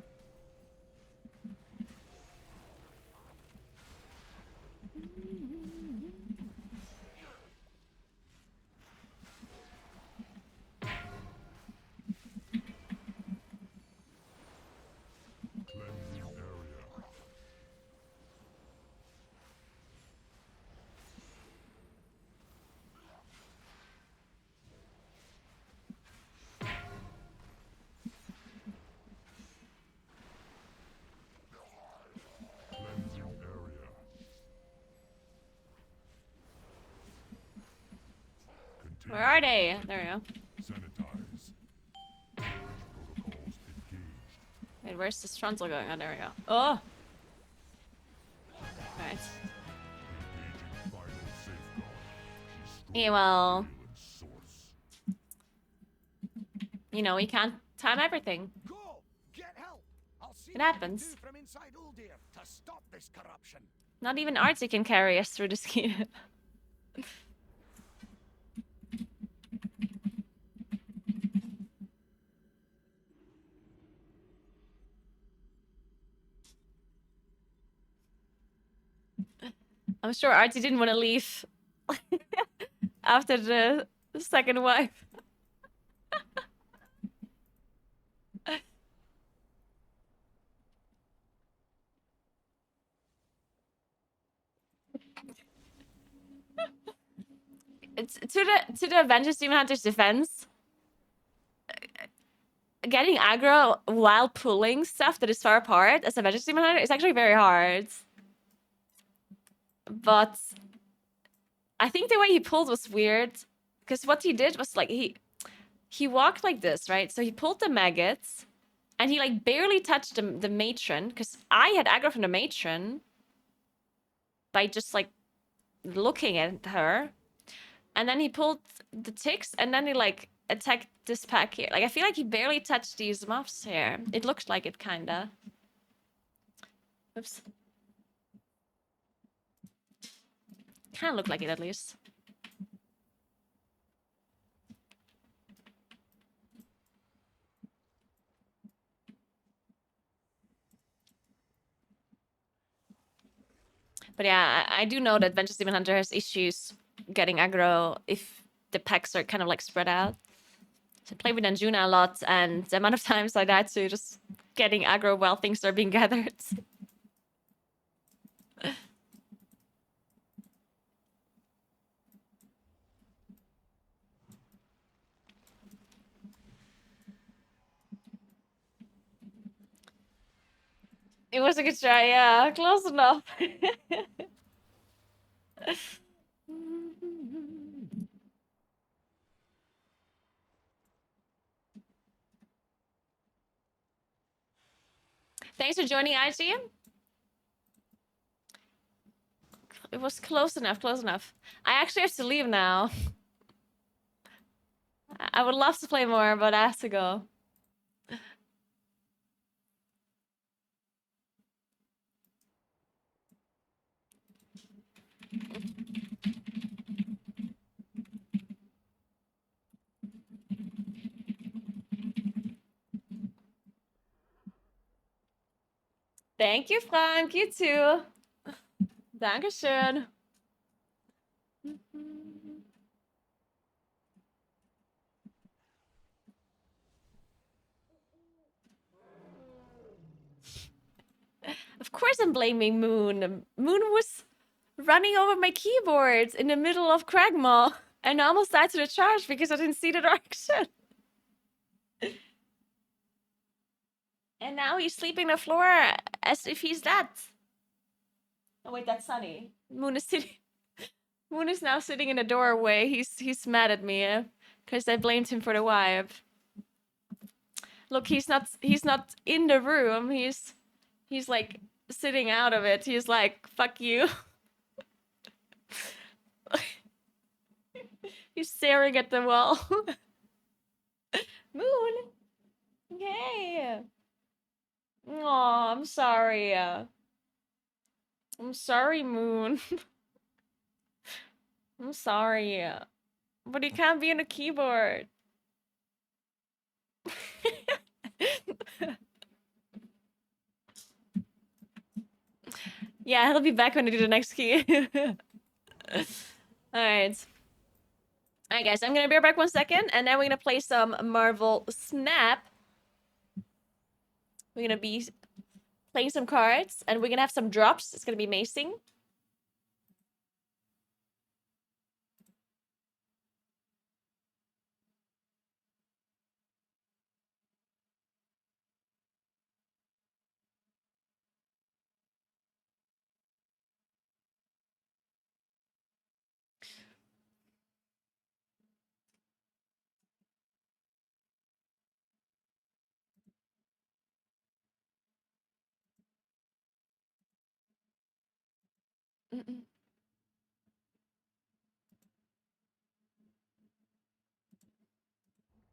Speaker 3: Cleansing area.
Speaker 1: Where are they? There we go.
Speaker 3: Sanitize. Purge protocols engaged.
Speaker 1: Wait, where's this frontal going? Oh, there we go. Oh! Alright.
Speaker 3: Engaging final safeguard. Destroy
Speaker 1: Yeah, well,
Speaker 3: alien source.
Speaker 1: you know, we can't time everything.
Speaker 5: Go! Get help! I'll see
Speaker 1: It
Speaker 5: what I can
Speaker 1: happens.
Speaker 5: do from inside Uldir to stop this corruption.
Speaker 1: Not even Artsy can carry us through this game. I'm sure Artsy didn't want to leave after the second wife. It's to the Avengers Demon Hunter's defense. Getting aggro while pulling stuff that is far apart as Avengers Demon Hunter is actually very hard. But I think the way he pulled was weird. Because what he did was like he walked like this, right? So he pulled the maggots, And he like barely touched the matron, because I had aggro from the matron by just like looking at her. And then he pulled the ticks, and then he like attacked this pack here. Like I feel like he barely touched these muffs here. It looked like it kinda. Oops. Kinda looked like it at least. But yeah, I do know that Vengeance Demon Hunter has issues getting aggro if the packs are kind of like spread out. So I play with Anjuna a lot, and the amount of times I died to just getting aggro while things are being gathered. It was a good try, yeah. Close enough. Thanks for joining, IG. It was close enough, close enough. I actually have to leave now. I would love to play more, but I have to go. Thank you, Frank. You too. Dankeschön. Of course I'm blaming Moon. Moon was running over my keyboard in the middle of Cragmaw, and I almost died to the charge because I didn't see the direction. And now he's sleeping on the floor as if he's dead. Oh wait, that's Sunny. Moon is sitting. Moon is now sitting in the doorway. He's mad at me because I blamed him for the wipe. Look, he's not in the room. He's like sitting out of it. He's like, fuck you. He's staring at the wall. Moon. Hey. Aw, I'm sorry. I'm sorry, Moon. I'm sorry. But he can't be on the keyboard. Yeah, he'll be back when I do the next key. Alright. Alright, guys, I'm gonna be back 1 second, and then we're gonna play some Marvel Snap. We're gonna be playing some cards, and we're gonna have some drops. It's gonna be amazing.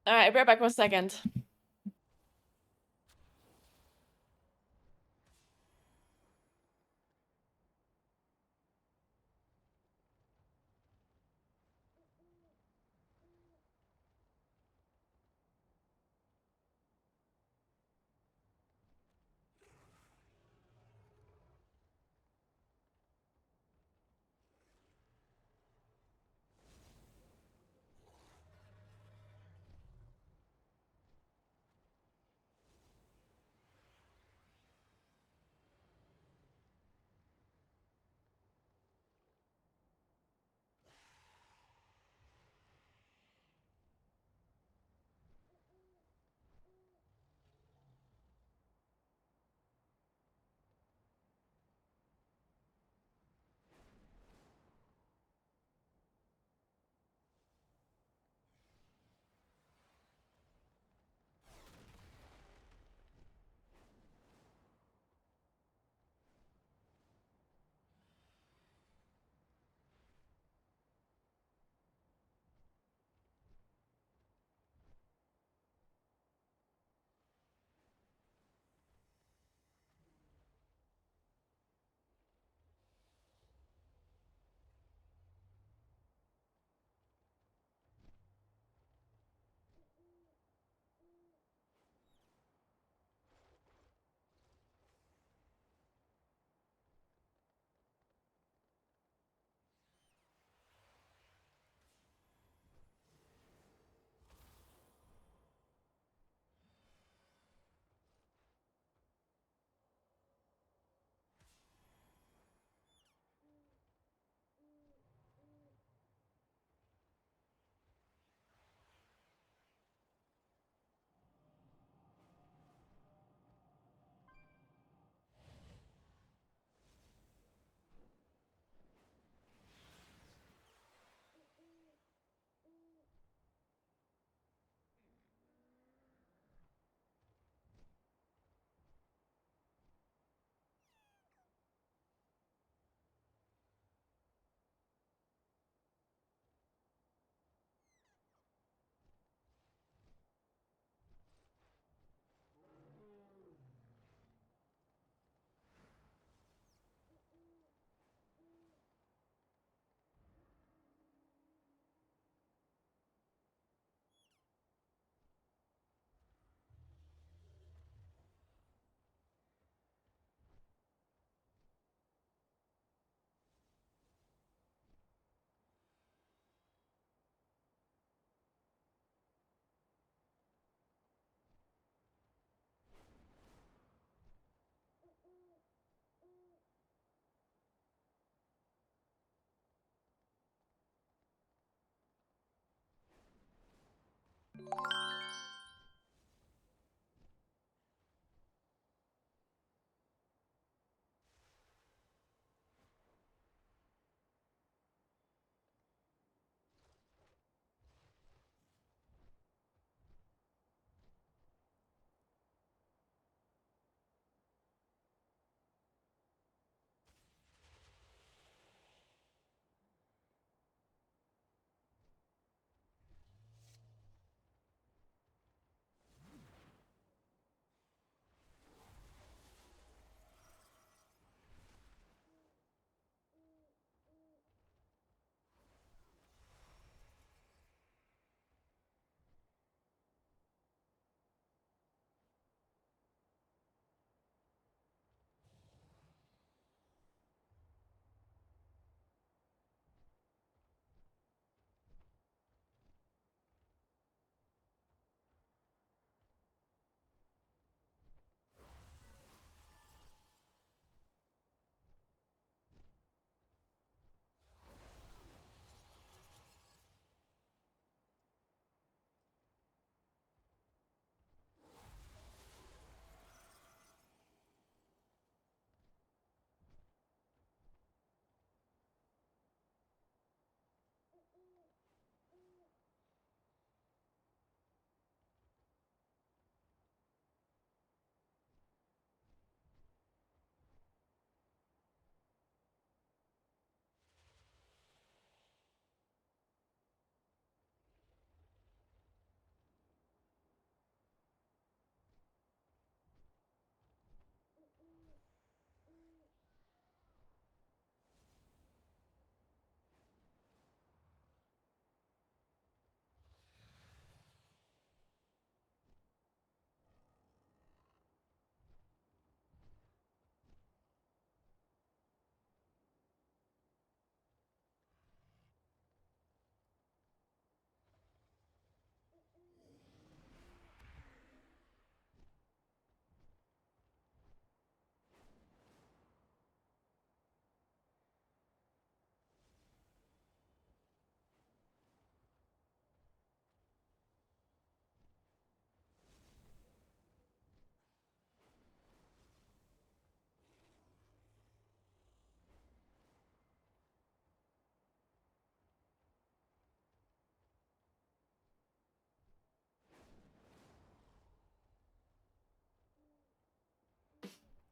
Speaker 1: Alright, I'll be right back 1 second.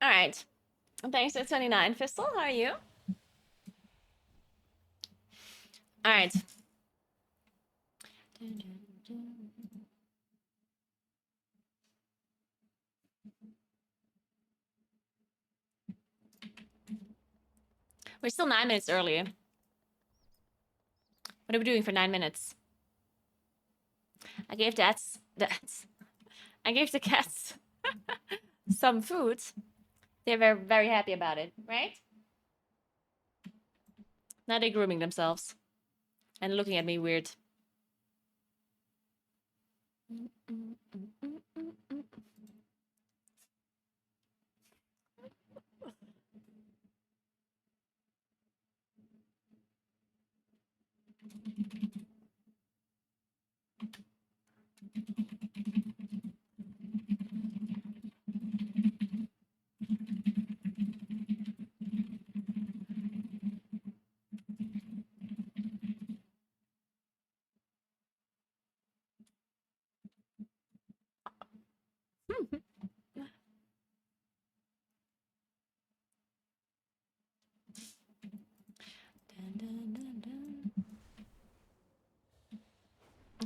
Speaker 1: All right. Thanks to 29. Fistel, how are you? All right. We're still 9 minutes early. What are we doing for 9 minutes? I gave I gave the cats some food. They were very happy about it, right? Now they're grooming themselves and looking at me weird.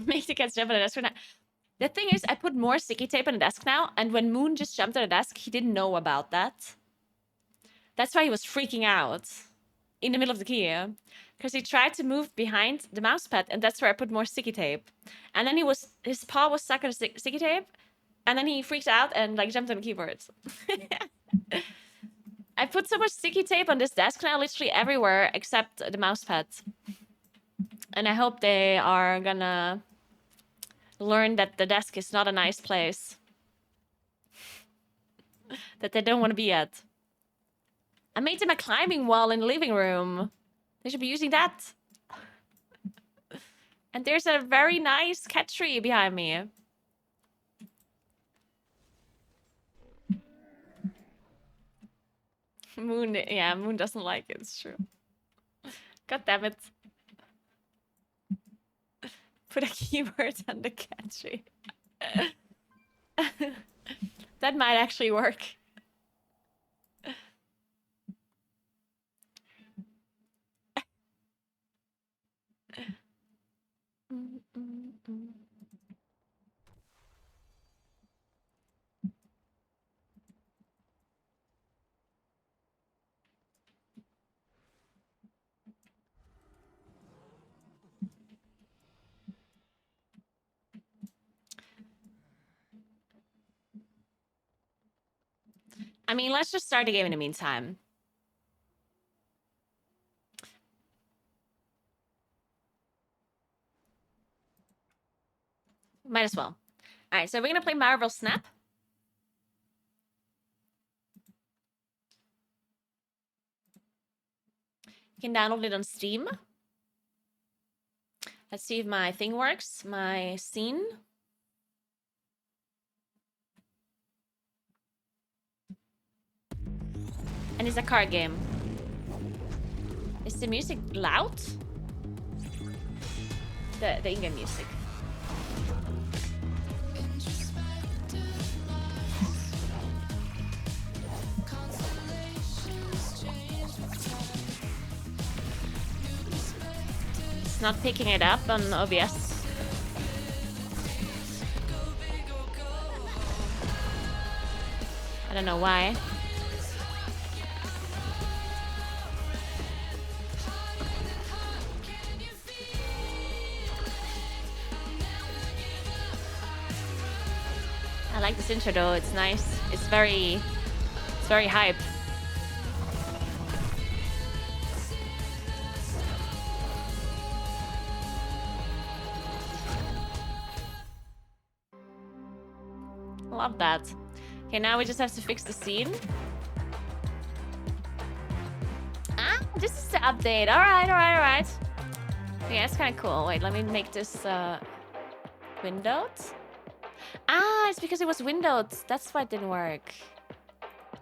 Speaker 1: Make the cats jump on the desk for now. The thing is, I put more sticky tape on the desk now, and when Moon just jumped on the desk, he didn't know about that. That's why he was freaking out in the middle of the key, because he tried to move behind the mouse pad, and that's where I put more sticky tape. And then his paw was stuck on the sticky tape, and then he freaked out and like jumped on the keyboard. I put so much sticky tape on this desk now, literally everywhere except the mouse pad. And I hope they are gonna learn that the desk is not a nice place that they don't want to be at. I made them a climbing wall in the living room. They should be using that. And there's a very nice cat tree behind me. Moon, yeah, Moon doesn't like it, it's true. God damn it. Put a keyboard on the cat tree. That might actually work. I mean, let's just start the game in the meantime. Might as well. All right, so we're gonna play Marvel Snap. You can download it on Steam. Let's see if my thing works. My scene. And it's a card game. Is the music loud? The in-game music. It's not picking it up on OBS. I don't know why. I like this intro though, it's nice. It's very hype. Love that. Okay, now we just have to fix the scene. Ah, this is the update. Alright. Yeah, it's kind of cool. Wait, let me make this windowed. Ah, it's because it was windowed. That's why it didn't work.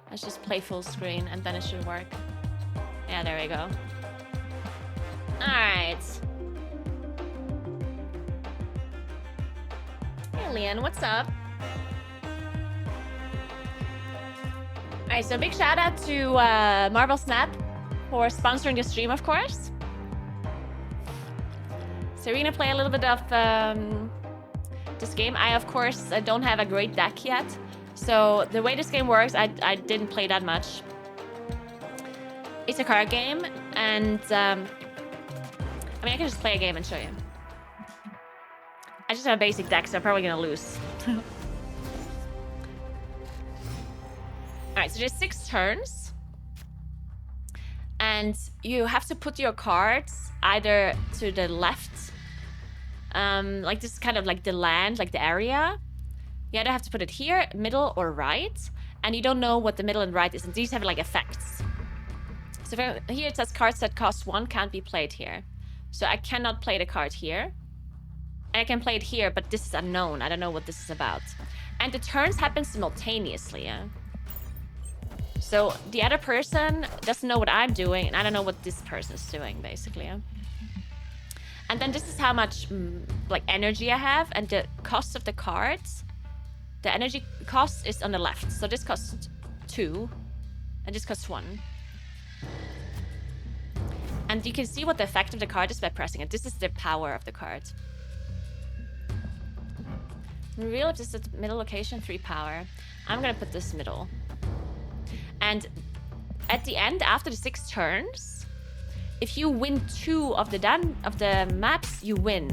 Speaker 1: Let's just play full screen and then it should work. Yeah, there we go. Alright. Hey, Leon, what's up? Alright, so big shout out to Marvel Snap for sponsoring the stream, of course. So we're gonna play a little bit of this game. I, of course, don't have a great deck yet. So the way this game works, I didn't play that much. It's a card game, and I mean, I can just play a game and show you. I just have a basic deck, so I'm probably gonna lose. Alright, so there's 6 turns. And you have to put your cards either to the left. Like this is kind of like the land, like the area. You either have to put it here, middle, or right. And you don't know what the middle and right is. And these have like effects. So here it says cards that cost 1 can't be played here. So I cannot play the card here. I can play it here, but this is unknown. I don't know what this is about. And the turns happen simultaneously, yeah? So the other person doesn't know what I'm doing, and I don't know what this person is doing, basically, yeah? And then this is how much, like, energy I have, and the cost of the cards, the energy cost is on the left. So this costs 2, and this costs 1. And you can see what the effect of the card is by pressing it. This is the power of the card. Reveal if this is the middle location, 3 power. I'm gonna put this middle. And at the end, after the 6 turns, if you win 2 of the maps, you win.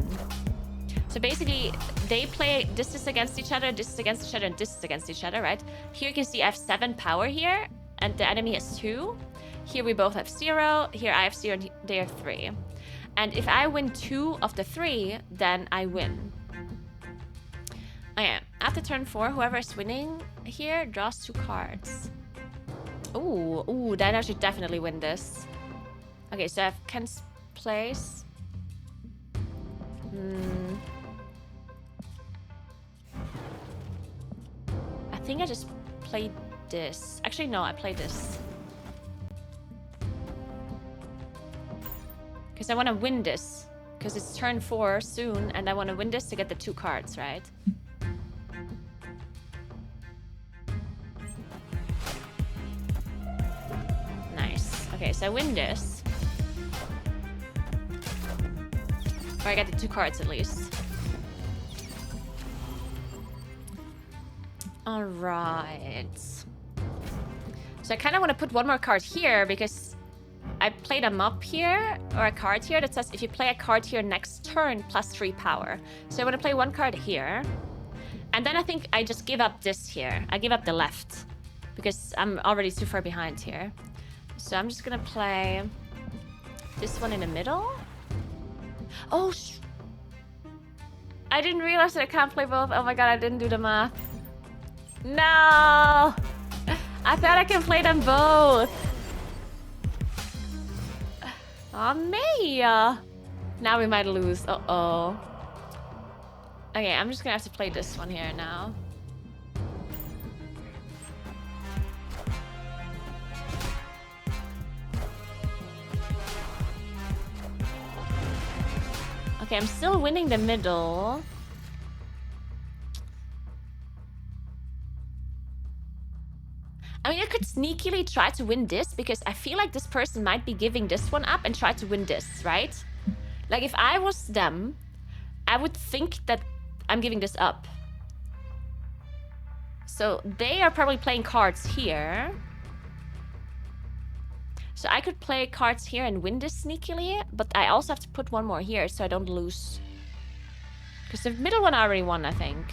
Speaker 1: So basically, they play this is against each other, this is against each other, and this is against each other, right? Here you can see I have 7 power here, and the enemy has 2. Here we both have 0. Here I have 0, and they have 3. And if I win 2 of the 3, then I win. Okay, after turn 4, whoever is winning here draws 2 cards. Ooh, then I should definitely win this. Okay, so I have Ken's place. I think I just played this. Actually, no, I played this. Because I want to win this. Because it's turn 4 soon, and I want to win this to get the 2 cards, right? Nice. Okay, so I win this. Or I get the 2 cards at least. Alright. So I kind of want to put 1 more card here because I played a mop here, or a card here that says if you play a card here next turn, plus 3 power. So I want to play 1 card here. And then I think I just give up this here. I give up the left. Because I'm already too far behind here. So I'm just going to play this one in the middle. Oh, I didn't realize that I can't play both. Oh my god, I didn't do the math. No! I thought I can play them both. Oh, me! Now we might lose. Uh-oh. Okay, I'm just gonna have to play this one here now. Okay, I'm still winning the middle. I mean, I could sneakily try to win this because I feel like this person might be giving this one up and try to win this, right? Like, if I was them, I would think that I'm giving this up. So they are probably playing cards here. So I could play cards here and win this sneakily, but I also have to put 1 more here so I don't lose. Because the middle one I already won, I think.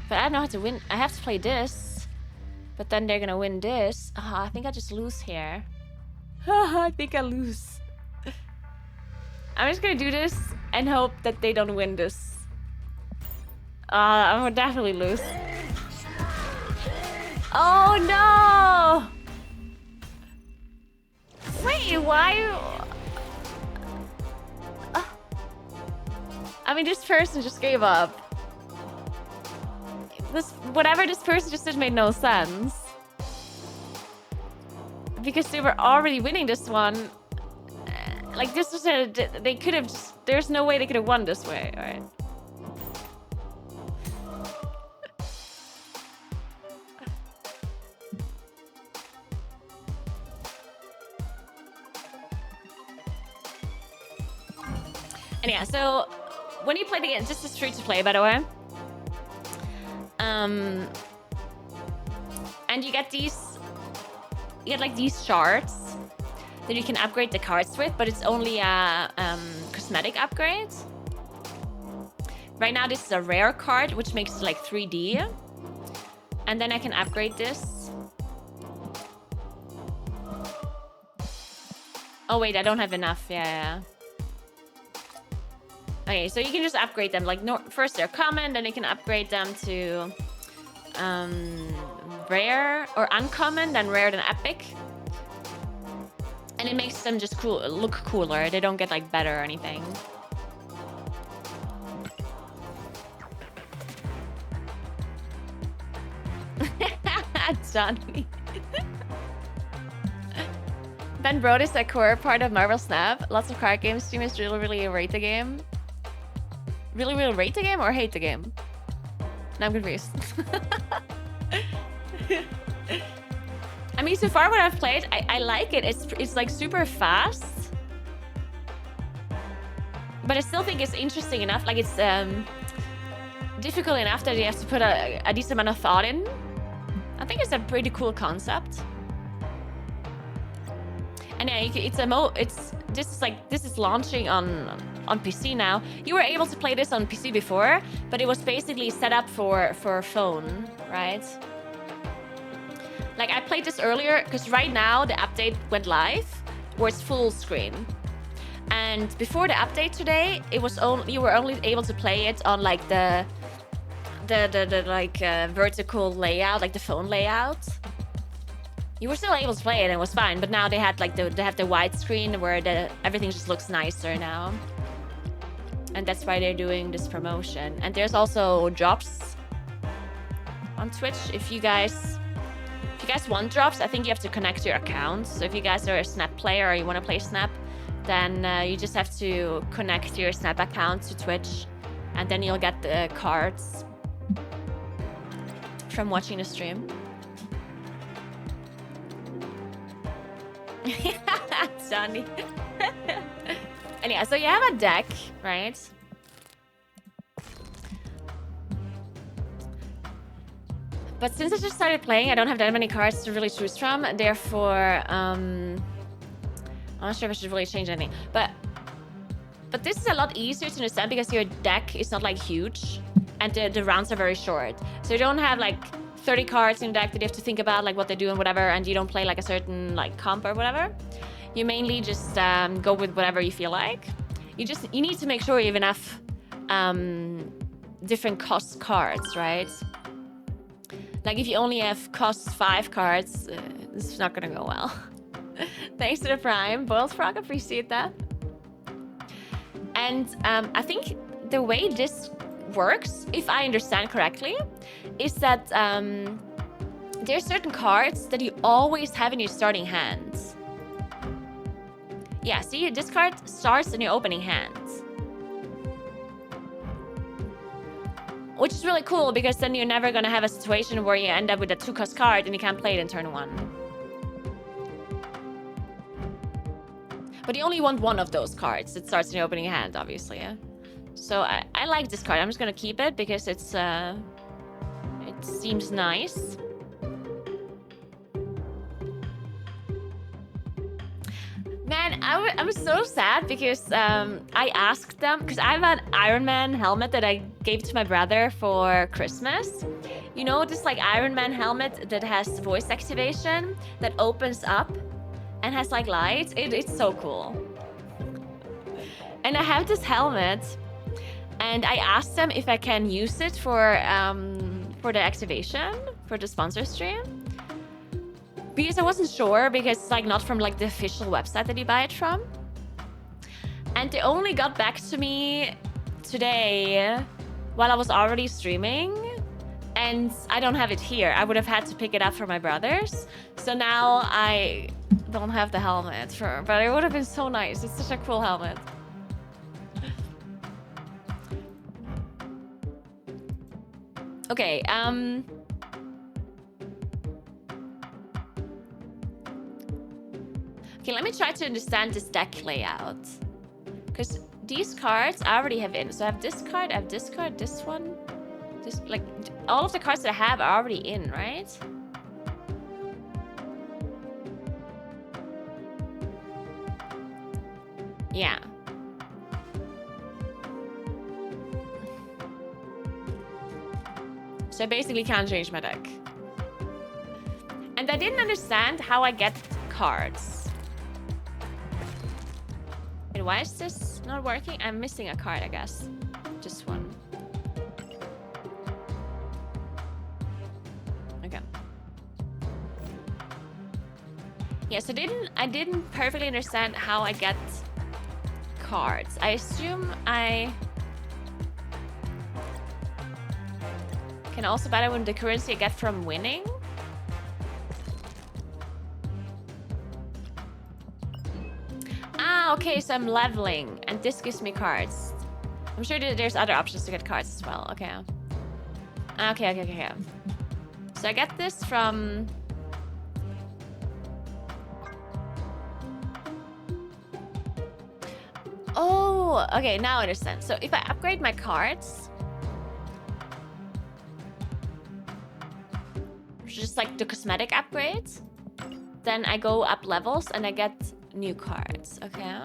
Speaker 1: But I don't know how to win. I have to play this. But then they're gonna win this. I think I just lose here. I think I lose. I'm just gonna do this and hope that they don't win this. I'm gonna definitely lose. Oh no! Wait, why? I mean, this person just gave up. Whatever this person just did made no sense. Because they were already winning this one. Like this was a, they could have, there's no way they could have won this way, alright? And yeah, so when you play the game, just is free to play, by the way. And you get these, you get like these shards that you can upgrade the cards with, but it's only a cosmetic upgrade. Right now, this is a rare card, which makes it like 3D. And then I can upgrade this. Oh wait, I don't have enough. Yeah. Okay, so you can just upgrade them. Like first they're common, then you can upgrade them to rare or uncommon, then rare, then epic. And it makes them just cool, look cooler. They don't get like better or anything. Johnny. Ben Brode is a core part of Marvel Snap. Lots of card game streamers really rate the game. Really rate the game or hate the game? Now I'm confused. I mean, so far what I've played, I like it. It's like super fast. But I still think it's interesting enough. Like it's difficult enough that you have to put a decent amount of thought in. I think it's a pretty cool concept. And yeah, this is launching on PC now. You were able to play this on PC before, but it was basically set up for phone, right? Like I played this earlier because right now the update went live where it's full screen. And before the update today, it was you were only able to play it on like the vertical layout, like the phone layout. You were still able to play it and it was fine, but now they had like they have the widescreen where everything just looks nicer now. And that's why they're doing this promotion. And there's also drops on Twitch. If you guys want drops, I think you have to connect your accounts. So if you guys are a Snap player or you want to play Snap, then you just have to connect your Snap account to Twitch, and then you'll get the cards from watching the stream. Johnny. And yeah, so you have a deck, right? But since I just started playing, I don't have that many cards to really choose from. Therefore, I'm not sure if I should really change anything. But this is a lot easier to understand because your deck is not like huge and the rounds are very short. So you don't have like 30 cards in the deck that you have to think about like what they do and whatever, and you don't play like a certain like comp or whatever. You mainly just go with whatever you feel like. You need to make sure you have enough different cost cards, right? Like if you only have cost 5 cards, this is not gonna go well. Thanks to the Prime. Boiled Frog, appreciate that. And I think the way this works, if I understand correctly, is that there are certain cards that you always have in your starting hand. Yeah, see, this card starts in your opening hand. Which is really cool because then you're never gonna have a situation where you end up with a 2-cost card and you can't play it in turn 1. But you only want one of those cards that starts in your opening hand, obviously. Yeah? So I like this card. I'm just gonna keep it because it seems nice. Man, I'm so sad because I asked them, because I have an Iron Man helmet that I gave to my brother for Christmas. You know, this like Iron Man helmet that has voice activation that opens up and has like lights. It's so cool. And I have this helmet and I asked them if I can use it for the activation for the sponsor stream. Because I wasn't sure, because it's like not from like the official website that you buy it from. And they only got back to me today while I was already streaming. And I don't have it here. I would have had to pick it up for my brothers. So now don't have the helmet for, but it would have been so nice. It's such a cool helmet. Okay, okay, let me try to understand this deck layout. Because these cards I already have in. So I have this card, this one. This, like, all of the cards that I have are already in, right? Yeah. So I basically can't change my deck. And I didn't understand how I get cards. Wait, why is this not working? I'm missing a card, I guess. Just one. Okay. Yes, I didn't perfectly understand how I get cards. I assume I can also buy them with the currency I get from winning. Ah, okay, so I'm leveling, and this gives me cards. I'm sure there's other options to get cards as well. Okay. Okay. So I get this from... Oh, okay, now I understand. So if I upgrade my cards... just like the cosmetic upgrades, then I go up levels and I get new cards. Okay.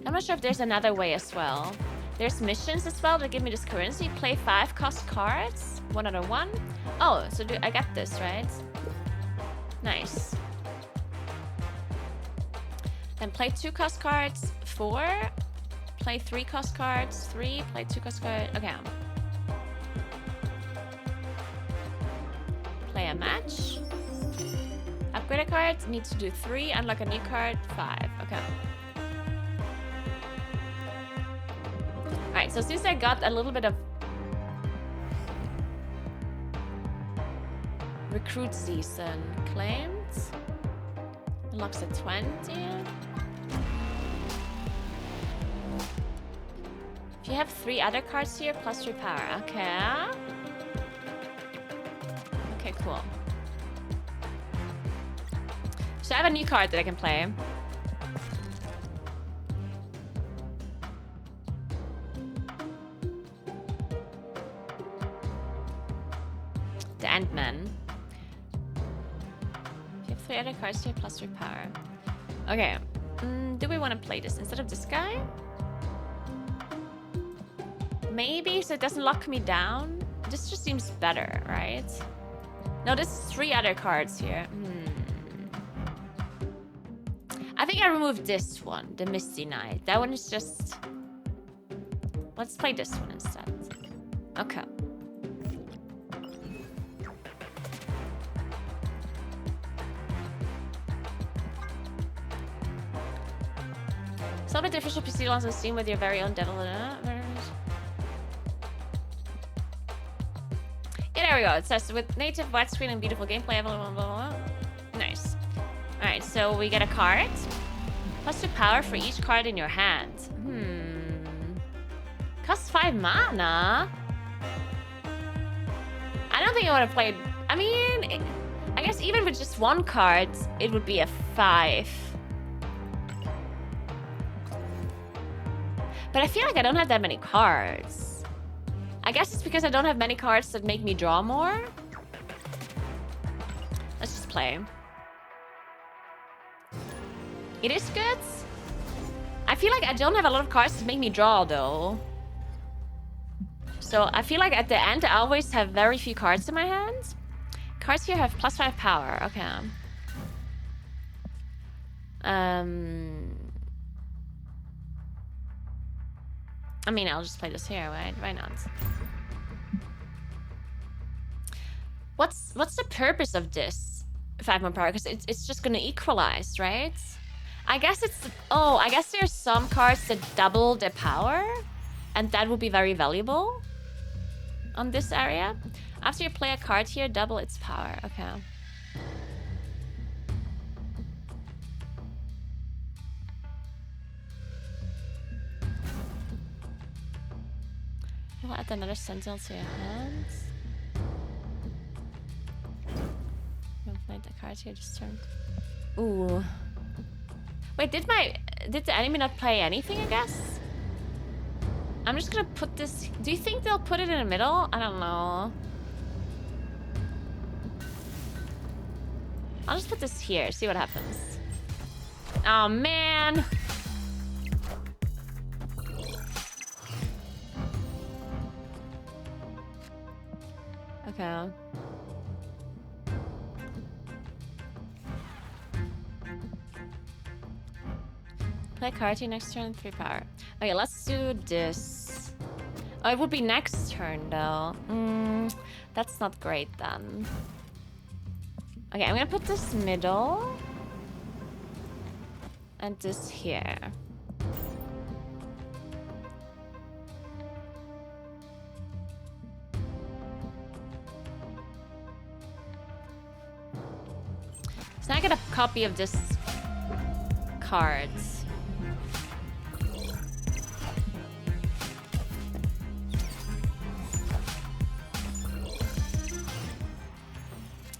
Speaker 1: I'm not sure if there's another way as well. There's missions as well that give me this currency. Play 5 cost cards. 1 out of 1. Oh, so I get this, right? Nice. Then play 2 cost cards. 4. Play 3 cost cards. 3. Play 2 cost cards. Okay. Play a match. Upgrade a card. Need to do 3. Unlock a new card. 5. Okay. Alright, so since I got a little bit of recruit season claimed, unlocks at 20. If you have 3 other cards here, plus 3 power. Okay. Okay, cool. So I have a new card that I can play. The Ant-Man. If you have 3 other cards here, plus 3 power. Okay. Do we want to play this instead of this guy? Maybe, so it doesn't lock me down. This just seems better, right? No, there's 3 other cards here. I think I removed this one, the Misty Knight. That one is just... Let's play this one instead. Okay. Celebrate the official PC launch on Steam with your very own devil. Yeah, there we go. It says with native widescreen and beautiful gameplay. Blah, blah, blah, blah. Nice. Alright, so we get a card. Plus 2 power for each card in your hand. Costs 5 mana. I don't think I want to play... I mean, I guess even with just 1 card, it would be a 5. But I feel like I don't have that many cards. I guess it's because I don't have many cards that make me draw more. Let's just play. It is good. I feel like I don't have a lot of cards that make me draw, though. So I feel like at the end, I always have very few cards in my hand. Cards here have plus 5 power. Okay. I mean, I'll just play this here, right? Why not? What's the purpose of this 5 more power? Because it's just gonna equalize, right? I guess it's... Oh, I guess there's some cards that double their power. And that would be very valuable on this area. After you play a card here, double its power. Okay. We'll add another sentinel to your hands. You played the cards here just turned. Ooh. Wait, did the enemy not play anything, I guess? I'm just gonna put this... Do you think they'll put it in the middle? I don't know. I'll just put this here, see what happens. Oh, man! Okay. Play card here next turn, 3 power. Okay, let's do this. Oh, it would be next turn though. That's not great then. Okay, I'm gonna put this middle. And this here. So now I get a copy of this cards.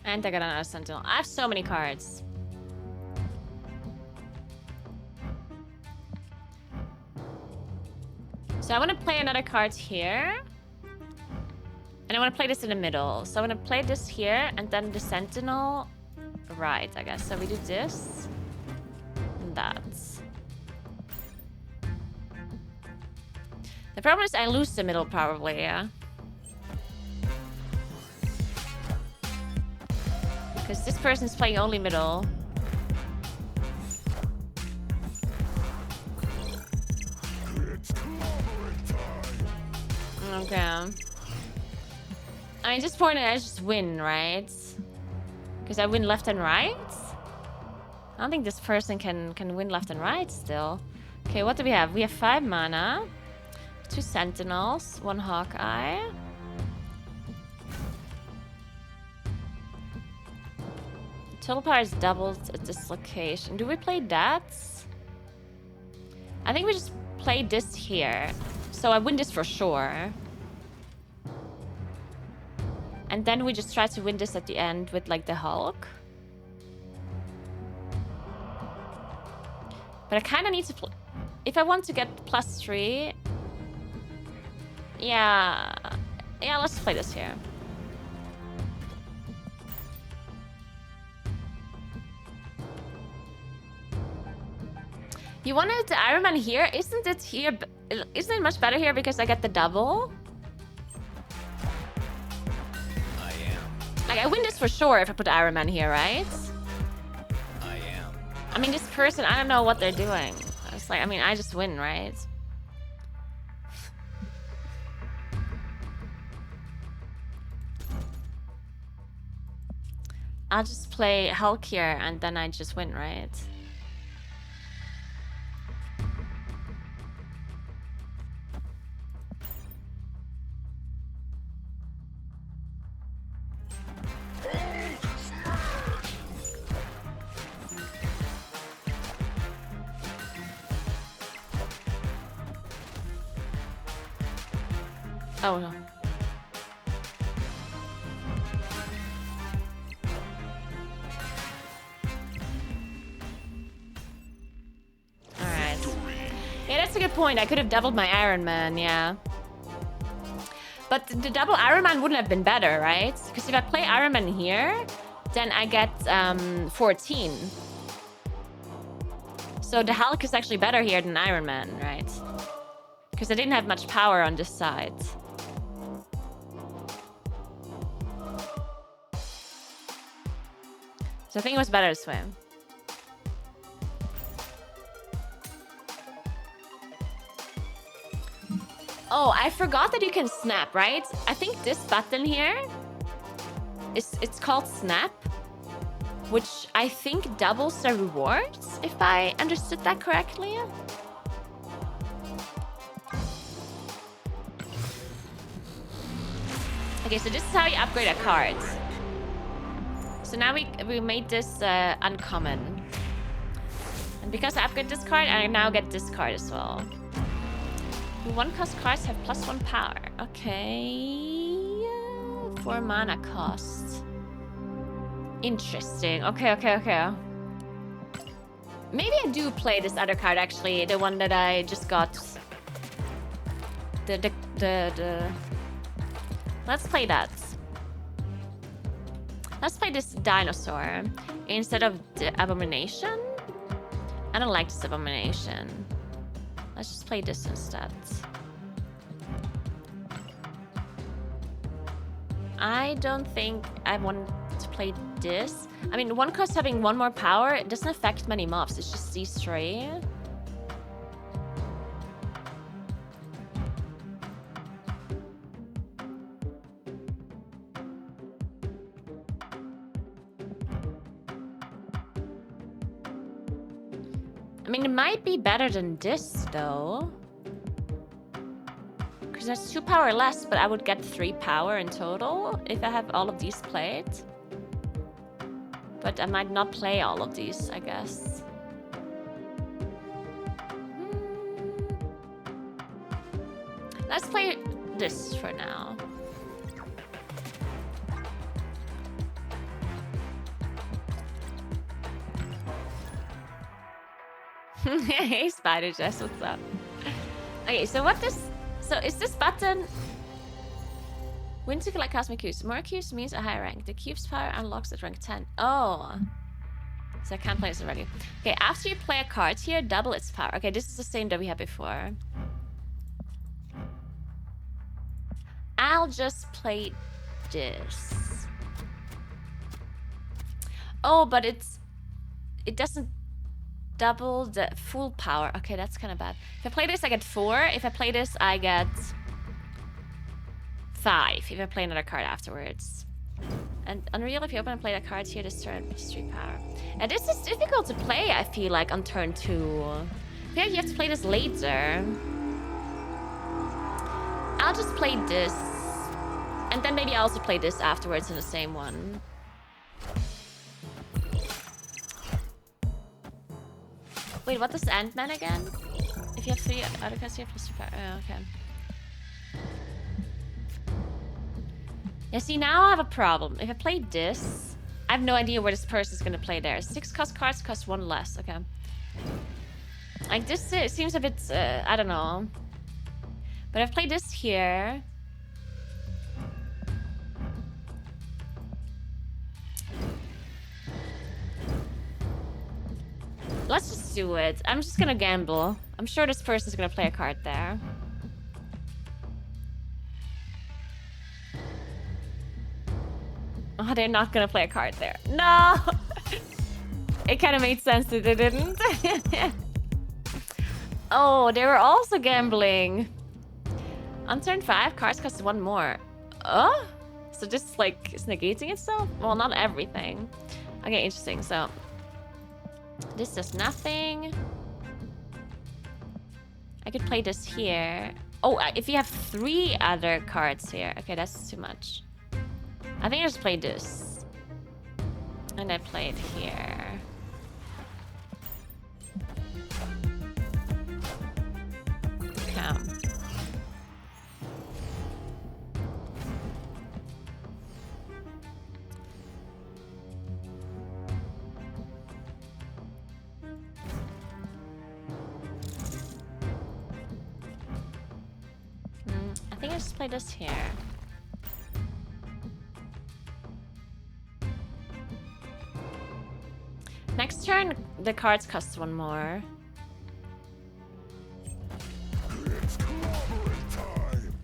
Speaker 1: And I got another sentinel. I have so many cards. So I want to play another card here. And I want to play this in the middle. So I want to play this here and then the sentinel right, I guess. So we do this and that. The problem is I lose the middle probably, yeah. Because this person's playing only middle. Okay. I mean, at this point I just win, right? Because I win left and right? I don't think this person can win left and right still. Okay, what do we have? We have 5 mana. 2 sentinels. 1 Hawkeye. Total power is doubled at this location. Do we play that? I think we just play this here. So I win this for sure. And then we just try to win this at the end with like the Hulk. But I kind of need to... If I want to get +3... Yeah, let's play this here. You wanted the Iron Man here? Isn't it here? Isn't it much better here because I get the double?
Speaker 7: I am.
Speaker 1: Like, I win this for sure if I put Iron Man here, right?
Speaker 7: I am.
Speaker 1: I mean, this person, I don't know what they're doing. It's like, I mean, I just win, right? I'll just play Hulk here and then I just win, right? Oh no. Alright. Yeah, that's a good point. I could have doubled my Iron Man, yeah. But the double Iron Man wouldn't have been better, right? Because if I play Iron Man here, then I get 14. So the Hulk is actually better here than Iron Man, right? Because I didn't have much power on this side. So I think it was better to swim. Oh, I forgot that you can snap, right? I think this button here it's called snap, which I think doubles the rewards, if I understood that correctly. Okay, so this is how you upgrade a card. So now we made this uncommon. And because I upgrade this card, I now get this card as well. Do 1-cost cards have +1 power? Okay. 4 mana cost. Interesting. Okay. Maybe I do play this other card actually, the one that I just got. The Let's play that. Let's play this dinosaur instead of the abomination. I don't like this abomination. Let's just play this instead. I don't think I want to play this. I mean, one cost having 1 more power, it doesn't affect many mobs. It's just these 3. I mean, it might be better than this, though. Because that's 2 power less, but I would get 3 power in total if I have all of these played. But I might not play all of these, I guess. Let's play this for now. Hey, Spider Jess, what's up? Okay, so what this... So is this button... Win to collect cosmic cubes. More cubes means a higher rank. The cube's power unlocks at rank 10. Oh. So I can't play this already. Okay, after you play a card here, double its power. Okay, this is the same that we had before. I'll just play this. Oh, but it doesn't double the full power. Okay, that's kind of bad. If I play this, I get 4. If I play this, I get 5. If I play another card afterwards. And Unreal, if you open and play that card here this turn, it's 3 power. And this is difficult to play, I feel like, on turn 2. Yeah, you have to play this later. I'll just play this. And then maybe I'll also play this afterwards in the same one. Wait, what does Ant-Man again? If you have 3 other cards, you have plus 2 power. Oh, okay. Yeah, see, now I have a problem. If I play this, I have no idea where this person is going to play there. 6 cost cards cost 1 less. Okay. Like, this seems a bit, I don't know. But I've played this here. Let's just do it. I'm just going to gamble. I'm sure this person is going to play a card there. Oh, they're not gonna play a card there. No! It kind of made sense that they didn't. Oh, they were also gambling. On turn 5, cards cost 1 more. Oh? So this, like, is negating itself? Well, not everything. Okay, interesting. So, this does nothing. I could play this here. Oh, if you have 3 other cards here. Okay, that's too much. I think I just played this. And I played here. Come. I think I just played this here. Next turn, the cards cost 1 more.
Speaker 3: It's corroborate time.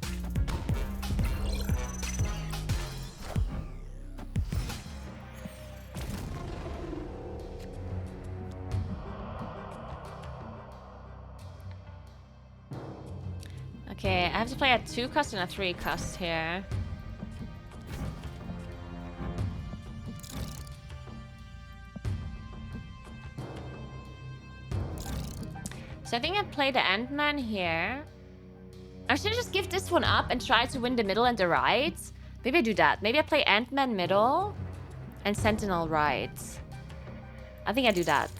Speaker 1: Okay, I have to play a 2 cost and a 3 cost here. So I think I play the Ant-Man here. I should just give this one up and try to win the middle and the right. Maybe I do that. Maybe I play Ant-Man middle and Sentinel right. I think I do that.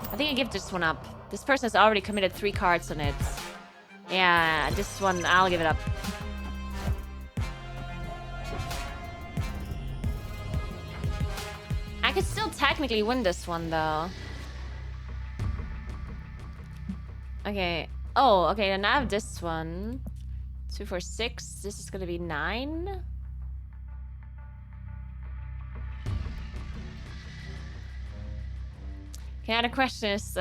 Speaker 1: I think I give this one up. This person has already committed 3 cards on it. Yeah, this one, I'll give it up. I could still technically win this one, though. Okay. Oh, okay, then I have this one. 2, 4, 6. This is gonna be 9. Okay, the question is,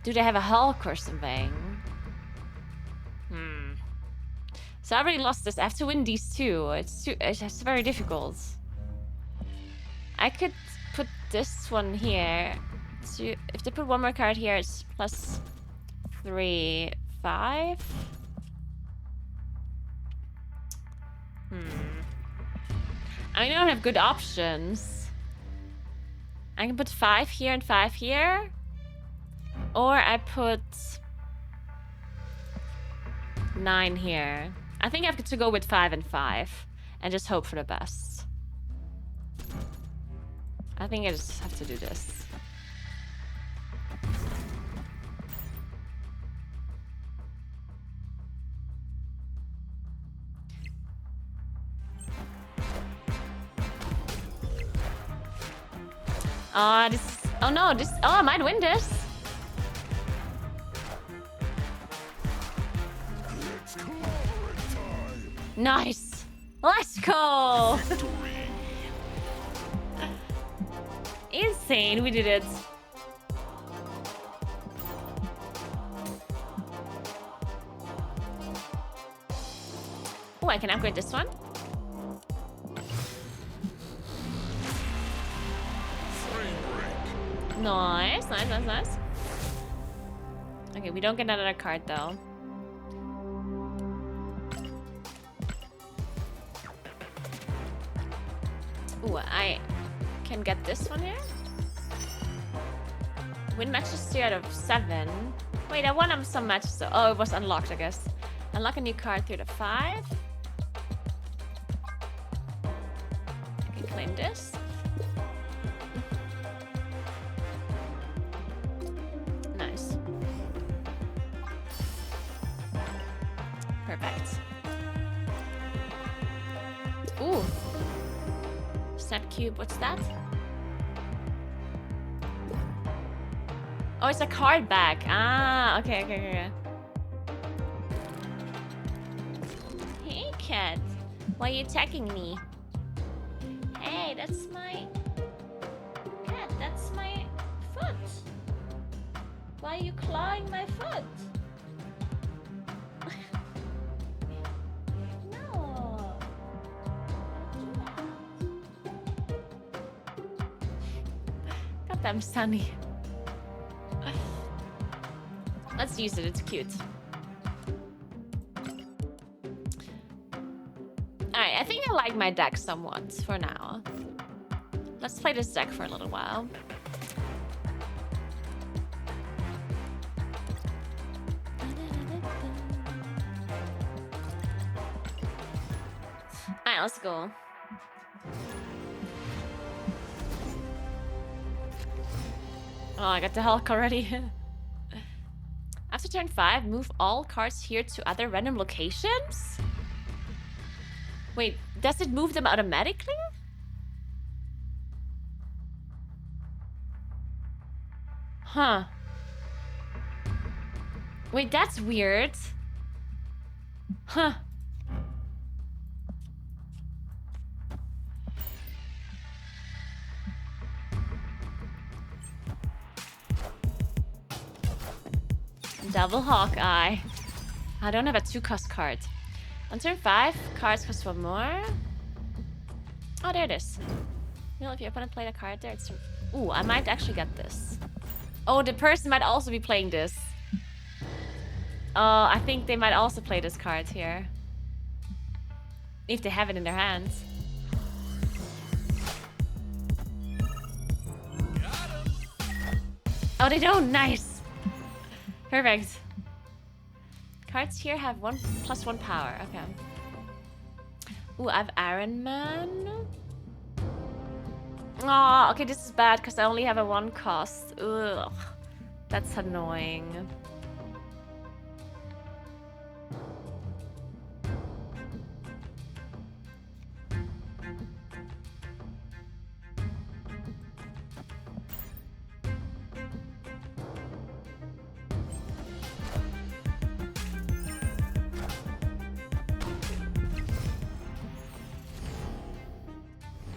Speaker 1: do they have a Hulk or something? So I already lost this. I have to win these two. It's very difficult. I could put this one here. If they put one more card here, it's plus 3, 5. I mean, I don't have good options. I can put 5 here and 5 here. Or I put 9 here. I think I have to go with 5 and 5 and just hope for the best. I think I just have to do this. Oh no, I might win this.
Speaker 3: It's clobbering time.
Speaker 1: Nice. Let's go. Insane, we did it. Oh, I can upgrade this one. Nice, nice, nice, nice. Okay, we don't get another card though. Ooh, I can get this one here. Win matches 3 out of 7. Wait, I won some matches. So, oh, it was unlocked, I guess. Unlock a new card 3 out of 5. I can claim this. Nice. Perfect. Ooh. Snap cube, what's that? Oh, it's a card back. Ah, okay, okay, okay. Hey, cat. Why are you attacking me? Hey, that's my... Cat, that's my foot. Why are you clawing my foot? No. Goddamn Sunny. Let's use it, it's cute. Alright, I think I like my deck somewhat for now. Let's play this deck for a little while. Alright, let's go. Oh, I got the Hulk already. After turn 5, move all cards here to other random locations? Wait, does it move them automatically? Huh. Wait, that's weird. Huh. Double Hawkeye. I don't have a 2-cost card. On turn 5, cards cost 1 more. Oh, there it is. You know, if your opponent played a card there, it's... Ooh, I might actually get this. Oh, the person might also be playing this. I think they might also play this card here. If they have it in their hands. Oh, they don't? Nice. Perfect. Cards here have 1+1 power. Okay. Ooh, I have Iron Man. Oh, okay, this is bad because I only have a 1 cost. Ugh. That's annoying.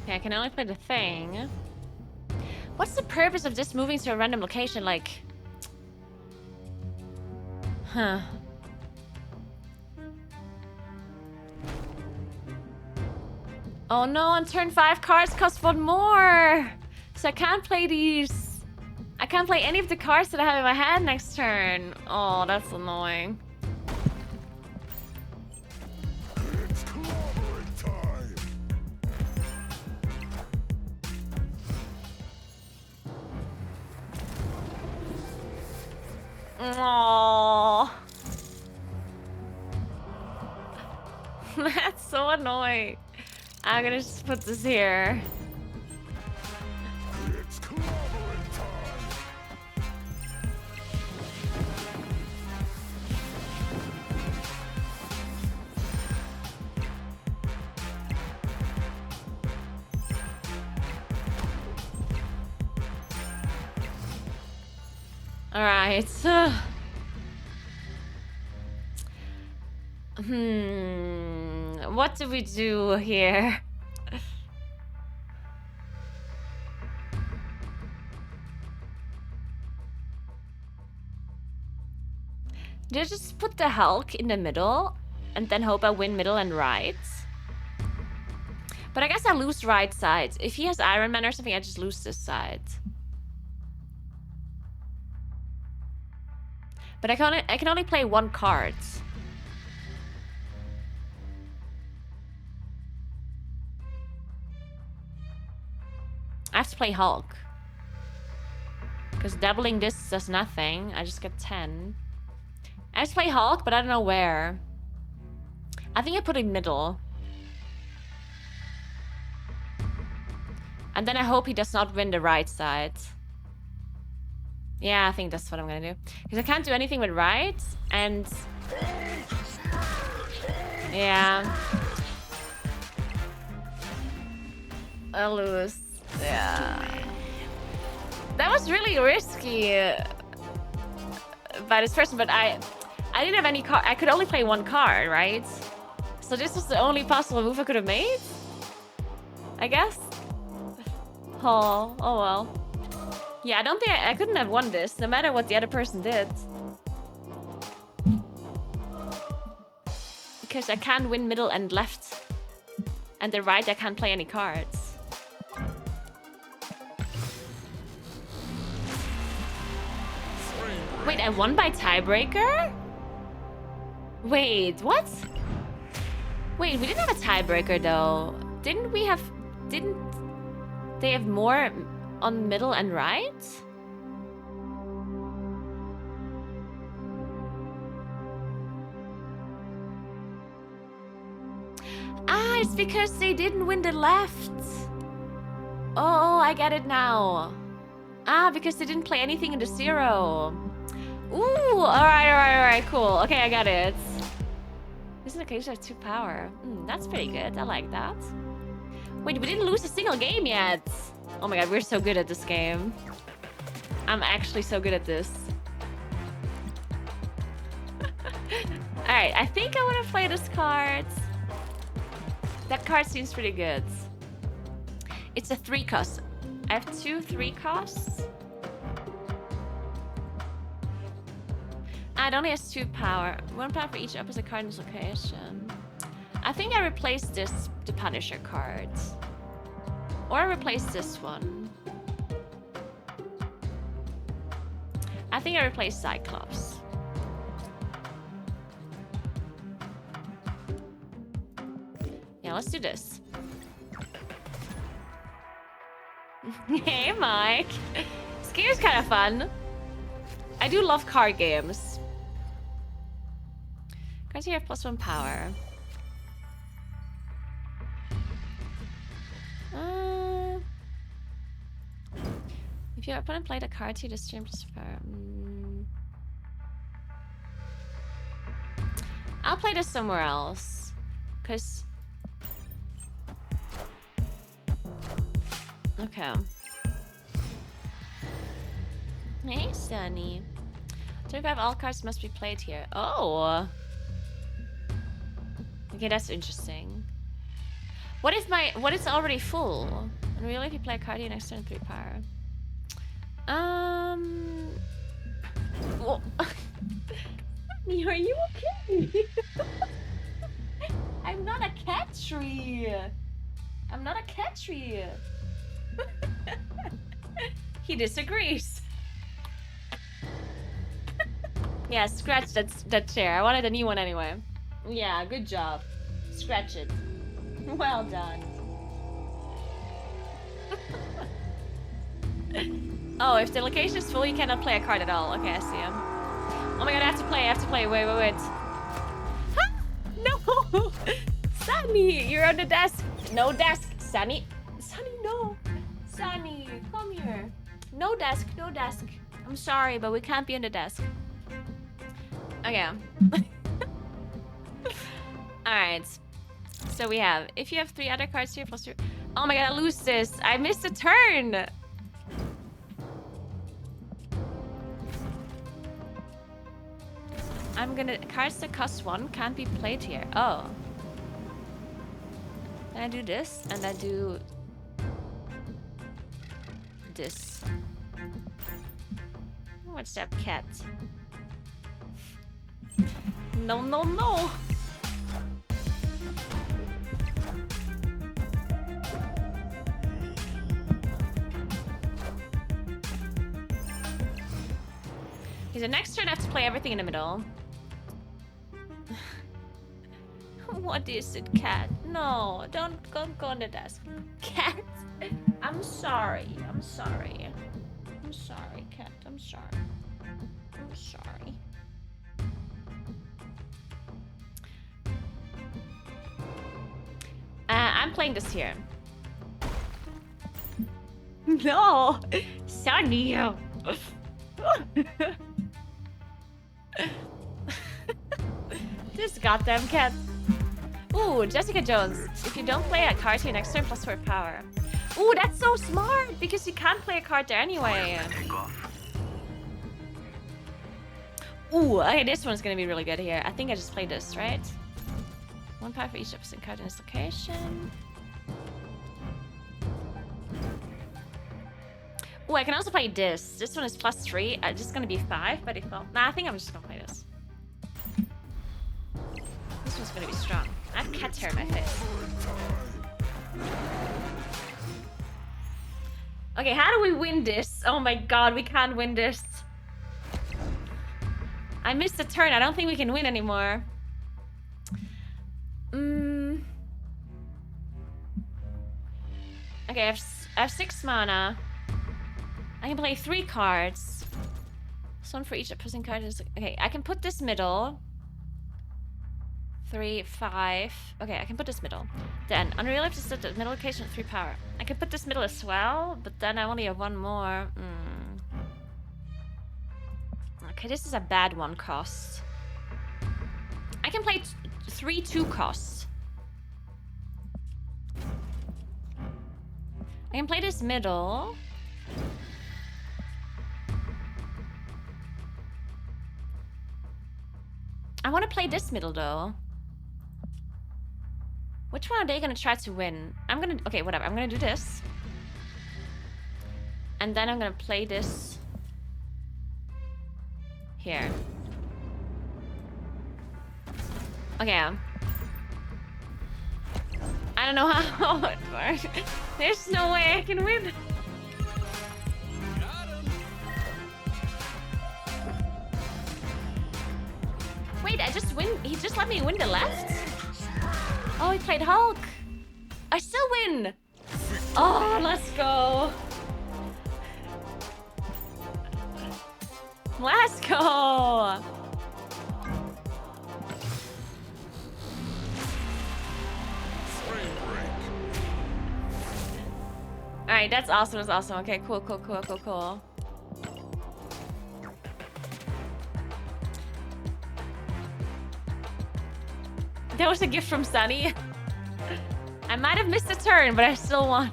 Speaker 1: Okay, I can only play the thing. What's the purpose of just moving to a random location? Like... Huh. Oh no, on turn 5 cards cost 1 more! So I can't play these. I can't play any of the cards that I have in my hand next turn. Oh, that's annoying.
Speaker 3: It's clobbering time.
Speaker 1: Aww. That's so annoying. I'm gonna just put this here.
Speaker 3: It's clobbering time.
Speaker 1: Alright. What do we do here? Did I just put the Hulk in the middle and then hope I win middle and right? But I guess I lose right side. If he has Iron Man or something, I just lose this side. But I can only play 1 card. I have to play Hulk. Because doubling this does nothing. I just get 10. I have to play Hulk, but I don't know where. I think I put it middle. And then I hope he does not win the right side. Yeah, I think that's what I'm gonna do. Because I can't do anything with right, and... Yeah. I'll lose. Yeah. That was really risky by this person, but I didn't have any card. I could only play 1 card, right? So this was the only possible move I could have made? I guess? Oh well. Yeah, I don't think I couldn't have won this, no matter what the other person did. Because I can't win middle and left. And the right, I can't play any cards. Wait, I won by tiebreaker? Wait, what? Wait, we didn't have a tiebreaker though. Didn't they have more on middle and right? Ah, it's because they didn't win the left. Oh, I get it now. Ah, because they didn't play anything in the 0. Ooh, alright, cool. Okay, I got it. Isn't it case have 2 power? That's pretty good. I like that. Wait, we didn't lose a single game yet. Oh my god, we're so good at this game. I'm actually so good at this. Alright, I think I want to play this card. That card seems pretty good. It's a 3 cost. I have 2 3 costs. It only has 2 power. 1 power for each opposite card in this location. I think I replaced this the Punisher card. Or I replaced this one. I think I replaced Cyclops. Yeah, let's do this. Hey, Mike. This game is kind of fun. I do love card games. Cards here have +1 power. If your opponent played a card, you just stream just for... I'll play this somewhere else. Cause... Okay. Hey, Sunny. 25 all cards must be played here. Oh! Okay, that's interesting. What if it's already full? And really, if you play a card, you next turn 3 power. Well, are you okay? I'm not a cat tree. I'm not a cat tree. He disagrees. Yeah, scratch that chair. I wanted a new one anyway. Yeah, good job. Scratch it. Well done. Oh, if the location is full, you cannot play a card at all. Okay, I see him. Oh my god, I have to play. Wait. Huh? No! Sunny, you're on the desk. No desk. Sunny, no. Sunny, come here. No desk. I'm sorry, but we can't be on the desk. Okay. Alright. So we have, if you have 3 other cards here, plus 2. Oh my god, I lose this. I missed a turn. Cards that cost 1 can't be played here. Oh. Then I do this, and I do this. What's that cat? No. Okay, so next turn I have to play everything in the middle. What is it, cat? No, don't go on the desk. Cat! I'm sorry, cat. I'm sorry. I'm playing this here. No! Sunny! This goddamn cat. Ooh, Jessica Jones. If you don't play a card here next turn, plus 4 power. Ooh, that's so smart, because you can't play a card there anyway. Ooh, okay, this one's gonna be really good here. I think I just played this, right? 1 power for each opposite card in this location. Ooh, I can also play this. This one is plus 3. It's just gonna be 5 by default. Nah, I think I'm just gonna play this. This one's gonna be strong. I have cat hair in my face. Okay, how do we win this? Oh my god, we can't win this. I missed a turn. I don't think we can win anymore. Okay, I have 6 mana. I can play 3 cards. This one for each opposing card is... Okay, I can put this middle. 3, 5. Okay, I can put this middle. Then, unrealistic is the middle location with 3 power. I can put this middle as well, but then I only have 1 more. Okay, this is a bad 1 cost. I can play 3 2 costs. I can play this middle. I want to play this middle though. Which one are they gonna try to win? Okay, whatever. I'm gonna do this. And then I'm gonna play this here. Okay. I don't know how it works. There's no way I can win. Wait, I just win. He just let me win the left? Oh, he played Hulk. I still win. Oh, let's go. Let's go. Alright, that's awesome. That's awesome. Okay, cool. That was a gift from Sunny. I might have missed a turn, but I still won.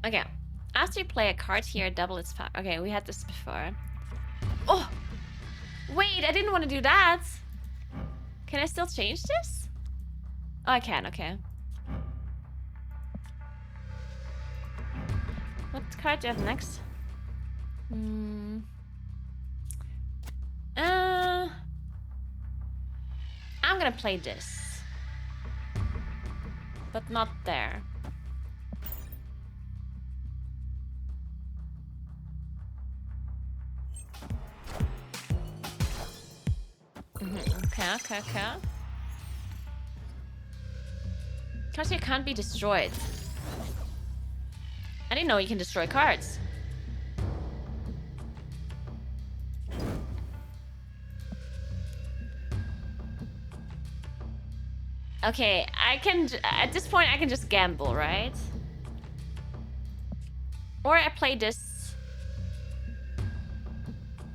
Speaker 1: Okay. After you play a card here, double its power. Okay, we had this before. Oh! Wait, I didn't want to do that. Can I still change this? Oh, I can, okay. What card do you have next? I'm gonna play this. But not there. Okay. Cards here can't be destroyed. I didn't know you can destroy cards. Okay, I can... At this point, I can just gamble, right? Or I play this...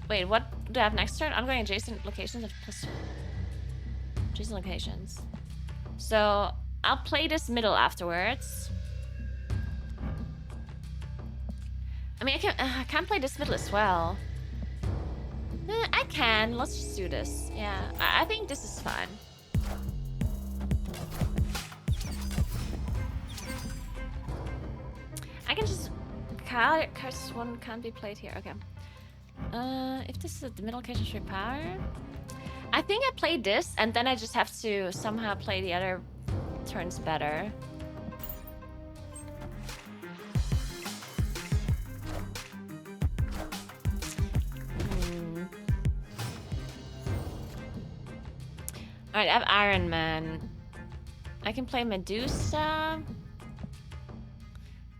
Speaker 1: Wait, what do I have next turn? I'm going adjacent locations of plus... Adjacent locations. So, I'll play this middle afterwards. I mean, I can't play this middle as well. I can. Let's just do this. Yeah, I think this is fine. I can just... Card one can't be played here. Okay. If this is the middle location, should power. I think I played this, and then I just have to somehow play the other turns better. Alright, I have Iron Man. I can play Medusa.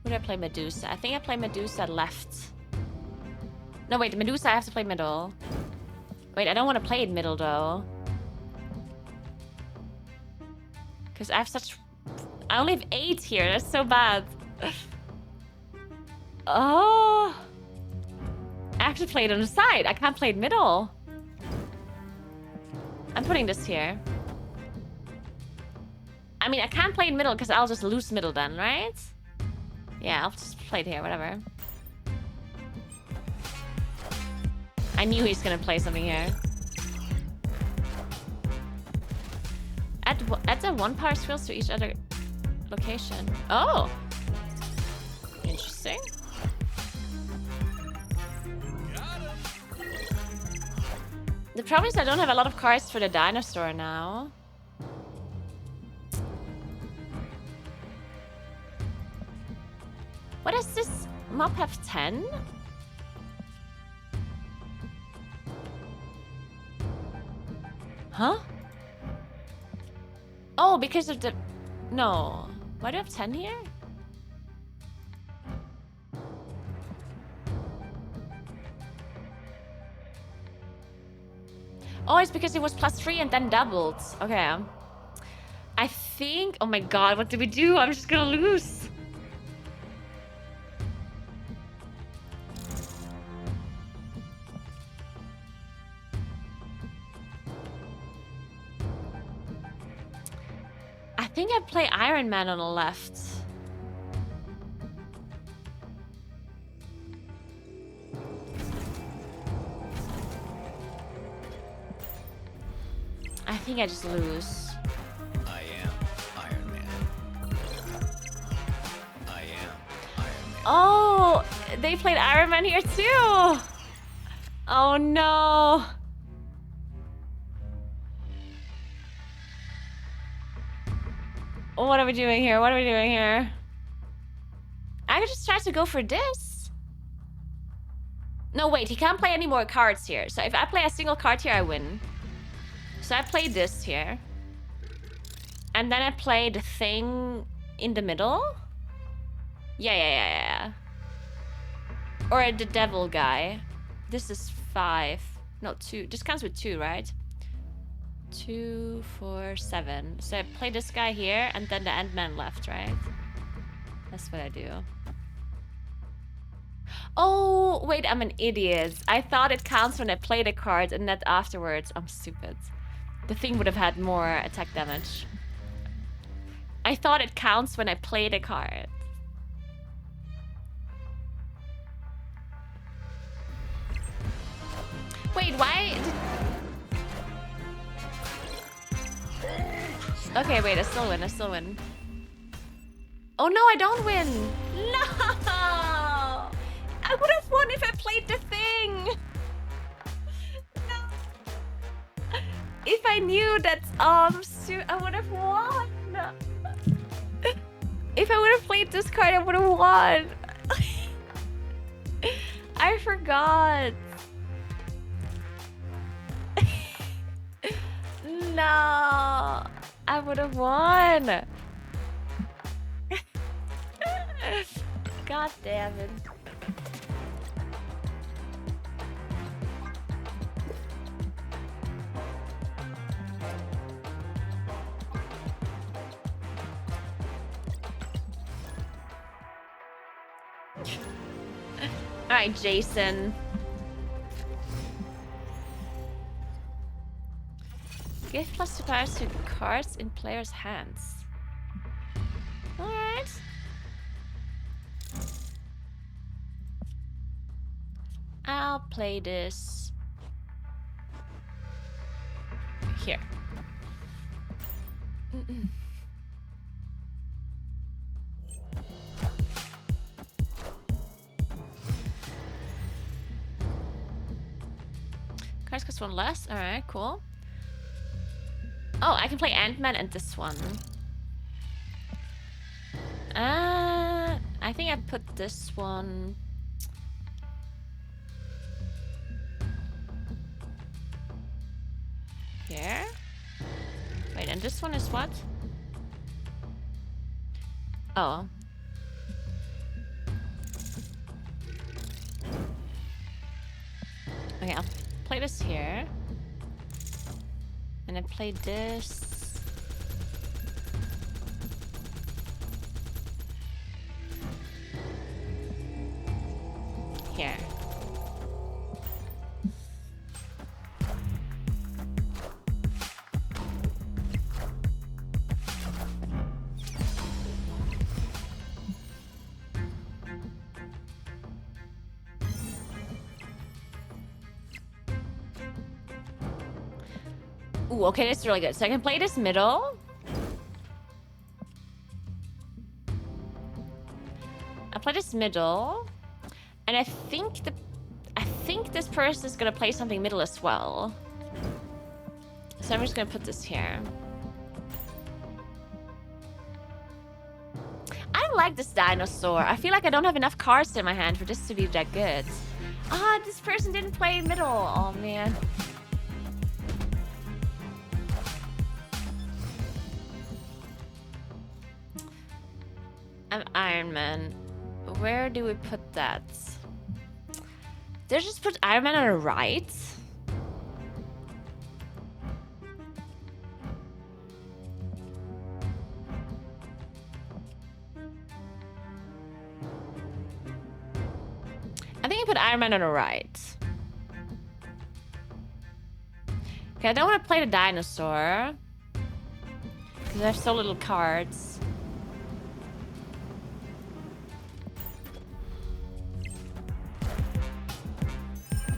Speaker 1: Who did I play Medusa? I think I play Medusa left. No, wait, Medusa I have to play middle. Wait, I don't want to play it middle, though. Because I have such... I only have 8 here. That's so bad. Oh. I have to play it on the side. I can't play it middle. I'm putting this here. I mean, I can't play it middle because I'll just lose middle then, right? Yeah, I'll just play it here, whatever. I knew he's gonna play something here. Add the 1 power skills to each other location. Oh! Interesting. The problem is I don't have a lot of cards for the dinosaur now. What does this map have? 10? Huh? Oh, because of the... No. Why do I have 10 here? Oh, it's because it was +3 and then doubled. Okay. I think... Oh my god, what do we do? I'm just gonna lose. I think I play Iron Man on the left. I think I just lose.
Speaker 7: I am Iron Man. I am Iron Man.
Speaker 1: Oh, they played Iron Man here too. Oh no. What are we doing here? What are we doing here? I could just try to go for this. No, wait, he can't play any more cards here. So if I play a single card here, I win. So I play this here. And then I play the thing in the middle. Yeah. Or the devil guy. This is 5. No, 2. This counts with 2, right? 2, 4, 7. So I play this guy here, and then the Ant-Man left, right? That's what I do. Oh, wait, I'm an idiot. I thought it counts when I play the card and not afterwards. I'm stupid. The thing would have had more attack damage. I thought it counts when I play the card. Wait, why? Okay, wait, I still win. I still win. Oh no, I don't win. No! I would have won if I played the thing. No. If I knew that I would have won. If I would have played this card, I would have won. I forgot. No, I would have won. God damn it. All right, Jason. Give plus 2 powers to cards in players' hands. Alright. I'll play this here. Cards cost 1 less. Alright, cool. Oh, I can play Ant-Man and this one. I think I put this one here. Wait, and this one is what? Oh. Okay, I'll play this here. And I played this. Here. Ooh, okay, this is really good. So I can play this middle. I play this middle. And I think this person is gonna play something middle as well. So I'm just gonna put this here. I don't like this dinosaur. I feel like I don't have enough cards in my hand for this to be that good. Ah, this person didn't play middle. Oh man. I'm Iron Man. Where do we put that? Did I just put Iron Man on the right? I think I put Iron Man on the right. Okay, I don't want to play the dinosaur. Because I have so little cards.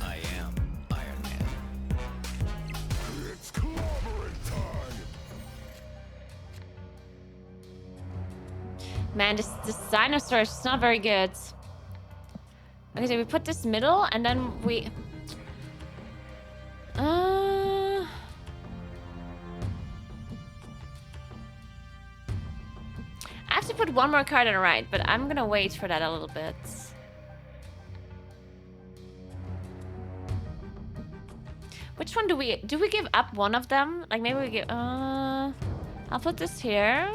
Speaker 7: I am Iron Man.
Speaker 3: It's clobbering time.
Speaker 1: Man, this dinosaur is not very good. Okay, so we put this middle, and then we... I have to put one more card on the right, but I'm gonna wait for that a little bit. Which one do we give up one of them? Like maybe we give... I'll put this here.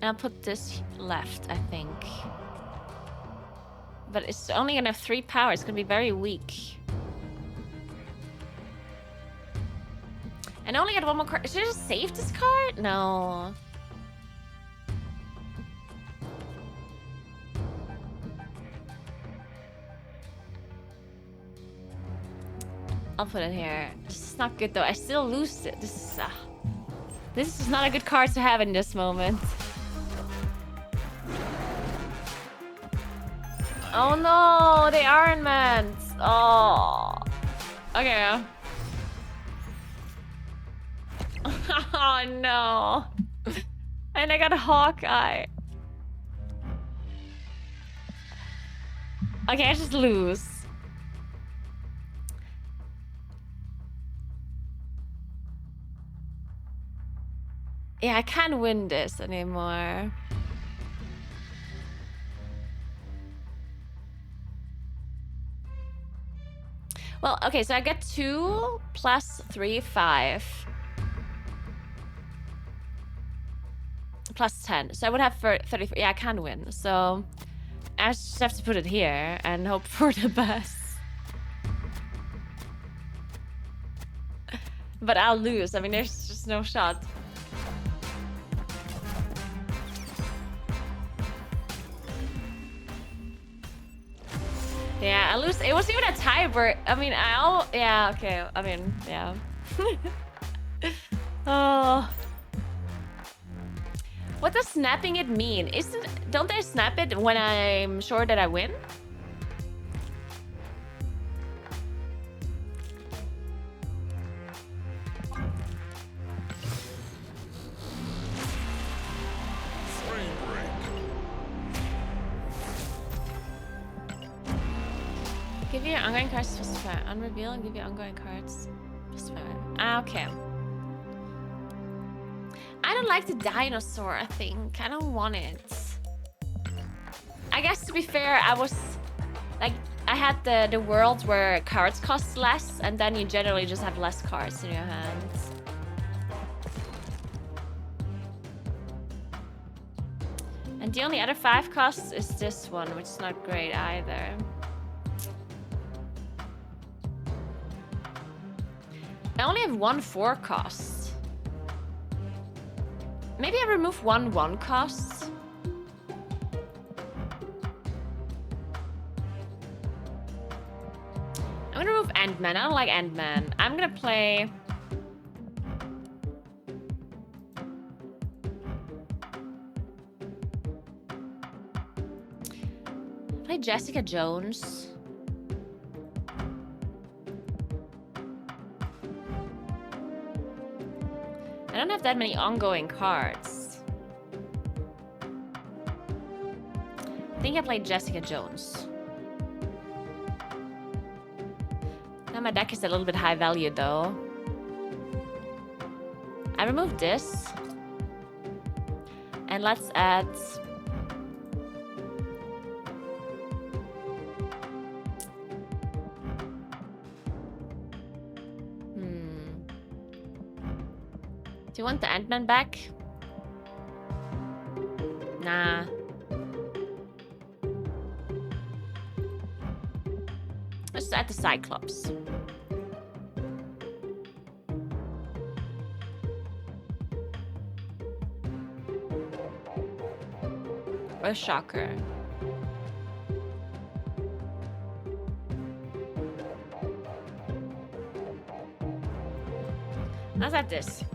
Speaker 1: And I'll put this left, I think. But it's only gonna have 3 power. It's gonna be very weak. And I only get one more card. Should I just save this card? No. I'll put it here. This is not good though. I still lose it. This is not a good card to have in this moment. Oh no, they aren't meant. Oh. Okay. Oh no. And I got a Hawkeye. Okay, I just lose. Yeah, I can't win this anymore. Well, okay, so I get 2 plus 3, 5. Plus 10. So I would have 34. Yeah, I can win. So I just have to put it here and hope for the best. But I'll lose. I mean, there's just no shot. Yeah, I lose. It wasn't even a tie where, I mean, yeah, okay. I mean, yeah. Oh. What does snapping it mean? Don't I snap it when I'm sure that I win? Give your ongoing cards plus 5. Unreveal and give your ongoing cards plus 5. Ah, okay. I don't like the dinosaur thing. I don't want it. I guess to be fair, I was like, I had the world where cards cost less, and then you generally just have less cards in your hands. And the only other 5 costs is this one, which is not great either. I only have 1 4 cost. Maybe I remove 1 1 cost. I'm gonna remove Ant-Man. I don't like Ant-Man. I'm gonna play... Jessica Jones. I don't have that many ongoing cards. I think I played Jessica Jones. Now my deck is a little bit high value though. I removed this. And let's add... Do you want the Ant-Man back? Nah. Let's just add the Cyclops. Or Shocker. Let's add this.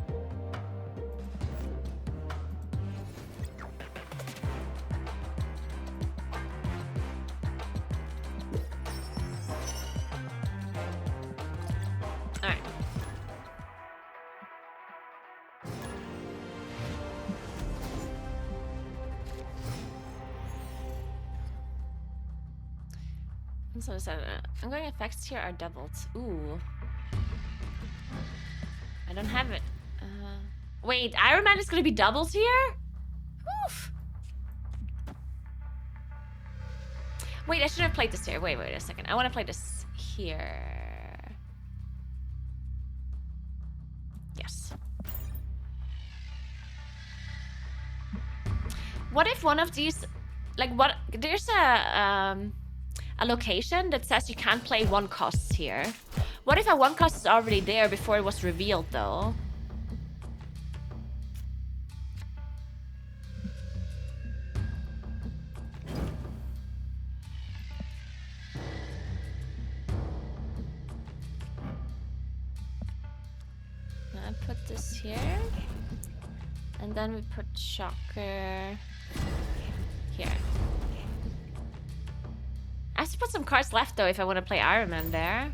Speaker 1: So ongoing effects here are doubled. Ooh. I don't have it. Wait, Iron Man is gonna be doubled here? Oof. Wait, I should have played this here. Wait a second. I want to play this here. Yes. What if one of these, like, what? There's a location that says you can't play 1 cost here. What if a 1 cost is already there before it was revealed though? this here. And then we put Shocker here. I have to put some cards left though if I want to play Iron Man there.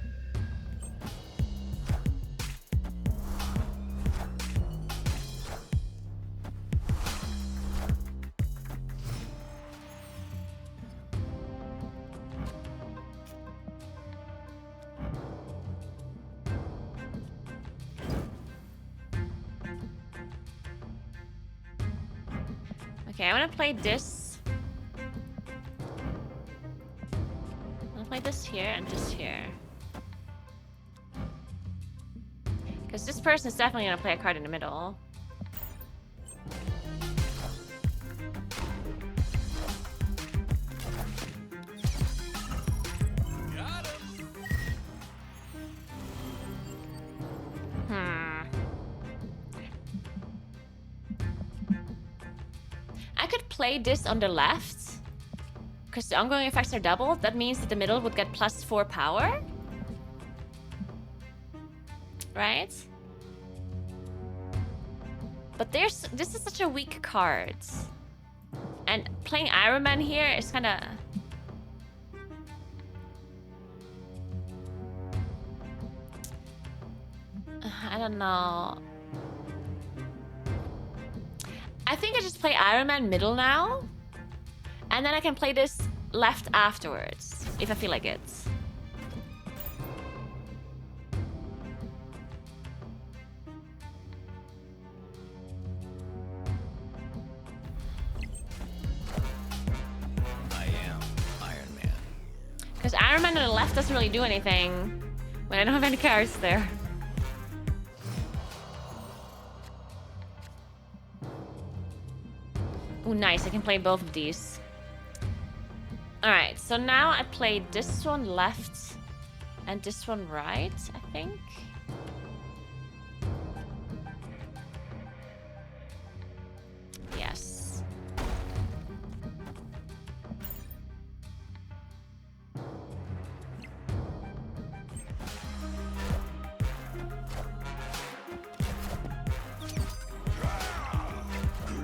Speaker 1: Okay, I want to play this. I'm gonna play this here and this here. Because this person is definitely gonna play a card in the middle. I could play this on the left. Because the ongoing effects are doubled. That means that the middle would get +4 power. Right? But this is such a weak card. And playing Iron Man here is kind of... I don't know. I think I just play Iron Man middle now. And then I can play this left afterwards, if I feel like it.
Speaker 7: I am Iron Man.
Speaker 1: Because Iron Man on the left doesn't really do anything when I don't have any cards there. Oh, nice. I can play both of these. Alright, so now I play this one left and this one right, I think. Yes.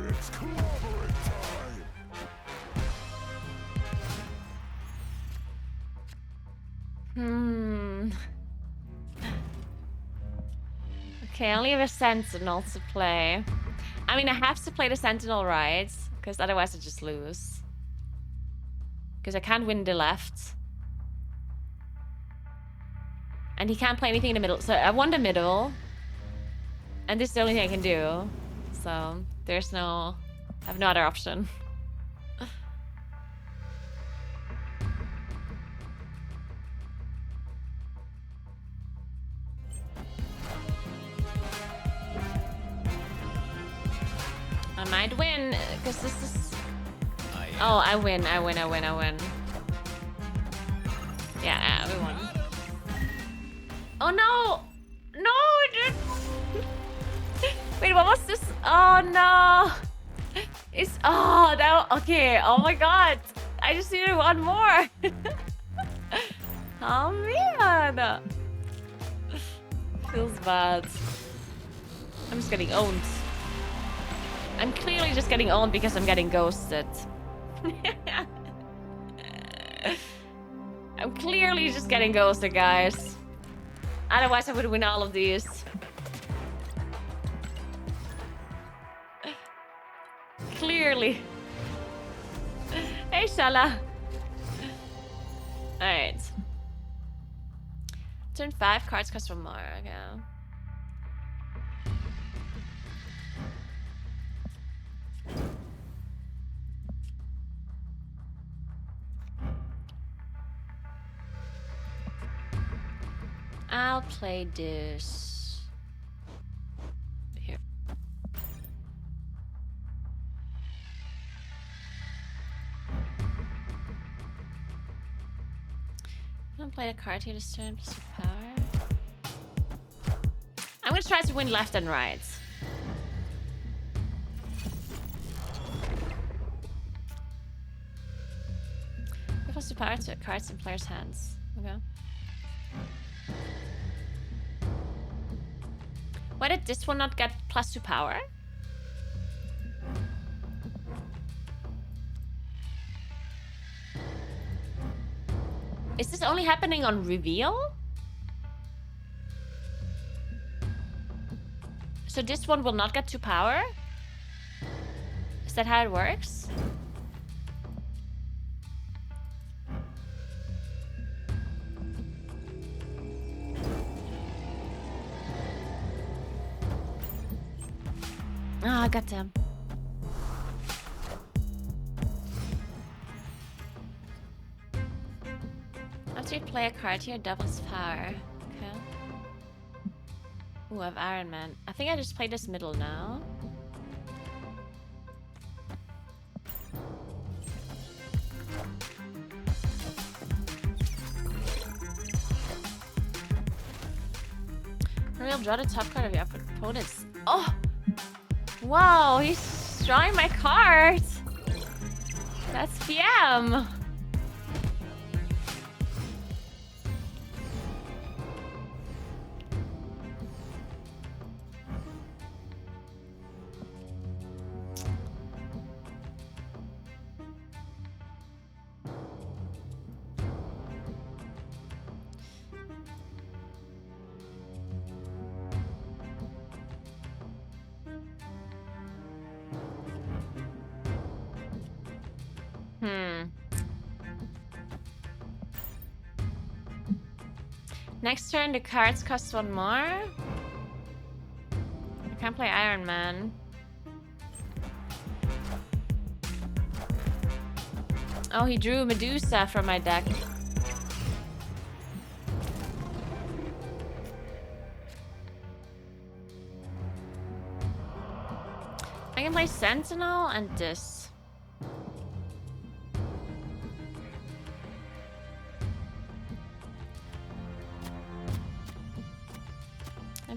Speaker 3: It's clobbering time!
Speaker 1: Okay, I only have a Sentinel to play. I mean, I have to play the Sentinel right, because otherwise I just lose. Because I can't win the left. And he can't play anything in the middle. So I won the middle. And this is the only thing I can do. So there's no... I have no other option. I might win, because this is...
Speaker 7: I am.
Speaker 1: Oh, I win. Yeah, we won. Oh no! No! Wait, what was this? Oh no! It's... Oh, that... Okay, oh my god! I just needed one more! Oh man! Feels bad. I'm just getting owned. I'm clearly just getting owned because I'm getting ghosted. I'm clearly just getting ghosted, guys. Otherwise, I would win all of these. Clearly. Hey, Shala. Alright. Turn 5, cards cost 1 more. Okay. I'll play this here. I'm gonna play a card here this turn, plus power. I'm gonna try to win left and right. Plus power to cards in players' hands. Okay. Why did this one not get +2 power? Is this only happening on reveal? So this one will not get 2 power? Is that how it works? Ah, I got them. After you play a card here, doubles power. Okay. Ooh, I have Iron Man. I think I just played this middle now. Real draw the top card of your opponent's. Oh! Wow, he's drawing my cards! That's PM! Next turn, the cards cost 1 more. I can't play Iron Man. Oh, he drew Medusa from my deck. I can play Sentinel and this.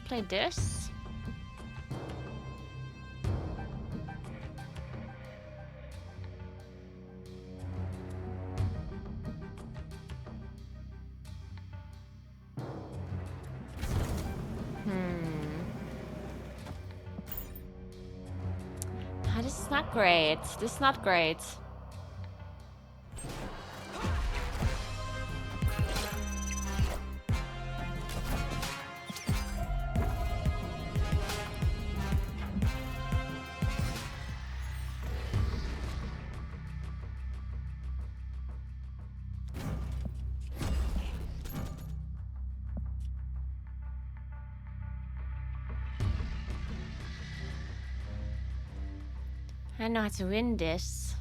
Speaker 1: Play this. Ah, this is not great. This is not great. I know how to win this.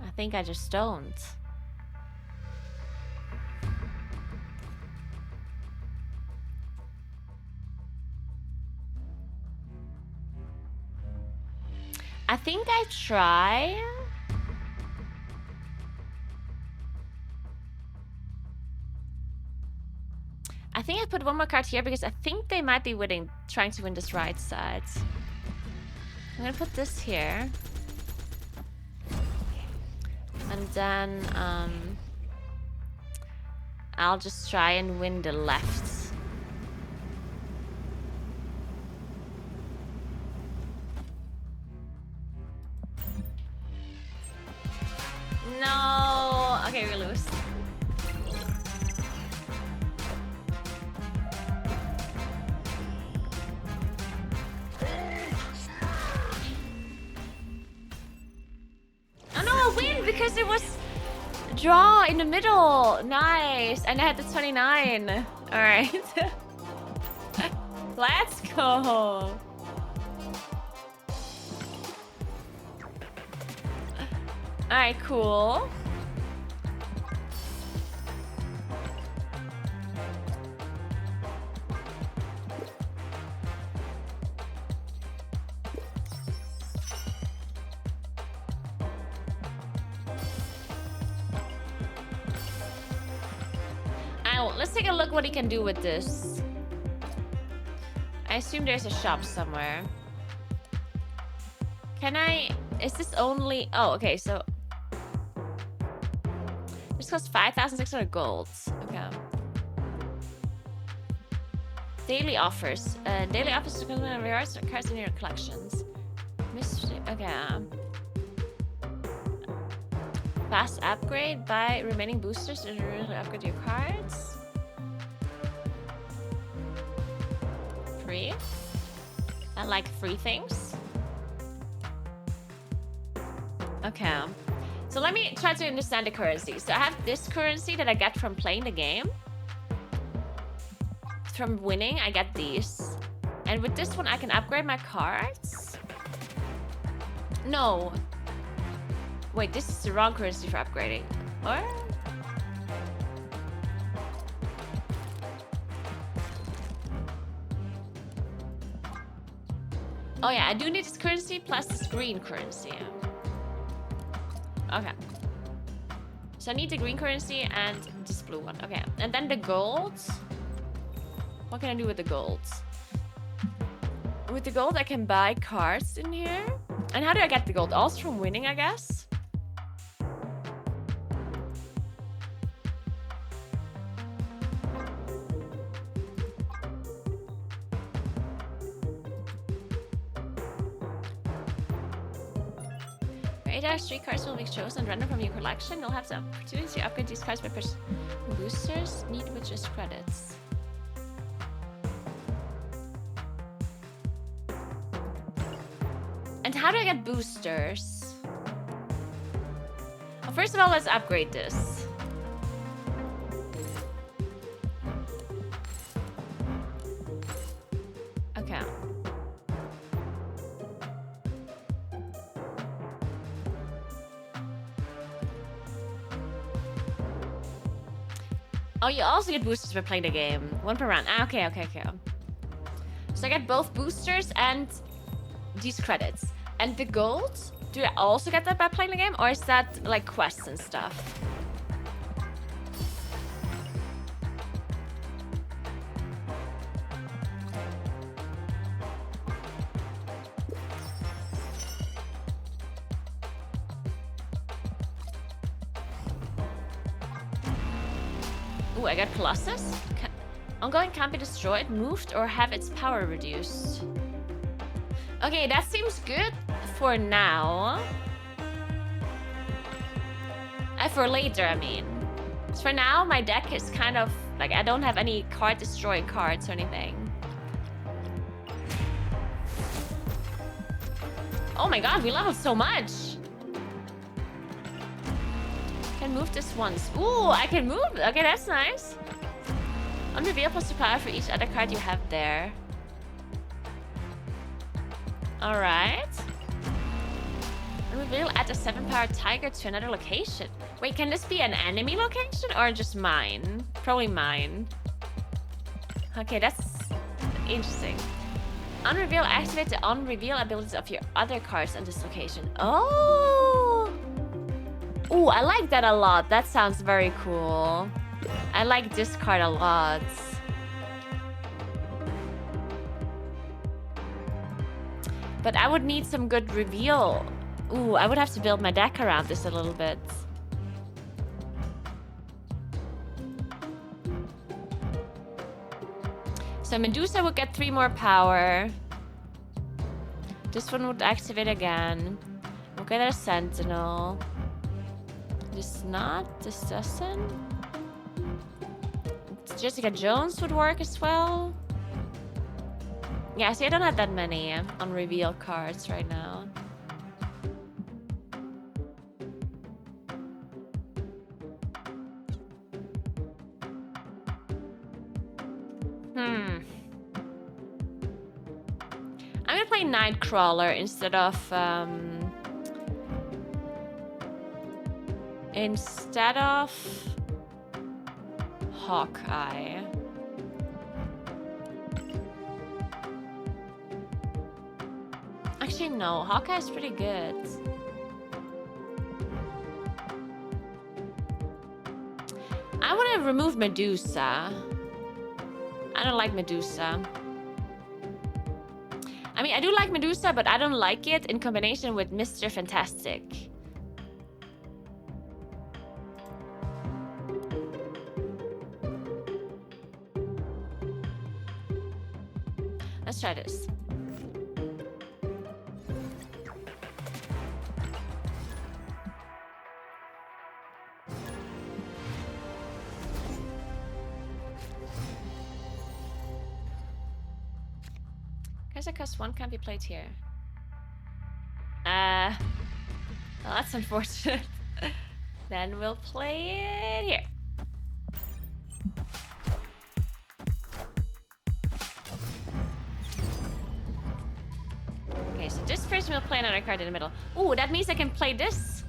Speaker 1: I think I just don't. I think I try. I think I put 1 more card here because I think they might be winning, trying to win this right side. I'm gonna put this here. And then, I'll just try and win the left. No! Okay, we lose. Because it was draw in the middle. Nice. And I had the 29. All right. Let's go. All right, cool. Let's take a look what he can do with this. I assume there's a shop somewhere. Can I... Is this only... Oh, okay, so... This costs 5,600 gold. Okay. Daily offers. Daily offers to rewards cards in your collections. Okay. Fast upgrade. Buy remaining boosters to really upgrade your cards. Free. I like free things. Okay. So let me try to understand the currency. So I have this currency that I get from playing the game. From winning, I get these. And with this one, I can upgrade my cards. No. Wait, this is the wrong currency for upgrading. Or? Oh yeah, I do need this currency plus this green currency. Okay. So I need the green currency and this blue one. Okay. And then the gold. What can I do with the gold? With the gold, I can buy cards in here. And how do I get the gold? Also from winning, I guess. Radar 3 cards will be chosen random from your collection. You'll have the opportunity to upgrade these cards by purchasing boosters. Need with just credits. And how do I get boosters? Well, first of all, let's upgrade this. Okay. Oh, you also get boosters for playing the game. One per round. Ah, okay. So I get both boosters and these credits. And the gold, do I also get that by playing the game? Or is that like quests and stuff? Ooh, I got Colossus. Ongoing can't be destroyed, moved, or have its power reduced. Okay, that seems good for now. For later, I mean. So for now, my deck is kind of like I don't have any card destroying cards or anything. Oh my god, we leveled so much. Can move this once. Ooh, I can move. Okay, that's nice. Unreveal plus 2 power for each other card you have there. Alright. Unreveal, add a 7 power tiger to another location. Wait, can this be an enemy location or just mine? Probably mine. Okay, that's interesting. Unreveal, activate the unreveal abilities of your other cards on this location. Oh! Ooh, I like that a lot. That sounds very cool. I like this card a lot. But I would need some good reveal. Ooh, I would have to build my deck around this a little bit. So Medusa would get 3 more power. This one would activate again. We'll get a Sentinel. This not, this doesn't. Jessica Jones would work as well. Yeah, see, I don't have that many unreveal cards right now. I'm gonna play Nightcrawler instead of Hawkeye. Actually, no. Hawkeye is pretty good. I want to remove Medusa. I don't like Medusa. I mean, I do like Medusa, but I don't like it in combination with Mr. Fantastic. Let's try this. Guess it costs 1 can't be played here. Well, that's unfortunate. Then we'll play it here. Okay, so just first we'll play another card in the middle. Ooh, that means I can play this.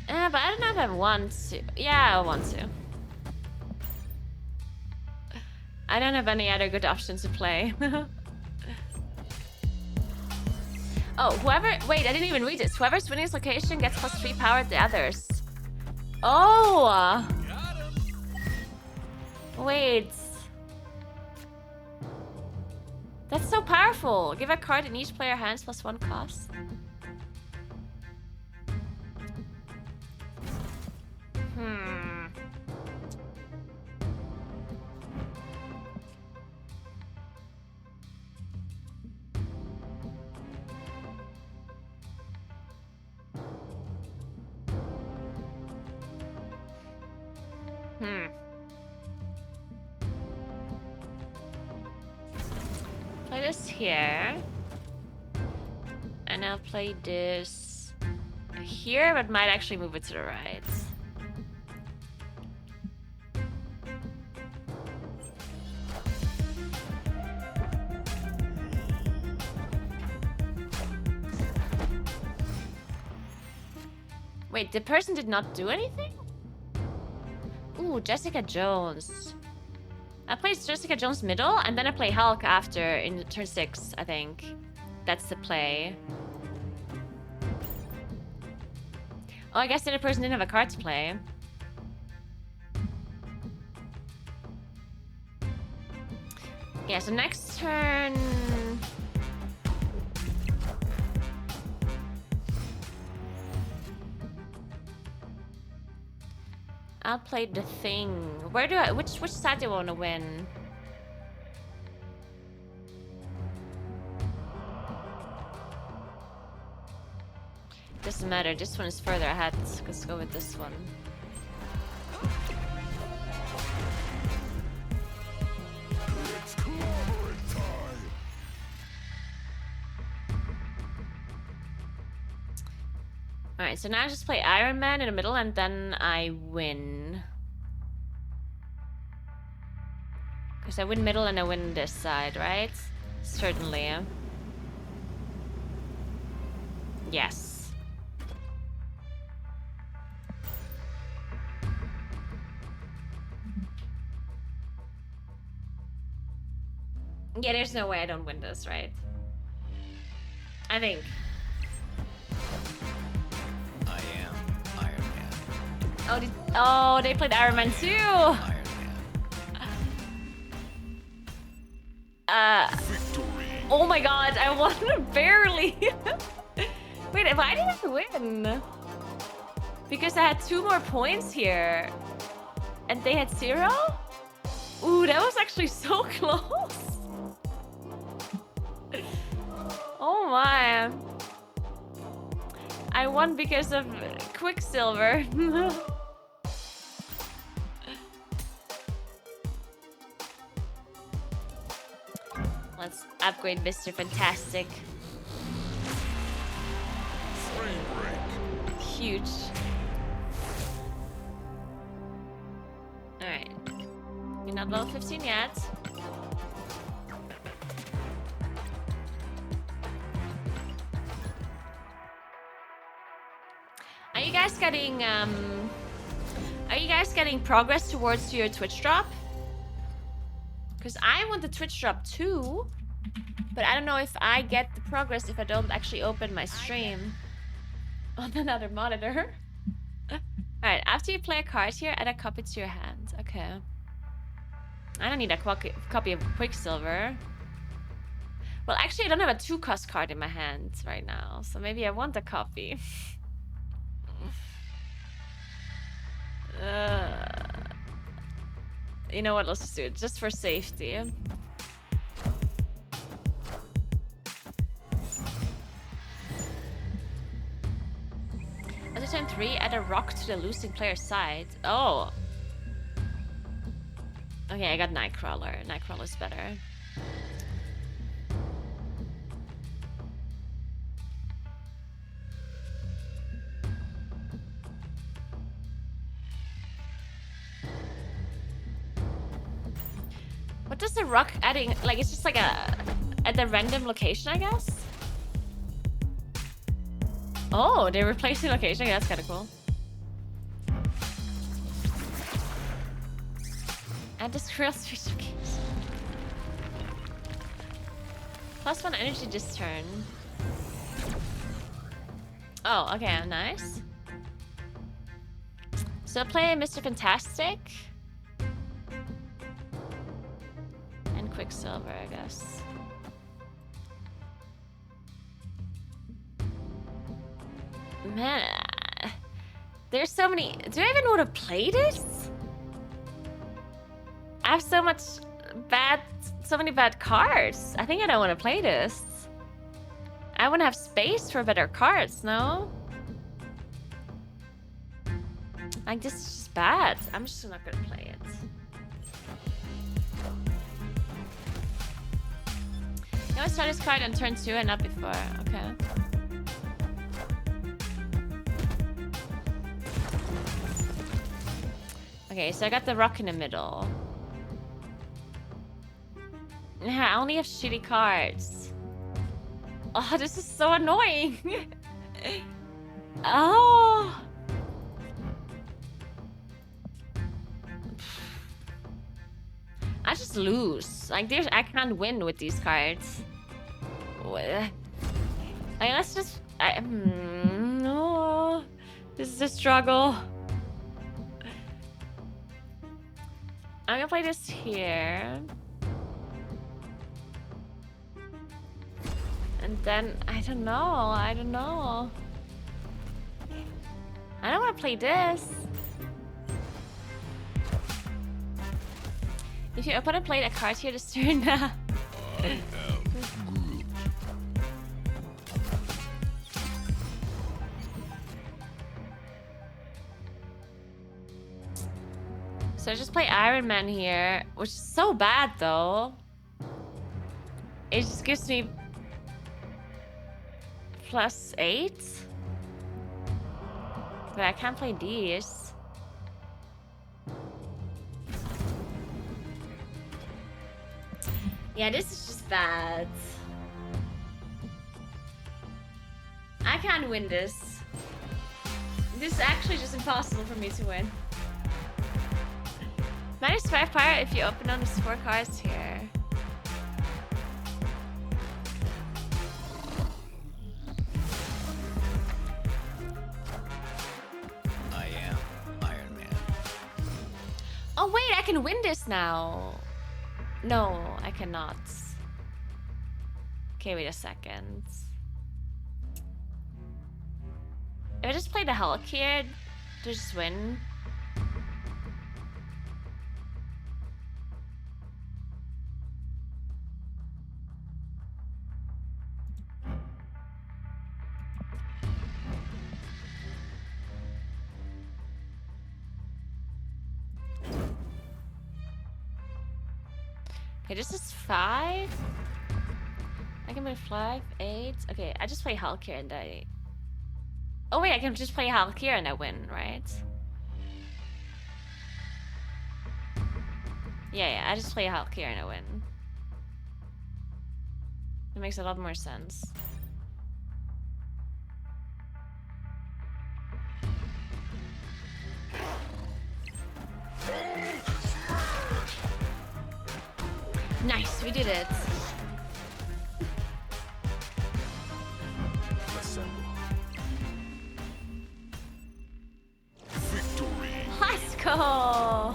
Speaker 1: But I don't know if I want to. Yeah, I want to. I don't have any other good options to play. Oh, whoever... Wait, I didn't even read this. Whoever's winning this location gets +3 power at the others. Oh! Wait. That's so powerful. Give a card in each player hands +1 cost. Play this here. And I'll play this here, but might actually move it to the right. Wait, the person did not do anything? Ooh, Jessica Jones. I play Jessica Jones middle, and then I play Hulk after in turn 6, I think. That's the play. Oh, I guess the other person didn't have a card to play. Yeah, so next turn... I'll play the thing. Where do I... Which side do I want to win? Doesn't matter. This one is further ahead. Let's go with this one.
Speaker 3: It's clobbering time.
Speaker 1: Alright, so now I just play Iron Man in the middle and then I win. Because I win middle and I win this side, right? Certainly. Yes. Yeah, there's no way I don't win this, right? I think.
Speaker 7: I am Iron Man.
Speaker 1: Oh, they played Iron Man too!
Speaker 7: Iron Man.
Speaker 3: Victory.
Speaker 1: Oh my god, I won barely. Wait, why did I win? Because I had 2 more points here. And they had 0? Ooh, that was actually so close. Oh my. I won because of Quicksilver. Let's upgrade Mr. Fantastic.
Speaker 3: Frame break.
Speaker 1: Huge. Alright. You're not level 15 yet. Are you guys getting progress towards your Twitch drop? Because I want the Twitch drop too, but I don't know if I get the progress if I don't actually open my stream on another monitor. Alright, after you play a card here, add a copy to your hand. Okay. I don't need a copy of Quicksilver. Well, actually, I don't have a 2-cost card in my hand right now, so maybe I want a copy. You know what? Let's just do it just for safety. At turn 3, add a rock to the losing player's side. Oh. Okay, I got Nightcrawler. Nightcrawler's better. What does the rock adding? Like, it's just like a at the random location, I guess. Oh, they're replacing location. Okay, that's kind of cool. And this Krill switch location. +1 energy this turn. Oh, okay, nice. So I'll play Mr. Fantastic. And Quicksilver, I guess. Man, there's so many. Do I even want to play this? I have so many bad cards. I think I don't want to play this. I want to have space for better cards, no? Like, this is just bad. I'm just not gonna play it. You always start this card on turn 2 and not before. Okay. Okay, so I got the rock in the middle. Yeah, I only have shitty cards. Oh, this is so annoying. Oh. I just lose. Like, I can't win with these cards. Like, let's just... no. This is a struggle. I'm gonna play this here. And then, I don't know. I don't want to play this. If your opponent played a card here this turn, so I just play Iron Man here, which is so bad though. It just gives me +8. But I can't play these. Yeah, this is just bad. I can't win this. This is actually just impossible for me to win. -5 power if you open only 4 cards here.
Speaker 7: I am Iron Man.
Speaker 1: Oh wait, I can win this now. No, I cannot. Okay, wait a second. If I just play the Hulk here, to just win. Okay, this is 5. I can play 5, 8. Okay, I just play Hulk here and I... Oh wait, I can just play Hulk here and I win, right? Yeah, I just play Hulk here and I win. It makes a lot more sense. Nice, we did it.
Speaker 3: Victory!
Speaker 1: Let's go!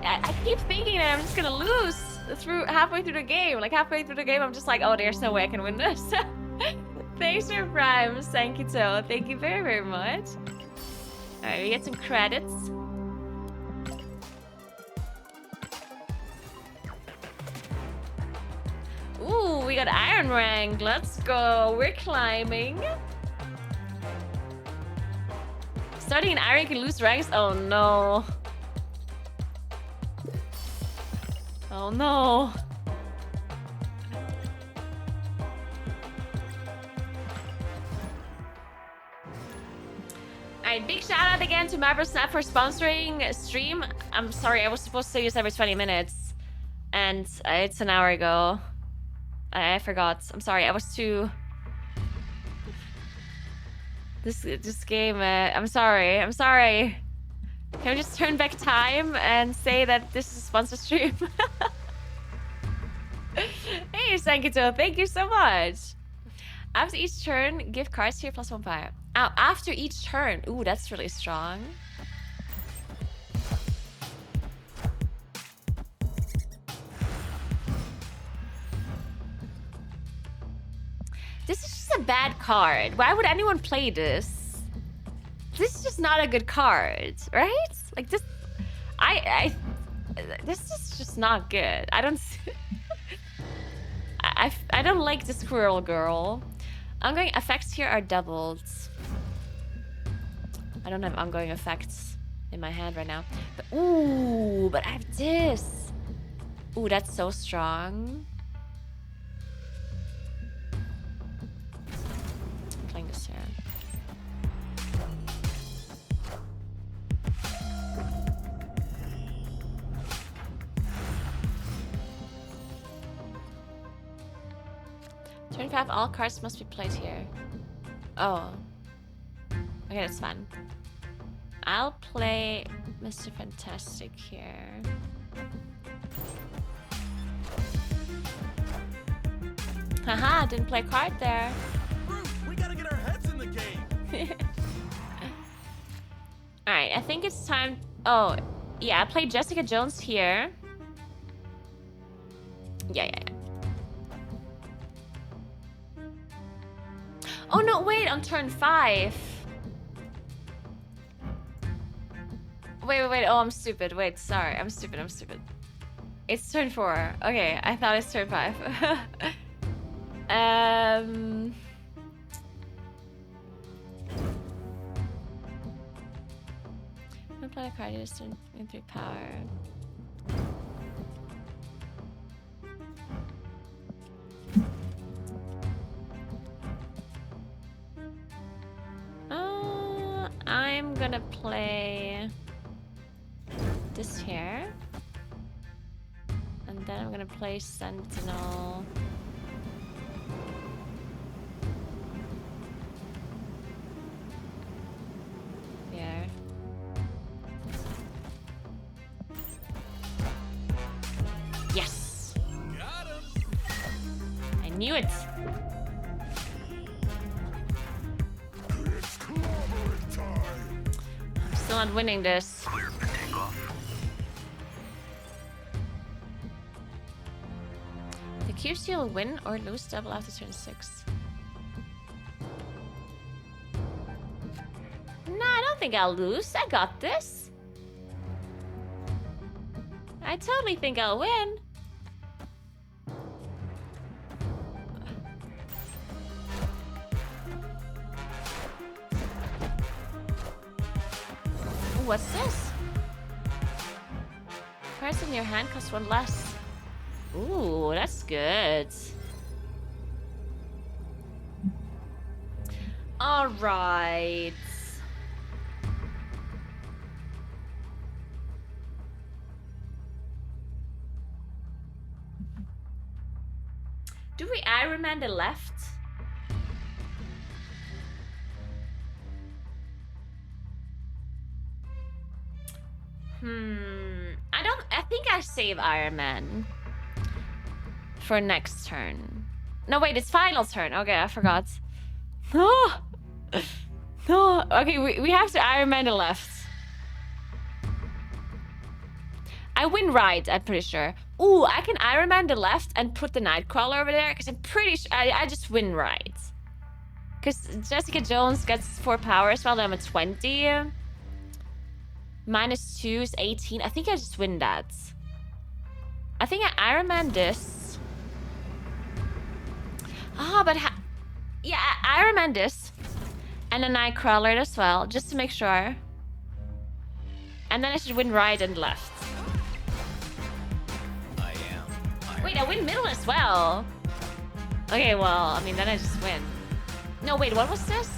Speaker 1: I keep thinking that I'm just gonna lose. halfway through the game. Like halfway through the game, I'm just like, oh, there's no way I can win this. Thanks for Primes. Thank you, Toe. Thank you very, very much. All right, we get some credits. Ooh, we got iron rank. Let's go. We're climbing. Starting in iron can lose ranks. Oh no. Oh no. Alright, big shout out again to Snap for sponsoring stream. I'm sorry, I was supposed to use every 20 minutes. And it's an hour ago. I forgot. I'm sorry, I was too... This game, I'm sorry. Can we just turn back time and say that this is a sponsor stream? Hey, Sankito, thank you so much. After each turn, give cards here plus 1 fire. Oh, after each turn. Ooh, that's really strong. This is just a bad card. Why would anyone play this? This is just not a good card, right? Like this, this is just not good. I don't, I don't like the squirrel girl. Ongoing effects here are doubled. I don't have ongoing effects in my hand right now. But, ooh, but I have this. Ooh, that's so strong. I'm playing this here. Turn 5, all cards must be played here. Oh. Okay, that's fun. I'll play Mr. Fantastic here. Haha, didn't play a card there.
Speaker 5: We gotta get our heads in the game.
Speaker 1: Alright, I think it's time... Oh, yeah, I played Jessica Jones here. Yeah. Oh, no, wait, on turn 5. Wait. Oh, I'm stupid. Wait, sorry. I'm stupid. It's turn 4. Okay, I thought it's turn 5. I'm gonna play a card just in 3 power. I'm gonna play this here. And then I'm gonna play Sentinel. Here. Yes!
Speaker 5: Got him.
Speaker 1: I knew it!
Speaker 3: It's clobbering time.
Speaker 1: I'm still not winning this. The cubes you'll win or lose double after turn 6. Nah, I don't think I'll lose. I got this. I totally think I'll win. Ooh, what's this? Cards in your hand cost 1 less. Ooh, that's good. All right. Do we Iron Man the left? I think I save Iron Man for next turn. No, wait, it's final turn. Okay, I forgot. No. No. Okay, we have to Iron Man the left. I win right, I'm pretty sure. Ooh, I can Iron Man the left and put the Nightcrawler over there because I'm pretty sure I just win right. Because Jessica Jones gets 4 powers while I'm at 20. -2 is 18. I think I just win that. I think I Iron Man this. Ah, but yeah, I Iron Man this. And a Nightcrawler as well, just to make sure. And then I should win right and left.
Speaker 7: I am Iron
Speaker 1: Wait, I win middle as well. Okay, well, I mean, then I just win. No, wait, what was this?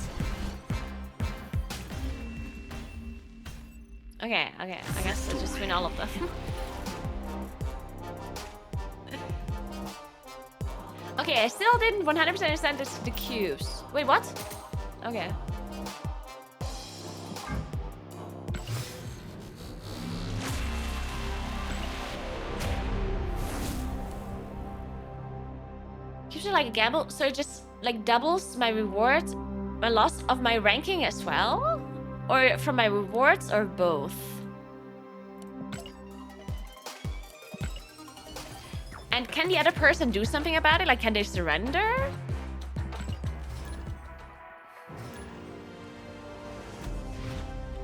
Speaker 1: Okay, I guess I just win all of them. Okay, I still didn't 100% understand the cubes. Wait, what? Okay. Cubes are like a gamble, so it just like doubles my reward, my loss of my ranking as well? Or from my rewards, or both? And can the other person do something about it? Like, can they surrender?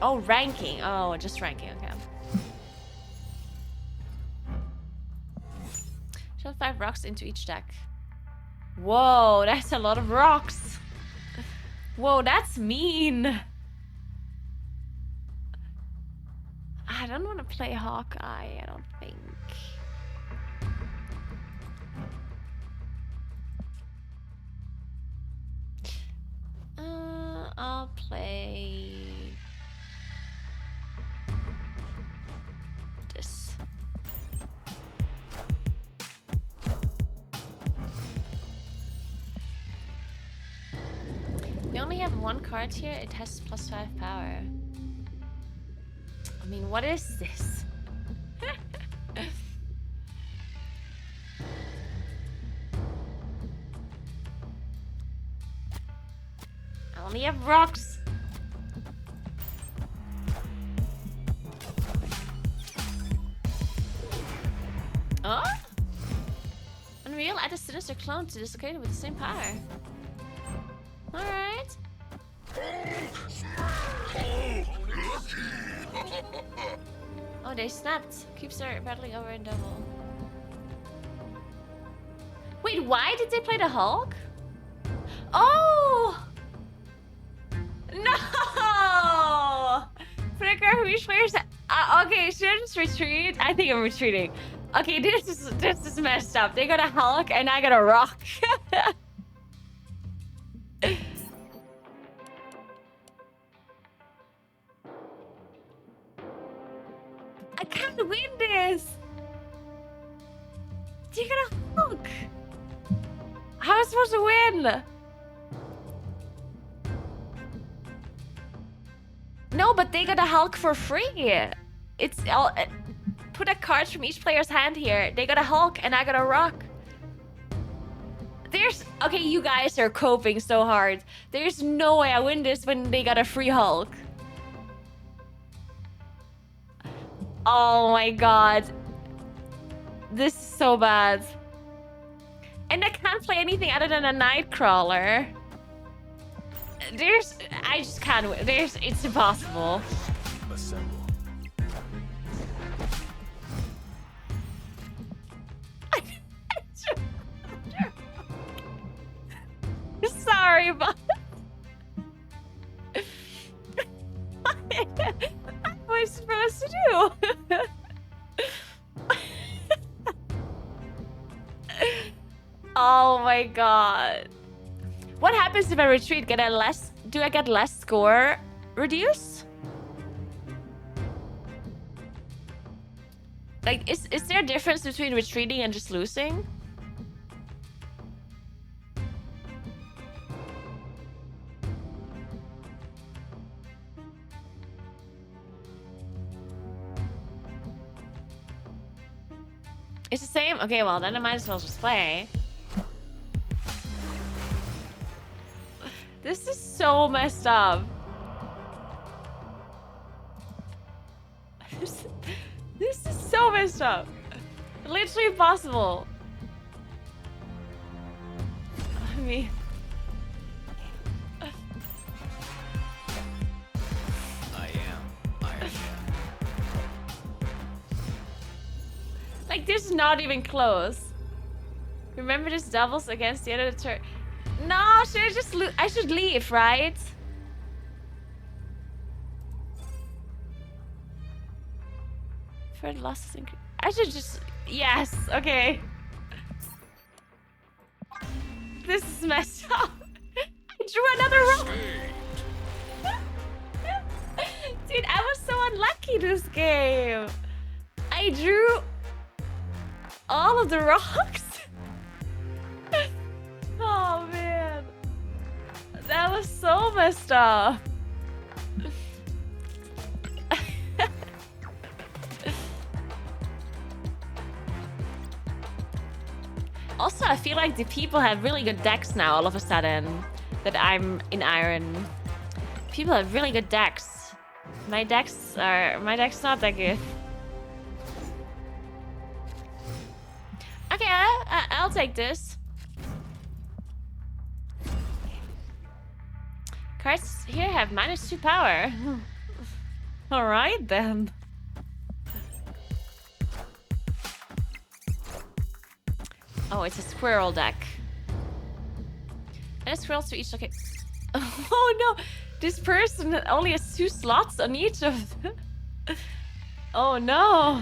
Speaker 1: Oh, ranking. Oh, just ranking. Okay. Shove 5 rocks into each deck. Whoa, that's a lot of rocks. Whoa, that's mean. I don't want to play Hawkeye, I don't think. I'll play this. We only have 1 card here. It has +5 power. I mean, what is this? I only have rocks. Oh? Unreal, add a sinister clone to dislocate with the same power. Alright. Oh, they snapped. Cubes are battling over in double. Wait, why did they play the Hulk? Oh! No! Flicker, which players? Okay, should I just retreat? I think I'm retreating. Okay, this is messed up. They got a Hulk and I got a rock. I can't win this. You got a Hulk. How am I supposed to win? No, but they got a Hulk for free. It's all. Put a card from each player's hand here. They got a Hulk and I got a rock. There's... Okay, you guys are coping so hard. There's no way I win this when they got a free Hulk. Oh my god. This is so bad. And I can't play anything other than a Nightcrawler. There's... I just can't win. There's... It's impossible.
Speaker 7: Assemble.
Speaker 1: Sorry, but... What am I supposed to do? Oh my god. What happens if I retreat? Get a less... Do I get less score reduced? Like, is there a difference between retreating and just losing? It's the same? Okay, well, then I might as well just play. This is so messed up. This is so messed up. Literally impossible. I mean...
Speaker 7: I am Iron Man.
Speaker 1: Like, this is not even close. Remember this doubles against the other turn. No, should I just I should leave, right? For the losses increase. I should just... Yes, okay. This is messed up. I drew another rock. Dude, I was so unlucky this game. I drew all of the rocks. Oh man. That was so messed up. Also, I feel like the people have really good decks now all of a sudden that I'm in Iron. People have really good decks. My deck's not that good. Okay, I'll take this. Cards here have -2 power. Alright then. Oh, it's a squirrel deck. And squirrels to each location. Oh no! This person only has 2 slots on each of them. Oh no!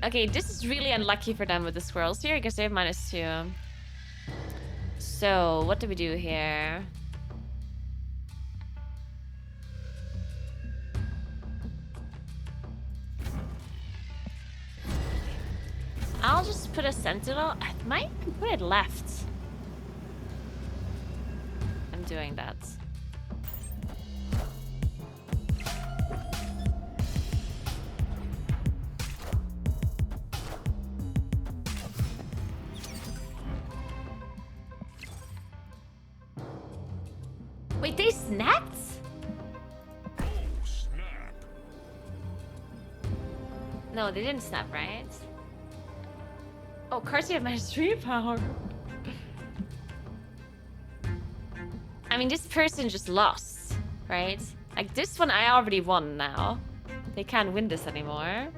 Speaker 1: Okay, this is really unlucky for them with the squirrels here because they have -2. So, what do we do here? I'll just put a sentinel. I might put it left. I'm doing that. Wait, they snapped?
Speaker 3: Oh, snap.
Speaker 1: No, they didn't snap, right? Oh, cards have -3 power. I mean, this person just lost, right? Like, this one I already won now. They can't win this anymore.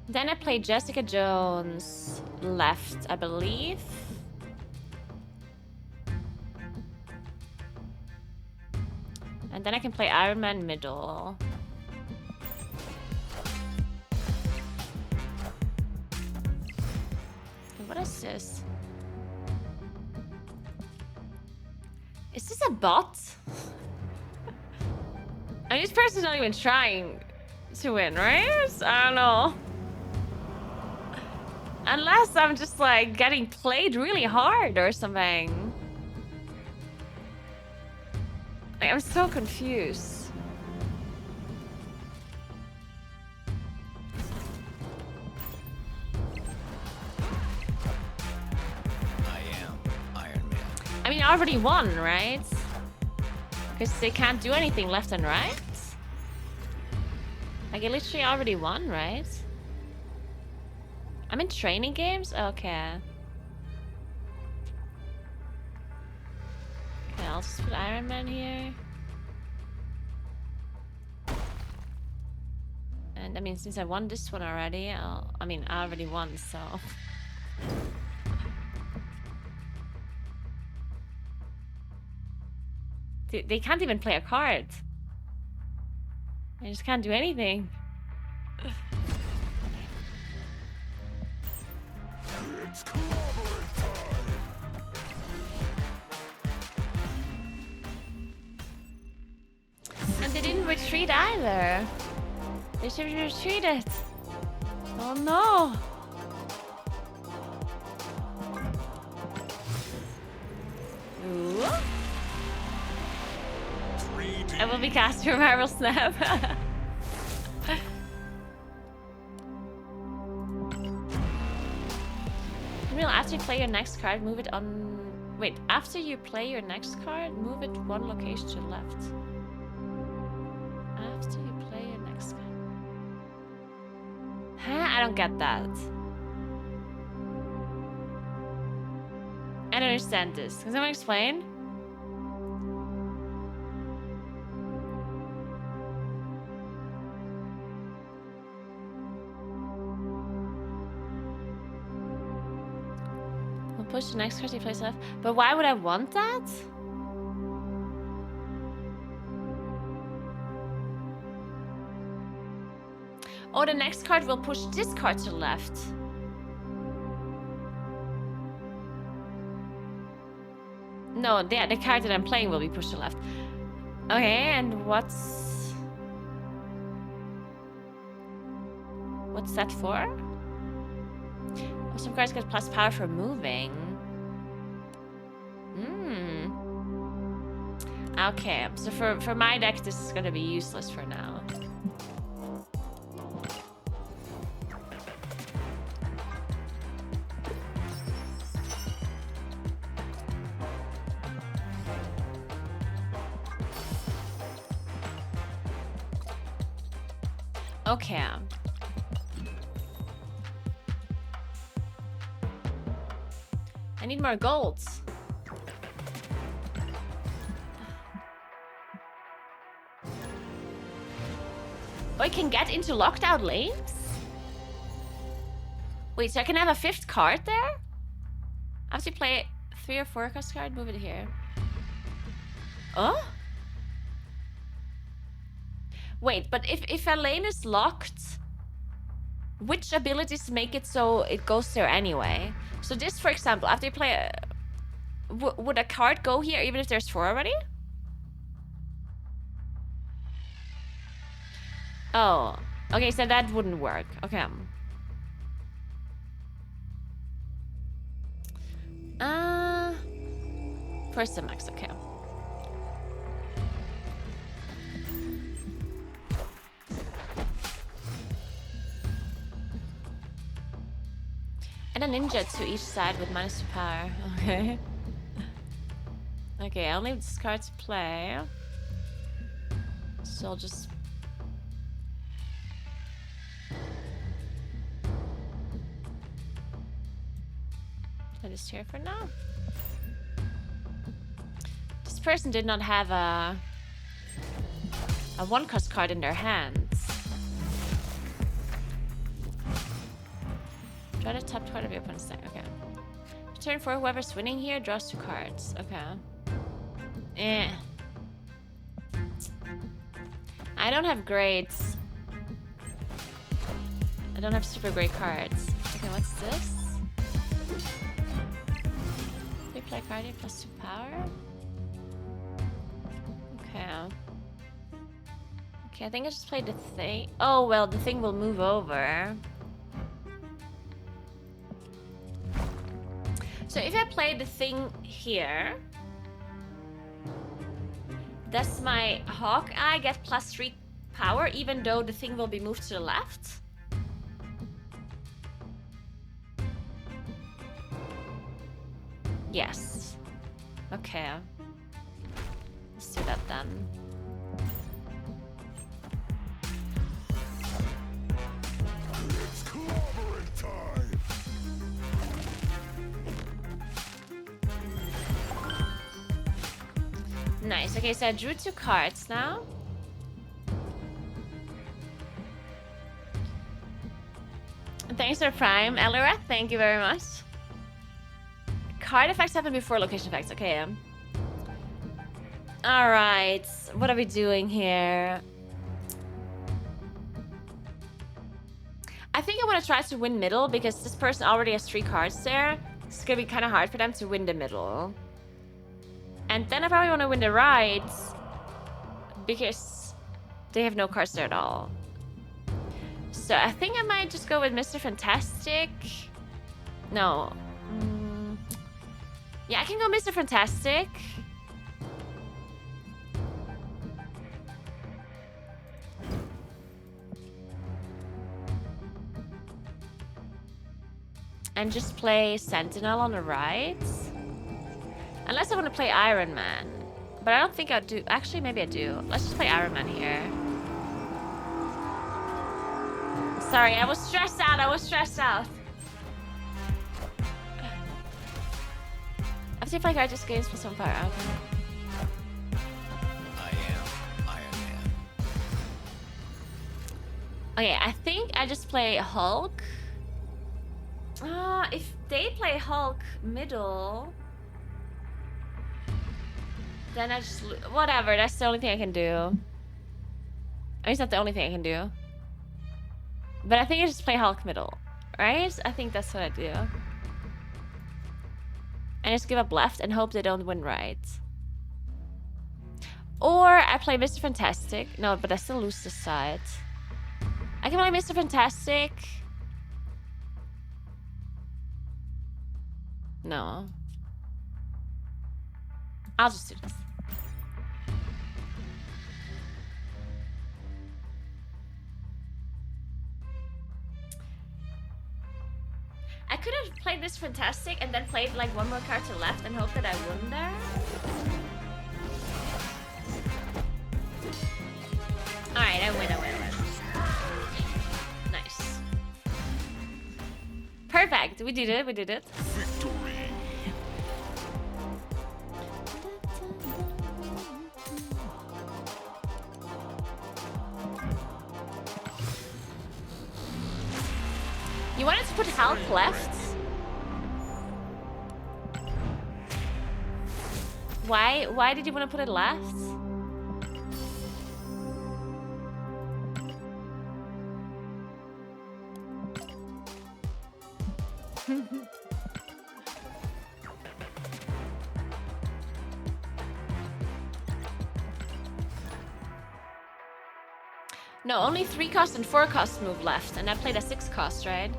Speaker 1: Then I play Jessica Jones left, I believe. And then I can play Iron Man middle. And what is this? Is this a bot? I mean, this person's not even trying to win, right? I don't know. Unless I'm just like getting played really hard or something. Like, I'm so confused.
Speaker 7: I am Iron Man.
Speaker 1: I mean, I already won, right? Because they can't do anything left and right. Like, I literally already won, right? I'm in training games? Okay. Okay, I'll just put Iron Man here. And I mean, since I won this one already, I already won, so... They can't even play a card. I just can't do anything.
Speaker 3: It's clobbering time.
Speaker 1: And they didn't retreat either. They should have retreated. Oh no. Ooh. I will be cast for Marvel Snap. Real, after you play your next card, move it on. Wait, after you play your next card, move it one location to the left. After you play your next card. Huh? I don't get that. I don't understand this. Can someone explain? We'll push the next card to place left. But why would I want that? Oh, the next card will push this card to the left. No, the card that I'm playing will be pushed to the left. Okay, and what's that for? Oh, some cards get plus power for moving. Okay, so for my deck, this is gonna be useless for now. Okay. I need more golds. Oh, I can get into locked out lanes? Wait, so I can have a 5th card there? After you play 3 or 4 cost card, move it here. Oh? Wait, but if a lane is locked, which abilities make it so it goes there anyway? So this, for example, after you play a... would a card go here even if there's 4 already? Oh. Okay, so that wouldn't work. Okay. First the max, okay. And a ninja to each side with -2 power. Okay. Okay, I'll leave this card to play. So I'll just... put this here for now. This person did not have a 1-cost card in their hands. Draw the top card of your opponent's deck. Okay. Turn 4, whoever's winning here draws 2 cards. Okay. I don't have greats. I don't have super great cards. Okay, what's this? They play card here +2 power. Okay. Okay, I think I just played the thing. Oh, well, the thing will move over. So if I play the thing here, does my Hawkeye get +3 power even though the thing will be moved to the left? Yes. Okay. Let's do that then.
Speaker 3: It's clobbering time!
Speaker 1: Nice. Okay, so I drew 2 cards now. Thanks for Prime, Elora. Thank you very much. Card effects happen before location effects. Okay. Alright. What are we doing here? I think I want to try to win middle because this person already has 3 cards there. It's going to be kind of hard for them to win the middle. And then I probably want to win the right because they have no cards there at all. So I think I might just go with Mr. Fantastic. No. Yeah, I can go Mr. Fantastic. and just play Sentinel on the right. Unless I want to play Iron Man. But I don't think I do. Actually, maybe I do. Let's just play Iron Man here. Sorry, I was stressed out. I was stressed out. After you play characters games plus 1 power. Okay.
Speaker 7: I am Iron Man.
Speaker 1: Okay, I think I just play Hulk. If they play Hulk middle, then I just... Whatever, that's the only thing I can do. I mean, it's not the only thing I can do. But I think I just play Hulk middle, right? I think that's what I do. And just give up left and hope they don't win right. Or I play Mr. Fantastic. No, but I still lose this side. I can play Mr. Fantastic. No. I'll just do this. I could have played this Fantastic and then played like one more card to left and hope that I won there. Alright, I win. Nice. Perfect, we did it.
Speaker 3: Victory.
Speaker 1: You wanted to put Hulk left? Why did you want to put it left? No, only 3 cost and 4 cost move left, and I played a 6 cost, right?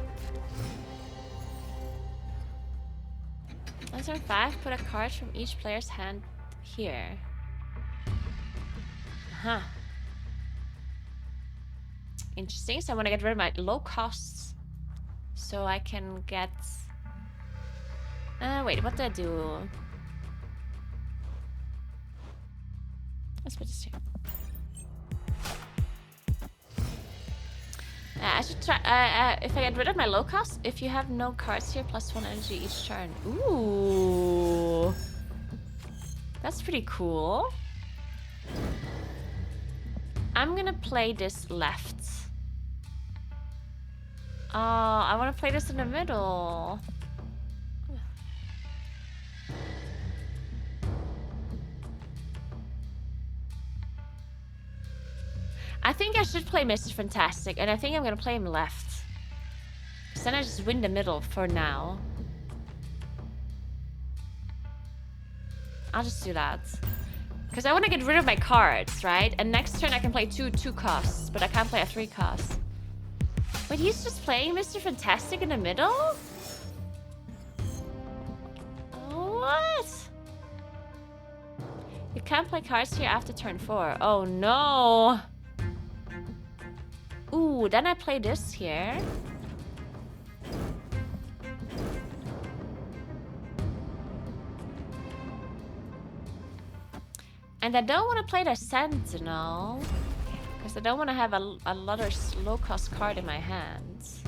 Speaker 1: On turn 5, put a card from each player's hand here. Huh. Interesting, so I want to get rid of my low costs. So I can get... wait, what did I do? Let's put this here. I should try, if I get rid of my low cost, if you have no cards here, +1 energy each turn. Ooh. That's pretty cool. I'm gonna play this left. Oh, I wanna play this in the middle. I think I should play Mr. Fantastic, and I think I'm gonna play him left. So then I just win the middle for now. I'll just do that. Because I want to get rid of my cards, right? And next turn I can play two costs, but I can't play a 3 cost. Wait, he's just playing Mr. Fantastic in the middle? What? You can't play cards here after turn 4. Oh no! Ooh, then I play this here. And I don't want to play the Sentinel, because I don't want to have a lot of low-cost card in my hands.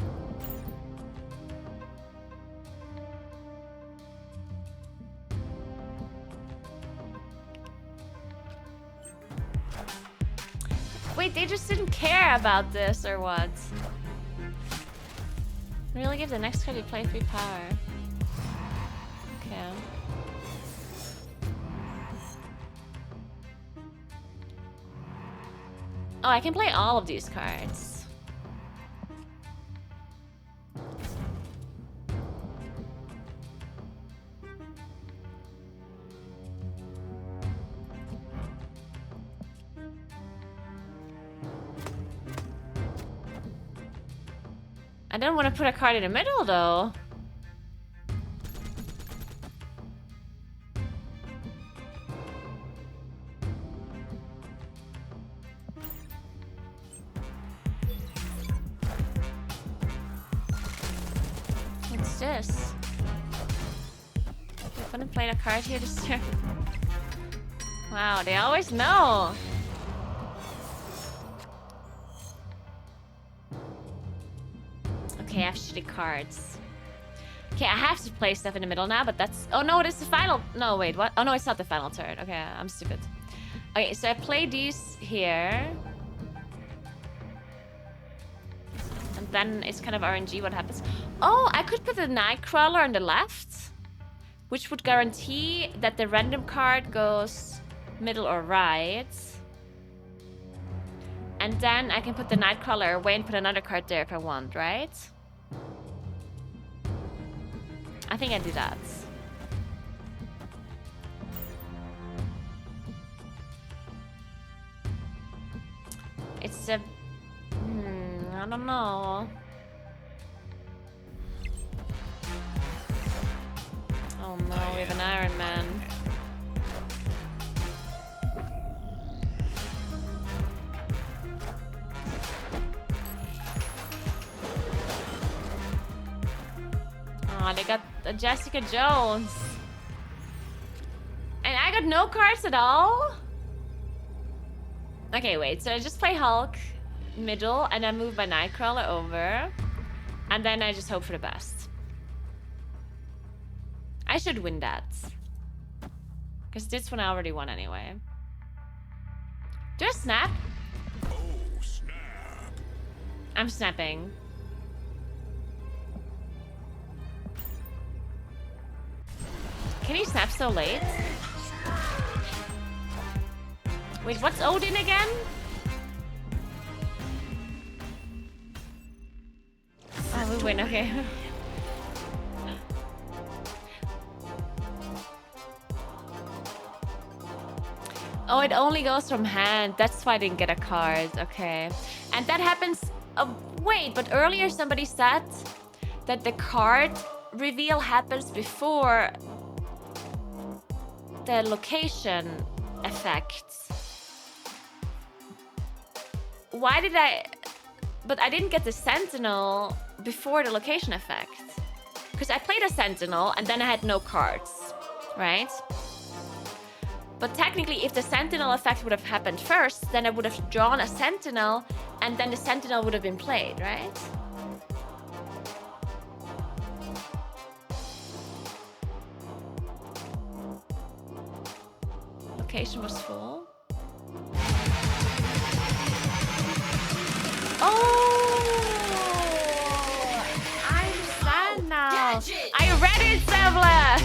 Speaker 1: Wait, they just didn't care about this, or what? Really give the next card you play 3 power. Okay. Oh, I can play all of these cards. I don't want to put a card in the middle, though. this? I couldn't play a card here this turn. Wow, they always know. Okay, I have shitty cards. Okay, I have to play stuff in the middle now, but that's... Oh no, it's the final... No, wait, what? Oh no, it's not the final turn. Okay, I'm stupid. Okay, so I play these here. And then it's kind of RNG what happens. Oh, I could put the Nightcrawler on the left, which would guarantee that the random card goes middle or right. And then I can put the Nightcrawler away and put another card there if I want, right? I think I do that. It's a... I don't know. Oh no, we have an Iron Man. Oh, they got a Jessica Jones. And I got no cards at all? Okay, wait. So I just play Hulk middle and then move my Nightcrawler over. And then I just hope for the best. I should win that. Because this one I already won anyway. Do I snap?
Speaker 3: Oh, snap.
Speaker 1: I'm snapping. Can he snap so late? Wait, what's Odin again? Oh, we win, okay. Oh, it only goes from hand. That's why I didn't get a card. Okay. And that happens... wait, but earlier somebody said that the card reveal happens before the location effect. Why did I... But I didn't get the Sentinel before the location effect. Because I played a Sentinel and then I had no cards. Right? But technically, if the Sentinel effect would have happened first, then I would have drawn a Sentinel and then the Sentinel would have been played, right? Location was full. Oh! I understand now. I read it, Sevla!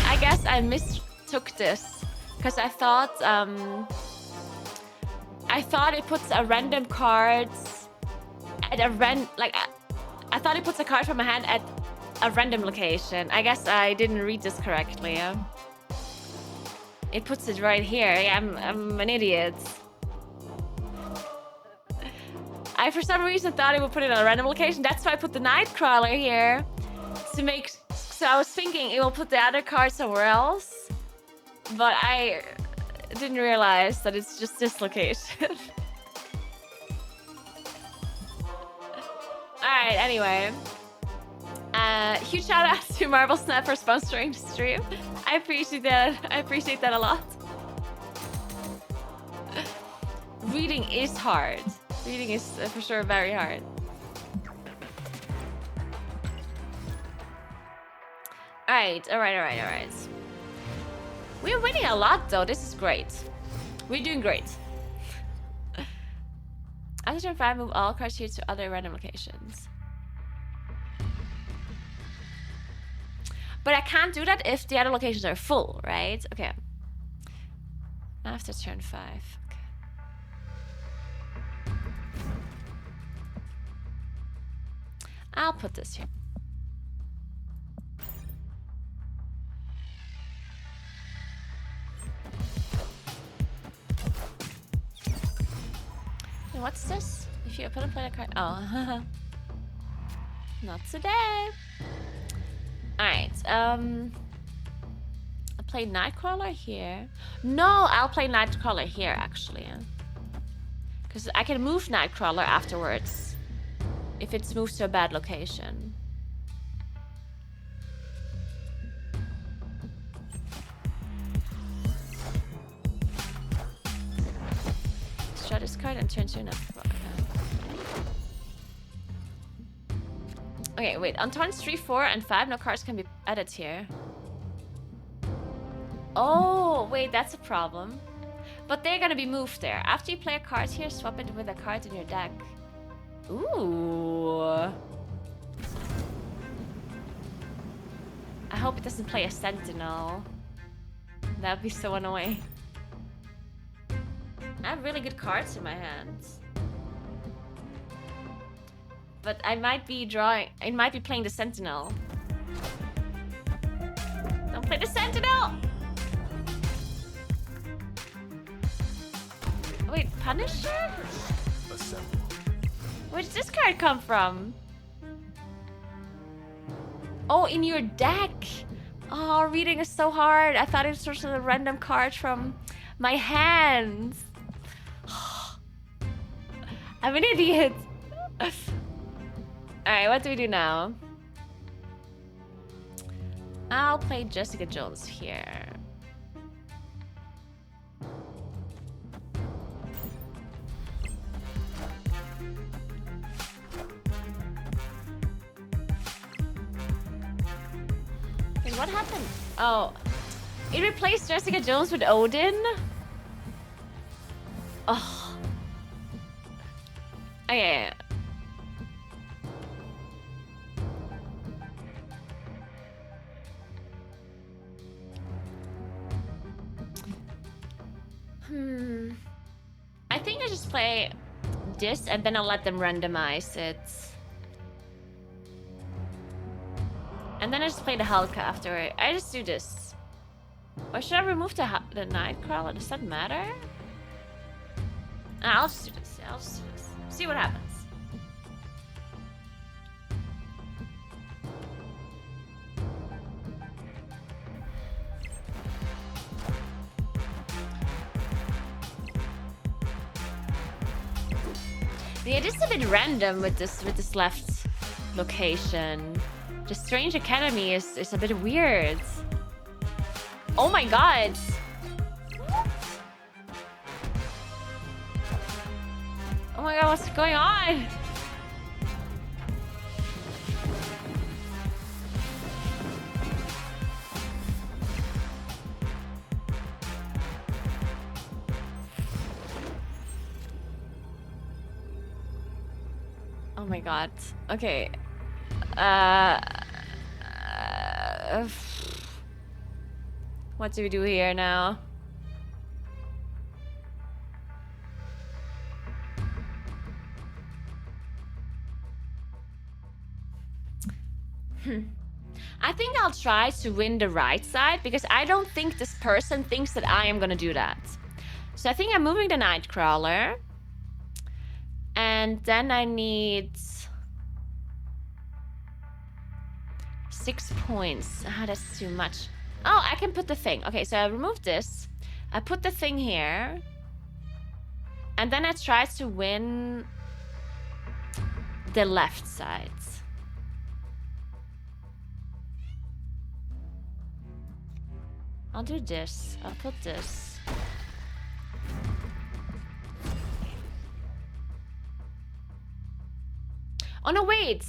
Speaker 1: I guess I mistook this. Because I thought it puts a random card at a I thought it puts a card from my hand at a random location. I guess I didn't read this correctly. Yeah? It puts it right here. Yeah, I'm an idiot. I for some reason thought it would put it on a random location. That's why I put the Nightcrawler here to make. So I was thinking it will put the other card somewhere else, but I didn't realize that it's just this location. Alright, anyway. Huge shout out to Marble Snap for sponsoring the stream. I appreciate that. I appreciate that a lot. Reading is hard. Reading is for sure very hard. Alright. We're winning a lot though. This is great. We're doing great. After turn 5, move all cards here to other random locations. But I can't do that if the other locations are full, right? Okay. After turn 5. Okay. I'll put this here. What's this? If you put a player card. Oh. Not today. Alright. I'll play Nightcrawler here. No, I'll play Nightcrawler here actually. Because I can move Nightcrawler afterwards. if it's moved to a bad location. Draw this card and turn to another. Okay, wait. On turns 3, 4, and 5, no cards can be added here. Oh, wait, that's a problem. But they're gonna be moved there. After you play a card here, swap it with a card in your deck. Ooh. I hope it doesn't play a Sentinel. That'd be so annoying. I have really good cards in my hands. But I might be playing the Sentinel. Don't play the Sentinel! Wait, Punisher?
Speaker 3: Assemble.
Speaker 1: Where did this card come from? Oh, in your deck! Oh, reading is so hard. I thought it was just a random card from my hands. I'm an idiot. Alright, what do we do now? I'll play Jessica Jones here. Wait, what happened? Oh, it replaced Jessica Jones with Odin? Oh. Okay. I think I just play this and then I'll let them randomize it. And then I just play the Hulk after. I just do this. Or should I remove the Nightcrawler? Does that matter? I'll just do this. I'll just do this. See what happens. Yeah, it is a bit random with this left location. The Strange Academy is a bit weird. Oh my god! Oh my god, what's going on? Oh my god. Okay. What do we do here now? I think I'll try to win the right side because I don't think this person thinks that I am gonna do that. So I think I'm moving the Nightcrawler. And then I need 6 points. Ah, that's too much. Oh, I can put the thing. Okay, so I remove this. I put the thing here. And then I try to win the left side. I'll do this. I'll put this. Oh no, wait!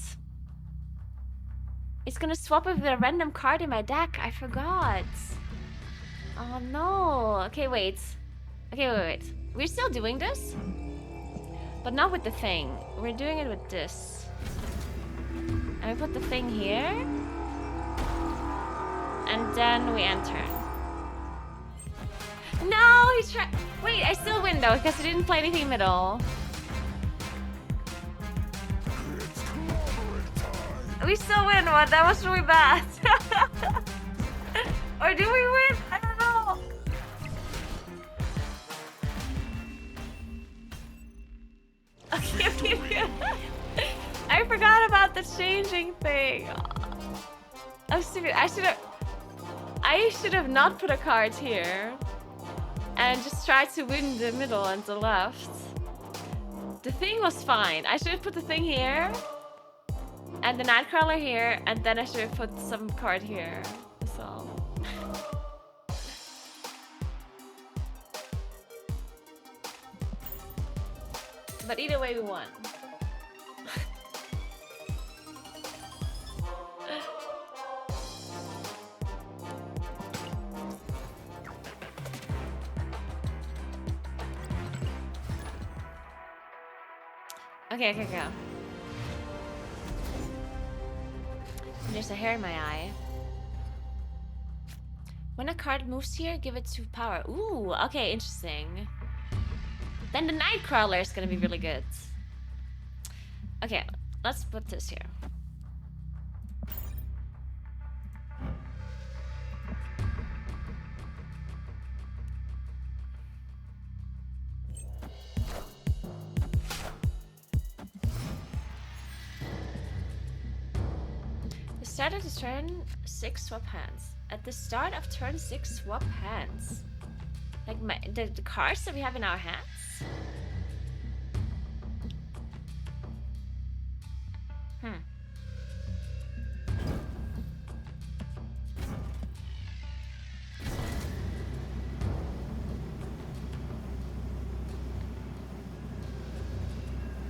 Speaker 1: It's gonna swap it with a random card in my deck. I forgot. Oh no. Okay, wait. Okay, wait. We're still doing this? But not with the thing. We're doing it with this. And we put the thing here. And then we enter. No, he's trying. Wait, I still win though, because he didn't play anything middle. We still win one. That was really bad. Or do we win? I don't know. Okay, I forgot about the changing thing. I'm stupid. I should have not put a card here and just tried to win the middle and the left. The thing was fine. I should have put the thing here. And the Nightcrawler here, and then I should have put some card here. So. But either way, we won. Okay, go. There's a hair in my eye. When a card moves here, give it 2 power. Ooh, okay, interesting. Then the Nightcrawler is gonna be really good. Okay, let's put this here. The start of the turn 6 swap hands. At the start of turn 6 swap hands. Like the cards that we have in our hands?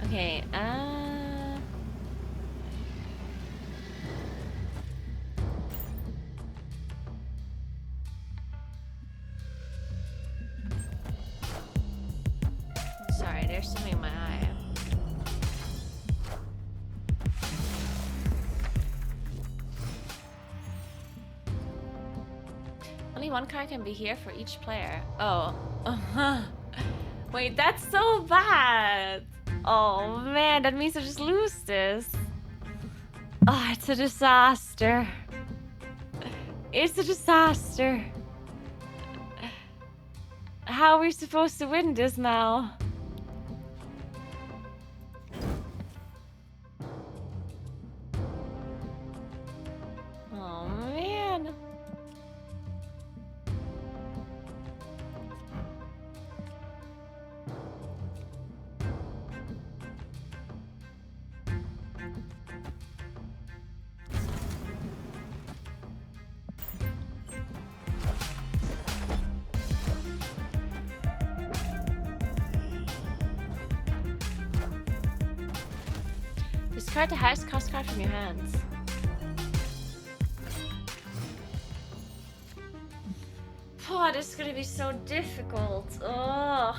Speaker 1: Okay, sorry, there's something in my eye. Only one card can be here for each player. Oh. Wait, that's so bad. Oh man, that means I just lose this. Oh, it's a disaster. It's a disaster. How are we supposed to win this now? Oh man. Discard the highest cost card from your hands. Oh, this is gonna be so difficult. Ugh.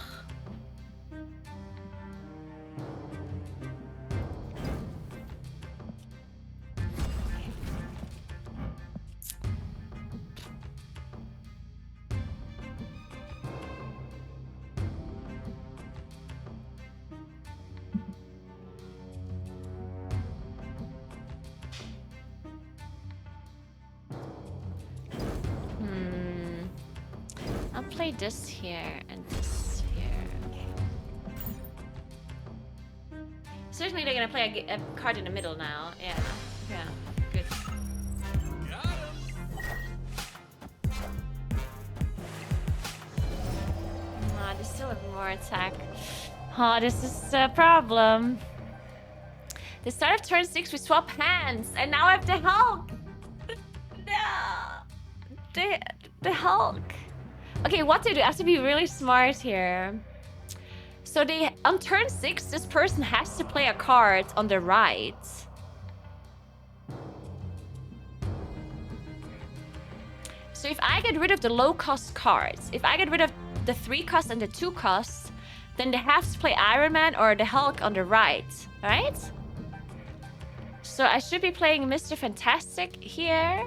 Speaker 1: I'll play this here and this here. Certainly they're gonna play a card in the middle now. Yeah, good. Ah, they still have more attack. Oh, this is a problem. The start of turn 6 we swap hands, and now I have the Hulk. No, the Hulk. Okay, what to do? I have to be really smart here. So on turn 6, this person has to play a card on the right. So if I get rid of the low cost cards, if I get rid of the 3 cost and the 2 cost, then they have to play Iron Man or the Hulk on the right, right? So I should be playing Mr. Fantastic here.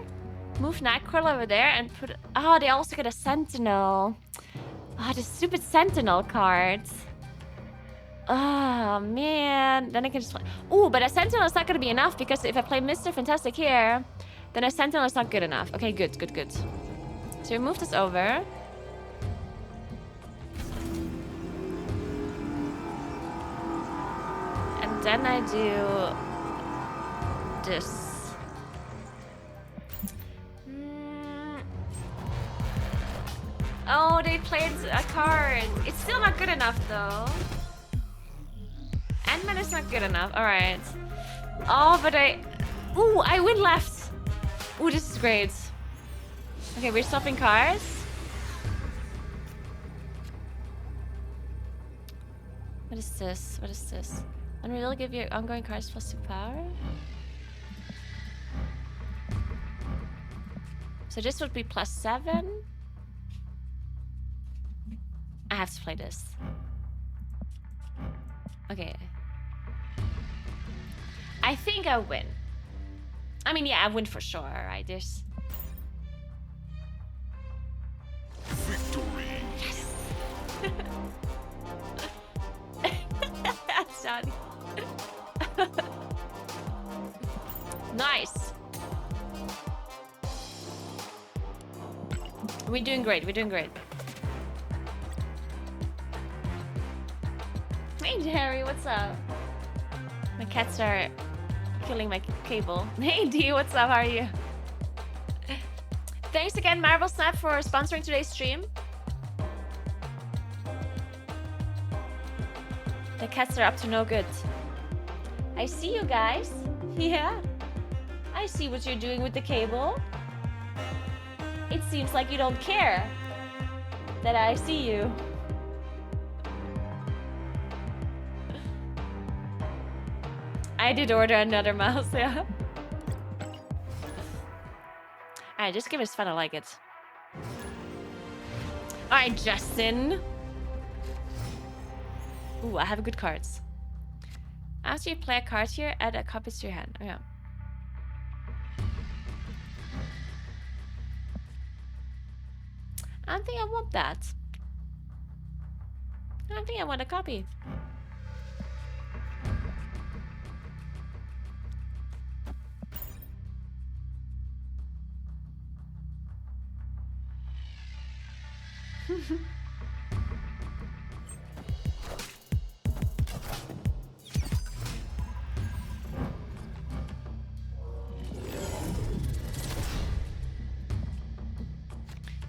Speaker 1: Move Nightcrawler over there and put... Oh, they also get a Sentinel. Oh, the stupid Sentinel cards. Oh, man. Then I can just play... Ooh, but a Sentinel is not going to be enough because if I play Mr. Fantastic here, then a Sentinel is not good enough. Okay, good. So we move this over. And then I do... this. Oh, they played a card. It's still not good enough, though. Ant-Man is not good enough. Alright. Oh, but ooh, I win left. Ooh, this is great. Okay, we're swapping cars. What is this? What is this? Unreal, give your ongoing cars plus 2 power. So this would be plus 7. I have to play this. Okay. I think I win. I mean, yeah, I win for sure, right? There's...
Speaker 7: Victory.
Speaker 1: That's Johnny. Nice. We're doing great. We're doing great. Hey, Harry, what's up? My cats are killing my cable. Hey, D, what's up? How are you? Thanks again, Marble Snap, for sponsoring today's stream. The cats are up to no good. I see you guys. Yeah. I see what you're doing with the cable. It seems like you don't care that I see you. I did order another mouse, yeah. Alright, just give it fun, I like it. Alright, Justin. Ooh, I have good cards. After you play a card here, add a copy to your hand. Oh, yeah. I don't think I want that. I don't think I want a copy.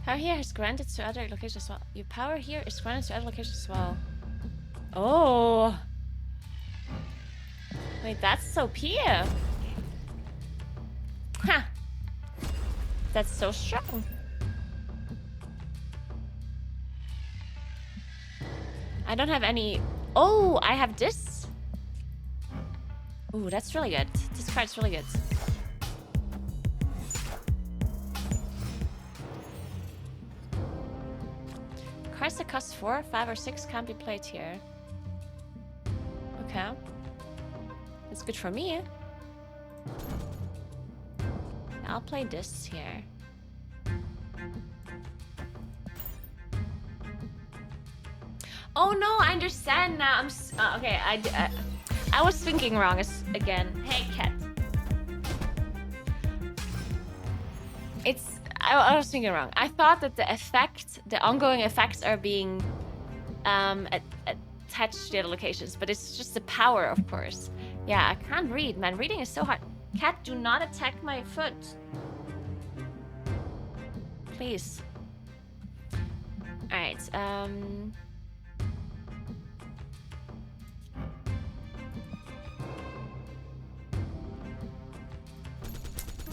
Speaker 1: Power here is granted to other locations as well. Your power here is granted to other locations as well. Oh. Wait, that's so pure. Huh. That's so strong. I don't have any... Oh, I have this. Ooh, that's really good. This card's really good. Cards that cost 4, 5, or 6 can't be played here. Okay. That's good for me. I'll play this here. Oh no, I understand now. I'm okay. I was thinking wrong again. Hey, cat. I was thinking wrong. I thought that the ongoing effects are being attached to the other locations, but it's just the power, of course. Yeah, I can't read, man. Reading is so hard. Cat, do not attack my foot. Please. Alright,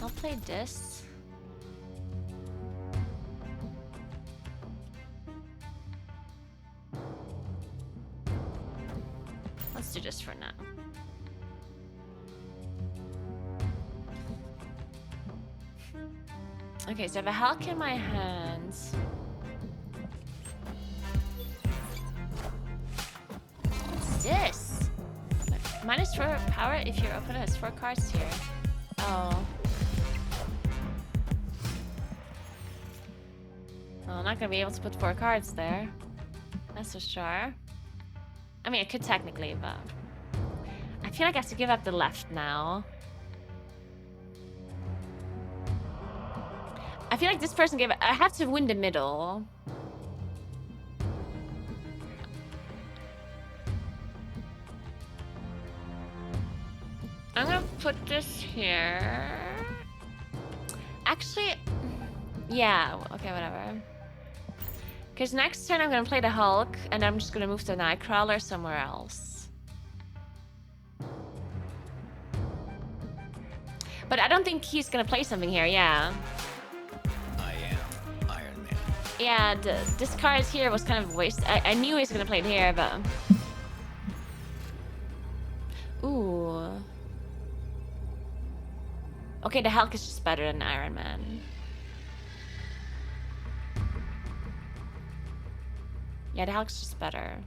Speaker 1: I'll play this. Let's do this for now. Okay, so I have a Hulk in my hands. What's this? -4 power if your opponent has 4 cards here. Oh. Well, I'm not gonna be able to put 4 cards there. That's for sure. I mean, I could technically, but... I feel like I have to give up the left now. I feel like this person gave it... I have to win the middle. I'm gonna put this here. Actually... Yeah, okay, whatever. Because next turn I'm gonna play the Hulk, and I'm just gonna move the Nightcrawler somewhere else. But I don't think he's gonna play something here, yeah.
Speaker 7: I am Iron Man.
Speaker 1: Yeah, this card here was kind of a waste. I knew he was gonna play it here, but... Ooh. Okay, the Hulk is just better than Iron Man. Yeah, the Hulk's just better.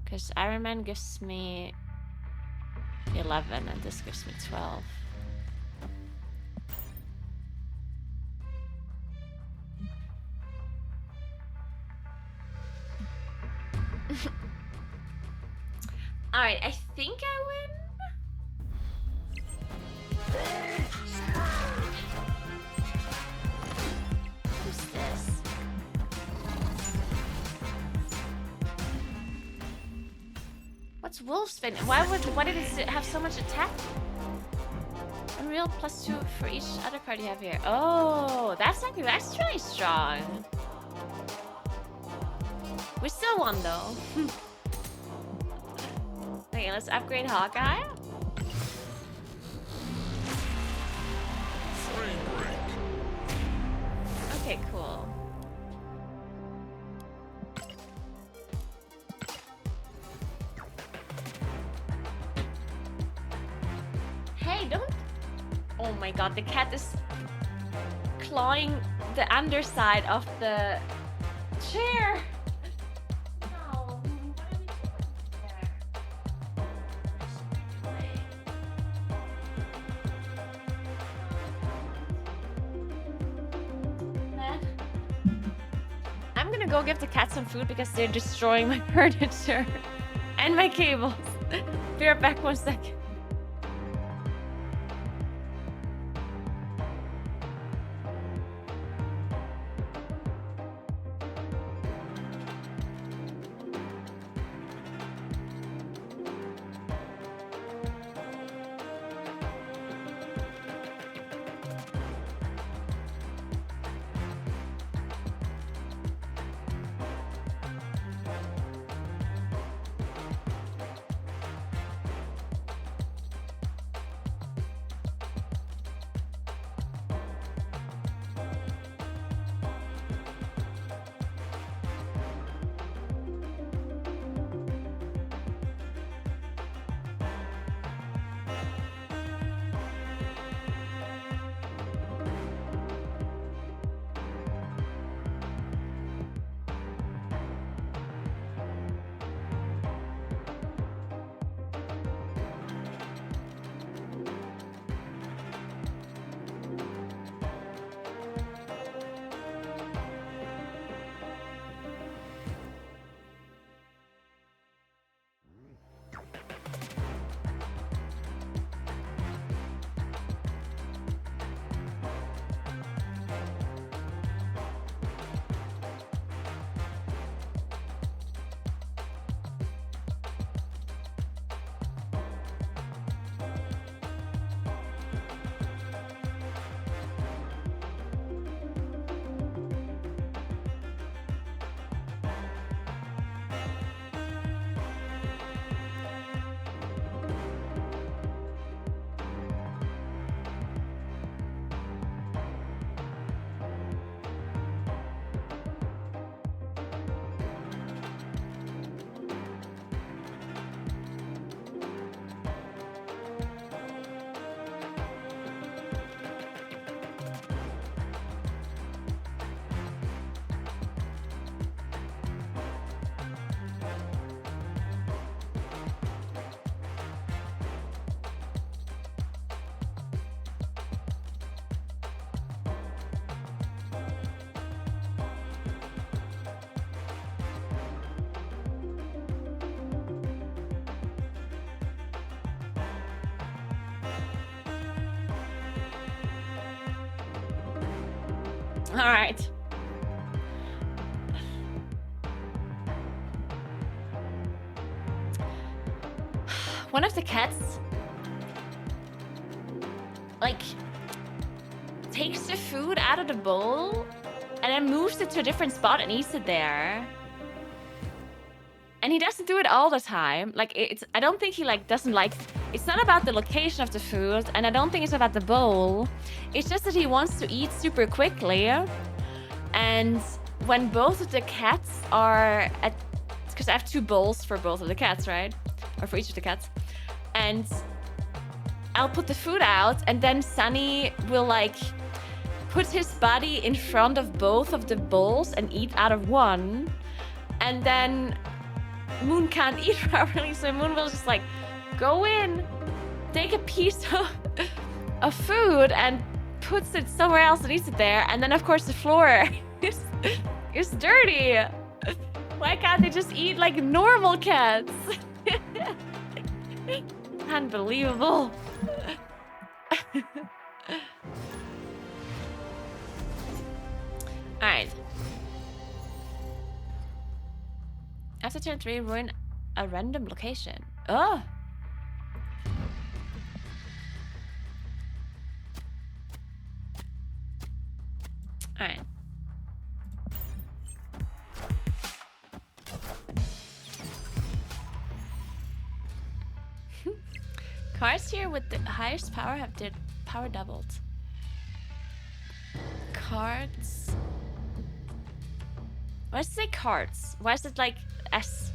Speaker 1: Because Iron Man gives me 11 and this gives me 12. Alright, I think I win. Who's this? What's Wolfspin? Why did it have so much attack? Unreal +2 for each other card you have here. Oh, that's really strong. We still won though. Okay, let's upgrade Hawkeye. Okay, cool. Hey, don't... Oh my god, the cat is clawing the underside of the chair. No, what are we doing there? Man. I'm gonna go give the cat some food because they're destroying my furniture and my cables. Be right back 1 second. All right. One of the cats, like, takes the food out of the bowl and then moves it to a different spot and eats it there. And he doesn't do it all the time. Like, I don't think he, like, doesn't like... It's not about the location of the food, and I don't think it's about the bowl. It's just that he wants to eat super quickly. And when both of the cats are at... Because I have 2 bowls for both of the cats, right? Or for each of the cats. And I'll put the food out, and then Sunny will, like, put his body in front of both of the bowls and eat out of one. And then Moon can't eat properly, so Moon will just, like, go in, take a piece of food, and puts it somewhere else and eats it there. And then, of course, the floor is dirty. Why can't they just eat like normal cats? Unbelievable. Alright. After turn 3, ruin a random location. Oh! Alright. Cards here with the highest power have their power doubled. Cards. Why does it say cards? Why is it like S?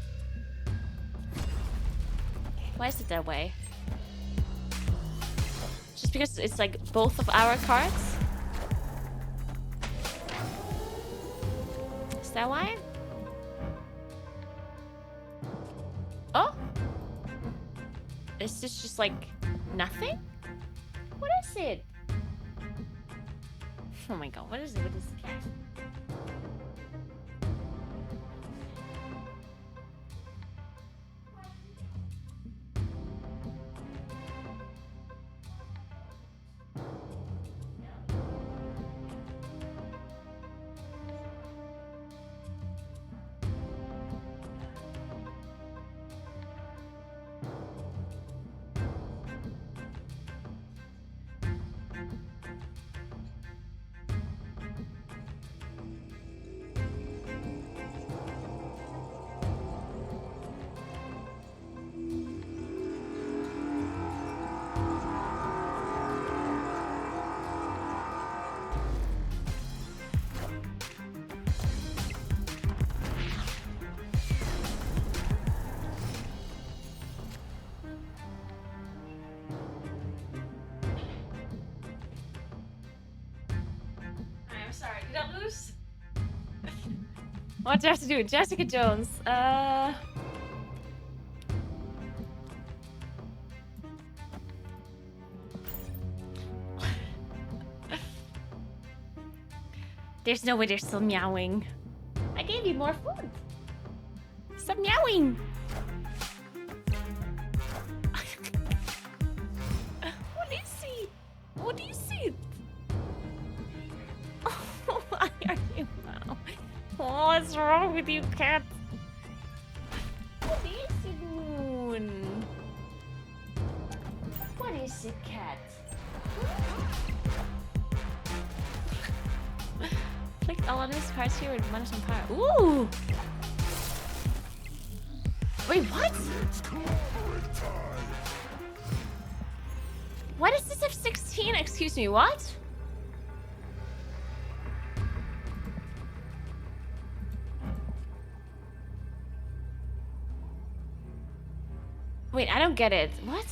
Speaker 1: Why is it that way? Just because it's like both of our cards? Is that why? Oh? Is this just like nothing? What is it? Oh my god, what is it? What is it? What do I have to do? Jessica Jones. There's no way they're still meowing. I gave you more food. Stop meowing. What is he? What is it? Oh, why are you now? Oh, what's wrong with you, cat? What is it, Moon? What is it, cat? Clicked all on his cards here with minus 1 power. Ooh! Wait, what? Why does this have 16? Excuse me, what? Wait, I don't get it. What?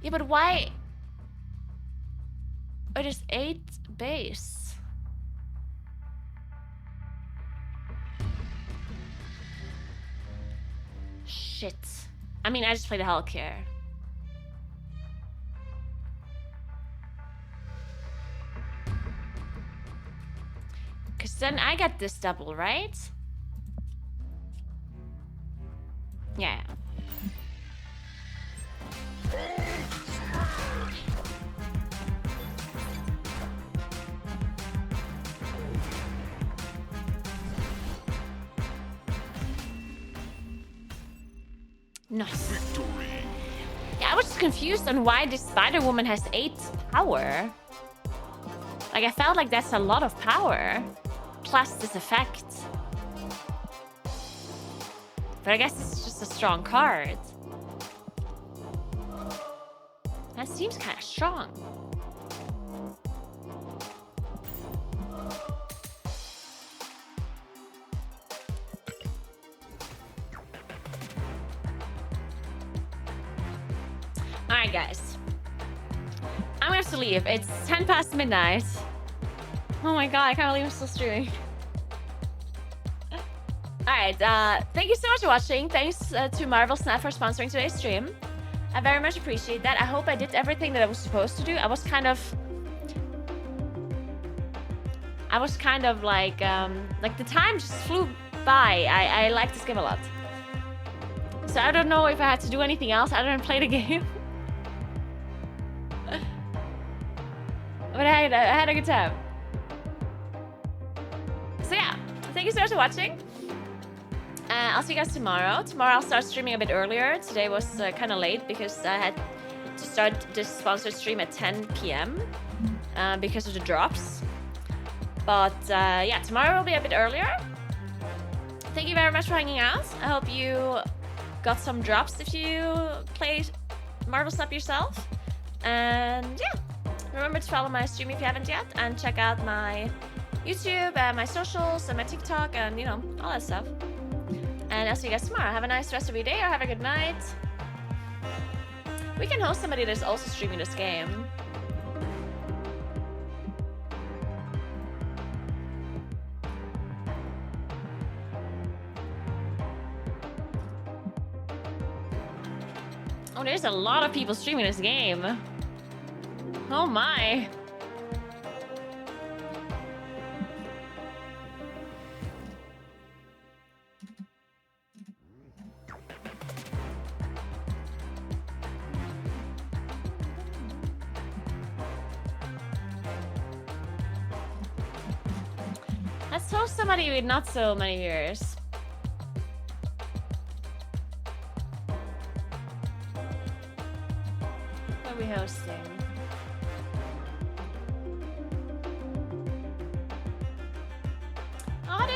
Speaker 1: Yeah, but why? Oh, there's 8 base. Shit. I mean, I just played a Hulk here. Because then I got this double, right? Yeah. Nice. Yeah, I was just confused on why this Spider-Woman has 8 power. Like, I felt like that's a lot of power. plus this effect. But I guess it's just a strong card. That seems kind of strong. Alright, guys. I'm gonna have to leave. It's 10 past midnight. Oh my god, I can't believe I'm still streaming. Alright, thank you so much for watching. Thanks to Marvel Snap for sponsoring today's stream. I very much appreciate that. I hope I did everything that I was supposed to do. I was kind of like the time just flew by. I like this game a lot. So I don't know if I had to do anything else other than play the game. But I had a good time. So yeah, thank you so much for watching. I'll see you guys tomorrow. Tomorrow I'll start streaming a bit earlier. Today was kind of late because I had to start this sponsored stream at 10 p.m. Because of the drops. But yeah, tomorrow will be a bit earlier. Thank you very much for hanging out. I hope you got some drops if you played Marvel Snap yourself. And yeah, remember to follow my stream if you haven't yet. And check out my YouTube and my socials and my TikTok and, you know, all that stuff. And I'll see you guys tomorrow. Have a nice rest of your day or have a good night. We can host somebody that's also streaming this game. Oh, there's a lot of people streaming this game. Oh my. Let's host somebody with not so many viewers. What are we hosting? Oh,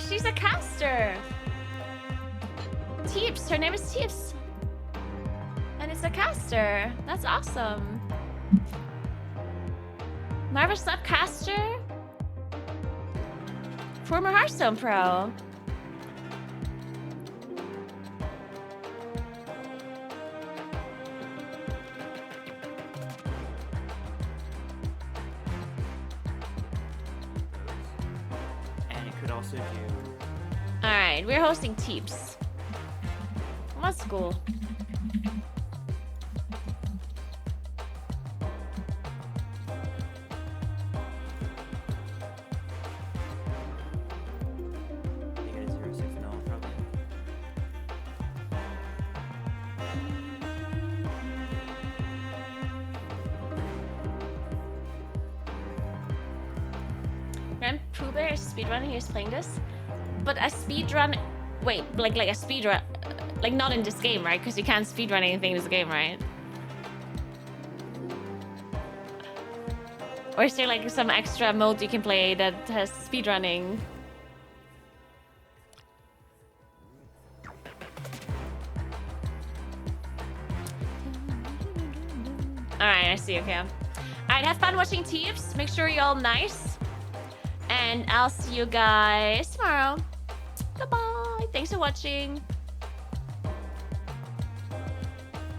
Speaker 1: she's a caster. Teeps, her name is Teeps. And it's a caster. That's awesome. Marvel Snap caster? Former Hearthstone pro.
Speaker 8: And it could also do...
Speaker 1: Alright, we're hosting Teeps. That's cool. Speedrunning, he's playing this, but a speedrun. Wait, like a speedrun, like not in this game, right? Because you can't speedrun anything in this game, right? Or is there like some extra mode you can play that has speedrunning? Alright, I see, okay. Alright, have fun watching Teeps. Make sure you're all nice. And I'll see you guys tomorrow. Goodbye. Thanks for watching.